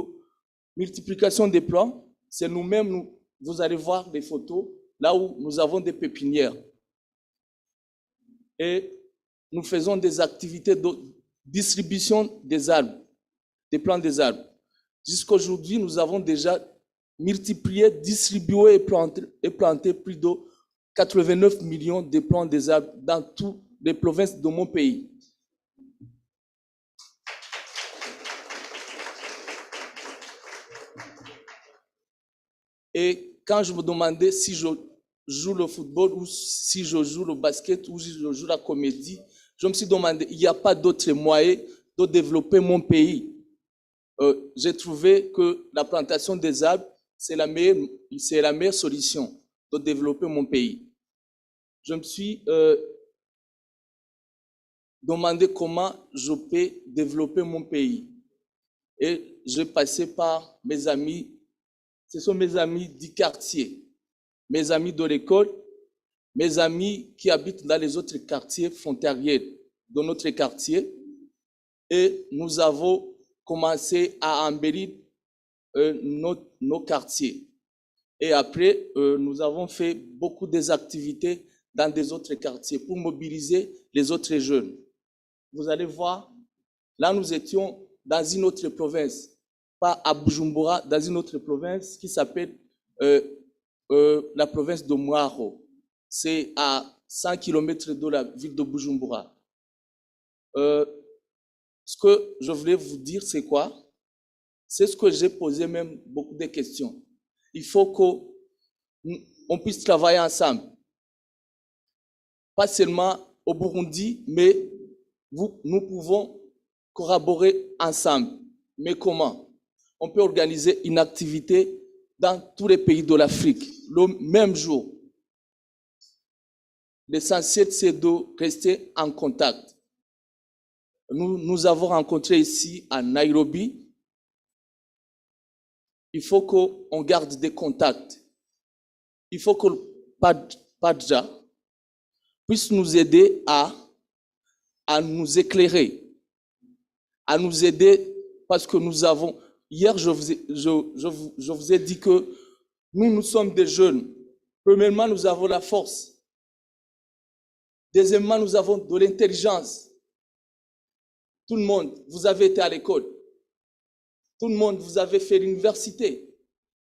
Speaker 10: multiplication des plants. C'est nous-mêmes, vous allez voir des photos, là où nous avons des pépinières. Et nous faisons des activités de distribution des arbres, des plants des arbres. Jusqu'à aujourd'hui, nous avons déjà multiplié, distribué et planté plus de 89 millions de plants des arbres dans toutes les provinces de mon pays. Et quand je me demandais si je joue le football ou si je joue le basket ou si je joue la comédie, je me suis demandé, il n'y a pas d'autre moyen de développer mon pays. J'ai trouvé que la plantation des arbres, c'est la meilleure solution de développer mon pays. Je me suis demandé comment je peux développer mon pays. Et j'ai passé par mes amis. Ce sont mes amis du quartier, mes amis de l'école, mes amis qui habitent dans les autres quartiers frontaliers de notre quartier. Et nous avons commencé à embellir nos quartiers. Et après, nous avons fait beaucoup d'activités dans des autres quartiers pour mobiliser les autres jeunes. Vous allez voir, là nous étions dans une autre province. Pas à Bujumbura, dans une autre province qui s'appelle la province de Mwaro. C'est à 100 km de la ville de Bujumbura. Ce que je voulais vous dire, c'est quoi? C'est ce que j'ai posé même beaucoup de questions. Il faut qu'on puisse travailler ensemble. Pas seulement au Burundi, mais nous pouvons collaborer ensemble. Mais comment? On peut organiser une activité dans tous les pays de l'Afrique, le même jour. L'essentiel, c'est de rester en contact. Nous avons rencontré ici à Nairobi. Il faut qu'on garde des contacts. Il faut que le Padja puisse nous aider à nous éclairer, à nous aider parce que nous avons... Hier, je vous ai dit que nous sommes des jeunes. Premièrement, nous avons la force. Deuxièmement, nous avons de l'intelligence. Tout le monde, vous avez été à l'école. Tout le monde, vous avez fait l'université.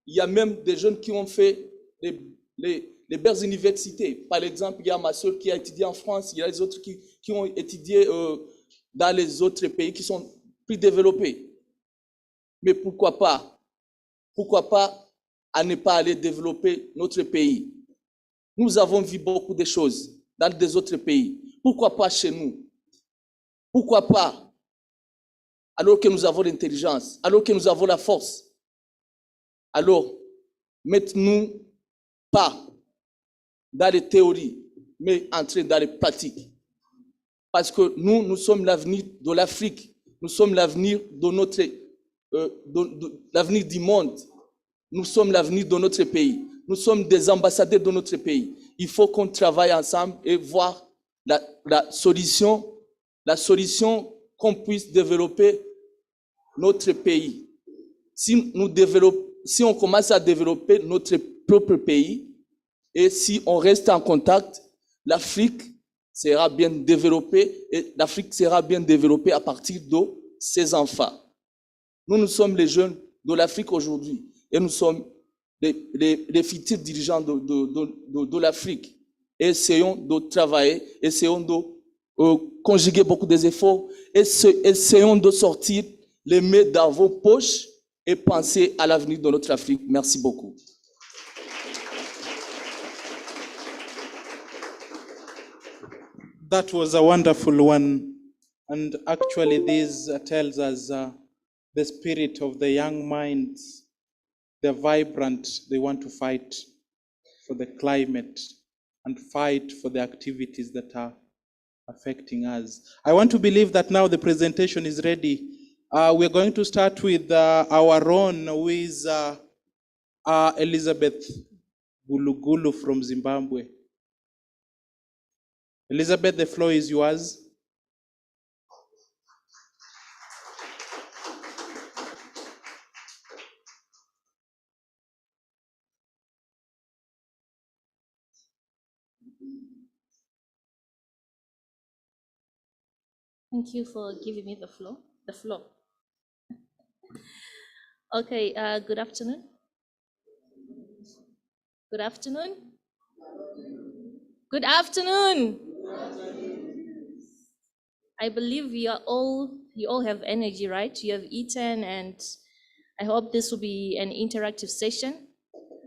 Speaker 10: Il y a même des jeunes qui ont fait les belles universités. Par exemple, il y a ma soeur qui a étudié en France. Il y a les autres qui ont étudié dans les autres pays qui sont plus développés. Mais pourquoi pas? Pourquoi pas à ne pas aller développer notre pays? Nous avons vu beaucoup de choses dans des autres pays. Pourquoi pas chez nous? Pourquoi pas? Alors que nous avons l'intelligence, alors que nous avons la force. Alors, mettons-nous pas dans les théories, mais entrer dans les pratiques. Parce que nous sommes l'avenir de l'Afrique. Nous sommes l'avenir de notre, l'avenir du monde. Nous sommes l'avenir de notre pays. Nous sommes des ambassadeurs de notre pays. Il faut qu'on travaille ensemble et voir la solution qu'on puisse développer notre pays. Si on commence à développer notre propre pays et si on reste en contact, l'Afrique sera bien développée et l'Afrique sera bien développée à partir de ses enfants. Nous sommes les jeunes de l'Afrique aujourd'hui et nous sommes les futurs dirigeants de l'Afrique. Essayons de travailler, essayons de conjuguer beaucoup d'efforts, essayons de sortir les mains dans vos poches et penser à l'avenir de notre Afrique. Merci beaucoup.
Speaker 9: That was a wonderful one. And actually this tells us the spirit of the young minds. They're vibrant. They want to fight for the climate and fight for the activities that are affecting us. I want to believe that now the presentation is ready. We're going to start with our own, who is Elizabeth Gulugulu from Zimbabwe. Elizabeth, the floor is yours.
Speaker 11: Thank you for giving me the floor. Okay, good afternoon. Good afternoon. Good afternoon. I believe you all have energy, right? You have eaten, and I hope this will be an interactive session.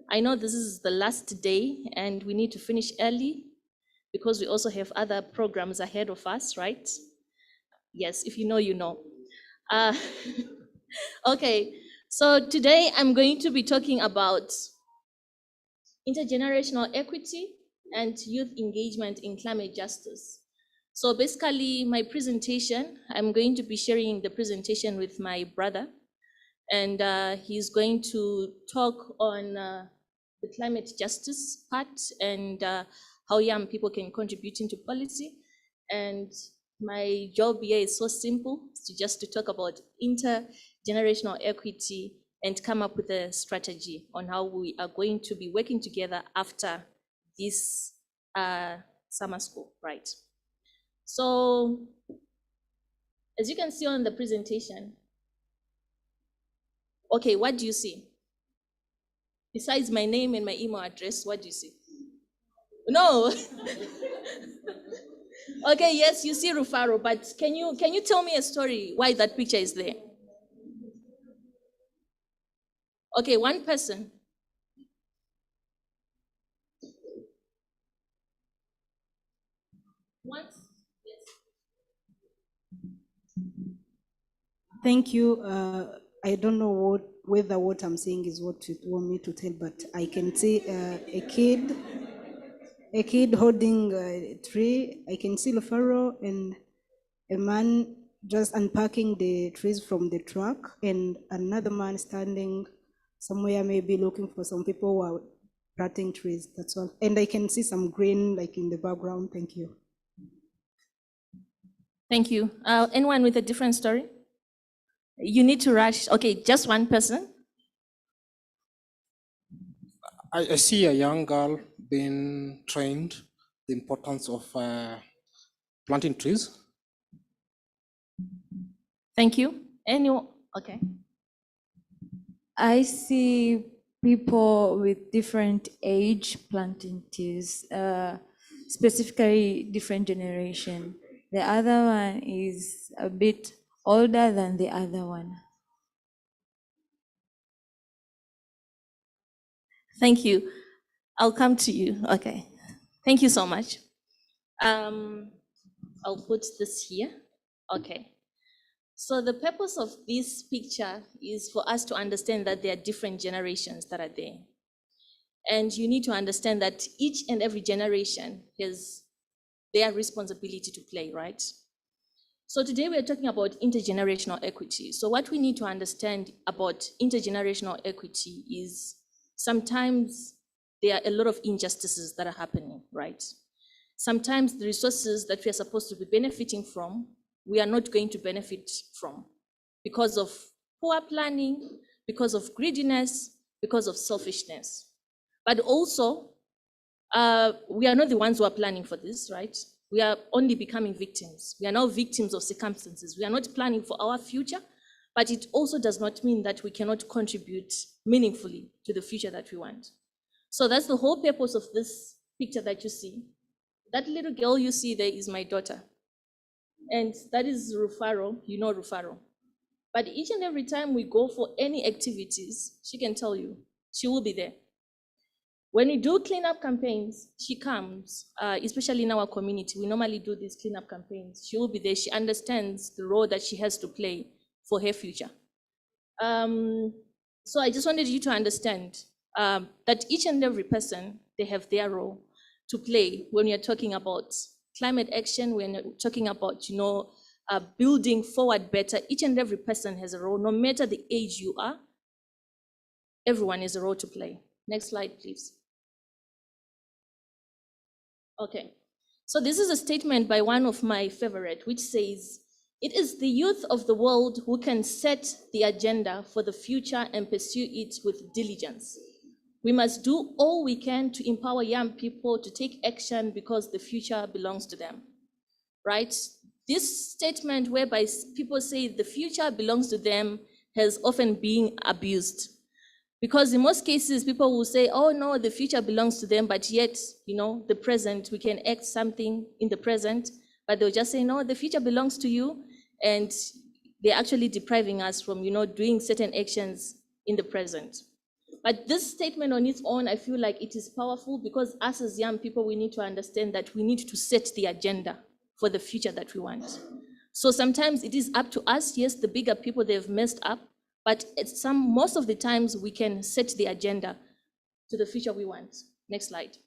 Speaker 11: I know this is the last day and we need to finish early because we also have other programs ahead of us, right? Yes, if you know, you know. Okay, so today I'm going to be talking about intergenerational equity and youth engagement in climate justice. So basically my presentation, I'm going to be sharing the presentation with my brother, and he's going to talk on the climate justice part and how young people can contribute into policy. And my job here is so simple, to talk about intergenerational equity and come up with a strategy on how we are going to be working together after this summer school, right? So, as you can see on the presentation, okay, what do you see? Besides my name and my email address, what do you see? No. Okay, yes, you see Rufaro, but can you tell me a story why that picture is there? Okay, one person. What?
Speaker 21: Thank you. I don't know whether what I'm saying is what you want me to tell, but I can see a kid holding a tree. I can see Lofaro and a man just unpacking the trees from the truck, and another man standing somewhere, maybe looking for some people who are planting trees. That's all. And I can see some green like in the background. Thank you.
Speaker 11: Thank you. Anyone with a different story? You need to rush. Okay, just one person.
Speaker 22: I see a young girl being trained the importance of planting trees.
Speaker 11: Thank you. Anyone? Okay.
Speaker 12: I see people with different age planting trees, specifically different generation. The other one is a bit older than the other one.
Speaker 11: Thank you. I'll come to you. Okay. Thank you so much. I'll put this here. Okay. So the purpose of this picture is for us to understand that there are different generations that are there. And you need to understand that each and every generation has their responsibility to play, right? So today we are talking about intergenerational equity. So what we need to understand about intergenerational equity is sometimes there are a lot of injustices that are happening, right? Sometimes the resources that we are supposed to be benefiting from, we are not going to benefit from because of poor planning, because of greediness, because of selfishness. But also, we are not the ones who are planning for this, right? We are only becoming victims. We are now victims of circumstances. We are not planning for our future, but it also does not mean that we cannot contribute meaningfully to the future that we want. So that's the whole purpose of this picture that you see. That little girl you see there is my daughter. And that is Rufaro, you know Rufaro. But each and every time we go for any activities, she can tell you, she will be there. When we do cleanup campaigns, she comes, especially in our community. We normally do these cleanup campaigns. She will be there. She understands the role that she has to play for her future. So I just wanted you to understand that each and every person, they have their role to play when you're talking about climate action, when you're talking about, building forward better. Each and every person has a role, no matter the age you are. Everyone has a role to play. Next slide, please. Okay, so this is a statement by one of my favorite, which says, "It is the youth of the world who can set the agenda for the future and pursue it with diligence. We must do all we can to empower young people to take action because the future belongs to them." Right? This statement whereby people say the future belongs to them has often been abused. Because in most cases, people will say, oh no, the future belongs to them, but yet, the present, we can act something in the present, but they'll just say, no, the future belongs to you, and they're actually depriving us from, doing certain actions in the present. But this statement on its own, I feel like it is powerful because us as young people, we need to understand that we need to set the agenda for the future that we want. So sometimes it is up to us. Yes, the bigger people, they've messed up, but most of the times we can set the agenda to the future we want. Next slide.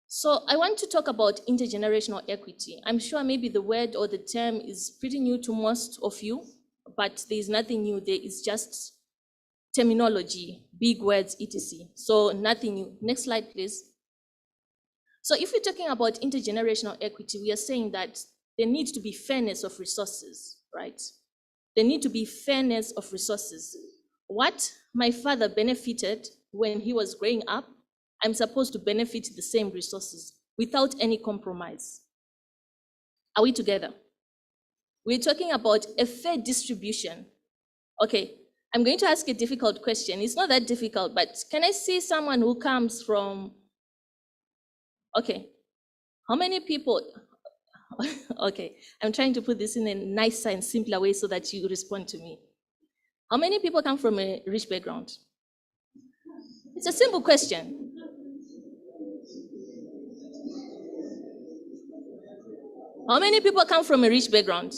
Speaker 11: So I want to talk about intergenerational equity. I'm sure maybe the word or the term is pretty new to most of you, but there's nothing new. There is just terminology, big words, etc. So nothing new. Next slide, please. So if we're talking about intergenerational equity, we are saying that there needs to be fairness of resources, right? There need to be fairness of resources. What my father benefited when he was growing up, I'm supposed to benefit the same resources without any compromise. Are we together? We're talking about a fair distribution. Okay, I'm going to ask a difficult question. It's not that difficult, but can I see someone who comes from, okay, how many people, okay, I'm trying to put this in a nicer and simpler way so that you respond to me. How many people come from a rich background? It's a simple question. How many people come from a rich background?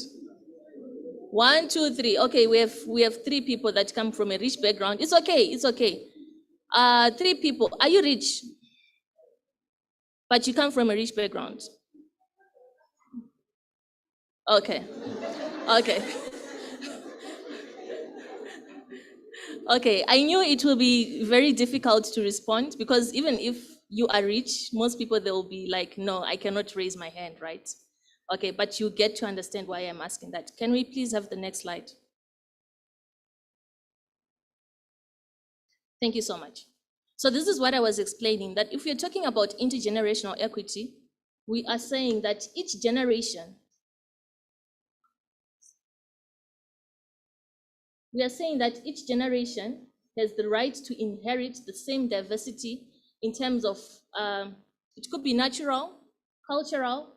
Speaker 11: 1, 2, 3. Okay, we have 3 people that come from a rich background. It's okay, it's okay. 3 people. Are you rich? But you come from a rich background. Okay. Okay. Okay, I knew it will be very difficult to respond because even if you are rich, most people, they will be like, no, I cannot raise my hand, right? Okay, but you get to understand why I'm asking that. Can we please have the next slide? Thank you so much. So this is what I was explaining, that if we're talking about intergenerational equity, we are saying that each generation, has the right to inherit the same diversity in terms of, it could be natural, cultural,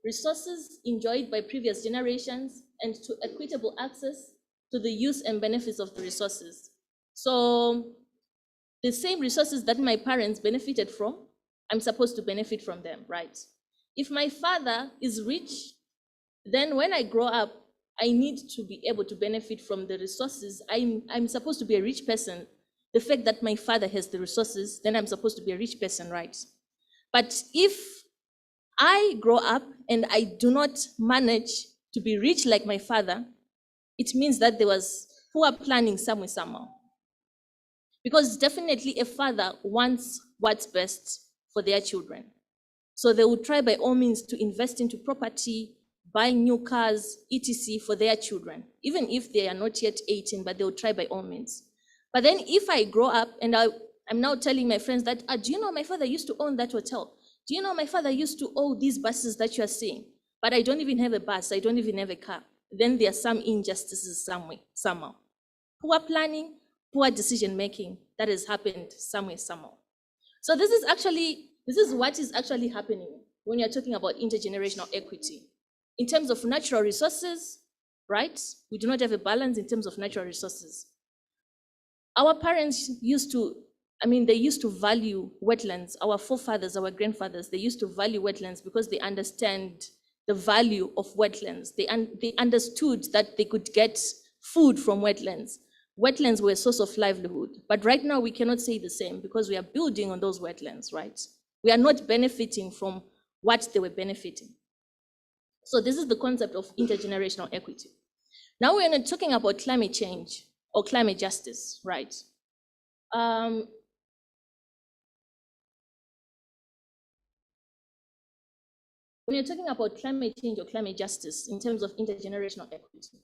Speaker 11: resources enjoyed by previous generations, and to equitable access to the use and benefits of the resources. So the same resources that my parents benefited from, I'm supposed to benefit from them, right? If my father is rich, then when I grow up, I need to be able to benefit from the resources. I'm supposed to be a rich person. The fact that my father has the resources, then I'm supposed to be a rich person, right? But if I grow up and I do not manage to be rich like my father, it means that there was poor planning somewhere, somehow. Because definitely a father wants what's best for their children. So they will try by all means to invest into property, buying new cars, etc. for their children, even if they are not yet 18, but they will try by all means. But then if I grow up and I'm now telling my friends that, do you know my father used to own that hotel? Do you know my father used to own these buses that you are seeing? But I don't even have a bus, I don't even have a car. Then there are some injustices somewhere, somehow. Poor planning, poor decision making that has happened somewhere, somehow. So this is what is actually happening when you're talking about intergenerational equity. In terms of natural resources, right? We do not have a balance in terms of natural resources. Our parents used to, they used to value wetlands. Our forefathers, our grandfathers, they used to value wetlands because they understand the value of wetlands. They understood that they could get food from wetlands. Wetlands were a source of livelihood. But right now we cannot say the same because we are building on those wetlands, right? We are not benefiting from what they were benefiting. So this is the concept of intergenerational equity. Now we're not talking about climate change or climate justice, right? When you're talking about climate change or climate justice in terms of intergenerational equity,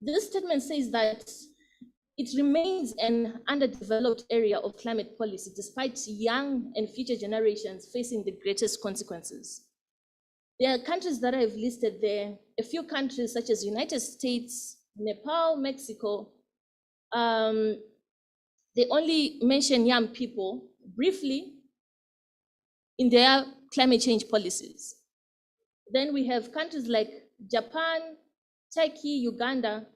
Speaker 11: this statement says that it remains an underdeveloped area of climate policy despite young and future generations facing the greatest consequences. There are countries that I've listed there, a few countries such as United States, Nepal, Mexico. They only mention young people briefly in their climate change policies. Then we have countries like Japan, Turkey, Uganda.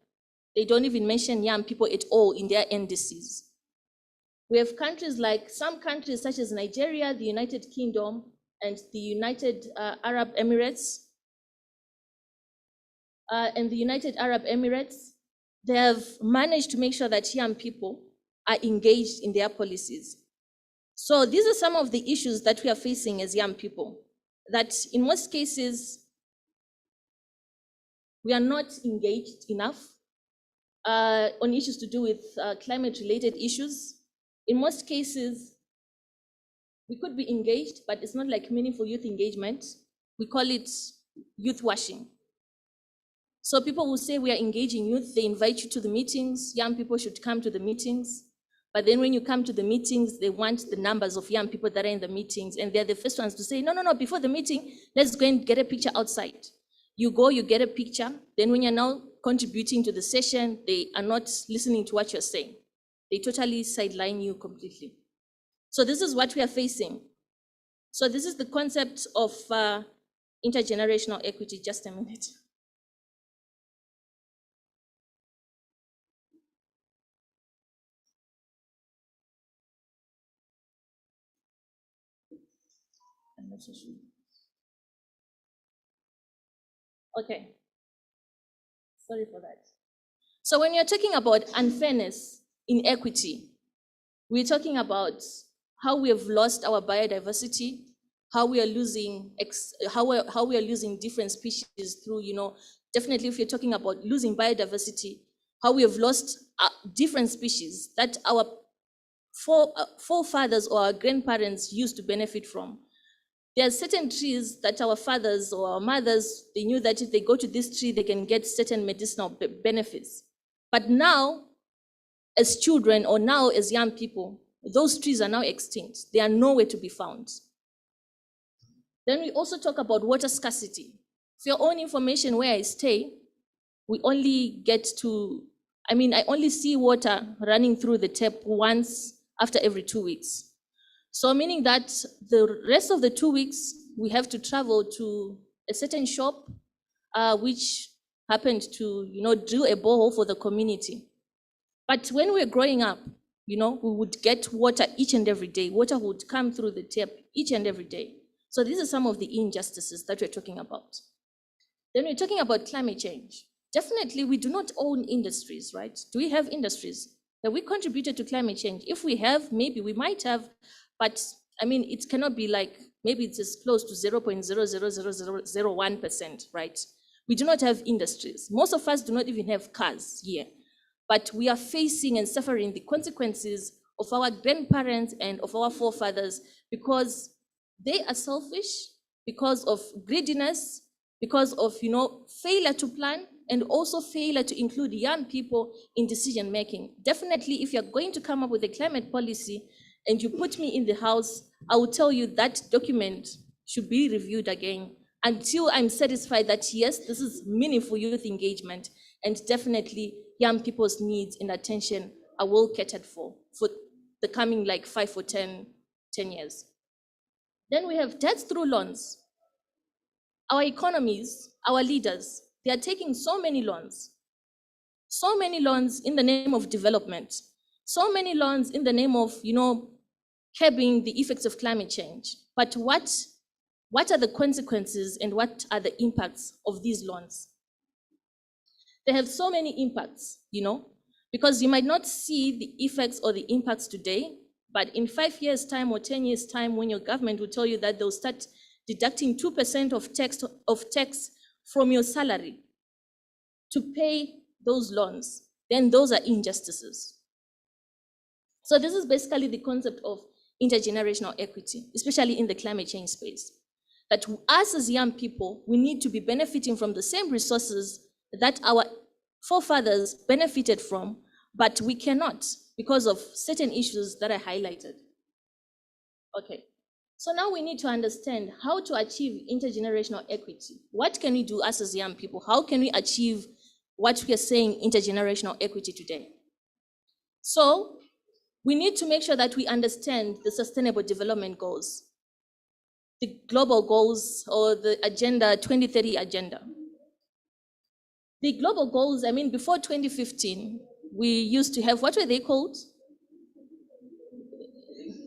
Speaker 11: They don't even mention young people at all in their NDCs. We have countries like some countries such as Nigeria, the United Kingdom, and the United Arab Emirates. And the United Arab Emirates, they have managed to make sure that young people are engaged in their policies. So these are some of the issues that we are facing as young people, that in most cases, we are not engaged enough on issues to do with climate-related issues. In most cases, we could be engaged, but it's not like meaningful youth engagement. We call it youth washing. So people will say we are engaging youth, they invite you to the meetings, young people should come to the meetings. But then when you come to the meetings, they want the numbers of young people that are in the meetings, and they're the first ones to say, no, before the meeting, let's go and get a picture outside. You go, you get a picture, then when you're now contributing to the session, they are not listening to what you're saying. They totally sideline you completely. So this is what we are facing. So this is the concept of intergenerational equity. Just a minute. Okay, sorry for that. So when you're talking about unfairness in equity, we're talking about how we have lost our biodiversity, how we are losing different species through, definitely if you're talking about losing biodiversity, how we have lost different species that our forefathers or our grandparents used to benefit from. There are certain trees that our fathers or our mothers, they knew that if they go to this tree, they can get certain medicinal benefits. But now, as children or now as young people, those trees are now extinct. They are nowhere to be found. Then we also talk about water scarcity. For your own information, where I stay, we only get to, I only see water running through the tap once after every 2 weeks. So meaning that the rest of the 2 weeks, we have to travel to a certain shop, which happened to, drill a borehole for the community. But when we were growing up, we would get water each and every day. Water would come through the tap each and every day. So these are some of the injustices that we're talking about. Then we're talking about climate change. Definitely, we do not own industries, right? Do we have industries that we contributed to climate change? If we have, maybe we might have, but I mean, it cannot be like, maybe it's as close to 0.00001%, right? We do not have industries. Most of us do not even have cars here, but we are facing and suffering the consequences of our grandparents and of our forefathers because they are selfish, because of greediness, because of, failure to plan, and also failure to include young people in decision making. Definitely, if you're going to come up with a climate policy and you put me in the House, I will tell you that document should be reviewed again until I'm satisfied that yes, this is meaningful youth engagement, and definitely young people's needs and attention are well catered for the coming like 5 or 10 years. Then we have debts through loans. Our economies, our leaders, they are taking so many loans in the name of development, so many loans in the name of, curbing the effects of climate change. But what are the consequences and what are the impacts of these loans? They have so many impacts, because you might not see the effects or the impacts today, but in 5 years' time or 10 years' time, when your government will tell you that they'll start deducting 2% of tax from your salary to pay those loans, then those are injustices. So this is basically the concept of intergenerational equity, especially in the climate change space. That us as young people, we need to be benefiting from the same resources that our forefathers benefited from, but we cannot because of certain issues that I highlighted. Okay, so now we need to understand how to achieve intergenerational equity. What can we do us as young people? How can we achieve what we are saying intergenerational equity today? So we need to make sure that we understand the Sustainable Development Goals, the global goals, or the Agenda 2030 agenda. The global goals, I mean, before 2015, we used to have, what were they called?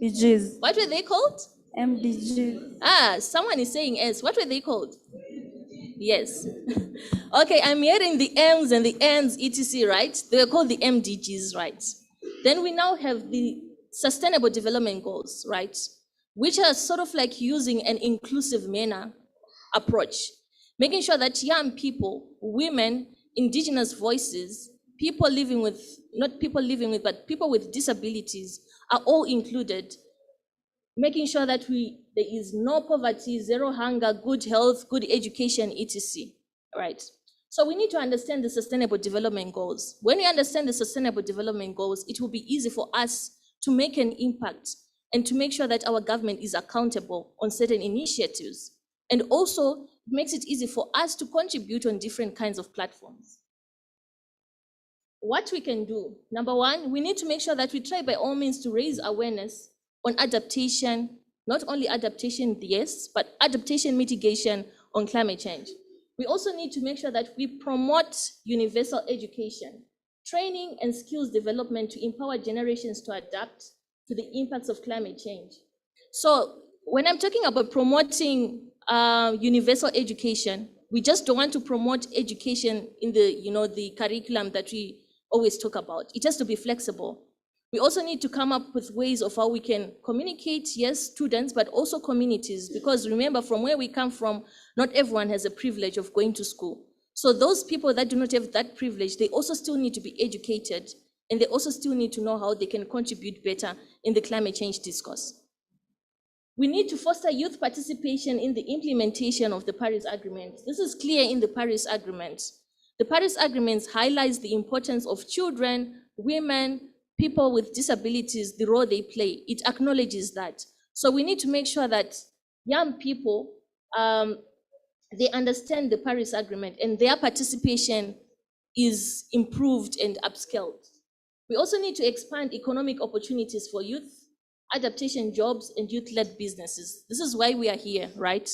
Speaker 12: MDGs.
Speaker 11: What were they called?
Speaker 12: MDGs.
Speaker 11: Someone is saying S. What were they called? Yes. Okay, I'm hearing the M's and the N's, etc., right? They were called the MDGs, right? Then we now have the Sustainable Development Goals, right? Which are sort of like using an inclusive manner approach, making sure that young people, women, indigenous voices, people with disabilities are all included, making sure that there is no poverty, zero hunger, good health, good education, etc., right? So we need to understand the Sustainable Development Goals. When we understand the Sustainable Development Goals, it will be easy for us to make an impact and to make sure that our government is accountable on certain initiatives. And also, it makes it easy for us to contribute on different kinds of platforms. What we can do, number one, we need to make sure that we try by all means to raise awareness on adaptation, not only adaptation, yes, but adaptation mitigation on climate change. We also need to make sure that we promote universal education, training and skills development to empower generations to adapt to the impacts of climate change. So when I'm talking about promoting universal education, we just don't want to promote education in the curriculum that we always talk about. It has to be flexible. We also need to come up with ways of how we can communicate, yes, students, but also communities, because remember, from where we come from, not everyone has a privilege of going to school. So those people that do not have that privilege, they also still need to be educated, and they also still need to know how they can contribute better in the climate change discourse. We need to foster youth participation in the implementation of the Paris Agreement. This is clear in the Paris Agreement. The Paris Agreement highlights the importance of children, women, people with disabilities, the role they play. It acknowledges that. So we need to make sure that young people, they understand the Paris Agreement and their participation is improved and upscaled. We also need to expand economic opportunities for youth, adaptation jobs, and youth-led businesses. This is why we are here, right?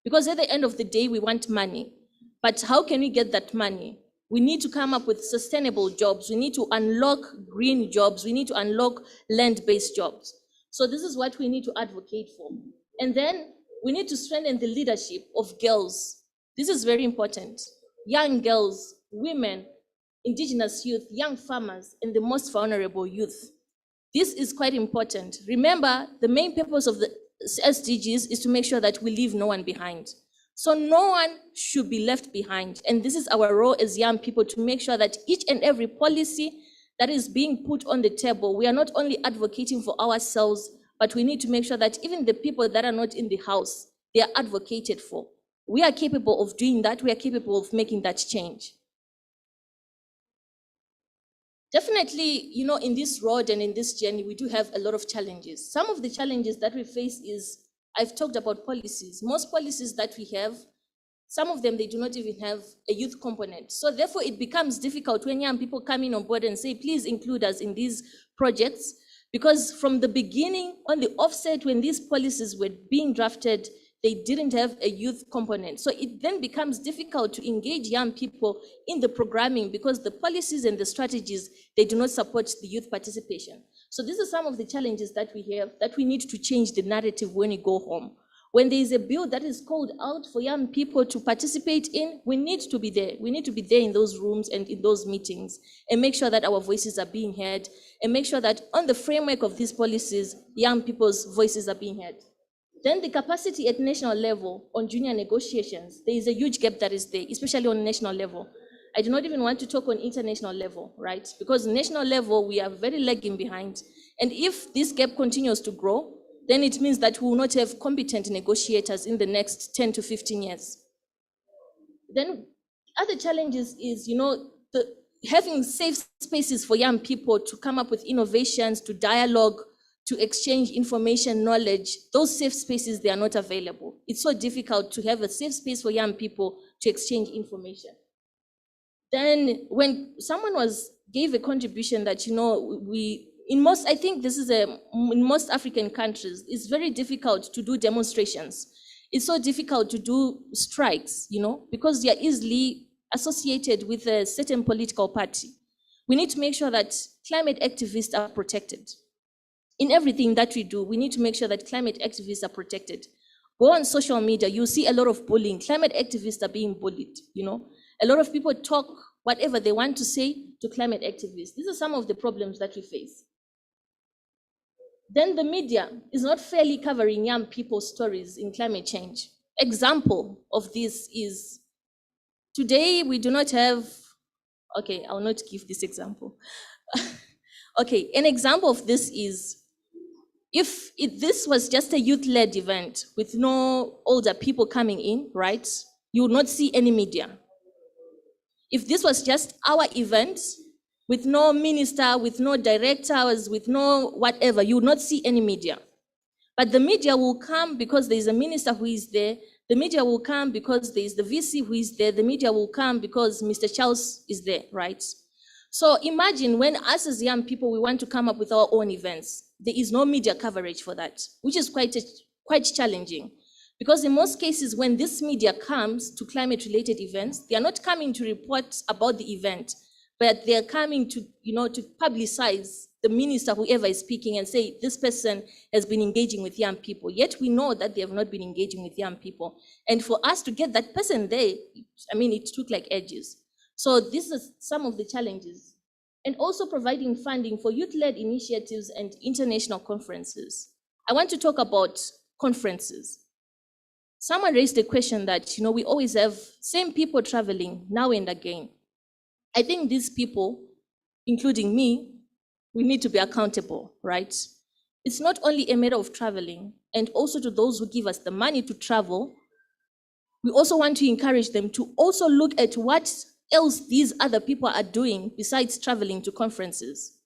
Speaker 11: Because at the end of the day, we want money. But how can we get that money? We need to come up with sustainable jobs. We need to unlock green jobs. We need to unlock land-based jobs. So this is what we need to advocate for. And then we need to strengthen the leadership of girls. This is very important. Young girls, women, indigenous youth, young farmers, and the most vulnerable youth. This is quite important. Remember, the main purpose of the SDGs is to make sure that we leave no one behind. So no one should be left behind. And this is our role as young people, to make sure that each and every policy that is being put on the table, we are not only advocating for ourselves, but we need to make sure that even the people that are not in the house, they are advocated for. We are capable of doing that. We are capable of making that change. Definitely, you know, in this road and in this journey, we do have a lot of challenges. Some of the challenges that we face is, I've talked about policies. Most policies that we have, some of them, they do not even have a youth component. So therefore, it becomes difficult when young people come in on board and say, please include us in these projects. Because from the beginning, on the offset, when these policies were being drafted, they didn't have a youth component. So it then becomes difficult to engage young people in the programming, because the policies and the strategies, they do not support the youth participation. So these are some of the challenges that we have, that we need to change the narrative when we go home. When there is a bill that is called out for young people to participate in, we need to be there. We need to be there in those rooms and in those meetings, and make sure that our voices are being heard, and make sure that on the framework of these policies, young people's voices are being heard. Then the capacity at national level on junior negotiations, there is a huge gap that is there, especially on national level. I do not even want to talk on international level, right? Because national level, we are very lagging behind. And if this gap continues to grow, then it means that we will not have competent negotiators in the next 10 to 15 years. Then other challenges is, you know, having safe spaces for young people to come up with innovations, to dialogue, to exchange information, knowledge. Those safe spaces, they are not available. It's so difficult to have a safe space for young people to exchange information. Then when someone gave a contribution that, you know, in most African countries, it's very difficult to do demonstrations. It's so difficult to do strikes, you know, because they are easily associated with a certain political party. We need to make sure that climate activists are protected. In everything that we do, we need to make sure that climate activists are protected. Go on social media, you see a lot of bullying. Climate activists are being bullied, you know. A lot of people talk whatever they want to say to climate activists. These are some of the problems that we face. Then the media is not fairly covering young people's stories in climate change. Example of this is, today we do not have, okay, I'll not give this example. Okay, an example of this is, if this was just a youth-led event with no older people coming in, right, you would not see any media. If this was just our event with no minister, with no directors, with no whatever, you would not see any media. But the media will come because there is a minister who is there. The media will come because there is the VC who is there. The media will come because Mr. Charles is there, right? So imagine when us as young people, we want to come up with our own events. There is no media coverage for that, which is quite challenging. Because in most cases, when this media comes to climate-related events, they are not coming to report about the event, but they are coming to, you know, to publicize the minister, whoever is speaking, and say, this person has been engaging with young people. Yet we know that they have not been engaging with young people. And for us to get that person there, I mean, it took like ages. So this is some of the challenges. And also providing funding for youth-led initiatives and international conferences. I want to talk about conferences. Someone raised the question that, you know, we always have same people traveling now and again. I think these people, including me, we need to be accountable, right? It's not only a matter of traveling, and also to those who give us the money to travel, we also want to encourage them to also look at what else these other people are doing besides traveling to conferences.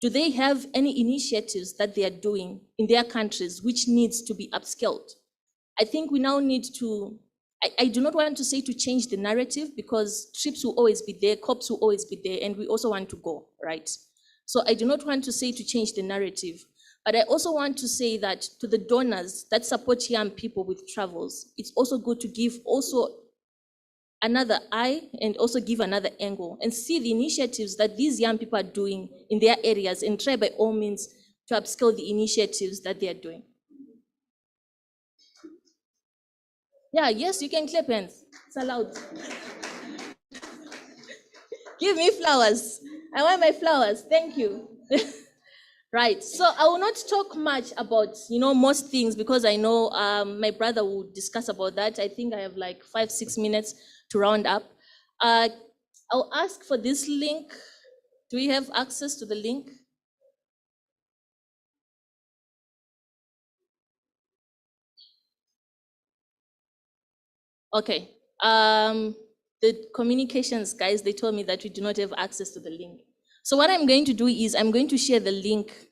Speaker 11: Do they have any initiatives that they are doing in their countries which needs to be upscaled? I think we now need to, I do not want to say to change the narrative, because trips will always be there, COPs will always be there, and we also want to go, right? So I do not want to say to change the narrative, but I also want to say that to the donors that support young people with travels, it's also good to give also another eye and also give another angle and see the initiatives that these young people are doing in their areas, and try by all means to upscale the initiatives that they are doing. Yeah, yes, you can clap hands. It's allowed. Give me flowers. I want my flowers. Thank you. Right. So I will not talk much about, most things because I know my brother will discuss about that. I think I have like 5-6 minutes to round up. I'll ask for this link. Do we have access to the link? Okay. The communications guys, they told me that we do not have access to the link. So what I'm going to do is I'm going to share the link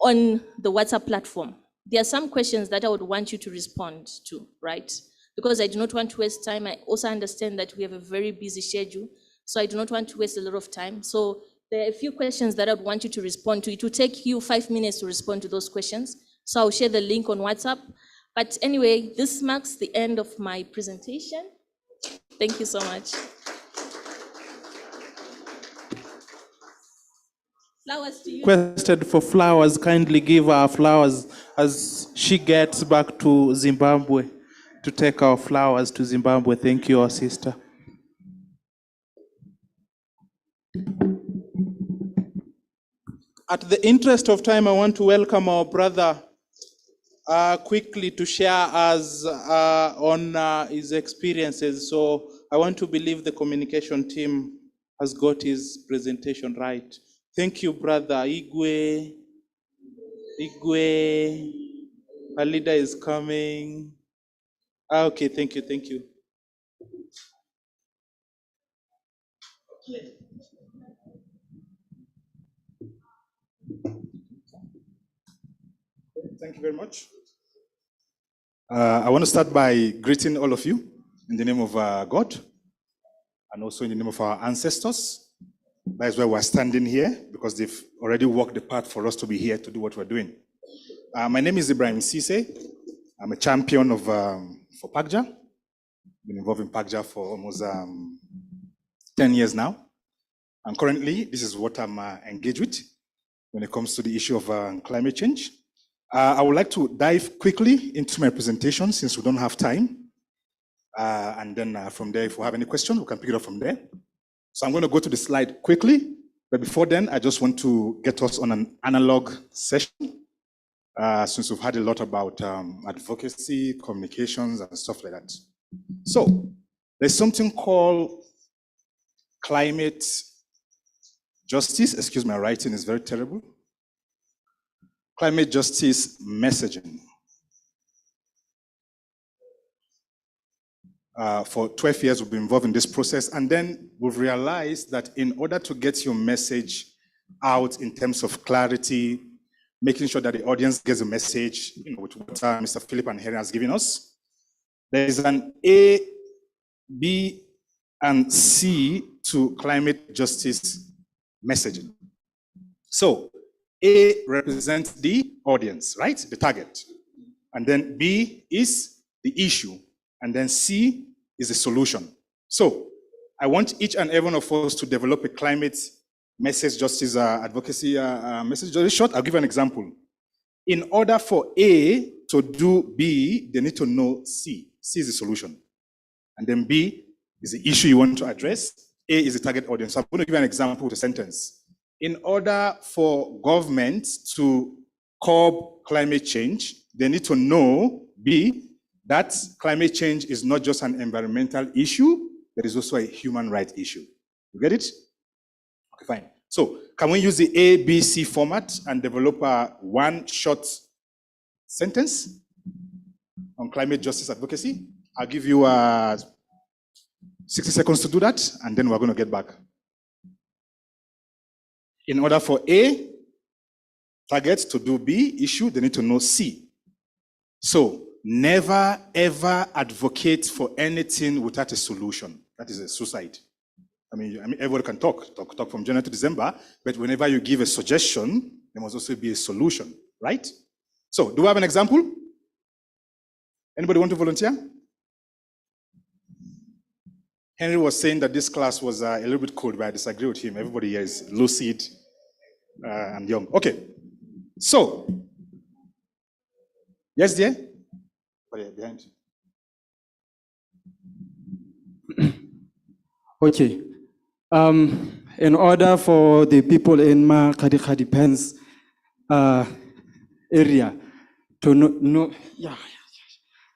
Speaker 11: on the WhatsApp platform. There are some questions that I would want you to respond to, right? Because I do not want to waste time. I also understand that we have a very busy schedule, so I do not want to waste a lot of time. So there are a few questions that I would want you to respond to. It will take you 5 minutes to respond to those questions. So I'll share the link on WhatsApp. But anyway, this marks the end of my presentation. Thank you so much. Flowers to you.
Speaker 9: Requested for flowers, kindly give her flowers as she gets back to Zimbabwe to take our flowers to Zimbabwe. Thank you, our sister. At the interest of time, I want to welcome our brother quickly to share us on his experiences. So I want to believe the communication team has got his presentation right. Thank you, brother. Igwe, our leader is coming. Okay, thank you.
Speaker 2: Thank you very much. I want to start by greeting all of you in the name of God and also in the name of our ancestors. That is why we're standing here, because they've already walked the path for us to be here to do what we're doing. My name is Ibrahim Sise. I'm a champion of for PACJA. Been involved in PACJA for almost 10 years now. And currently, this is what I'm engaged with when it comes to the issue of climate change. I would like to dive quickly into my presentation since we don't have time. And then from there, if we have any questions, we can pick it up from there. So I'm going to go to the slide quickly. But before then, I just want to get us on an analog session, since we've had a lot about advocacy, communications, and stuff like that. So there's something called climate justice. Excuse my writing, is very terrible. Climate justice messaging. For 12 years, we've been involved in this process, and then we've realized that in order to get your message out in terms of clarity, making sure that the audience gets a message, with what Mr. Philip and Henry has given us, there is an A, B, and C to climate justice messaging. So A represents the audience, right? The target. And then B is the issue. And then C is the solution. So I want each and every one of us to develop a climate message justice advocacy message. Very short, I'll give you an example. In order for A to do B, they need to know C. C is the solution. And then B is the issue you want to address. A is the target audience. So I'm going to give you an example with a sentence. In order for government to curb climate change, they need to know B, that climate change is not just an environmental issue, but is also a human rights issue. You get it? Okay, fine. So can we use the A, B, C format and develop a one short sentence on climate justice advocacy? I'll give you 60 seconds to do that, and then we're going to get back. In order for A, target, to do B, issue, they need to know C. So never, ever advocate for anything without a solution. That is a suicide. I mean, everyone can talk from January to December, but whenever you give a suggestion, there must also be a solution, right? So, do we have an example? Anybody want to volunteer? Henry was saying that this class was a little bit cold, but I disagree with him. Everybody here is lucid and young. Okay. So, yes, dear? Oh, yeah, behind.
Speaker 13: Okay. In order for the people in Makgadikgadi Pens area to know,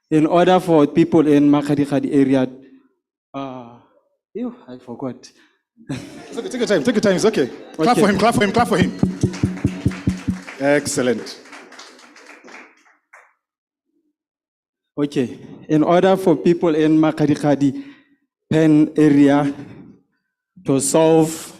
Speaker 13: in order for people in Makgadikgadi area, I forgot.
Speaker 2: Take your time, it's okay. Clap for him, clap for him, clap for him. Excellent.
Speaker 13: Okay, in order for people in Makgadikgadi pen area to solve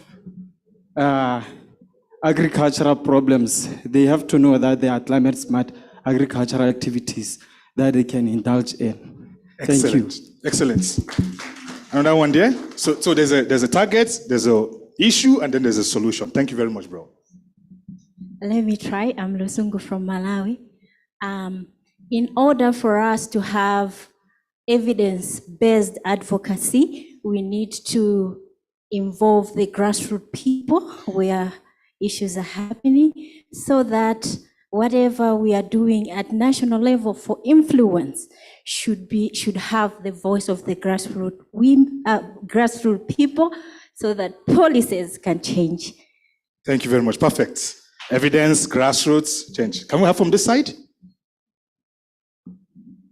Speaker 13: agricultural problems, they have to know that there are climate smart agricultural activities that they can indulge in.
Speaker 2: Excellent.
Speaker 13: Thank you.
Speaker 2: Excellent. Another one there. So there's a target, there's a issue, and then there's a solution. Thank you very much, bro.
Speaker 14: Let me try. I'm Lusungu from Malawi. In order for us to have evidence-based advocacy, we need to involve the grassroots people where issues are happening, so that whatever we are doing at national level for influence should have the voice of the grassroots people, so that policies can change.
Speaker 2: Thank you very much. Perfect. Evidence, grassroots, change. Can we have from this side?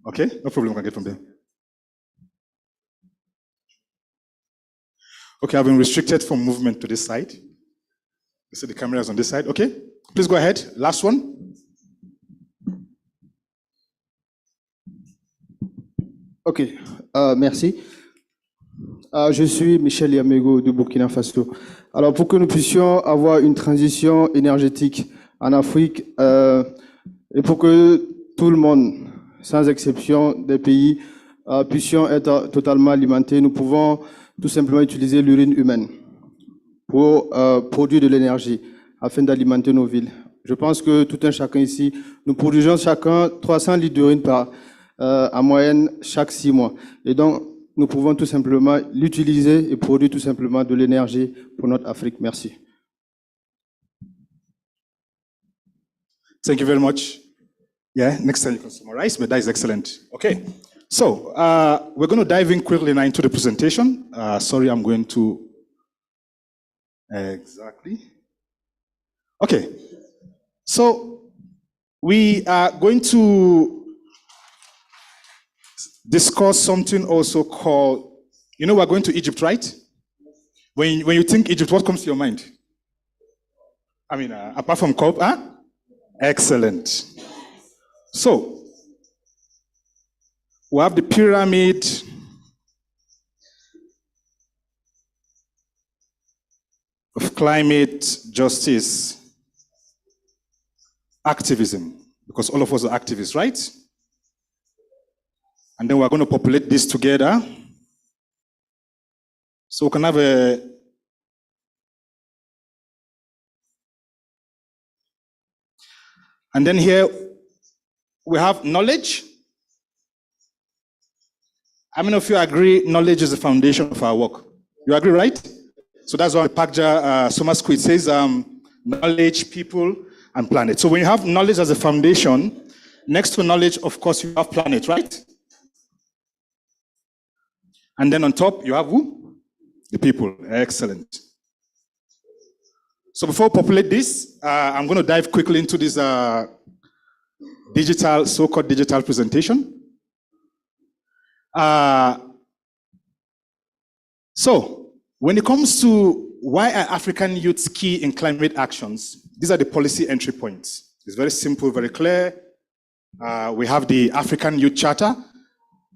Speaker 2: Okay, no problem. We can get from there. Okay, I've been restricted from movement to this side. You see the cameras on this side. Okay, please go ahead. Last one.
Speaker 16: Ok, merci. Je suis Michel Yamego de Burkina Faso. Alors, pour que nous puissions avoir une transition énergétique en Afrique et pour que tout le monde, sans exception des pays, puissions être totalement alimentés, nous pouvons tout simplement utiliser l'urine humaine pour produire de l'énergie afin d'alimenter nos villes. Je pense que tout un chacun ici, nous produisons chacun 300 litres d'urine en moyenne chaque 6 mois. Et donc, nous pouvons tout simplement l'utiliser et produire tout simplement de l'énergie pour notre Afrique. Merci.
Speaker 2: Thank you very much. Yeah, next time you can summarize, but that is excellent. Okay, so we're going to dive in quickly now into the presentation. Sorry, I'm going to... Exactly. Okay, so we are going to discuss something also called, we're going to Egypt, right? When you think Egypt, what comes to your mind? I mean, apart from COP, huh? Excellent. So, we have the pyramid of climate justice activism, because all of us are activists, right? And then we're going to populate this together. So we can have and then here we have knowledge. How many of you agree knowledge is the foundation of our work? You agree, right? So that's why Pakja Summer Squid says knowledge, people, and planet. So when you have knowledge as a foundation, next to knowledge, of course, you have planet, right? And then on top, you have who? The people. Excellent. So before we populate this, I'm going to dive quickly into this digital, so-called digital presentation. So when it comes to why are African youths key in climate actions, these are the policy entry points. It's very simple, very clear. We have the African Youth Charter,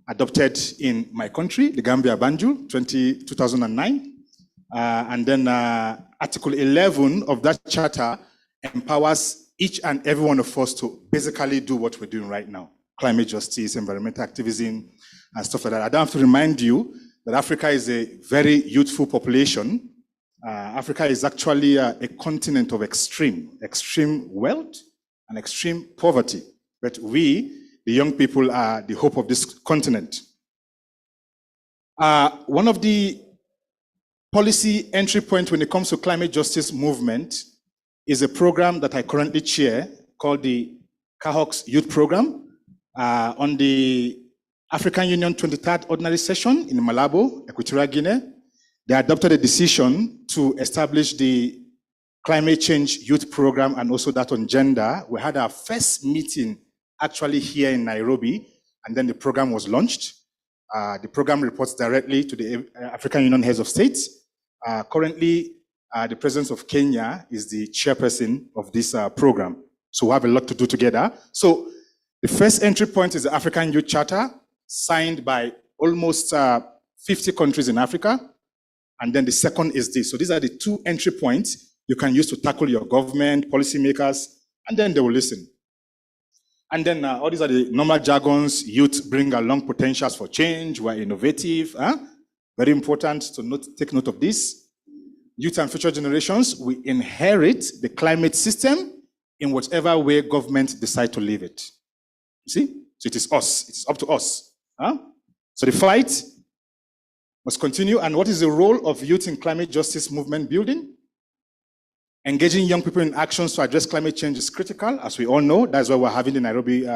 Speaker 2: adopted in my country, the Gambia, Banjul, 2009. And then Article 11 of that charter empowers each and every one of us to basically do what we're doing right now. Climate justice, environmental activism, and stuff like that. I don't have to remind you that Africa is a very youthful population. Africa is actually a continent of extreme wealth and extreme poverty. But we, the young people, are the hope of this continent. One of the policy entry points when it comes to climate justice movement is a program that I currently chair called the CAHOX Youth Program. On the African Union 23rd Ordinary Session in Malabo, Equatorial Guinea, they adopted a decision to establish the climate change youth program and also that on gender. We had our first meeting actually here in Nairobi, and then the program was launched. The program reports directly to the African Union Heads of State. Currently, the President of Kenya is the chairperson of this program. So we have a lot to do together. So the first entry point is the African Youth Charter, signed by almost 50 countries in Africa. And then the second is this. So these are the two entry points you can use to tackle your government, policymakers, and then they will listen. And then all these are the normal jargons. Youth bring along potentials for change. We're innovative. Very important to take note of this. Youth and future generations, we inherit the climate system in whatever way government decide to leave it. You see? So it is us. It's up to us. So the fight must continue. And what is the role of youth in climate justice movement building? Engaging young people in actions to address climate change is critical, as we all know. That's why we're having the Nairobi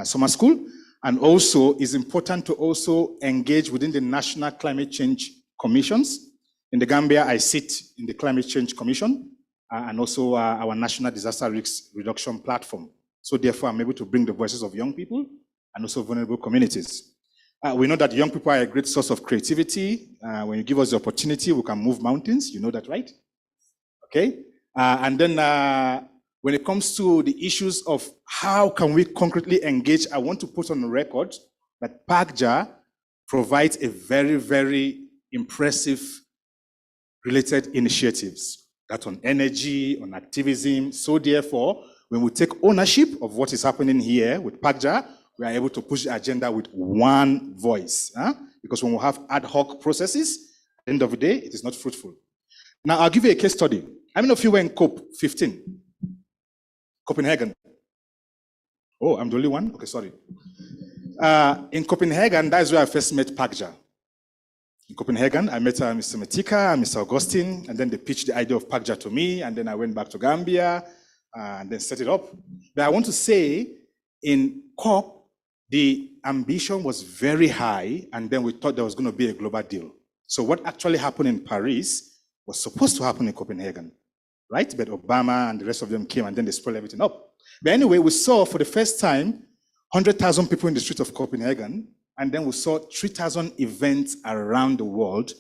Speaker 2: Summer School. And also, it's important to also engage within the national climate change commissions. In the Gambia, I sit in the Climate Change Commission and also our National Disaster Risk Reduction Platform. So therefore, I'm able to bring the voices of young people and also vulnerable communities. We know that young people are a great source of creativity. When you give us the opportunity, we can move mountains. You know that, right? Okay? And then when it comes to the issues of how can we concretely engage, I want to put on the record that PACJA provides a very, very impressive related initiatives. That's on energy, on activism. So therefore, when we take ownership of what is happening here with PACJA, we are able to push the agenda with one voice. Because when we have ad hoc processes, at the end of the day, it is not fruitful. Now, I'll give you a case study. How many of you were in COP15? Copenhagen. Oh, I'm the only one? Okay, sorry. In Copenhagen, that's where I first met PACJA. In Copenhagen, I met Mr. Metika and Mr. Augustine, and then they pitched the idea of PACJA to me, and then I went back to Gambia, and then set it up. But I want to say, in COP, the ambition was very high, and then we thought there was going to be a global deal. So what actually happened in Paris was supposed to happen in Copenhagen, right? But Obama and the rest of them came, and then they spoiled everything up. But anyway, we saw for the first time 100,000 people in the streets of Copenhagen, and then we saw 3,000 events around the world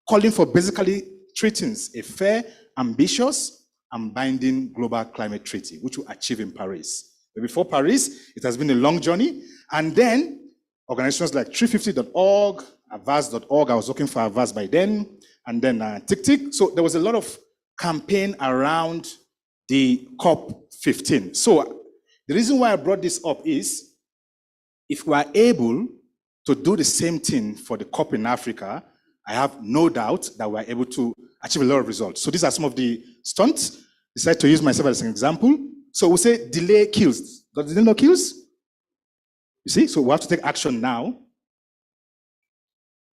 Speaker 2: calling for basically three things: a fair, ambitious, and binding global climate treaty, which we achieved in Paris. But before Paris, it has been a long journey. And then organizations like 350.org, Avaz.org, I was working for Avaz by then, and then TikTok. So there was a lot of campaign around the COP15. So the reason why I brought this up is, if we are able to do the same thing for the COP in Africa, I have no doubt that we're able to achieve a lot of results. So these are some of the stunts. I decided to use myself as an example. So we say delay kills. Does delay not kills? You see, so we have to take action now.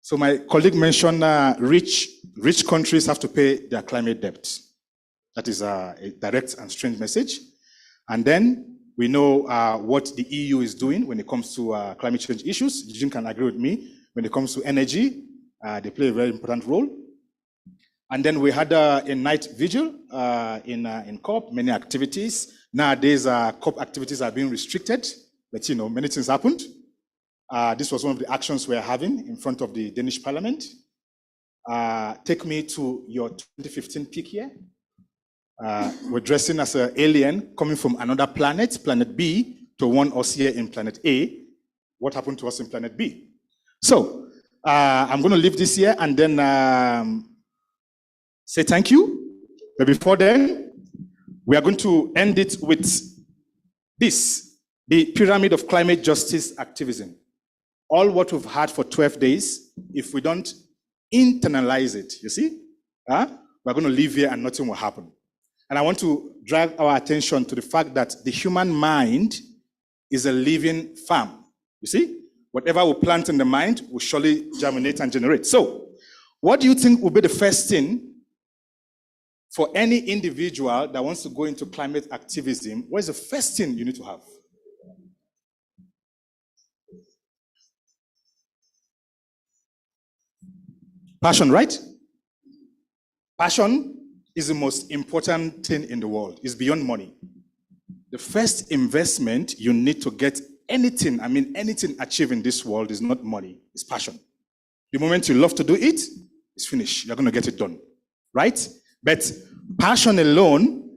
Speaker 2: So my colleague mentioned rich countries have to pay their climate debt. That is a direct and strange message. And then we know what the EU is doing when it comes to climate change issues. Eugene can agree with me. When it comes to energy, they play a very important role. And then we had a night vigil in COP, many activities. Nowadays, COP activities are being restricted, but many things happened. This was one of the actions we're having in front of the Danish Parliament. Take me to your 2015 peak year. We're dressing as an alien coming from another planet, planet B, to warn us here in planet A. What happened to us in planet B? So I'm going to leave this here and then say thank you. But before then, we are going to end it with this, the pyramid of climate justice activism. All what we've had for 12 days, if we don't internalize it, you see, we're going to live here and nothing will happen. And I want to drag our attention to the fact that the human mind is a living farm. You see, whatever we plant in the mind will surely germinate and generate. So, what do you think will be the first thing for any individual that wants to go into climate activism? What is the first thing you need to have? Passion, right? Passion is the most important thing in the world. It's beyond money. The first investment you need to get anything achieved in this world is not money, it's passion. The moment you love to do it, it's finished. You're going to get it done, right? But passion alone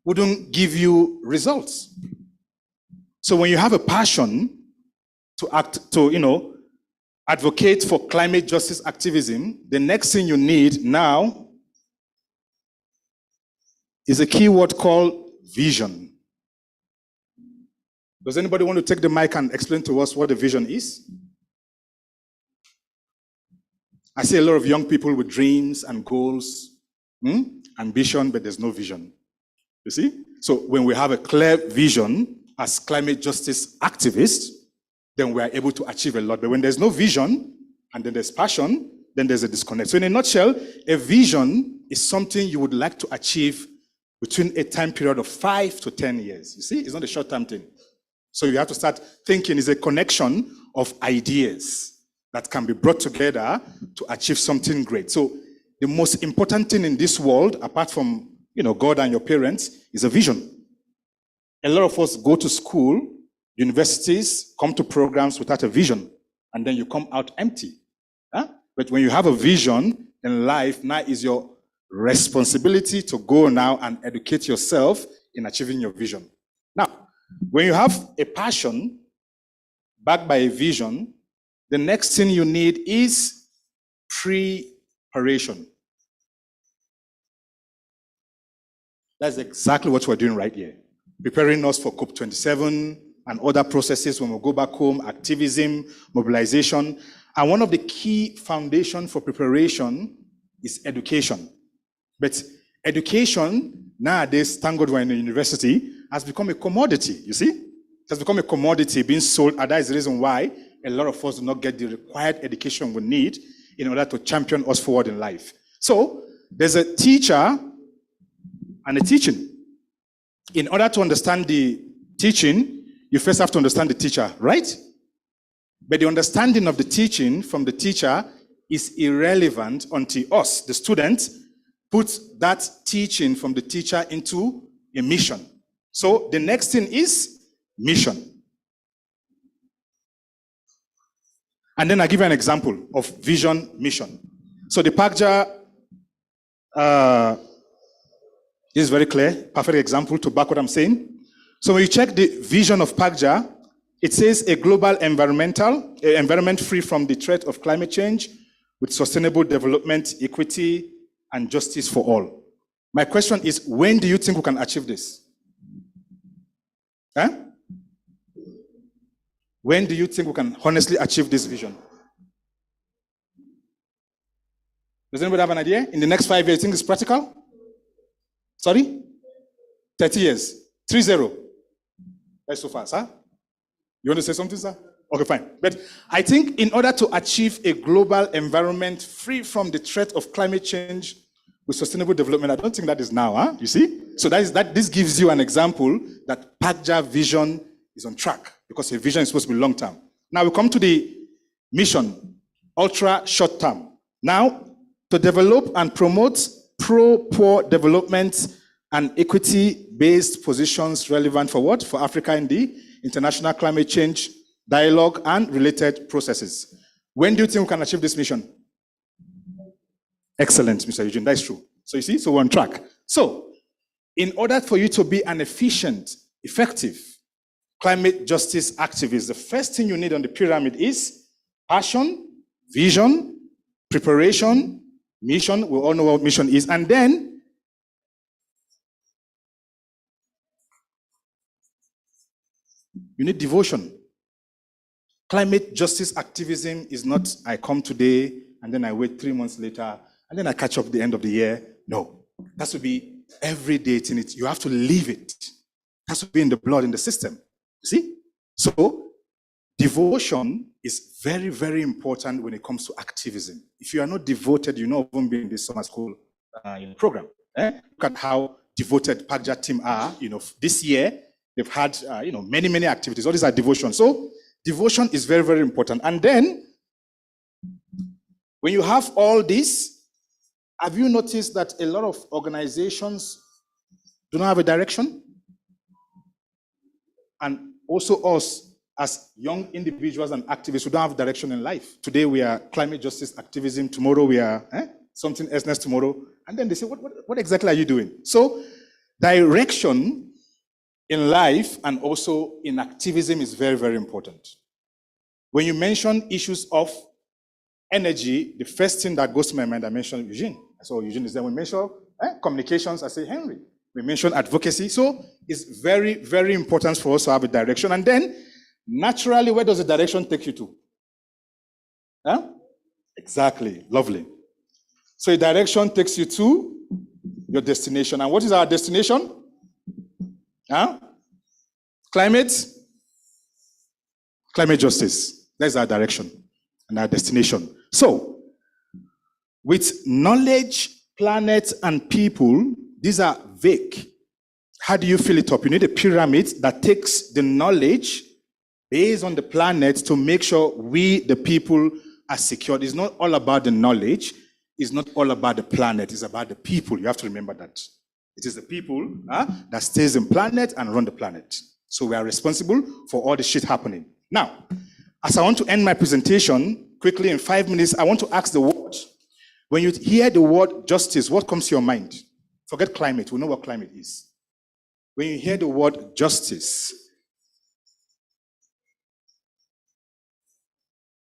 Speaker 2: wouldn't give you results. So when you have a passion to advocate for climate justice activism, the next thing you need now is a keyword called vision. Does anybody want to take the mic and explain to us what the vision is? I see a lot of young people with dreams and goals, ambition, but there's no vision. You see? So when we have a clear vision as climate justice activists, then we are able to achieve a lot. But when there's no vision, and then there's passion, then there's a disconnect. So in a nutshell, a vision is something you would like to achieve between a time period of 5 to 10 years. You see? It's not a short-term thing. So you have to start thinking it's a connection of ideas that can be brought together to achieve something great. So the most important thing in this world, apart from God and your parents, is a vision. A lot of us go to school, universities, come to programs without a vision, and then you come out empty. But when you have a vision in life, now is your responsibility to go now and educate yourself in achieving your vision. Now, when you have a passion backed by a vision, the next thing you need is preparation. That's exactly what we're doing right here. Preparing us for COP27 and other processes when we go back home, activism, mobilization. And one of the key foundations for preparation is education. But education, nowadays, thank God we're in a university, has become a commodity, you see? It has become a commodity being sold, and that is the reason why a lot of us do not get the required education we need in order to champion us forward in life. So, there's a teacher and a teaching. In order to understand the teaching, you first have to understand the teacher, right? But the understanding of the teaching from the teacher is irrelevant until us, the student, put that teaching from the teacher into a mission. So the next thing is mission. And then I give you an example of vision, mission. So the PACJA is very clear, perfect example to back what I'm saying. So when you check the vision of PACJA, it says a global environment free from the threat of climate change with sustainable development, equity, and justice for all. My question is, when do you think we can achieve this? When do you think we can honestly achieve this vision? Does anybody have an idea? In the next 5 years, you think it's practical? Sorry? 30 years. 30. That's so fast, huh? You want to say something, sir? Okay, fine. But I think in order to achieve a global environment free from the threat of climate change with sustainable development, I don't think that is now, huh? You see? So this gives you an example that PACJA vision is on track because a vision is supposed to be long term. Now we come to the mission, ultra short term. Now, to develop and promote pro-poor development and equity-based positions relevant for what? For Africa in the international climate change dialogue and related processes. When do you think we can achieve this mission? Excellent, Mr. Eugene, that's true. So you see, so we're on track. So, in order for you to be an efficient, effective climate justice activist, the first thing you need on the pyramid is passion, vision, preparation, mission. We all know what mission is. And then you need devotion. Climate justice activism is not, I come today and then I wait 3 months later and then I catch up at the end of the year. No. It has to be every day in it. You have to live it. It has to be in the blood, in the system. See? So, devotion is very, very important when it comes to activism. If you are not devoted, you're not even be in this summer school program. Look at how devoted PACJA team are. This year, they've had many, many activities. All these are devotion. So, devotion is very, very important. And then, when you have all this, have you noticed that a lot of organizations do not have a direction? And also us, as young individuals and activists, we don't have direction in life. Today we are climate justice activism, tomorrow we are something else next tomorrow. And then they say, what exactly are you doing? So direction in life and also in activism is very, very important. When you mention issues of energy, the first thing that goes to my mind, I mentioned Eugene. So Eugene is there. We mention communications, I say Henry. We mentioned advocacy. So it's very, very important for us to have a direction. And then, naturally, where does the direction take you to? Exactly. Lovely. So a direction takes you to your destination. And what is our destination? Climate justice. That's our direction and our destination. So, with knowledge, planet, and people, these are vague. How do you fill it up? You need a pyramid that takes the knowledge based on the planet to make sure we, the people, are secured. It's not all about the knowledge. It's not all about the planet. It's about the people. You have to remember that. It is the people that stays in planet and run the planet. So we are responsible for all the shit happening. Now, as I want to end my presentation, quickly in 5 minutes, I want to ask the word. When you hear the word justice, what comes to your mind? Forget climate. We know what climate is. When you hear the word justice,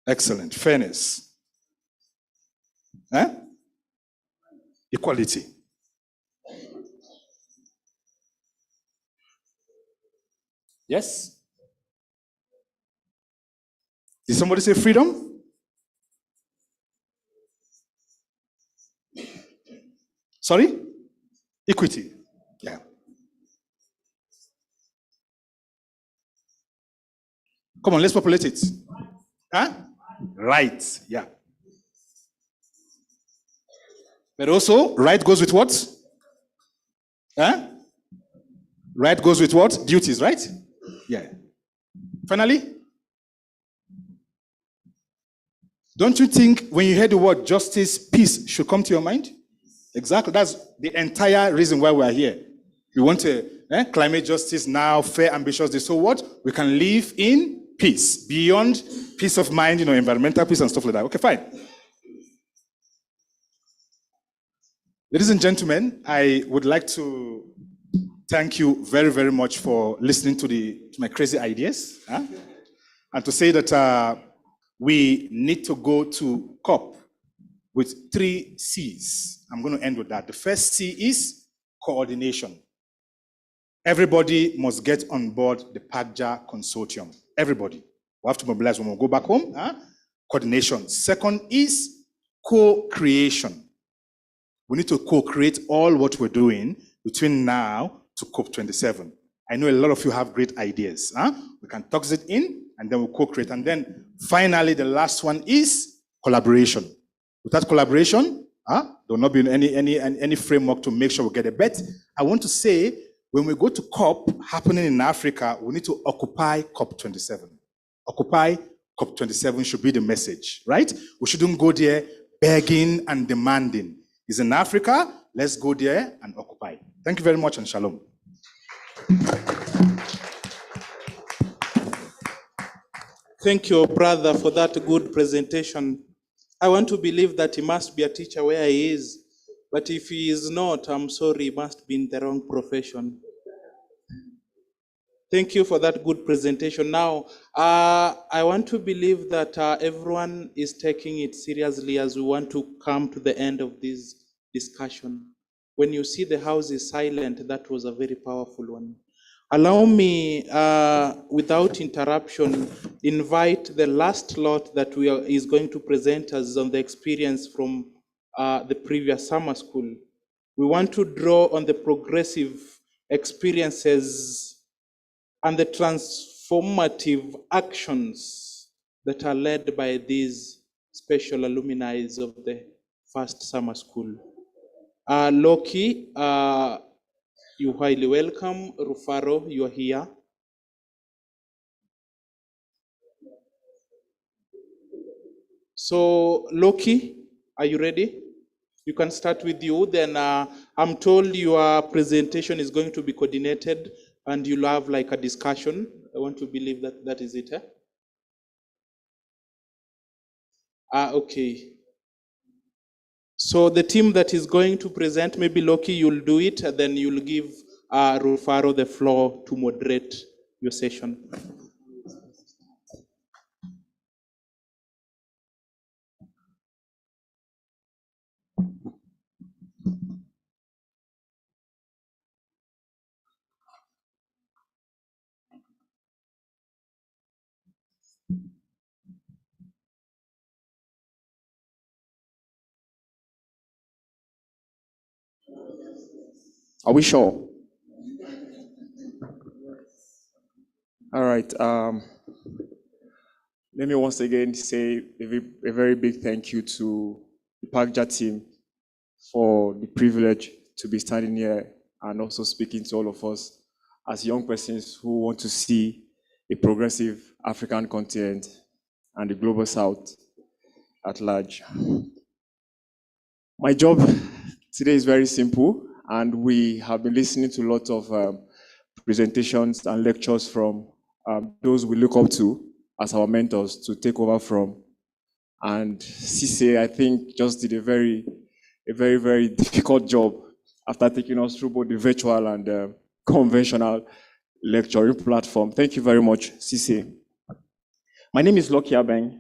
Speaker 2: excellent. Fairness. Equality. Yes? Did somebody say freedom? Sorry? Equity. Yeah. Come on, let's populate it. Right. Yeah. But also, right goes with what? Right goes with what? Duties, right? Yeah. Finally, don't you think when you hear the word justice, peace should come to your mind? Exactly. That's the entire reason why we are here. We want climate justice now, fair, ambitious. So what? We can live in peace, beyond peace of mind, environmental peace and stuff like that. Okay, fine. Ladies and gentlemen, I would like to thank you very, very much for listening to my crazy ideas. And to say that we need to go to COP with 3 C's. I'm going to end with that. The first C is coordination. Everybody must get on board the PAGJA consortium. Everybody. We have to mobilize when we go back home. Coordination. Second is co-creation. We need to co-create all what we're doing between now to COP27. I know a lot of you have great ideas. We can tox it in and then we'll co-create. And then finally, the last one is collaboration. Without collaboration, there will not be any framework to make sure we get it. But I want to say, when we go to COP happening in Africa, we need to occupy COP27. Occupy COP27 should be the message, right? We shouldn't go there begging and demanding. It's in Africa, let's go there and occupy. Thank you very much and shalom.
Speaker 9: Thank you, brother, for that good presentation. I want to believe that he must be a teacher where he is, but if he is not, I'm sorry, he must be in the wrong profession. Thank you for that good presentation. Now, I want to believe that everyone is taking it seriously as we want to come to the end of this discussion. When you see the house is silent, that was a very powerful one. Allow me, without interruption, invite the last lot that is going to present us on the experience from the previous summer school. We want to draw on the progressive experiences and the transformative actions that are led by these special alumni of the first summer school. Loki, you're highly welcome. Rufaro, you are here. So, Loki, are you ready? you can start with you. Then I'm told your presentation is going to be coordinated and you'll have like a discussion. I want to believe that that is it. Okay. So the team that is going to present, maybe Loki, you'll do it, and then you'll give Rufaro the floor to moderate your session.
Speaker 15: Are we sure? All right. Let me once again say a very big thank you to the PACJA team for the privilege to be standing here and also speaking to all of us as young persons who want to see a progressive African continent and the global South at large. My job today is very simple, and we have been listening to a lot of presentations and lectures from those we look up to as our mentors to take over from. And Cisse, I think, just did a very, very difficult job after taking us through both the virtual and conventional lecturing platform. Thank you very much, Cisse. My name is Loki Abeng,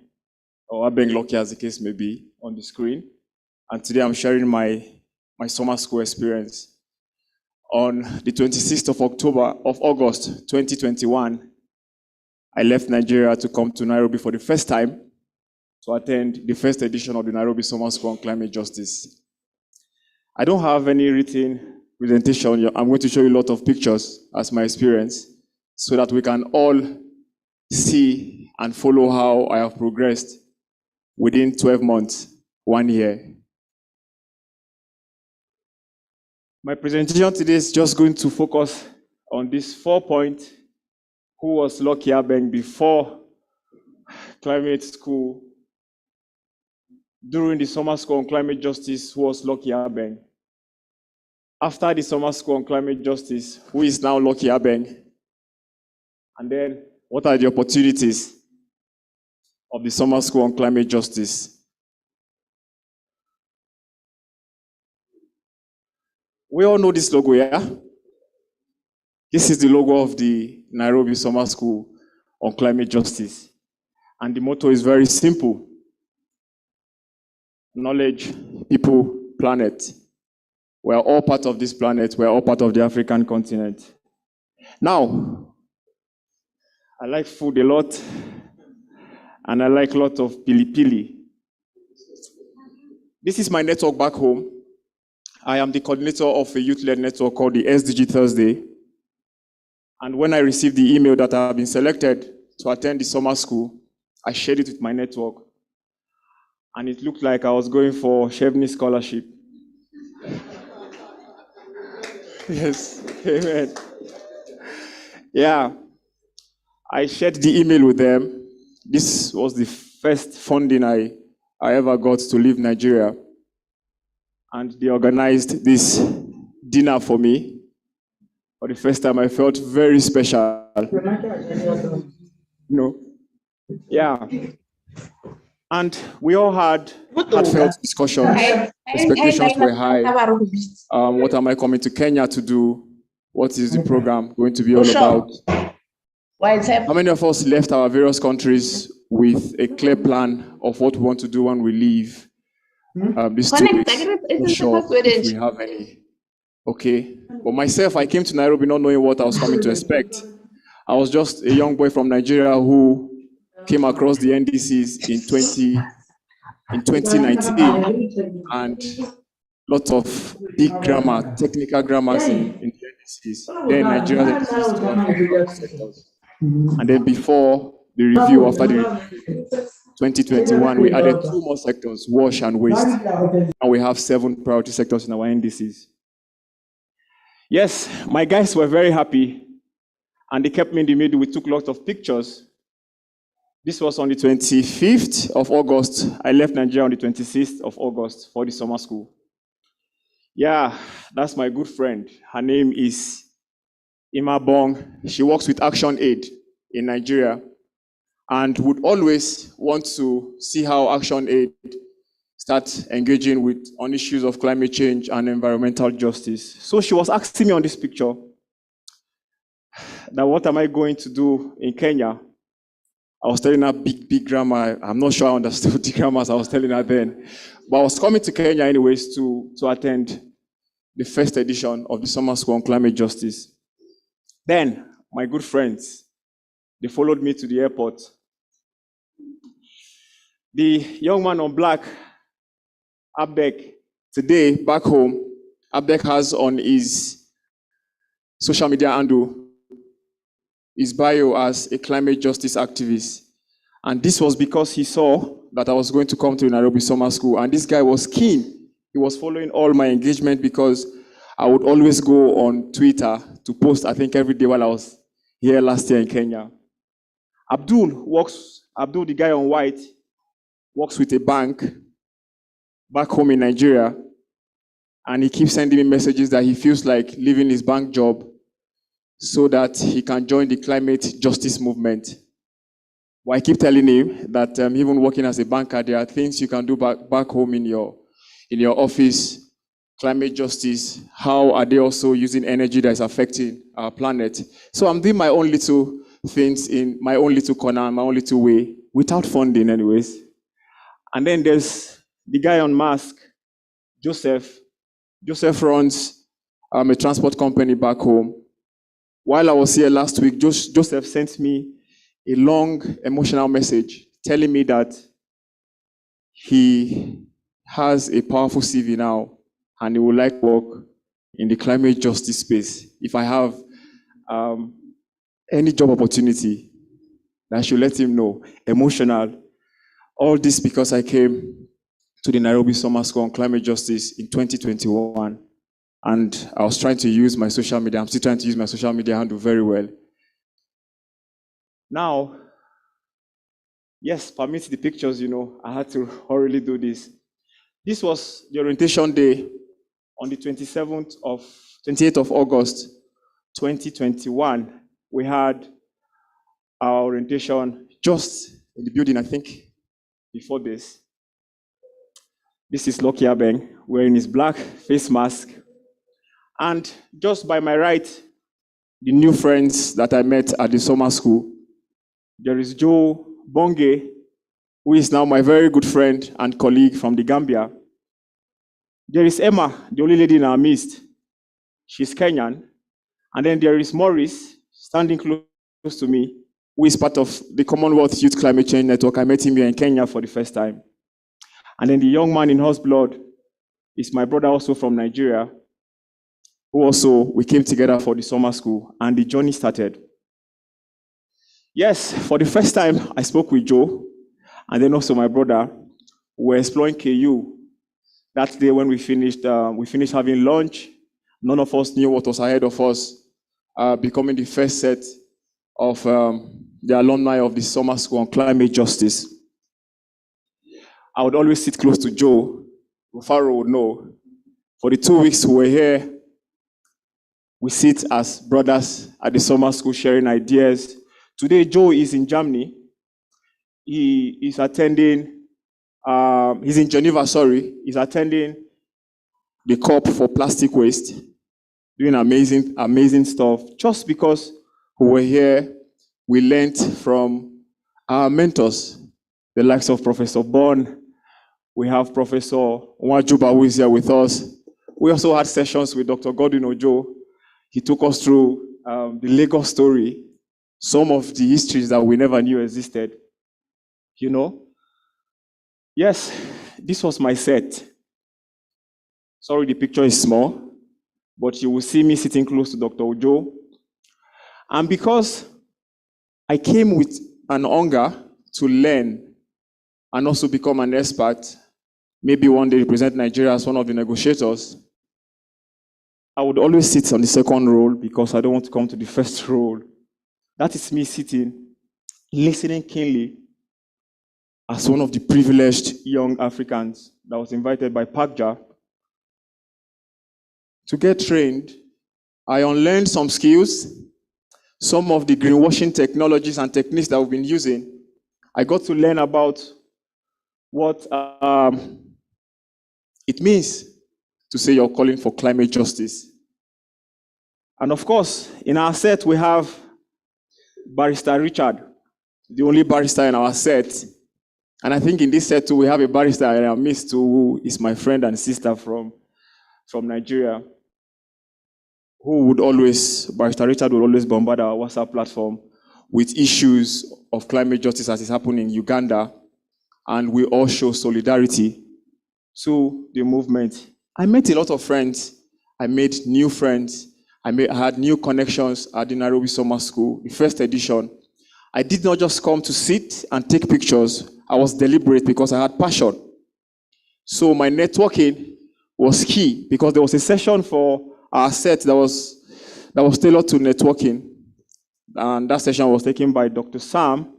Speaker 15: or Abeng Loki as the case may be, on the screen. And today I'm sharing my summer school experience. On the 26th of August 2021, I left Nigeria to come to Nairobi for the first time to attend the first edition of the Nairobi Summer School on Climate Justice. I don't have any written presentation. I'm going to show you a lot of pictures as my experience so that we can all see and follow how I have progressed within 12 months, 1 year. My presentation today is just going to focus on this 4-point: who was Loki Abeng before climate school, during the summer school on climate justice, who was Loki Abeng, after the summer school on climate justice, who is now Loki Abeng, and then what are the opportunities of the summer school on climate justice. We all know this logo, yeah? This is the logo of the Nairobi Summer School on Climate Justice. And the motto is very simple: knowledge, people, planet. We are all part of this planet. We are all part of the African continent. Now, I like food a lot, and I like a lot of pili-pili. This is my network back home. I am the coordinator of a youth-led network called the SDG Thursday. And when I received the email that I have been selected to attend the summer school, I shared it with my network. And it looked like I was going for Chevney scholarship. Yes, amen. Yeah, I shared the email with them. This was the first funding I ever got to leave Nigeria. And they organized this dinner for me. For the first time, I felt very special. Yeah. And we all had heartfelt discussions. Expectations were high. What am I coming to Kenya to do? What is the program going to be all about? How many of us left our various countries with a clear plan of what we want to do when we leave? These 2 weeks, I'm not sure if we have any. Okay. But myself, I came to Nairobi not knowing what I was coming to expect. I was just a young boy from Nigeria who came across the NDCs in 2019, and lots of big grammar, technical grammars in the NDCs. Then Nigeria's NDCs sectors. And then before the review, after the review, 2021, we added 2 more sectors: wash and waste. And we have 7 priority sectors in our NDCs. Yes, my guys were very happy, and they kept me in the middle. We took lots of pictures. This was on the 25th of August. I left Nigeria on the 26th of August for the summer school. Yeah, that's my good friend. Her name is Ima Bong. She works with Action Aid in Nigeria and would always want to see how Action Aid start engaging on issues of climate change and environmental justice. So she was asking me on this picture that what am I going to do in Kenya? I was telling her big grammar. I'm not sure I understood the grammars I was telling her then. But I was coming to Kenya anyways to attend the first edition of the Summer School on Climate Justice. Then, my good friends, they followed me to the airport. The young man on black, Abek, today, back home, Abek has on his social media handle his bio as a climate justice activist. And this was because he saw that I was going to come to Nairobi Summer School. And this guy was keen. He was following all my engagement because I would always go on Twitter to post, I think, every day while I was here last year in Kenya. Abdul, the guy on white, works with a bank back home in Nigeria. And he keeps sending me messages that he feels like leaving his bank job so that he can join the climate justice movement. Well, I keep telling him that even working as a banker, there are things you can do back home in your office. Climate justice, how are they also using energy that is affecting our planet? So I'm doing my own little things in my own little corner, my own little way, without funding anyways. And then there's the guy on mask, Joseph. Joseph runs a transport company back home. While I was here last week, Joseph sent me a long emotional message telling me that he has a powerful CV now and he would like work in the climate justice space. If I have any job opportunity, I should let him know. Emotional. All this because I came to the Nairobi Summer School on Climate Justice in 2021. And I was trying to use my social media. I'm still trying to use my social media handle very well. Now, yes, permit the pictures, I had to hurriedly do this. This was the orientation day on the 28th of August, 2021. We had our orientation just in the building, I think, before this. This is Lucky Abeng wearing his black face mask. And just by my right, the new friends that I met at the summer school. There is Joe Bonge, who is now my very good friend and colleague from the Gambia. There is Emma, the only lady in our midst. She's Kenyan. And then there is Maurice, standing close to me, who is part of the Commonwealth Youth Climate Change Network. I met him here in Kenya for the first time. And then the young man in horse blood is my brother also from Nigeria, who also, we came together for the summer school, and the journey started. Yes, for the first time, I spoke with Joe, and then also my brother. We were exploring KU. That day when we finished having lunch. None of us knew what was ahead of us, becoming the first set of the alumni of the summer school on climate justice. I would always sit close to Joe. Rufaro would know. For the 2 weeks we were here, we sit as brothers at the summer school sharing ideas. Today, Joe is in Germany. He is attending, he's in Geneva, He's attending the COP for plastic waste, doing amazing stuff. Just because we were here, we learned from our mentors, the likes of Professor Bon. We have Professor Nwajuba, who is here with us. We also had sessions with Dr. Godwin Ojo. He took us through the Lagos story, some of the histories that we never knew existed. Yes, this was my set. Sorry, the picture is small, but you will see me sitting close to Dr. Ojo. And because I came with an hunger to learn and also become an expert, maybe one day represent Nigeria as one of the negotiators, I would always sit on the second row because I don't want to come to the first row. That is me sitting, listening keenly as one of the privileged young Africans that was invited by Pakja to get trained, I unlearned some skills, some of the greenwashing technologies and techniques that we've been using. I got to learn about what it means to say you're calling for climate justice. And of course, in our set, we have Barrister Richard, the only barrister in our set. And I think in this set too, we have a barrister in our midst too, who is my friend and sister from Nigeria, who would always, Barrister Richard would always bombard our WhatsApp platform with issues of climate justice as is happening in Uganda. And we all show solidarity to the movement. I met a lot of friends. I made new friends. I had new connections at the Nairobi Summer School, the first edition. I did not just come to sit and take pictures. I was deliberate because I had passion. So my networking was key because there was a session for our set that was tailored to networking. And that session was taken by Dr. Sam,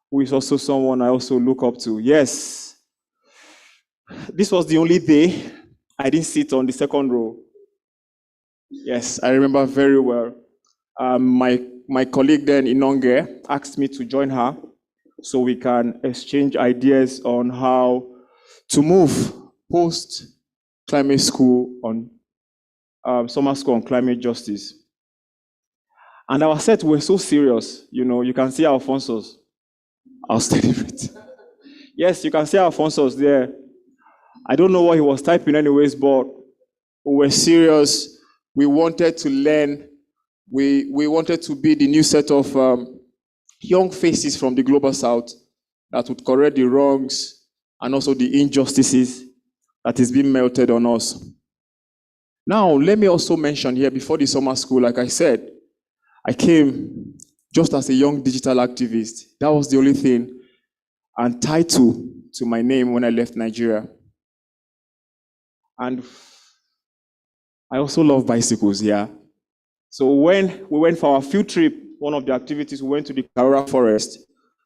Speaker 15: who is also someone I also look up to. Yes, this was the only day I didn't sit on the second row. Yes, I remember very well. My colleague then, Inonge, asked me to join her so we can exchange ideas on how to move post-climate school on summer school on climate justice. And our set were so serious, you can see Alfonso's. I'll study it. Yes, you can see Alfonso's there. I don't know what he was typing anyways, but we were serious. We wanted to learn. We wanted to be the new set of young faces from the Global South that would correct the wrongs and also the injustices that is being melted on us. Now, let me also mention here, before the summer school, like I said, I came just as a young digital activist. That was the only thing and title to my name when I left Nigeria. And I also love bicycles, yeah. So when we went for our field trip, one of the activities, we went to the Karura forest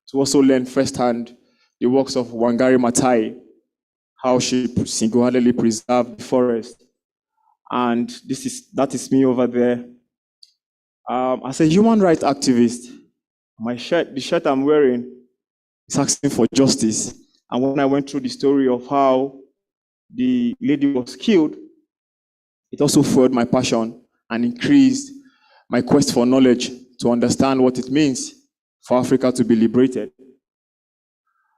Speaker 15: to also learn firsthand the works of Wangari Maathai, how she single-handedly preserved the forest. And that is me over there. As a human rights activist, the shirt I'm wearing is asking for justice. And when I went through the story of how the lady was killed, it also fueled my passion and increased my quest for knowledge to understand what it means for Africa to be liberated.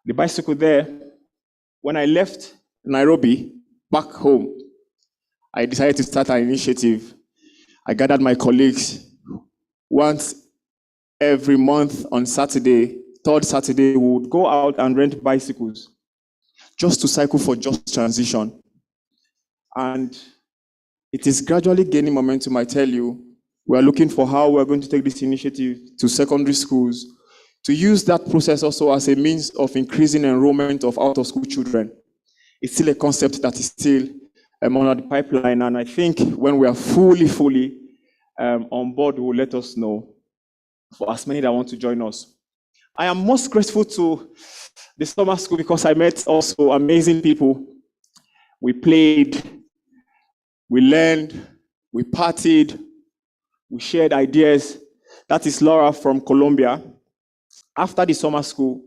Speaker 15: The bicycle there, when I left Nairobi back home, I decided to start an initiative. I gathered my colleagues. Once every month on Saturday, third Saturday, we would go out and rent bicycles just to cycle for just transition. And it is gradually gaining momentum, I tell you. We are looking for how we're going to take this initiative to secondary schools, to use that process also as a means of increasing enrollment of out-of-school children. It's still a concept that is still on the pipeline, and I think when we are fully on board, will let us know for as many that want to join us. I am most grateful to the summer school because I met also amazing people. We played, we learned, we partied, we shared ideas. That is Laura from Colombia. After the summer school,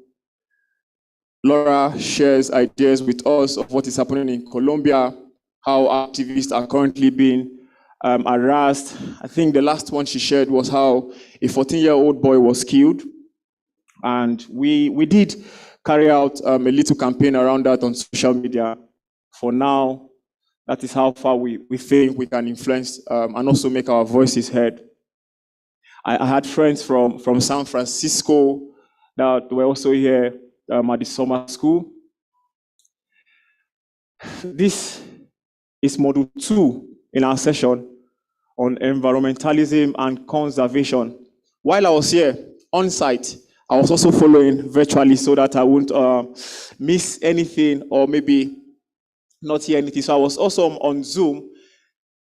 Speaker 15: Laura shares ideas with us of what is happening in Colombia, how activists are currently being harassed. I think the last one she shared was how a 14-year-old boy was killed. And we did carry out a little campaign around that on social media. For now, that is how far we think we can influence and also make our voices heard. I had friends from San Francisco that were also here at the summer school. This is module 2 in our session on environmentalism and conservation. While I was here on site, I was also following virtually so that I wouldn't miss anything or maybe not hear anything. So I was also on Zoom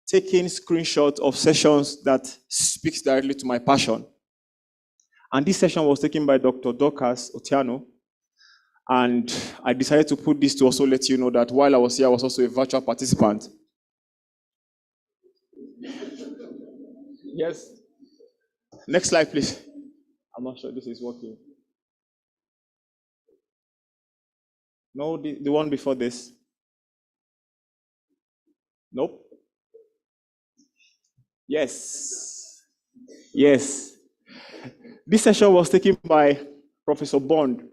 Speaker 15: taking screenshots of sessions that speaks directly to my passion. And this session was taken by Dr. Dorcas Otiano. And I decided to put this to also let you know that while I was here, I was also a virtual participant. Yes. Next slide, please. I'm not sure this is working. No, the one before this. Nope. Yes. Yes. This session was taken by Professor Bond.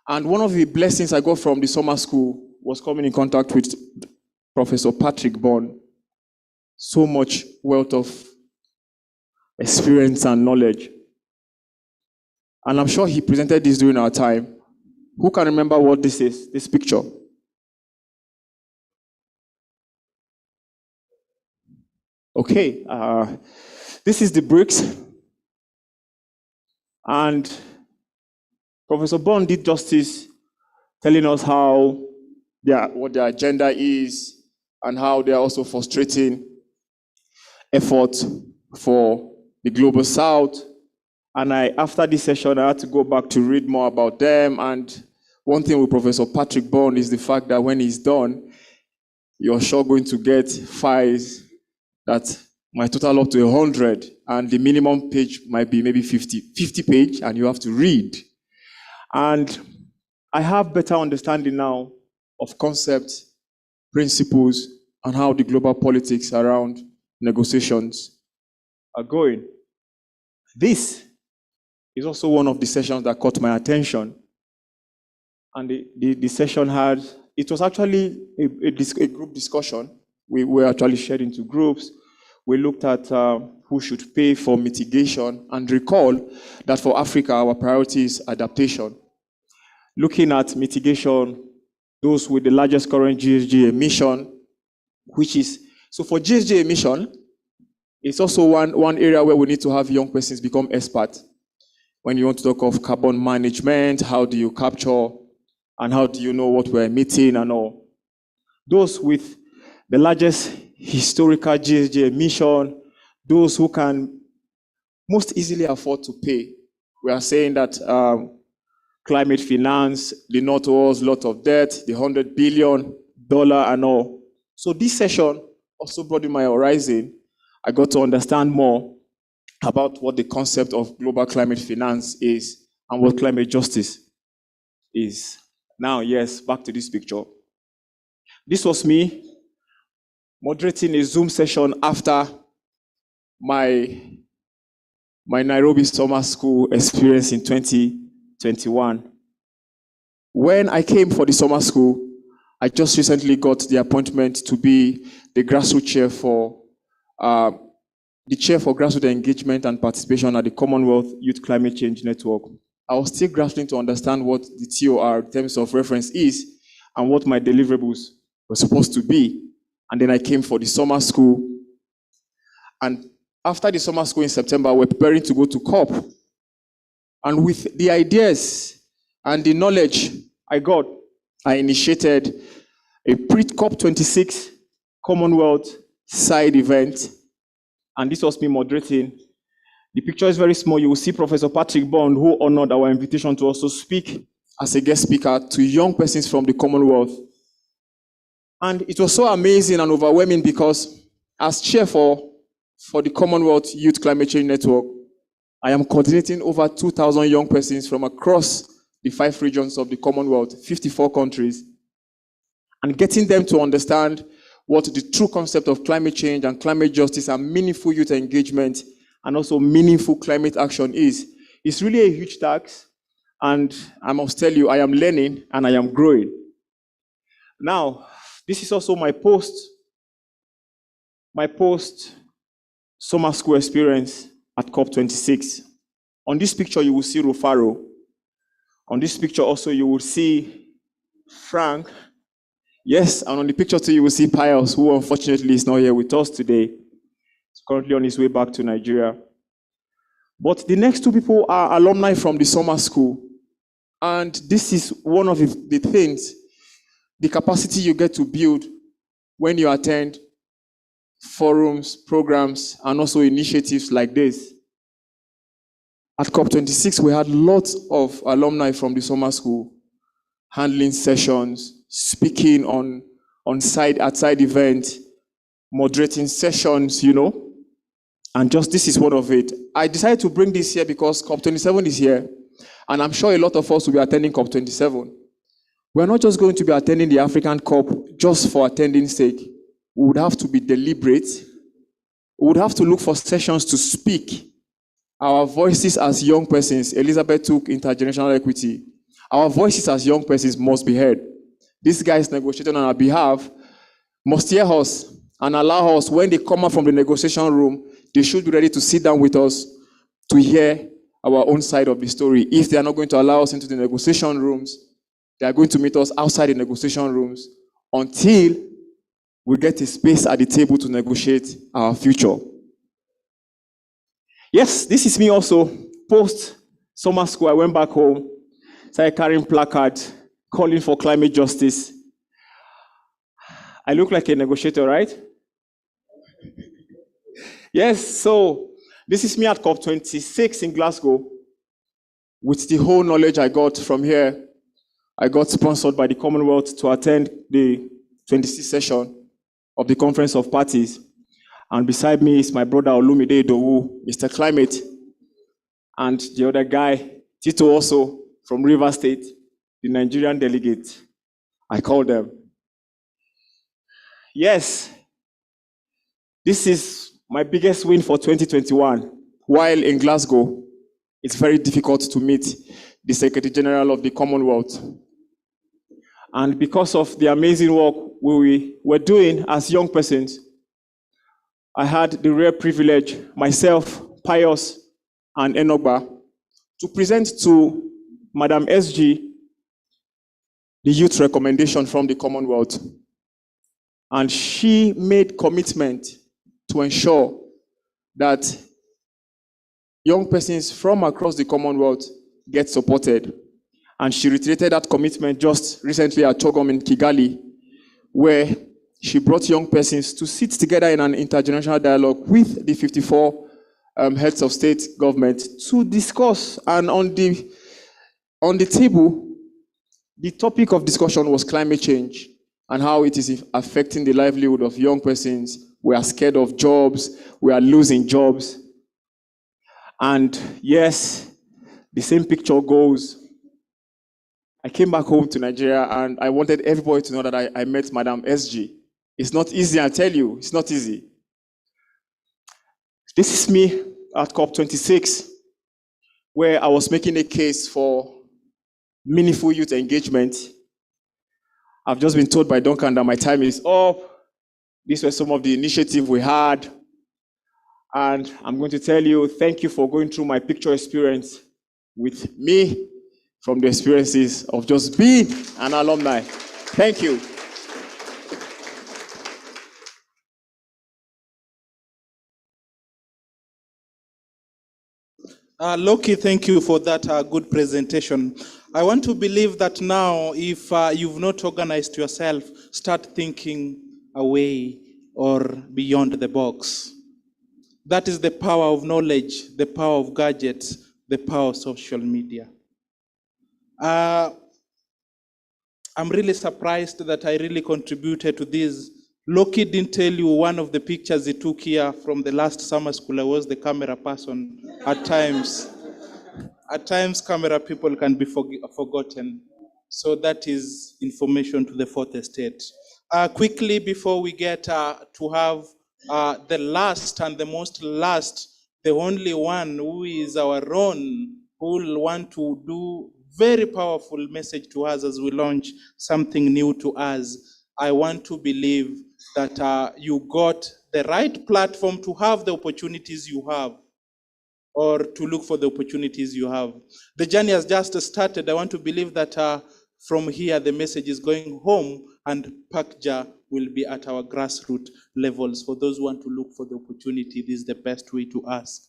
Speaker 15: And one of the blessings I got from the summer school was coming in contact with Professor Patrick Bond. So much wealth of experience and knowledge. And I'm sure he presented this during our time. Who can remember what this is, this picture? Okay, this is the bricks. And Professor Bond did justice telling us how what their agenda is and how they are also frustrating efforts for the Global South. And after this session, I had to go back to read more about them. And one thing with Professor Patrick Bond is the fact that when he's done, you're sure going to get files that might total up to 100, and the minimum page might be maybe 50 page, and you have to read. And I have better understanding now of concepts, principles, and how the global politics around negotiations are going. This is also one of the sessions that caught my attention. And the session it was actually a group discussion. We were actually shared into groups. We looked at who should pay for mitigation, and recall that for Africa, our priority is adaptation. Looking at mitigation, those with the largest current GHG emission, so for GHG emission, it's also one area where we need to have young persons become experts. When you want to talk of carbon management, how do you capture, and how do you know what we're emitting and all. Those with the largest historical GHG emission, those who can most easily afford to pay. We are saying that climate finance, the North owes a lot of debt, the $100 billion and all. So this session also broadened my horizon. I got to understand more about what the concept of global climate finance is and what climate justice is. Now, yes, back to this picture. This was me moderating a Zoom session after my Nairobi summer school experience in 2021. When I came for the summer school, I just recently got the appointment to be the grassroots chair for grassroots engagement and participation at the Commonwealth Youth Climate Change Network. I was still grappling to understand what the TOR in terms of reference is and what my deliverables were supposed to be. And then I came for the summer school. And after the summer school in September, we're preparing to go to COP. And with the ideas and the knowledge I got, I initiated a pre-COP26 Commonwealth side event. And this was me moderating. The picture is very small. You will see Professor Patrick Bond, who honored our invitation to also speak as a guest speaker to young persons from the Commonwealth. And it was so amazing and overwhelming because as chair for the Commonwealth Youth Climate Change Network, I am coordinating over 2,000 young persons from across the 5 regions of the Commonwealth, 54 countries, and getting them to understand what the true concept of climate change and climate justice and meaningful youth engagement and also meaningful climate action is. It's really a huge task, and I must tell you, I am learning and I am growing. Now, this is also my post summer school experience at COP26. On this picture, you will see Rufaro. On this picture also, you will see Frank. Yes, and on the picture too, you will see Pius, who unfortunately is not here with us today. He's currently on his way back to Nigeria. But the next 2 people are alumni from the summer school. And this is one of the things, the capacity you get to build when you attend forums, programs, and also initiatives like this. At COP26, we had lots of alumni from the summer school handling sessions, speaking on outside events, moderating sessions, And just this is one of it. I decided to bring this here because COP27 is here, and I'm sure a lot of us will be attending COP27. We're not just going to be attending the African COP just for attending sake. We would have to be deliberate. We would have to look for sessions to speak. Our voices as young persons, Elizabeth took intergenerational equity. Our voices as young persons must be heard. These guys negotiating on our behalf must hear us and allow us, when they come out from the negotiation room, they should be ready to sit down with us to hear our own side of the story. If they are not going to allow us into the negotiation rooms, they are going to meet us outside the negotiation rooms until we get a space at the table to negotiate our future. Yes, this is me also. Post summer school, I went back home, started carrying placards, calling for climate justice. I look like a negotiator, right? Yes, so this is me at COP26 in Glasgow. With the whole knowledge I got from here, I got sponsored by the Commonwealth to attend the 26th session of the Conference of Parties. And beside me is my brother Olumide Idowu, Mr. Climate, and the other guy, Tito also, from Rivers State, the Nigerian delegate. I called them. Yes, this is my biggest win for 2021. While in Glasgow, it's very difficult to meet the Secretary General of the Commonwealth. And because of the amazing work we were doing as young persons, I had the rare privilege, myself, Pius, and Enogba, to present to Madam SG the youth recommendation from the Commonwealth. And she made commitment to ensure that young persons from across the Commonwealth get supported. And she reiterated that commitment just recently at Togom in Kigali, where she brought young persons to sit together in an intergenerational dialogue with the 54 heads of state government to discuss. And on the table, the topic of discussion was climate change and how it is affecting the livelihood of young persons. We are scared of jobs. We are losing jobs. And yes, the same picture goes. I came back home to Nigeria and I wanted everybody to know that I met Madam SG. It's not easy, I tell you, it's not easy. This is me at COP26, where I was making a case for meaningful youth engagement. I've just been told by Duncan that my time is up. These were some of the initiatives we had. And I'm going to tell you, thank you for going through my picture experience with me from the experiences of just being an alumni. Thank you.
Speaker 9: Loki, thank you for that good presentation. I want to believe that now, if you've not organized yourself, start thinking away or beyond the box. That is the power of knowledge, the power of gadgets, the power of social media. I'm really surprised that I really contributed to this. Loki didn't tell you one of the pictures he took here from the last summer school. I was the camera person. At times, camera people can be forgotten. So that is information to the fourth estate. Quickly, before we get to have the last and the most last, the only one who is our own, who will want to do very powerful message to us as we launch something new to us. I want to believe that you got the right platform to have the opportunities you have, or to look for the opportunities you have. The journey has just started. I want to believe that from here, the message is going home, and PACJA will be at our grassroots levels. For those who want to look for the opportunity, this is the best way to ask.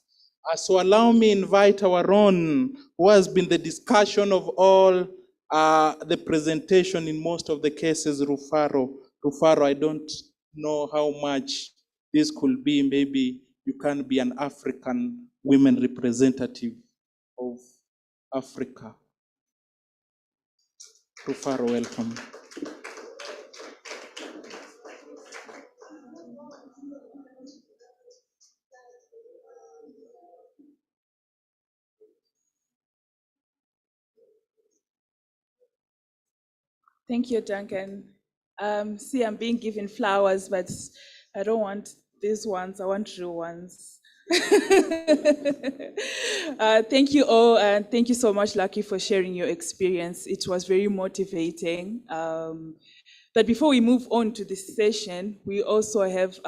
Speaker 9: So allow me invite our own, who has been the discussion of all the presentation in most of the cases, Rufaro. Rufaro, I don't know how much this could be. Maybe you can be an African women representative of Africa. Rufaro, welcome.
Speaker 17: Thank you, Duncan. See, I'm being given flowers, but I don't want these ones. I want real ones. Thank you all, and thank you so much, Lucky, for sharing your experience. It was very motivating. But before we move on to this session, we also have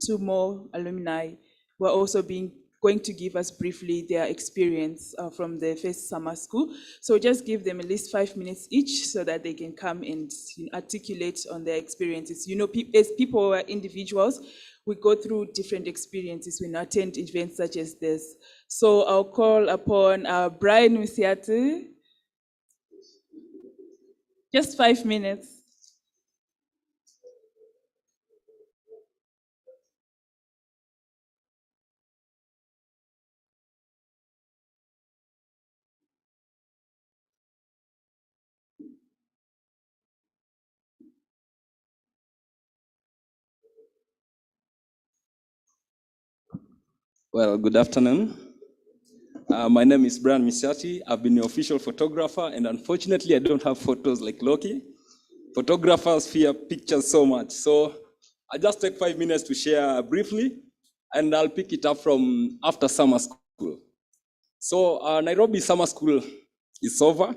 Speaker 17: 2 more alumni who are also going to give us briefly their experience from the first summer school. So just give them at least 5 minutes each so that they can come and articulate on their experiences. You know, as people are individuals, we go through different experiences when we attend events such as this. So I'll call upon Brian Musiatu. Just 5 minutes.
Speaker 18: Well, good afternoon. My name is Brian Misiati. I've been the official photographer, and unfortunately, I don't have photos like Loki. Photographers fear pictures so much. So I just take 5 minutes to share briefly, and I'll pick it up from after summer school. So Nairobi summer school is over,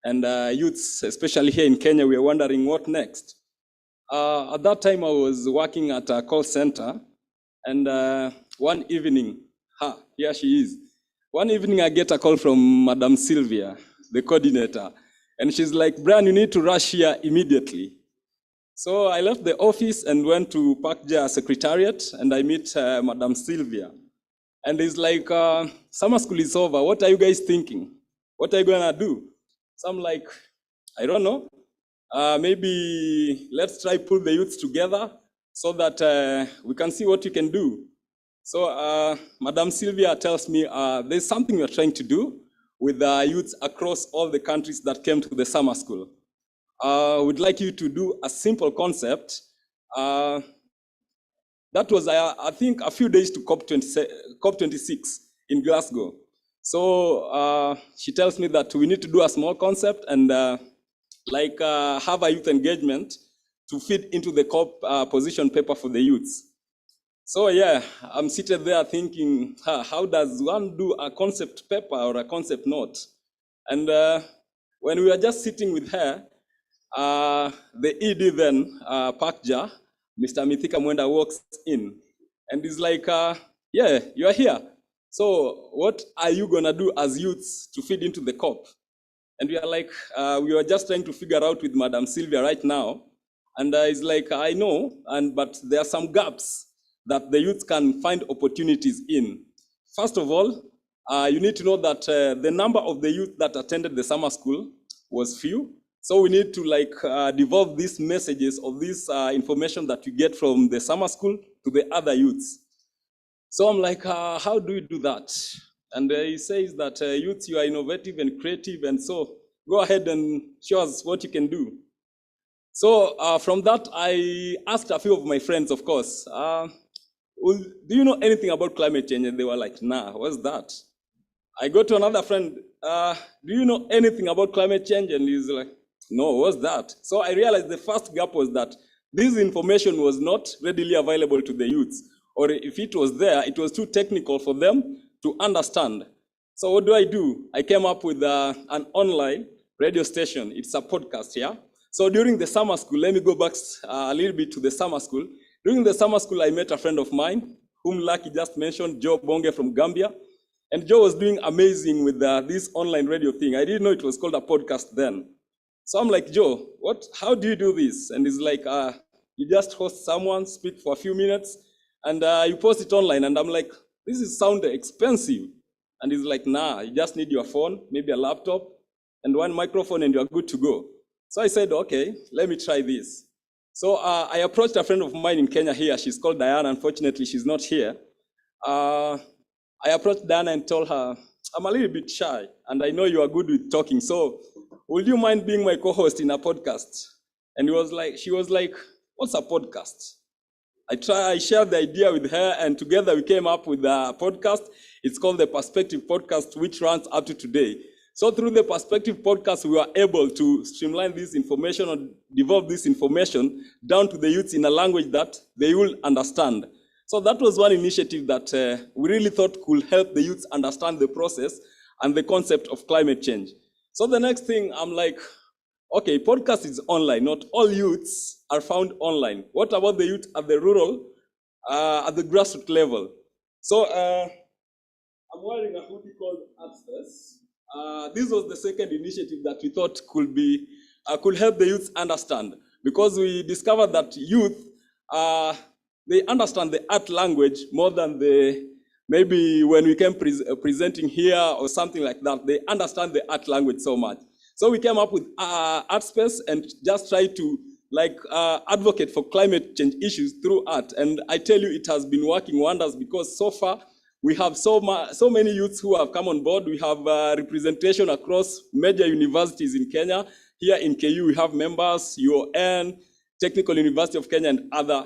Speaker 18: and youths, especially here in Kenya, we are wondering what next. At that time, I was working at a call center, and one evening, here she is. One evening, I get a call from Madam Sylvia, the coordinator, and she's like, Brian, you need to rush here immediately. So I left the office and went to Parkja Secretariat, and I meet Madam Sylvia. And it's like, summer school is over. What are you guys thinking? What are you gonna do? So I'm like, I don't know. Maybe let's try pull the youths together so that we can see what you can do. So Madam Sylvia tells me there's something we're trying to do with the youths across all the countries that came to the summer school. We'd like you to do a simple concept. That was, I think, a few days to COP26 in Glasgow. So she tells me that we need to do a small concept and have a youth engagement to feed into the COP position paper for the youths. So yeah, I'm seated there thinking, how does one do a concept paper or a concept note? And when we were just sitting with her, the ED then, Parkja, Mr. Mithika Mwenda walks in and he's like, yeah, you're here. So what are you gonna do as youths to feed into the COP? And we are like, we were just trying to figure out with Madam Sylvia right now. And it's like, I know, but there are some gaps that the youth can find opportunities in. First of all, you need to know that the number of the youth that attended the summer school was few. So we need to devolve these messages or this information that you get from the summer school to the other youths. So I'm like, how do we do that? And he says that youths, you are innovative and creative, and so go ahead and show us what you can do. So from that, I asked a few of my friends, of course, do you know anything about climate change? And they were like, nah, what's that? I go to another friend, do you know anything about climate change? And he's like, no, what's that? So I realized the first gap was that this information was not readily available to the youths. Or if it was there, it was too technical for them to understand. So what do? I came up with an online radio station. It's a podcast, yeah? So during the summer school, let me go back a little bit to the summer school. During the summer school, I met a friend of mine, whom Lucky just mentioned, Joe Bonge from Gambia. And Joe was doing amazing with this online radio thing. I didn't know it was called a podcast then. So I'm like, Joe, how do you do this? And he's like, you just host someone, speak for a few minutes, and you post it online. And I'm like, this is sound expensive. And he's like, nah, you just need your phone, maybe a laptop, and one microphone, and you're good to go. So I said, okay, let me try this. So I approached a friend of mine in Kenya here. She's called Diana. Unfortunately, she's not here. I approached Diana and told her, I'm a little bit shy, and I know you are good with talking. So would you mind being my co-host in a podcast? And she was like, what's a podcast? I shared the idea with her, and together we came up with a podcast. It's called the Perspective Podcast, which runs up to today. So through the Perspective podcast, we were able to streamline this information or develop this information down to the youths in a language that they will understand. So that was one initiative that we really thought could help the youths understand the process and the concept of climate change. So the next thing, I'm like, okay, podcast is online. Not all youths are found online. What about the youth at the rural, at the grassroots level? So I'm wearing a hoodie called Upstairs. This was the second initiative that we thought could help the youth understand, because we discovered that youth, they understand the art language more than maybe when we came presenting here or something like that, they understand the art language so much. So we came up with art space and just try to advocate for climate change issues through art. And I tell you, it has been working wonders, because so far we have so many youths who have come on board. We have representation across major universities in Kenya. Here in KU, we have members, UON, Technical University of Kenya, and other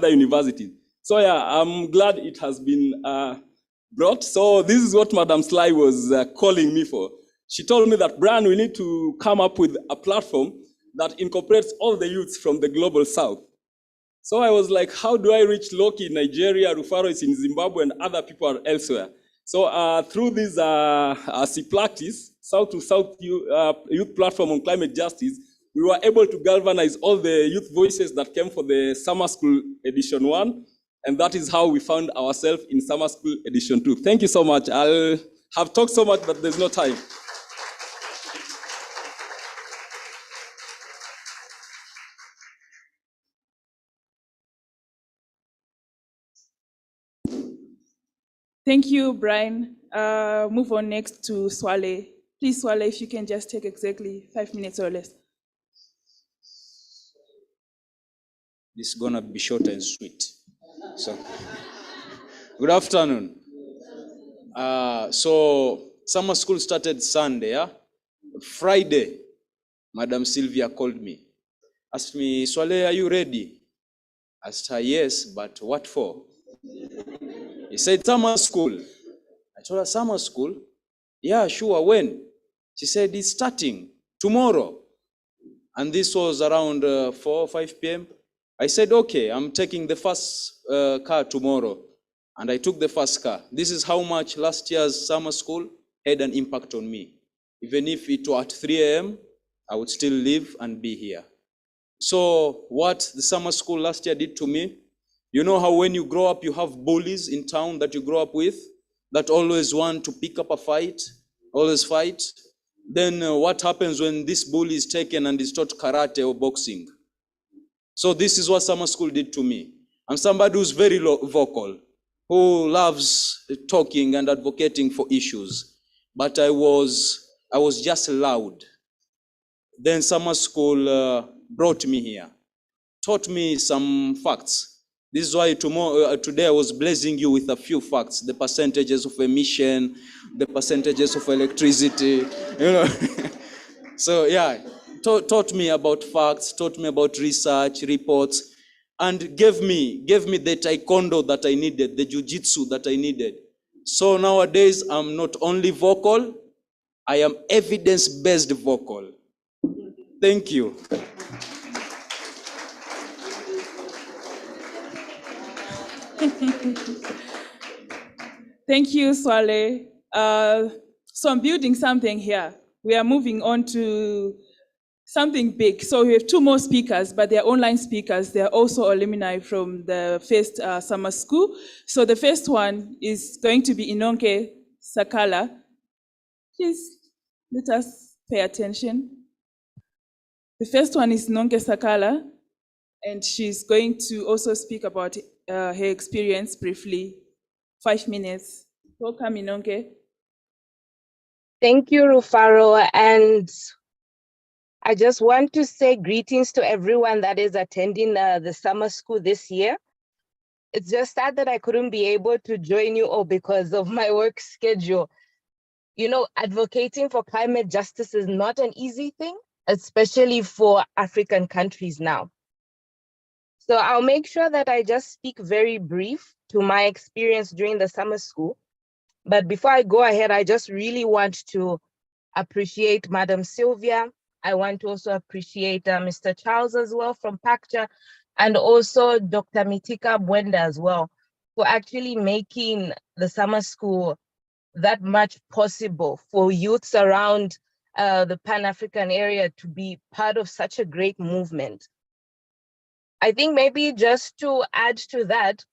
Speaker 18: universities. So yeah, I'm glad it has been brought. So this is what Madam Sly was calling me for. She told me that, Brian, we need to come up with a platform that incorporates all the youths from the global south. So I was like, how do I reach Loki in Nigeria, Rufaro is in Zimbabwe, and other people are elsewhere? So through this CPLACTIS, South to South Youth Platform on Climate Justice, we were able to galvanize all the youth voices that came for the Summer School Edition 1, and that is how we found ourselves in Summer School Edition 2. Thank you so much. I'll have talked so much, but there's no time.
Speaker 17: Thank you, Brian. Move on next to Swale. Please, Swale, if you can just take exactly 5 minutes or less.
Speaker 1: This is gonna be short and sweet. So, good afternoon. So summer school started Sunday. Yeah? Friday, Madam Sylvia called me, asked me, Swale, are you ready? I asked her, yes, but what for? He said, summer school. I told her, summer school? Yeah, sure, when? She said, it's starting tomorrow. And this was around 4 or 5 p.m. I said, okay, I'm taking the first car tomorrow. And I took the first car. This is how much last year's summer school had an impact on me. Even if it were at 3 a.m., I would still live and be here. So what the summer school last year did to me, you know how when you grow up, you have bullies in town that you grow up with that always want to pick up a fight, always fight. Then what happens when this bully is taken and is taught karate or boxing? So this is what summer school did to me. I'm somebody who's very vocal, who loves talking and advocating for issues. But I was just loud. Then summer school brought me here, taught me some facts. This is why today I was blessing you with a few facts, the percentages of emission, the percentages of electricity, you know. So yeah, taught me about facts, taught me about research, reports, and gave me the taekwondo that I needed, the jiu-jitsu that I needed. So nowadays, I'm not only vocal, I am evidence-based vocal. Thank you.
Speaker 17: Thank you, Swale. So I'm building something here. We are moving on to something big. So we have 2 more speakers, but they're online speakers. They're also alumni from the first summer school. So the first one is going to be Inonke Sakala. Please let us pay attention. The first one is Inonke Sakala, and she's going to also speak about her experience briefly. 5 minutes. Welcome, Inonke.
Speaker 4: Thank you, Rufaro. And I just want to say greetings to everyone that is attending the summer school this year. It's just sad that I couldn't be able to join you all because of my work schedule. You know, advocating for climate justice is not an easy thing, especially for African countries now. So I'll make sure that I just speak very brief to my experience during the summer school. But before I go ahead, I just really want to appreciate Madam Sylvia. I want to also appreciate Mr. Charles as well from PACTA, and also Dr. Mitika Bwenda as well, for actually making the summer school that much possible for youths around the Pan-African area to be part of such a great movement. I think maybe just to add to that,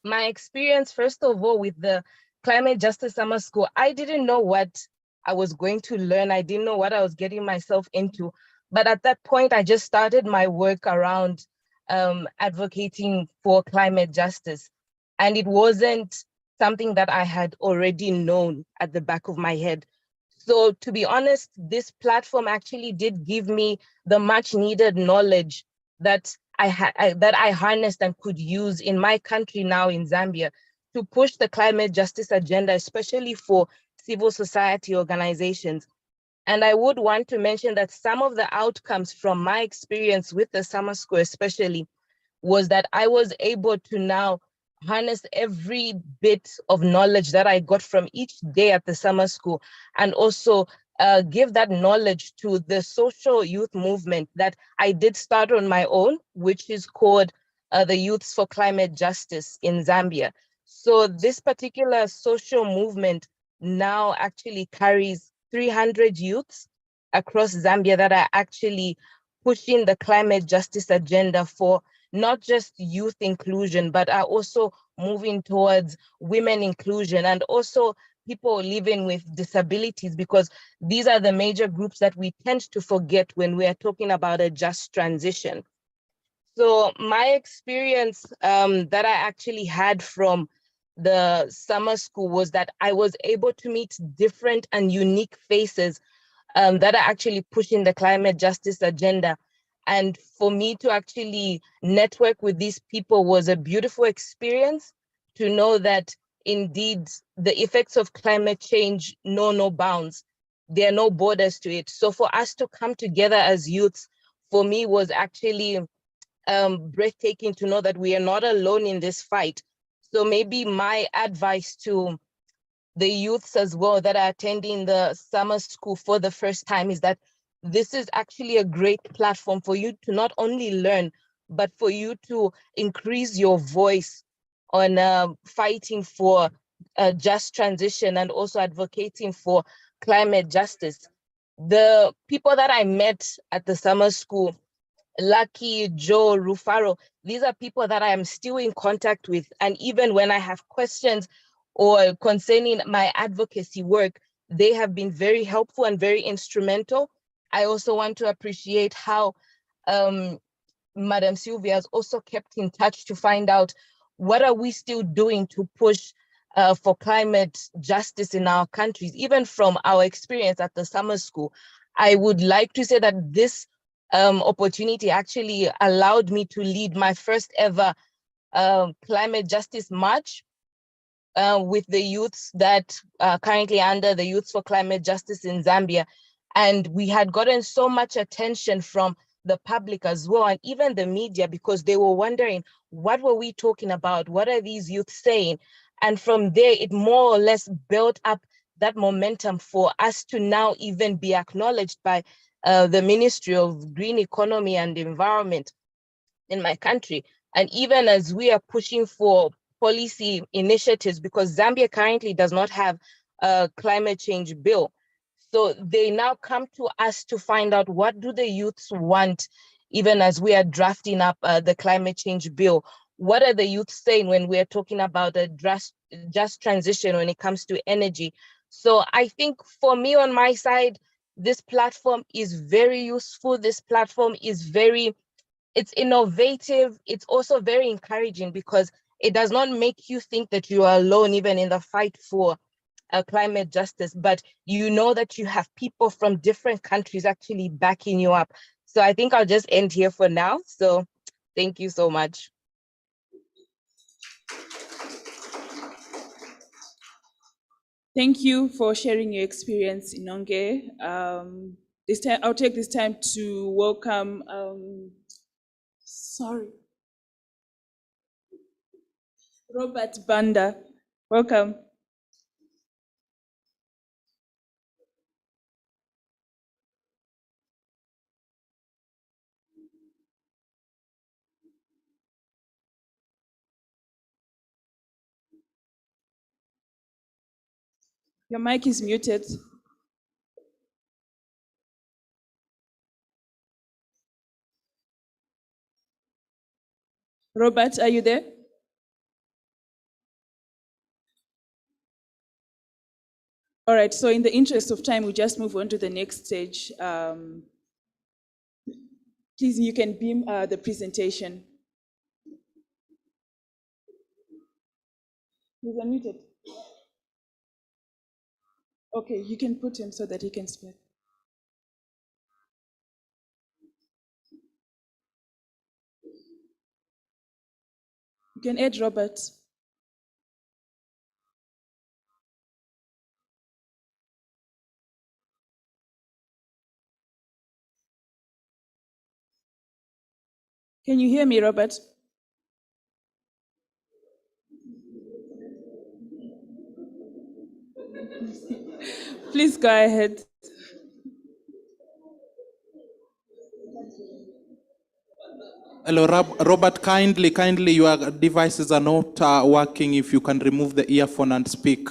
Speaker 4: my experience, first of all, with the Climate Justice Summer School, I didn't know what I was going to learn. I didn't know what I was getting myself into. But at that point, I just started my work around advocating for climate justice. And it wasn't something that I had already known at the back of my head. So to be honest, this platform actually did give me the much needed knowledge that I harnessed and could use in my country now in Zambia to push the climate justice agenda, especially for civil society organizations. And I would want to mention that some of the outcomes from my experience with the summer school especially was that I was able to now harness every bit of knowledge that I got from each day at the summer school, and also give that knowledge to the social youth movement that I did start on my own, which is called the Youths for Climate Justice in Zambia. So this particular social movement now actually carries 300 youths across Zambia that are actually pushing the climate justice agenda for not just youth inclusion, but are also moving towards women inclusion and also people living with disabilities, because these are the major groups that we tend to forget when we are talking about a just transition. So my experience that I actually had from the summer school was that I was able to meet different and unique faces that are actually pushing the climate justice agenda. And for me to actually network with these people was a beautiful experience, to know that indeed the effects of climate change know no bounds. There are no borders to it. So for us to come together as youths, for me was actually breathtaking to know that we are not alone in this fight. So maybe my advice to the youths as well that are attending the summer school for the first time is that this is actually a great platform for you to not only learn, but for you to increase your voice on fighting for a just transition and also advocating for climate justice. The people that I met at the summer school, Lucky, Joe, Rufaro, these are people that I am still in contact with. And even when I have questions or concerning my advocacy work, they have been very helpful and very instrumental. I also want to appreciate how Madam Sylvia has also kept in touch to find out what are we still doing to push for climate justice in our countries, even from our experience at the summer school. I would like to say that this opportunity actually allowed me to lead my first ever climate justice march with the youths that are currently under the Youths for Climate Justice in Zambia. And we had gotten so much attention from the public as well, and even the media, because they were wondering, what were we talking about? What are these youth saying? And from there, it more or less built up that momentum for us to now even be acknowledged by the Ministry of Green Economy and Environment in my country. And even as we are pushing for policy initiatives, because Zambia currently does not have a climate change bill. So they now come to us to find out, what do the youths want, even as we are drafting up the climate change bill? What are the youth saying when we're talking about a just transition when it comes to energy? So I think for me on my side, this platform is very useful. This platform is it's innovative. It's also very encouraging because it does not make you think that you are alone, even in the fight for climate justice, but you know that you have people from different countries actually backing you up. So I think I'll just end here for now. So thank you so much.
Speaker 17: Thank you for sharing your experience, Inonge. This time, I'll take this time to welcome, Robert Banda. Welcome. Your mic is muted. Robert, are you there? All right, so in the interest of time, we just move on to the next stage. Please, you can beam the presentation. He's unmuted. Okay, you can put him so that he can speak. You can add Robert. Can you hear me, Robert? Please go ahead.
Speaker 9: Hello, Robert, kindly, your devices are not working. If you can remove the earphone and speak.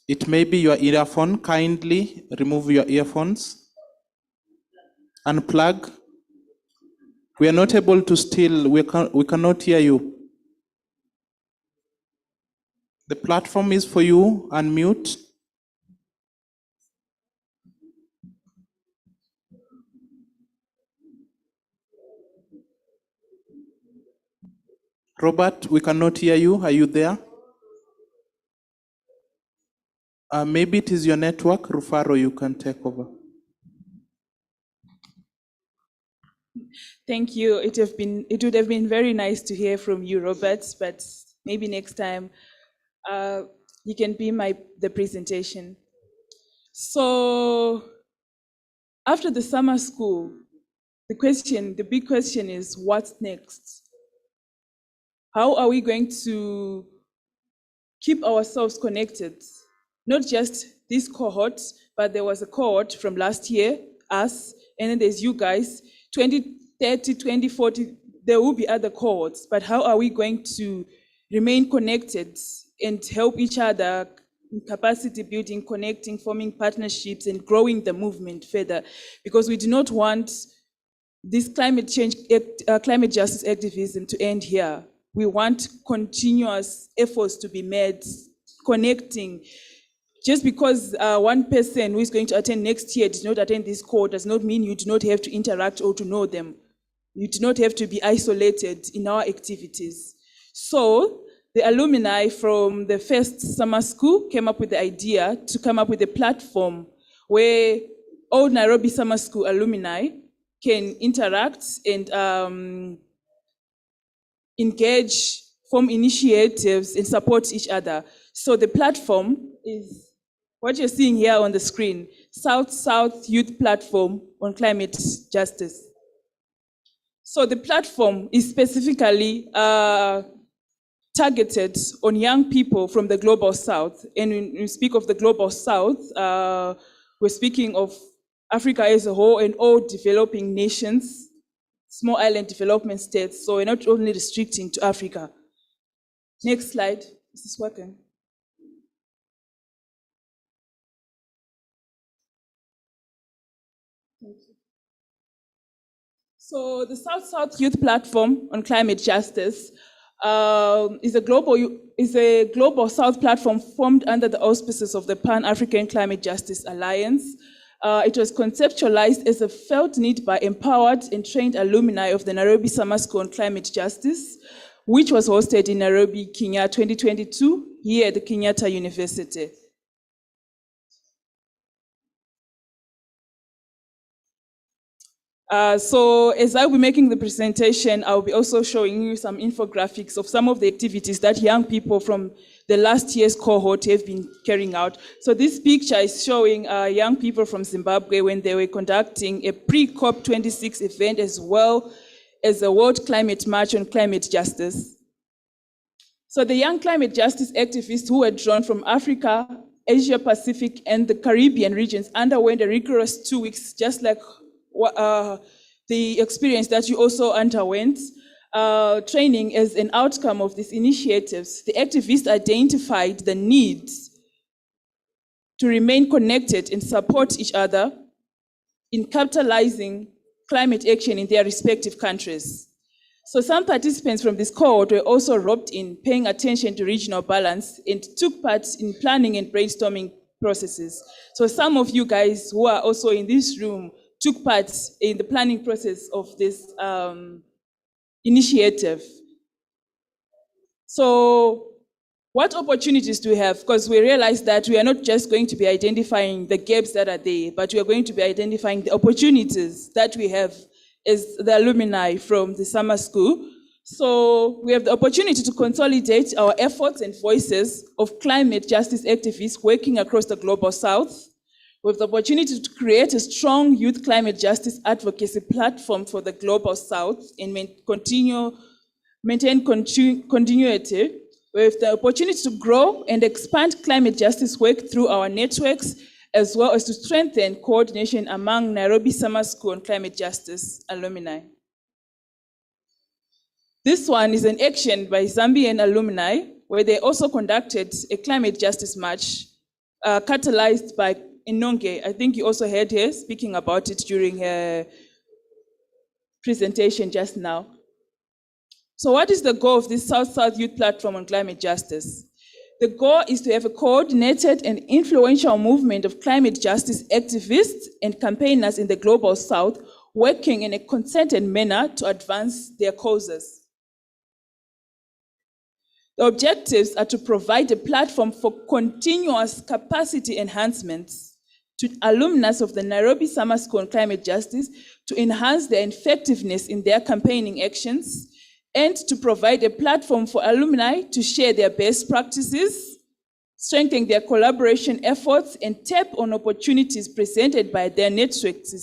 Speaker 9: It may be your earphone. Kindly remove your earphones. Unplug. We are not able to still, we cannot hear you. The platform is for you. Unmute. Robert, we cannot hear you. Are you there? Maybe it is your network. Rufaro, you can take over.
Speaker 17: Thank you. It would have been very nice to hear from you, Robert, but maybe next time you can be the presentation. So after the summer school, the big question is, what's next? How are we going to keep ourselves connected? Not just this cohort, but there was a cohort from last year, us, and then there's you guys. 2030, 2040, there will be other cohorts, but how are we going to remain connected and help each other in capacity building, connecting, forming partnerships, and growing the movement further? Because we do not want this climate justice activism to end here. We want continuous efforts to be made, connecting. Just because one person who is going to attend next year did not attend this cohort does not mean you do not have to interact or to know them. You do not have to be isolated in our activities. So the alumni from the first summer school came up with the idea to come up with a platform where all Nairobi Summer School alumni can interact and engage, form initiatives, and support each other. So the platform is what you're seeing here on the screen, South-South Youth Platform on Climate Justice. So the platform is specifically targeted on young people from the Global South. And when we speak of the Global South, we're speaking of Africa as a whole and all developing nations, small island development states. So we're not only restricting to Africa. Next slide. This is working. So the South-South Youth Platform on Climate Justice is a global South platform formed under the auspices of the Pan-African Climate Justice Alliance. It was conceptualized as a felt need by empowered and trained alumni of the Nairobi Summer School on Climate Justice, which was hosted in Nairobi, Kenya, 2022, here at the Kenyatta University. So as I'll be making the presentation, I'll be also showing you some infographics of some of the activities that young people from the last year's cohort have been carrying out. So this picture is showing young people from Zimbabwe when they were conducting a pre-COP26 event as well as a World Climate March on Climate Justice. So the young climate justice activists who were drawn from Africa, Asia Pacific, and the Caribbean regions underwent a rigorous 2 weeks, just like the experience that you also underwent, training as an outcome of these initiatives. The activists identified the needs to remain connected and support each other in capitalizing climate action in their respective countries. So some participants from this cohort were also roped in paying attention to regional balance and took part in planning and brainstorming processes. So some of you guys who are also in this room took part in the planning process of this initiative. So what opportunities do we have? Because we realize that we are not just going to be identifying the gaps that are there, but we are going to be identifying the opportunities that we have as the alumni from the summer school. So we have the opportunity to consolidate our efforts and voices of climate justice activists working across the global south. We have the opportunity to create a strong youth climate justice advocacy platform for the global south and maintain continuity. We have the opportunity to grow and expand climate justice work through our networks, as well as to strengthen coordination among Nairobi Summer School on Climate Justice alumni. This one is an action by Zambian alumni, where they also conducted a climate justice march, catalyzed by Inonge. I think you also heard her speaking about it during her presentation just now. So what is the goal of this South-South Youth Platform on Climate Justice? The goal is to have a coordinated and influential movement of climate justice activists and campaigners in the global south working in a concerted manner to advance their causes. The objectives are to provide a platform for continuous capacity enhancements to alumni of the Nairobi Summer School on Climate Justice to enhance their effectiveness in their campaigning actions, and to provide a platform for alumni to share their best practices, strengthen their collaboration efforts, and tap on opportunities presented by their networks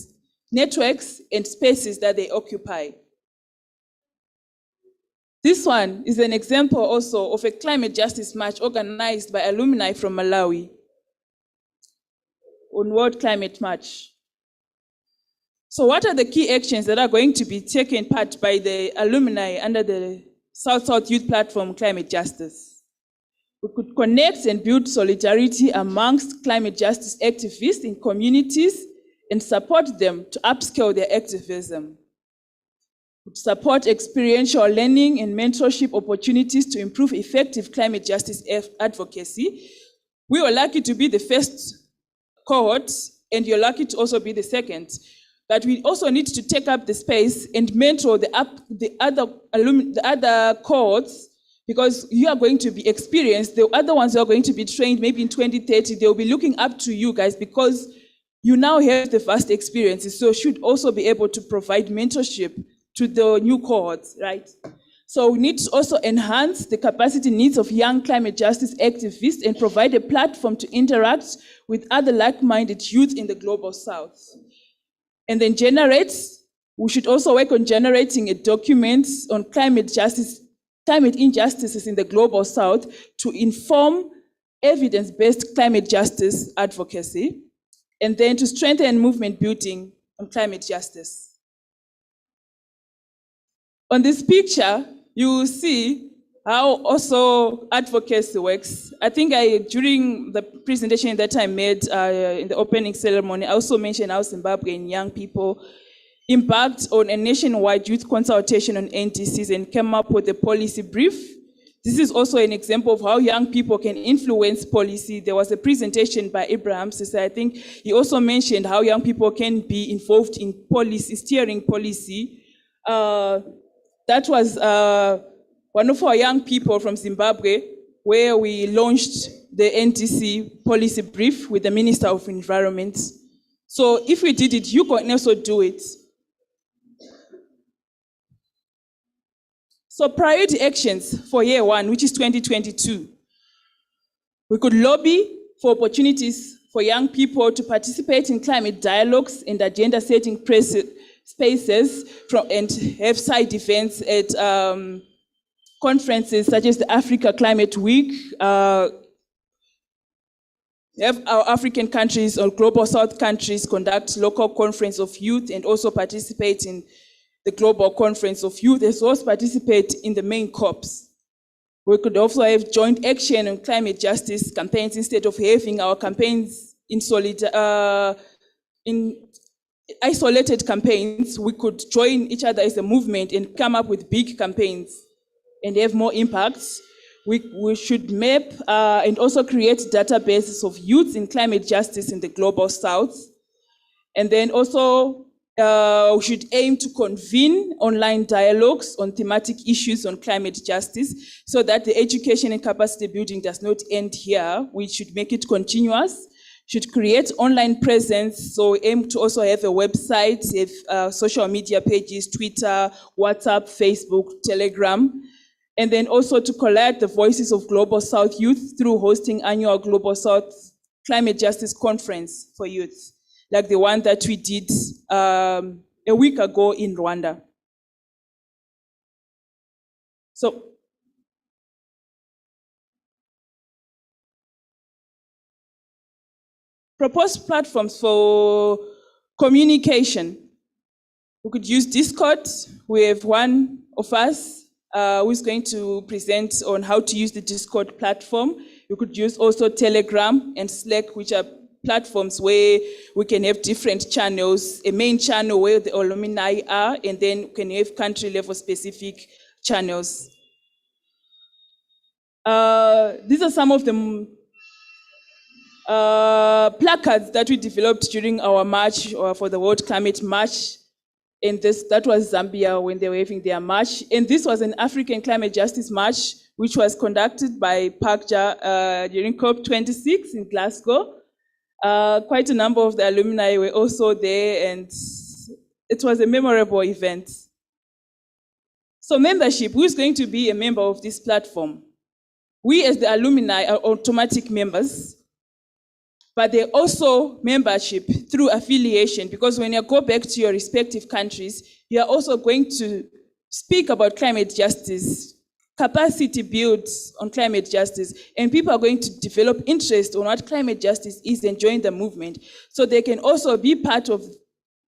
Speaker 17: and spaces that they occupy. This one is an example also of a climate justice march organized by alumni from Malawi on World Climate March. So what are the key actions that are going to be taken part by the alumni under the South-South Youth Platform Climate Justice? We could connect and build solidarity amongst climate justice activists in communities and support them to upscale their activism. We support experiential learning and mentorship opportunities to improve effective climate justice advocacy. We were lucky to be the first cohort, and you're lucky to also be the second. But we also need to take up the space and mentor the other cohorts, because you are going to be experienced. The other ones are going to be trained maybe in 2030. They'll be looking up to you guys because you now have the vast experiences. So should also be able to provide mentorship to the new cohorts, right? So we need to also enhance the capacity needs of young climate justice activists and provide a platform to interact with other like-minded youth in the global south. And then we should also work on generating a document on climate injustices in the global south to inform evidence-based climate justice advocacy, and then to strengthen movement building on climate justice. On this picture, you will see how also advocacy works. I think during the presentation that I made in the opening ceremony, I also mentioned how Zimbabwean young people embarked on a nationwide youth consultation on NDCs and came up with a policy brief. This is also an example of how young people can influence policy. There was a presentation by Abraham Sisa. I think he also mentioned how young people can be involved in policy, steering policy. That was one of our young people from Zimbabwe, where we launched the NTC policy brief with the Minister of Environment. So if we did it, you can also do it. So priority actions for year one, which is 2022. We could lobby for opportunities for young people to participate in climate dialogues and agenda setting spaces and have side events at conferences such as the Africa Climate Week, have our African countries or global south countries conduct local conference of youth and also participate in the global conference of youth, as well as participate in the main COPs. We could also have joint action on climate justice campaigns instead of having our campaigns in isolated campaigns, we could join each other as a movement and come up with big campaigns and have more impacts. We should map and also create databases of youth in climate justice in the global south. And then also we should aim to convene online dialogues on thematic issues on climate justice so that the education and capacity building does not end here. We should make it continuous, should create online presence. So we aim to also have a website, have social media pages, Twitter, WhatsApp, Facebook, Telegram. And then also to collect the voices of Global South youth through hosting annual Global South Climate Justice Conference for youth, like the one that we did a week ago in Rwanda. So, proposed platforms for communication. We could use Discord. We have one of us who's going to present on how to use the Discord platform. You could use also Telegram and Slack, which are platforms where we can have different channels, a main channel where the alumni are, and then we can have country level specific channels. These are some of the placards that we developed during our march for the World Climate March. And that was Zambia when they were having their march. And this was an African Climate Justice March, which was conducted by PACJA during COP26 in Glasgow. Quite a number of the alumni were also there, and it was a memorable event. So membership, who's going to be a member of this platform? We as the alumni are automatic members, but they're also membership through affiliation, because when you go back to your respective countries, you are also going to speak about climate justice, capacity builds on climate justice, and people are going to develop interest on what climate justice is and join the movement. So they can also be part of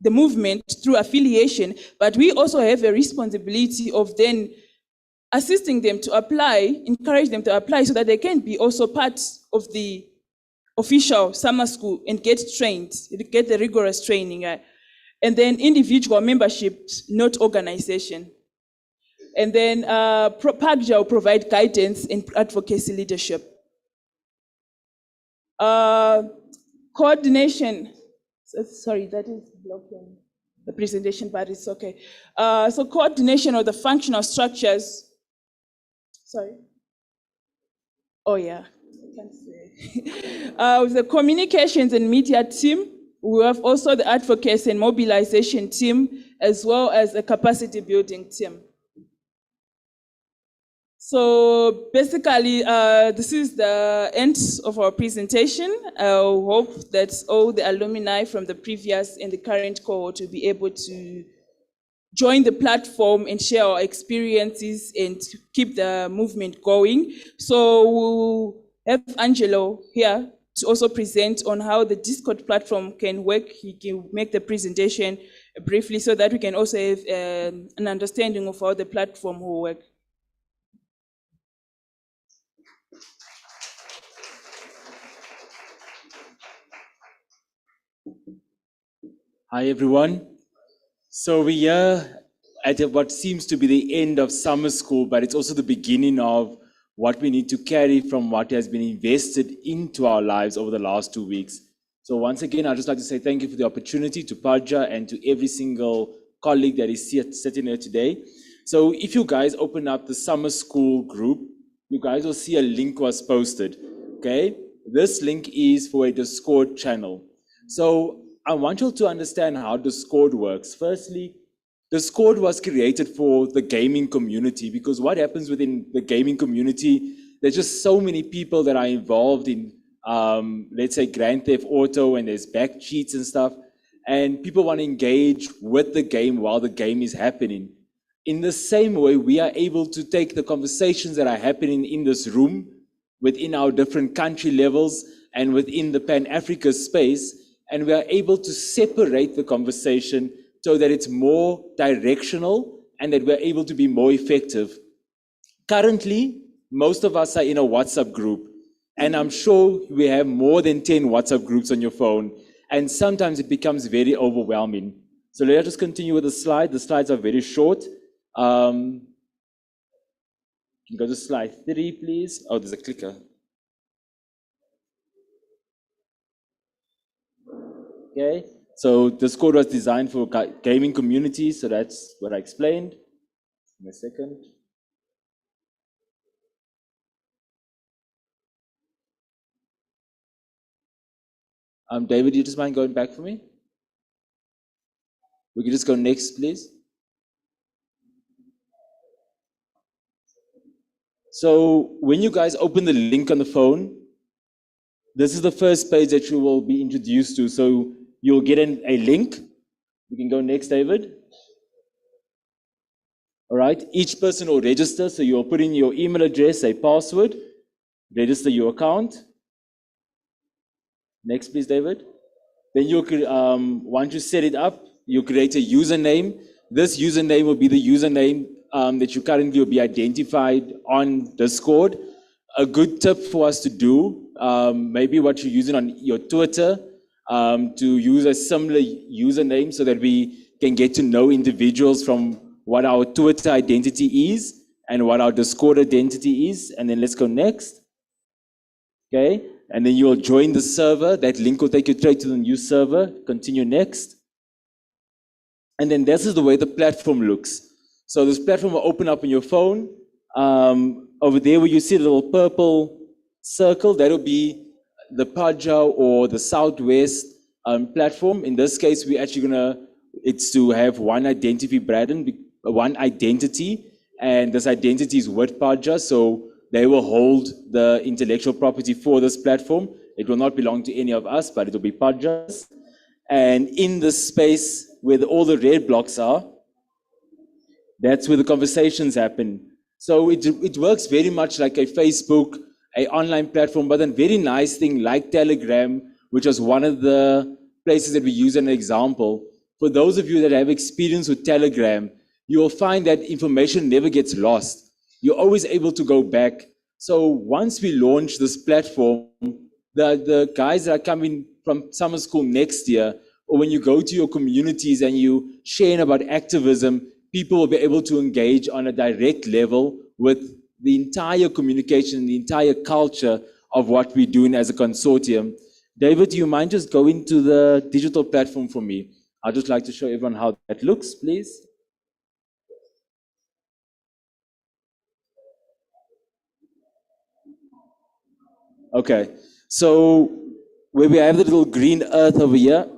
Speaker 17: the movement through affiliation, but we also have a responsibility of then assisting them to apply, encourage them to apply so that they can be also part of the official summer school and get trained, get the rigorous training. And then individual membership, not organization. And then PACJA will provide guidance and advocacy leadership. Coordination. Sorry, that is blocking the presentation, but it's okay. So coordination of the functional structures. Sorry. Oh yeah, I can't say. With the communications and media team, we have also the advocacy and mobilization team, as well as a capacity building team. So basically, this is the end of our presentation. I hope that all the alumni from the previous and the current cohort will be able to join the platform and share our experiences and keep the movement going. So we'll have Angelo here to also present on how the Discord platform can work. He can make the presentation briefly so that we can also have an understanding of how the platform will work.
Speaker 3: Hi, everyone. So we are at what seems to be the end of summer school, but it's also the beginning of what we need to carry from what has been invested into our lives over the last 2 weeks. So once again, I'd just like to say thank you for the opportunity to PACJA and to every single colleague that is sitting here today. So if you guys open up the summer school group, you guys will see a link was posted, okay? This link is for a Discord channel. So I want you to understand how Discord works. Firstly, Discord was created for the gaming community, because what happens within the gaming community, there's just so many people that are involved in, let's say, Grand Theft Auto, and there's back cheats and stuff, and people want to engage with the game while the game is happening. In the same way, we are able to take the conversations that are happening in this room, within our different country levels, and within the Pan-Africa space, and we are able to separate the conversation so that it's more directional and that we're able to be more effective. Currently, most of us are in a WhatsApp group, And I'm sure we have more than 10 WhatsApp groups on your phone, and sometimes it becomes very overwhelming. So let us continue with the slide. The slides are very short. You can go to slide 3, please. Oh, there's a clicker. Okay, so this code was designed for gaming communities, so that's what I explained. In a second. David, you just mind going back for me? We can just go next, please. So when you guys open the link on the phone, this is the first page that you will be introduced to. So you'll get a link. You can go next, David. All right, each person will register. So you'll put in your email address, a password, register your account. Next, please, David. Then you could, once you set it up, you create a username. This username will be the username that you currently will be identified on Discord. A good tip for us to do, maybe what you're using on your Twitter, to use a similar username so that we can get to know individuals from what our Twitter identity is and what our Discord identity is. And then let's go next. Okay, and then you'll join the server. That link will take you straight to the new server. Continue next. And then this is the way the platform looks. So this platform will open up on your phone. Over there where you see the little purple circle, that'll be the Paja or the Southwest platform. In this case, we're actually it's to have one identity and this identity is with Paja, so they will hold the intellectual property for this platform. It will not belong to any of us, but it will be Paja's. And in this space where all the red blocks are, that's where the conversations happen. So it works very much like a Facebook, an online platform, but a very nice thing like Telegram, which was one of the places that we use as an example. For those of you that have experience with Telegram, you will find that information never gets lost. You're always able to go back. So once we launch this platform, the guys that are coming from summer school next year, or when you go to your communities and you share about activism, people will be able to engage on a direct level with the entire communication, the entire culture of what we're doing as a consortium. David, do you mind just going to the digital platform for me? I'd just like to show everyone how that looks, please. Okay, so where we have the little green earth over here,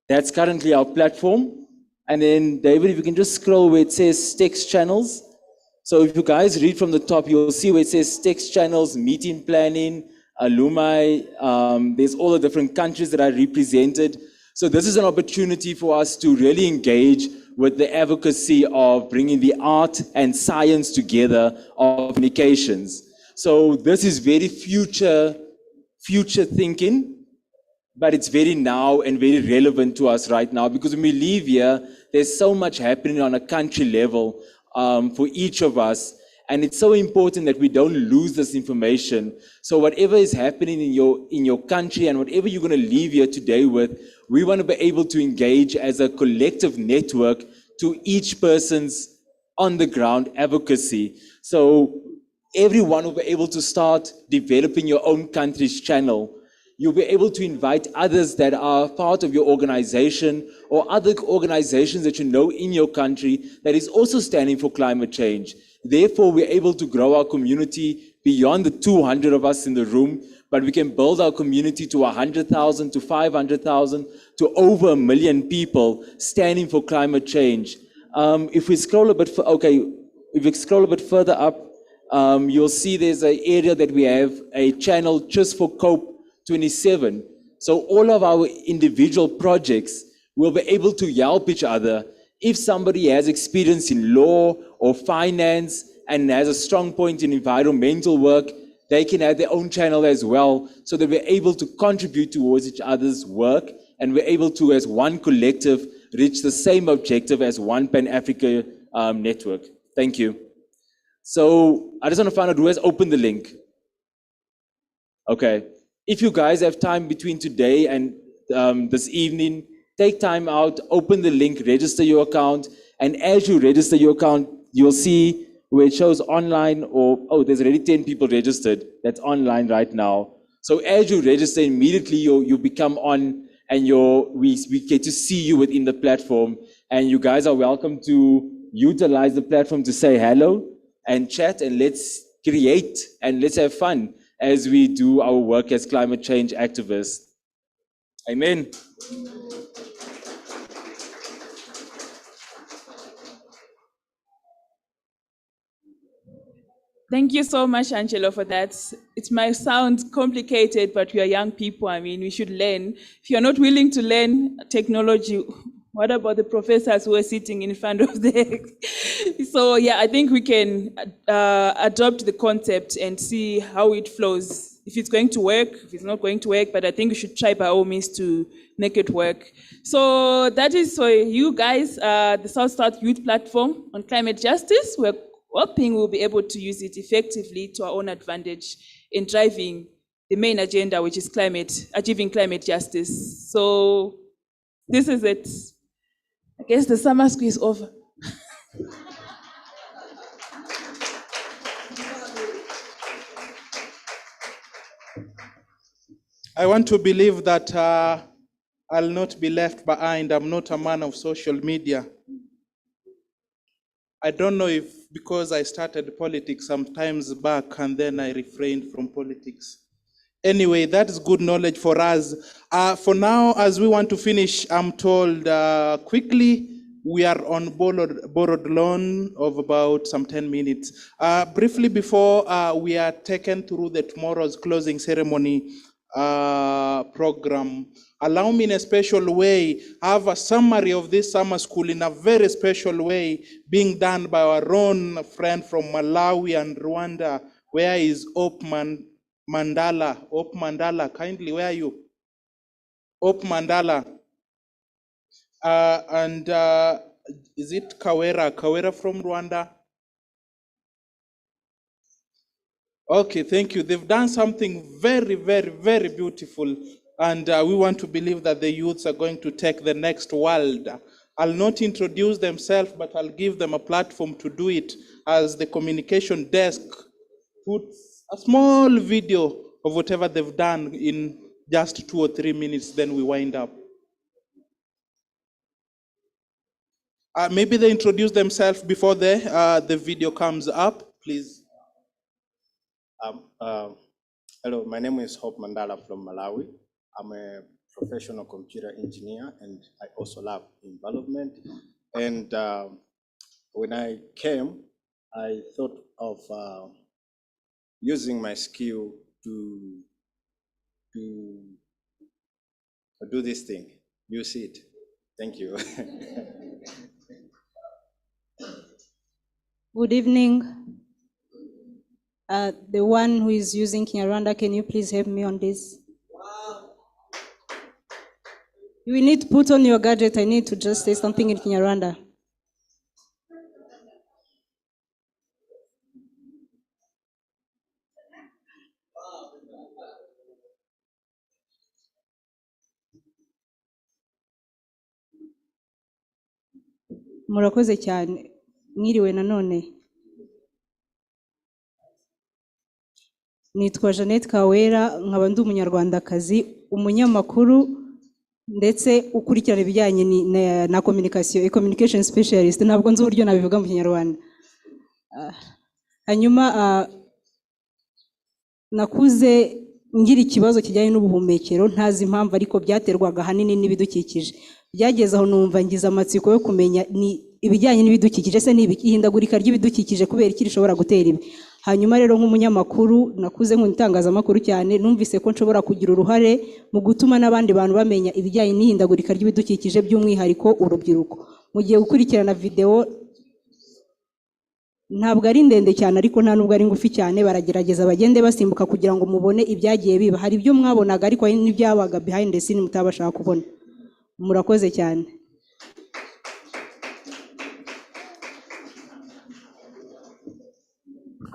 Speaker 3: that's currently our platform. And then, David, if you can just scroll where it says text channels. So if you guys read from the top, you'll see where it says text channels, meeting planning, alumni. There's all the different countries that are represented. So this is an opportunity for us to really engage with the advocacy of bringing the art and science together of communications. So this is very future thinking, but it's very now and very relevant to us right now, because when we leave here, there's so much happening on a country level for each of us. And it's so important that we don't lose this information. So whatever is happening in your country and whatever you're going to leave here today with, we want to be able to engage as a collective network to each person's on the ground advocacy. So everyone will be able to start developing your own country's channel. You'll be able to invite others that are part of your organization or other organizations that you know in your country that is also standing for climate change. Therefore, we're able to grow our community beyond the 200 of us in the room, but we can build our community to 100,000, to 500,000, to over 1 million people standing for climate change. If we scroll a bit, if we scroll a bit further up, you'll see there's an area that we have a channel just for COP27. So all of our individual projects will be able to help each other. If somebody has experience in law or finance and has a strong point in environmental work, they can have their own channel as well, so that we're able to contribute towards each other's work, and we're able to, as one collective, reach the same objective as one Pan-Africa network. Thank you. So I just want to find out who has opened the link. Okay. If you guys have time between today and this evening, take time out, open the link, register your account. And as you register your account, you'll see where it shows online or, oh, there's already 10 people registered. That's online right now. So as you register, immediately you become on and we get to see you within the platform. And you guys are welcome to utilize the platform to say hello and chat, and let's create and let's have fun as we do our work as climate change activists. Amen.
Speaker 17: Thank you so much, Angelo, for that. It might sound complicated, but we are young people. I mean, we should learn. If you're not willing to learn technology, what about the professors who are sitting in front of the... So yeah, I think we can adopt the concept and see how it flows. If it's going to work, if it's not going to work, but I think we should try by all means to make it work. So that is for you guys, the South Youth Platform on Climate Justice. We're hoping we'll be able to use it effectively to our own advantage in driving the main agenda, which is achieving climate justice. So this is it. I guess the summer school is over.
Speaker 9: I want to believe that I'll not be left behind. I'm not a man of social media. I don't know if because I started politics some times back and then I refrained from politics. Anyway, that is good knowledge for us. For now, as we want to finish, I'm told quickly, we are on borrowed loan of about some 10 minutes. Briefly before we are taken through the tomorrow's closing ceremony program, allow me in a special way, have a summary of this summer school in a very special way being done by our own friend from Malawi and Rwanda. Where is Hope Mandala? Hope Mandala, kindly, where are you? Hope Mandala. And is it Kawera from Rwanda? Okay, thank you. They've done something very, very, very beautiful. And we want to believe that the youths are going to take the next world. I'll not introduce themselves, but I'll give them a platform to do it as the communication desk puts a small video of whatever they've done in just 2 or 3 minutes, then we wind up. Maybe they introduce themselves before the video comes up, please.
Speaker 5: Hello, my name is Hope Mandala from Malawi. I'm a professional computer engineer and I also love environment. And when I came, I thought of using my skill to do this thing. You see it. Thank you.
Speaker 21: Good evening. The one who is using Kinyarwanda, can you please help me on this? You will need to put on your gadget. I need to just say something in Kinyarwanda. Murakoze cyane. Mwiriwe nanone. Nitwa Jeannette Kawera, nkaba ndi umunyarwandakazi, umunyamakuru ndetse ukurikirana ibijyanye na communication specialist. Ntabwo nzi uburyo nabivuga mu Kinyarwanda. Hanyuma nakuze ngira ikibazo kijyanye n'ubuhumekero, ntazi impamvu ariko byaterwaga hanini n'ibidukikije. Byageze aho numva ngize amatsiko yo kumenya ni ibijyanye n'ibidukikije, se ni ihindagurika ry'ibidukikije kubera iki rishobora gutera ibi. Hanyuma rero nk'umunyamakuru nakuze nk'itangazamakuru cyane, numvise ko nshobora kugira uruhare mu gutuma n'abandi bantu bamenya ibijyanye n'ihindagurika ry'ibidukikije, by'umwihariko urubyiruko. Mugiye gukurikirana video, ntabwo ari ndende cyane ariko nta nubwo ari ngufi cyane, baragerageza bagende basimbuka kugira ngo mubone ibyagiye biba. Hari ibyo mwabonaga ariko hari n'ibyabaga behind the scene mutabashaka kubona. Murakoze cyane.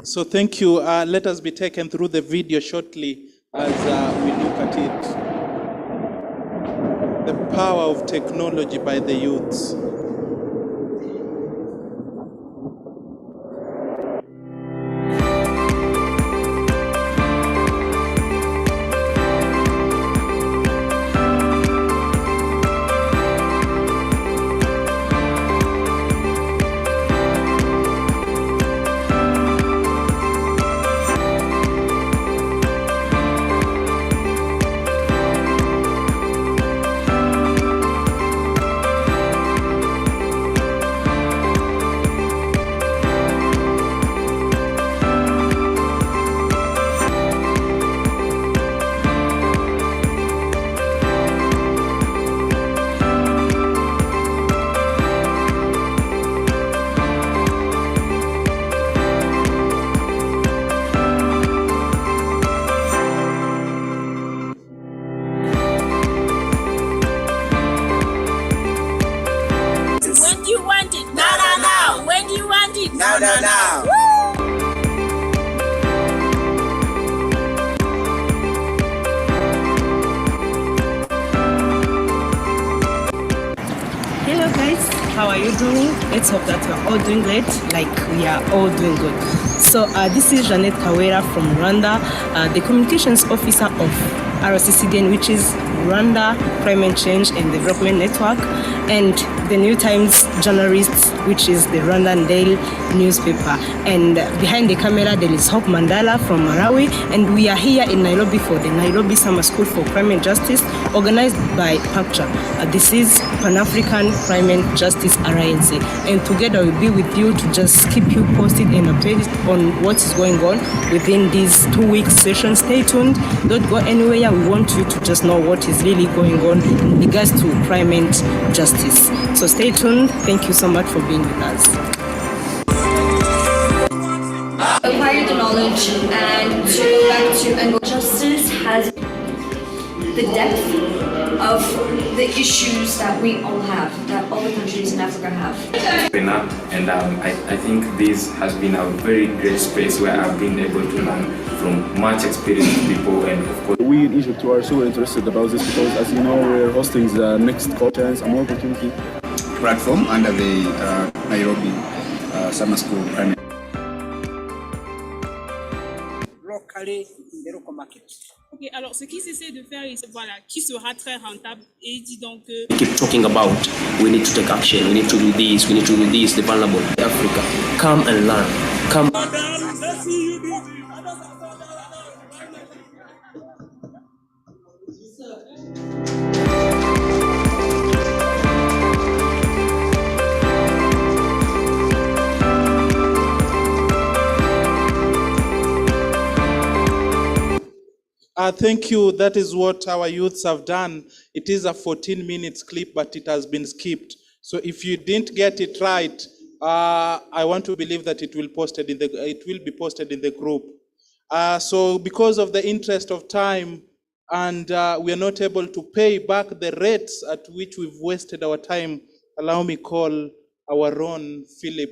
Speaker 9: So thank you. Let us be taken through the video shortly as we look at it. The power of technology by the youths.
Speaker 6: When do you want it? Now. When do you want it? Now.
Speaker 19: Hello guys, how are you doing? Let's hope that we're all doing great, like we are all doing good. So this is Jeanette Kawera from Rwanda, the Communications Officer of RCCDN, which is Rwanda Climate Change and Development Network, and the New Times journalist, which is the Rwandan Daily newspaper. And behind the camera there is Hope Mandala from Malawi, and we are here in Nairobi for the Nairobi Summer School for Climate Justice, organized by PACJA. This is Pan-African Climate Justice Alliance, and together we'll be with you to just keep you posted and updated on what is going on within these 2-week sessions. Stay tuned, don't go anywhere. We want you to just know what is really going on in regards to climate justice. So stay tuned. Thank you so much for being with us.
Speaker 20: Acquire the knowledge and to go back to and justice has the depth of the issues that we all have, that all the countries in Africa have.
Speaker 23: And I think this has been a very great space where I've been able to learn from much experienced people, and of course
Speaker 25: we in Egypt are so interested about this because, as you know, we're hosting the next conference, a more opportunity
Speaker 26: platform under the Nairobi Summer School.
Speaker 27: Locally in the local market. Ok, alors ce qu'ils essaient de faire, voilà, qui sera très rentable, et il dit donc que
Speaker 28: keep talking about we need to take action, we need to do this, we need to do this, the vulnerable Africa. Come and learn. Come.
Speaker 9: Thank you. That is what our youths have done. It is a 14-minute clip, but it has been skipped. So if you didn't get it right, I want to believe that it will be posted in the group. So because of the interest of time, and we are not able to pay back the rates at which we've wasted our time, allow me call our own Philip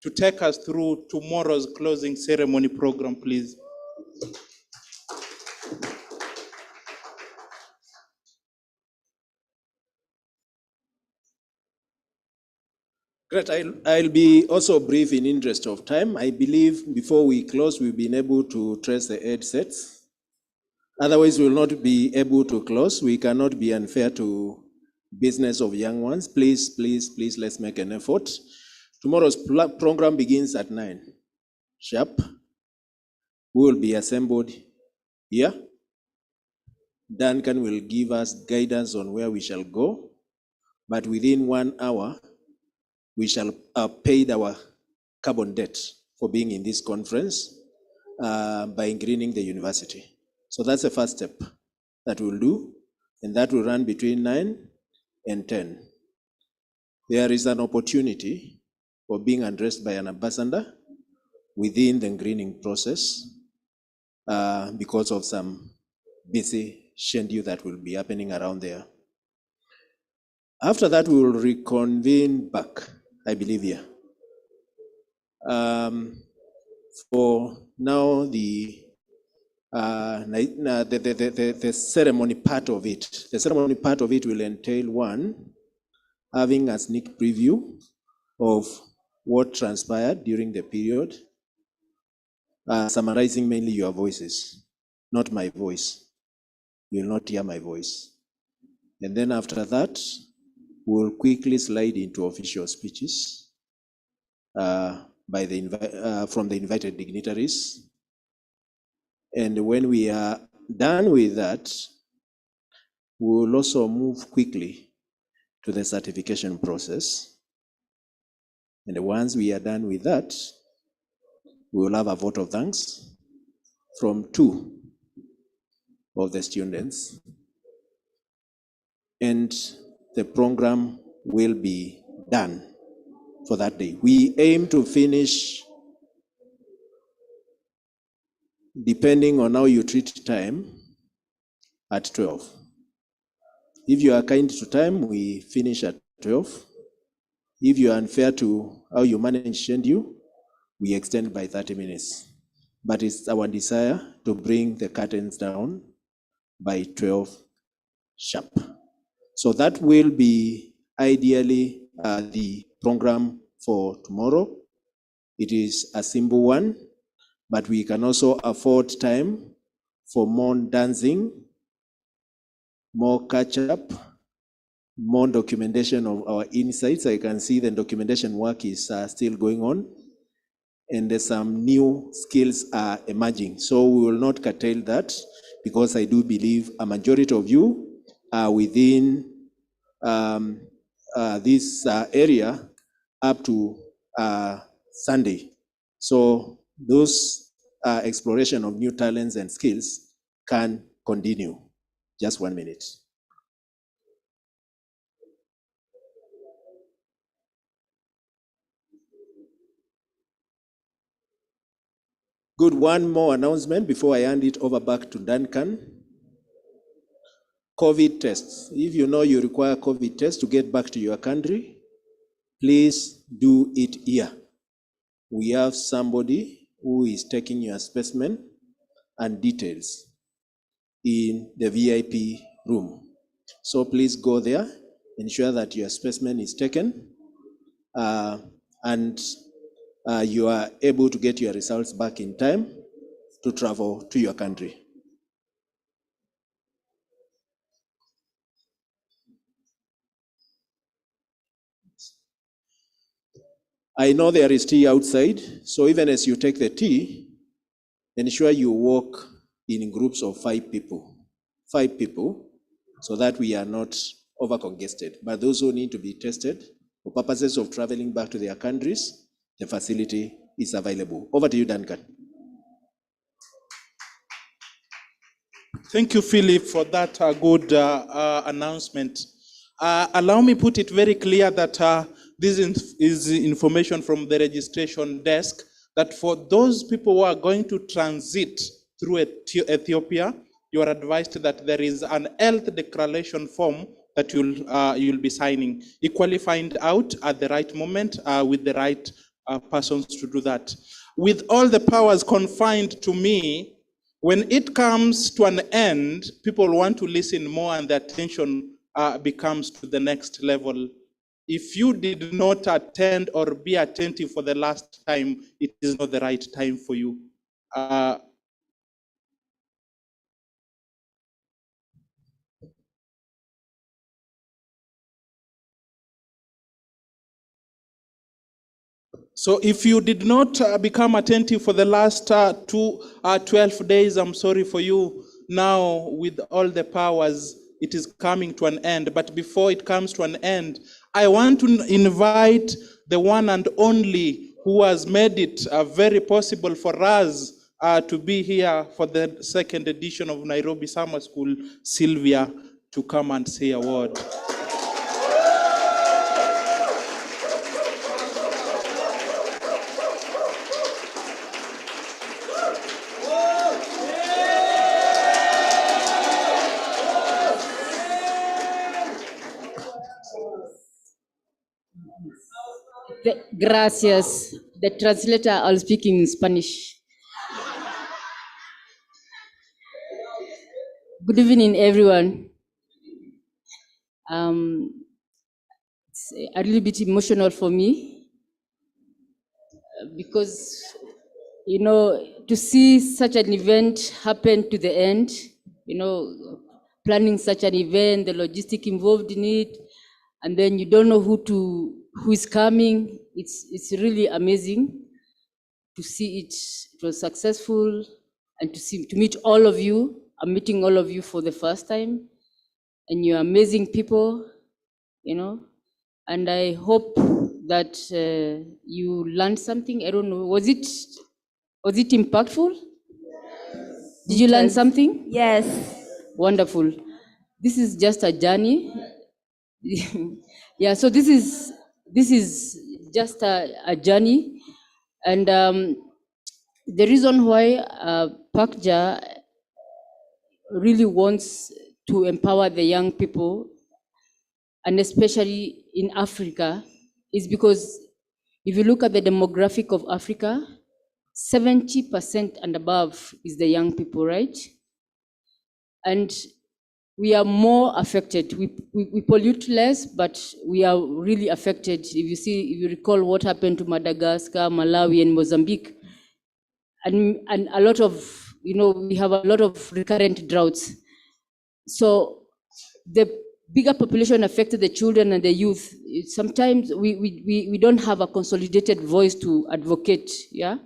Speaker 9: to take us through tomorrow's closing ceremony program, please.
Speaker 29: Great. I'll be also brief in interest of time. I believe before we close, we've been able to trace the headsets. Otherwise, we will not be able to close. We cannot be unfair to business of young ones. Please, let's make an effort. Tomorrow's program begins at 9 sharp. We will be assembled here. Duncan will give us guidance on where we shall go, but within 1 hour, we shall pay our carbon debt for being in this conference by greening the university. So that's the first step that we'll do, and that will run between 9 and 10. There is an opportunity for being addressed by an ambassador within the greening process because of some busy schedule that will be happening around there. After that, we will reconvene back, I believe here. For now, the ceremony part of it. The ceremony part of it will entail one, having a sneak preview of what transpired during the period, summarizing mainly your voices, not my voice. You will not hear my voice. And then after that, we'll quickly slide into official speeches from the invited dignitaries. And when we are done with that, we will also move quickly to the certification process. And once we are done with that, we will have a vote of thanks from 2 of the students. And the program will be done for that day. We aim to finish, depending on how you treat time, at 12. If you are kind to time, we finish at 12. If you are unfair to how you manage schedule, we extend by 30 minutes. But it's our desire to bring the curtains down by 12 sharp. So that will be ideally the program for tomorrow. It is a simple one, but we can also afford time for more dancing, more catch-up, more documentation of our insights. I can see the documentation work is still going on, and there's some new skills are emerging. So we will not curtail that, because I do believe a majority of you are within this area up to Sunday. So those exploration of new talents and skills can continue. Just 1 minute. Good, one more announcement before I hand it over back to Duncan. COVID tests. If you know you require COVID tests to get back to your country, please do it here. We have somebody who is taking your specimen and details in the VIP room. So please go there, ensure that your specimen is taken, and you are able to get your results back in time to travel to your country. I know there is tea outside, so even as you take the tea, ensure you walk in groups of 5 people. 5 people, so that we are not over-congested. But those who need to be tested for purposes of traveling back to their countries, the facility is available. Over to you, Duncan.
Speaker 9: Thank you, Philip, for that good announcement. Allow me put it very clear that this is information from the registration desk, that for those people who are going to transit through Ethiopia, you are advised that there is an health declaration form that you'll be signing. Equally find out at the right moment with the right persons to do that. With all the powers confined to me, when it comes to an end, people want to listen more and the attention becomes to the next level. If you did not attend or be attentive for the last time, it is not the right time for you. So if you did not become attentive for the last 12 days, I'm sorry for you. Now, with all the powers, it is coming to an end. But before it comes to an end, I want to invite the one and only who has made it very possible for us to be here for the second edition of Nairobi Summer School, Sylvia, to come and say a word.
Speaker 7: Gracias, the translator, I'll speak in Spanish. Good evening, everyone. It's a little bit emotional for me because, you know, to see such an event happen to the end, you know, planning such an event, the logistic involved in it, and then you don't know who is coming. It's really amazing to see it. It was successful, and to meet all of you. I'm meeting all of you for the first time, and you're amazing people, you know. And I hope that you learned something. I don't know. Was it impactful? Did you learn something?
Speaker 8: Yes.
Speaker 7: Wonderful. This is just a journey. Yeah. So this is just a journey, and the reason why PACJA really wants to empower the young people, and especially in Africa, is because if you look at the demographic of Africa, 70% and above is the young people, right? And we are more affected. We pollute less, but we are really affected. If you recall what happened to Madagascar, Malawi, and Mozambique, and a lot of, you know, we have a lot of recurrent droughts. So the bigger population affected the children and the youth. Sometimes we don't have a consolidated voice to advocate, yeah?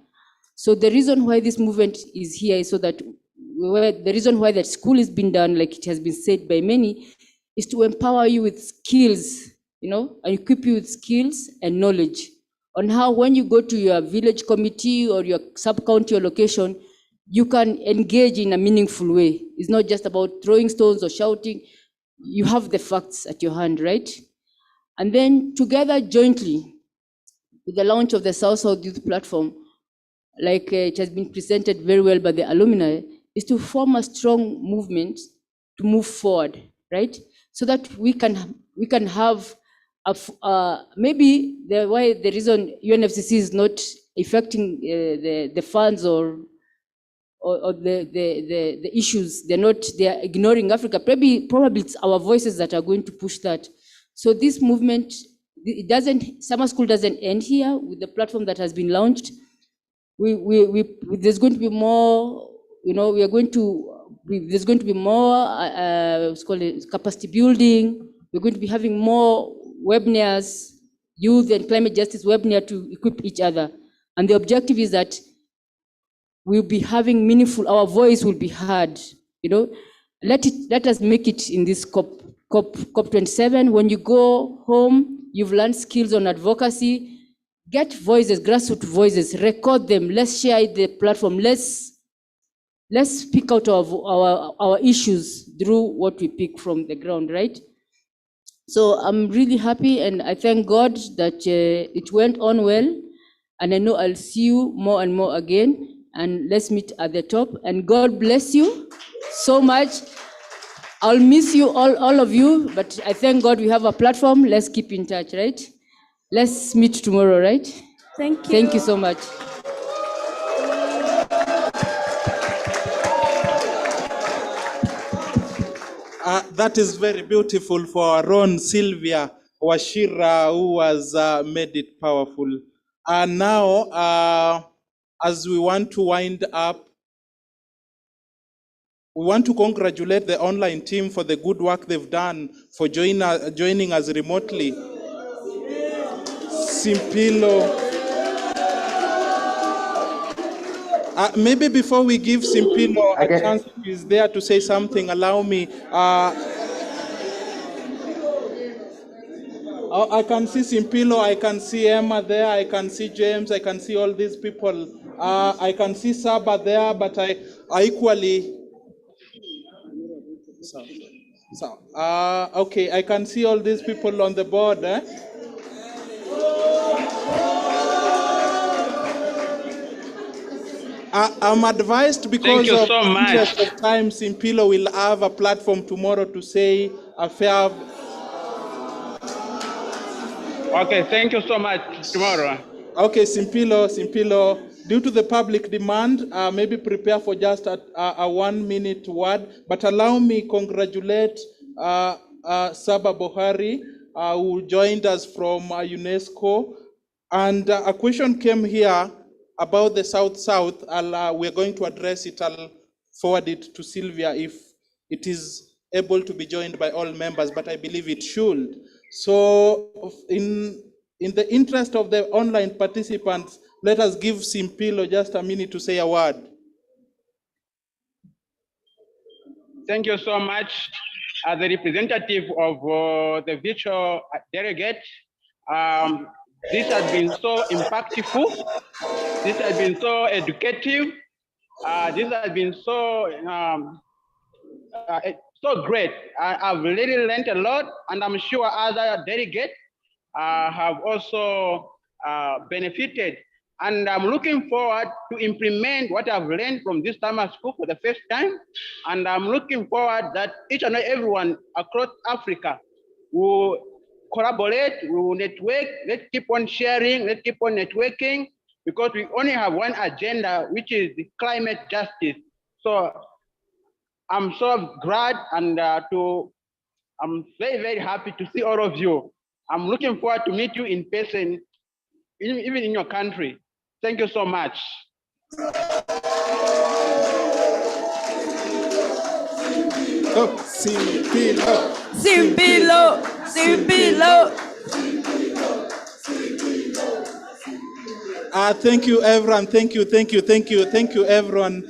Speaker 7: So the reason why this movement is here is so that the reason why that school is being done, like it has been said by many, is to empower you with skills, you know, and equip you with skills and knowledge on how, when you go to your village committee or your sub-county or location, you can engage in a meaningful way. It's not just about throwing stones or shouting. You have the facts at your hand, right? And then together, jointly, with the launch of the South-South Youth Platform, like it has been presented very well by the alumni, is to form a strong movement to move forward, right? So that we can have maybe the reason UNFCCC is not affecting the funds or the issues, they are ignoring Africa. Probably it's our voices that are going to push that. So this movement, summer school doesn't end here with the platform that has been launched. There's going to be more, you know, there's going to be more what's called capacity building. We're going to be having more webinars, youth and climate justice webinar to equip each other. And the objective is that we'll be having our voice will be heard, you know. Let us make it in this COP27. When you go home, you've learned skills on advocacy. Get voices, grassroots voices, record them. Let's share the platform. Let's speak out of our issues through what we pick from the ground, right? So I'm really happy, and I thank God that it went on well, and I know I'll see you more and more again, and let's meet at the top, and God bless you so much. I'll miss you, all of you, but I thank God we have a platform. Let's keep in touch, right? Let's meet tomorrow, right?
Speaker 8: Thank you.
Speaker 7: Thank you so much.
Speaker 9: That is very beautiful for our own Sylvia Washira, who has made it powerful. And now, as we want to wind up, we want to congratulate the online team for the good work they've done for joining us remotely. Simpilo. Maybe before we give Simpilo a chance, if he's there to say something, allow me. I can see Simpilo, I can see Emma there, I can see James, I can see all these people. I can see Saba there, but I equally. Okay, I can see all these people on the board. I'm advised because of the interest of time, Simpilo will have a platform tomorrow to say a fair.
Speaker 10: Okay, thank you so much. Tomorrow.
Speaker 9: Okay, Simpilo, due to the public demand, maybe prepare for just a 1 minute word, but allow me congratulate Saba Bohari, who joined us from UNESCO. And a question came here about the South-South. We're going to address it. I'll forward it to Sylvia if it is able to be joined by all members, but I believe it should. So in the interest of the online participants, let us give Simpilo just a minute to say a word.
Speaker 8: Thank you so much. As a representative of the virtual delegate, this has been so impactful. This has been so educative. This has been so so great. I've really learned a lot, and I'm sure other delegates have also benefited. And I'm looking forward to implement what I've learned from this summer school for the first time. And I'm looking forward that each and everyone across Africa will collaborate, will network. Let's keep on sharing, let's keep on networking, because we only have one agenda, which is the climate justice. So I'm so glad and I'm very, very happy to see all of you. I'm looking forward to meet you in person, even in your country. Thank you so much.
Speaker 9: Simpilo.
Speaker 6: Simpilo. Simpilo.
Speaker 9: Thank you, everyone. Thank you, everyone.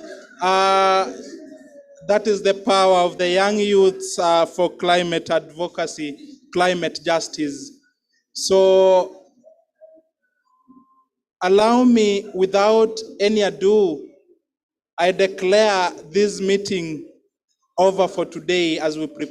Speaker 9: That is the power of the young youths for climate advocacy, climate justice. So allow me, without any ado, I declare this meeting over for today as we prepare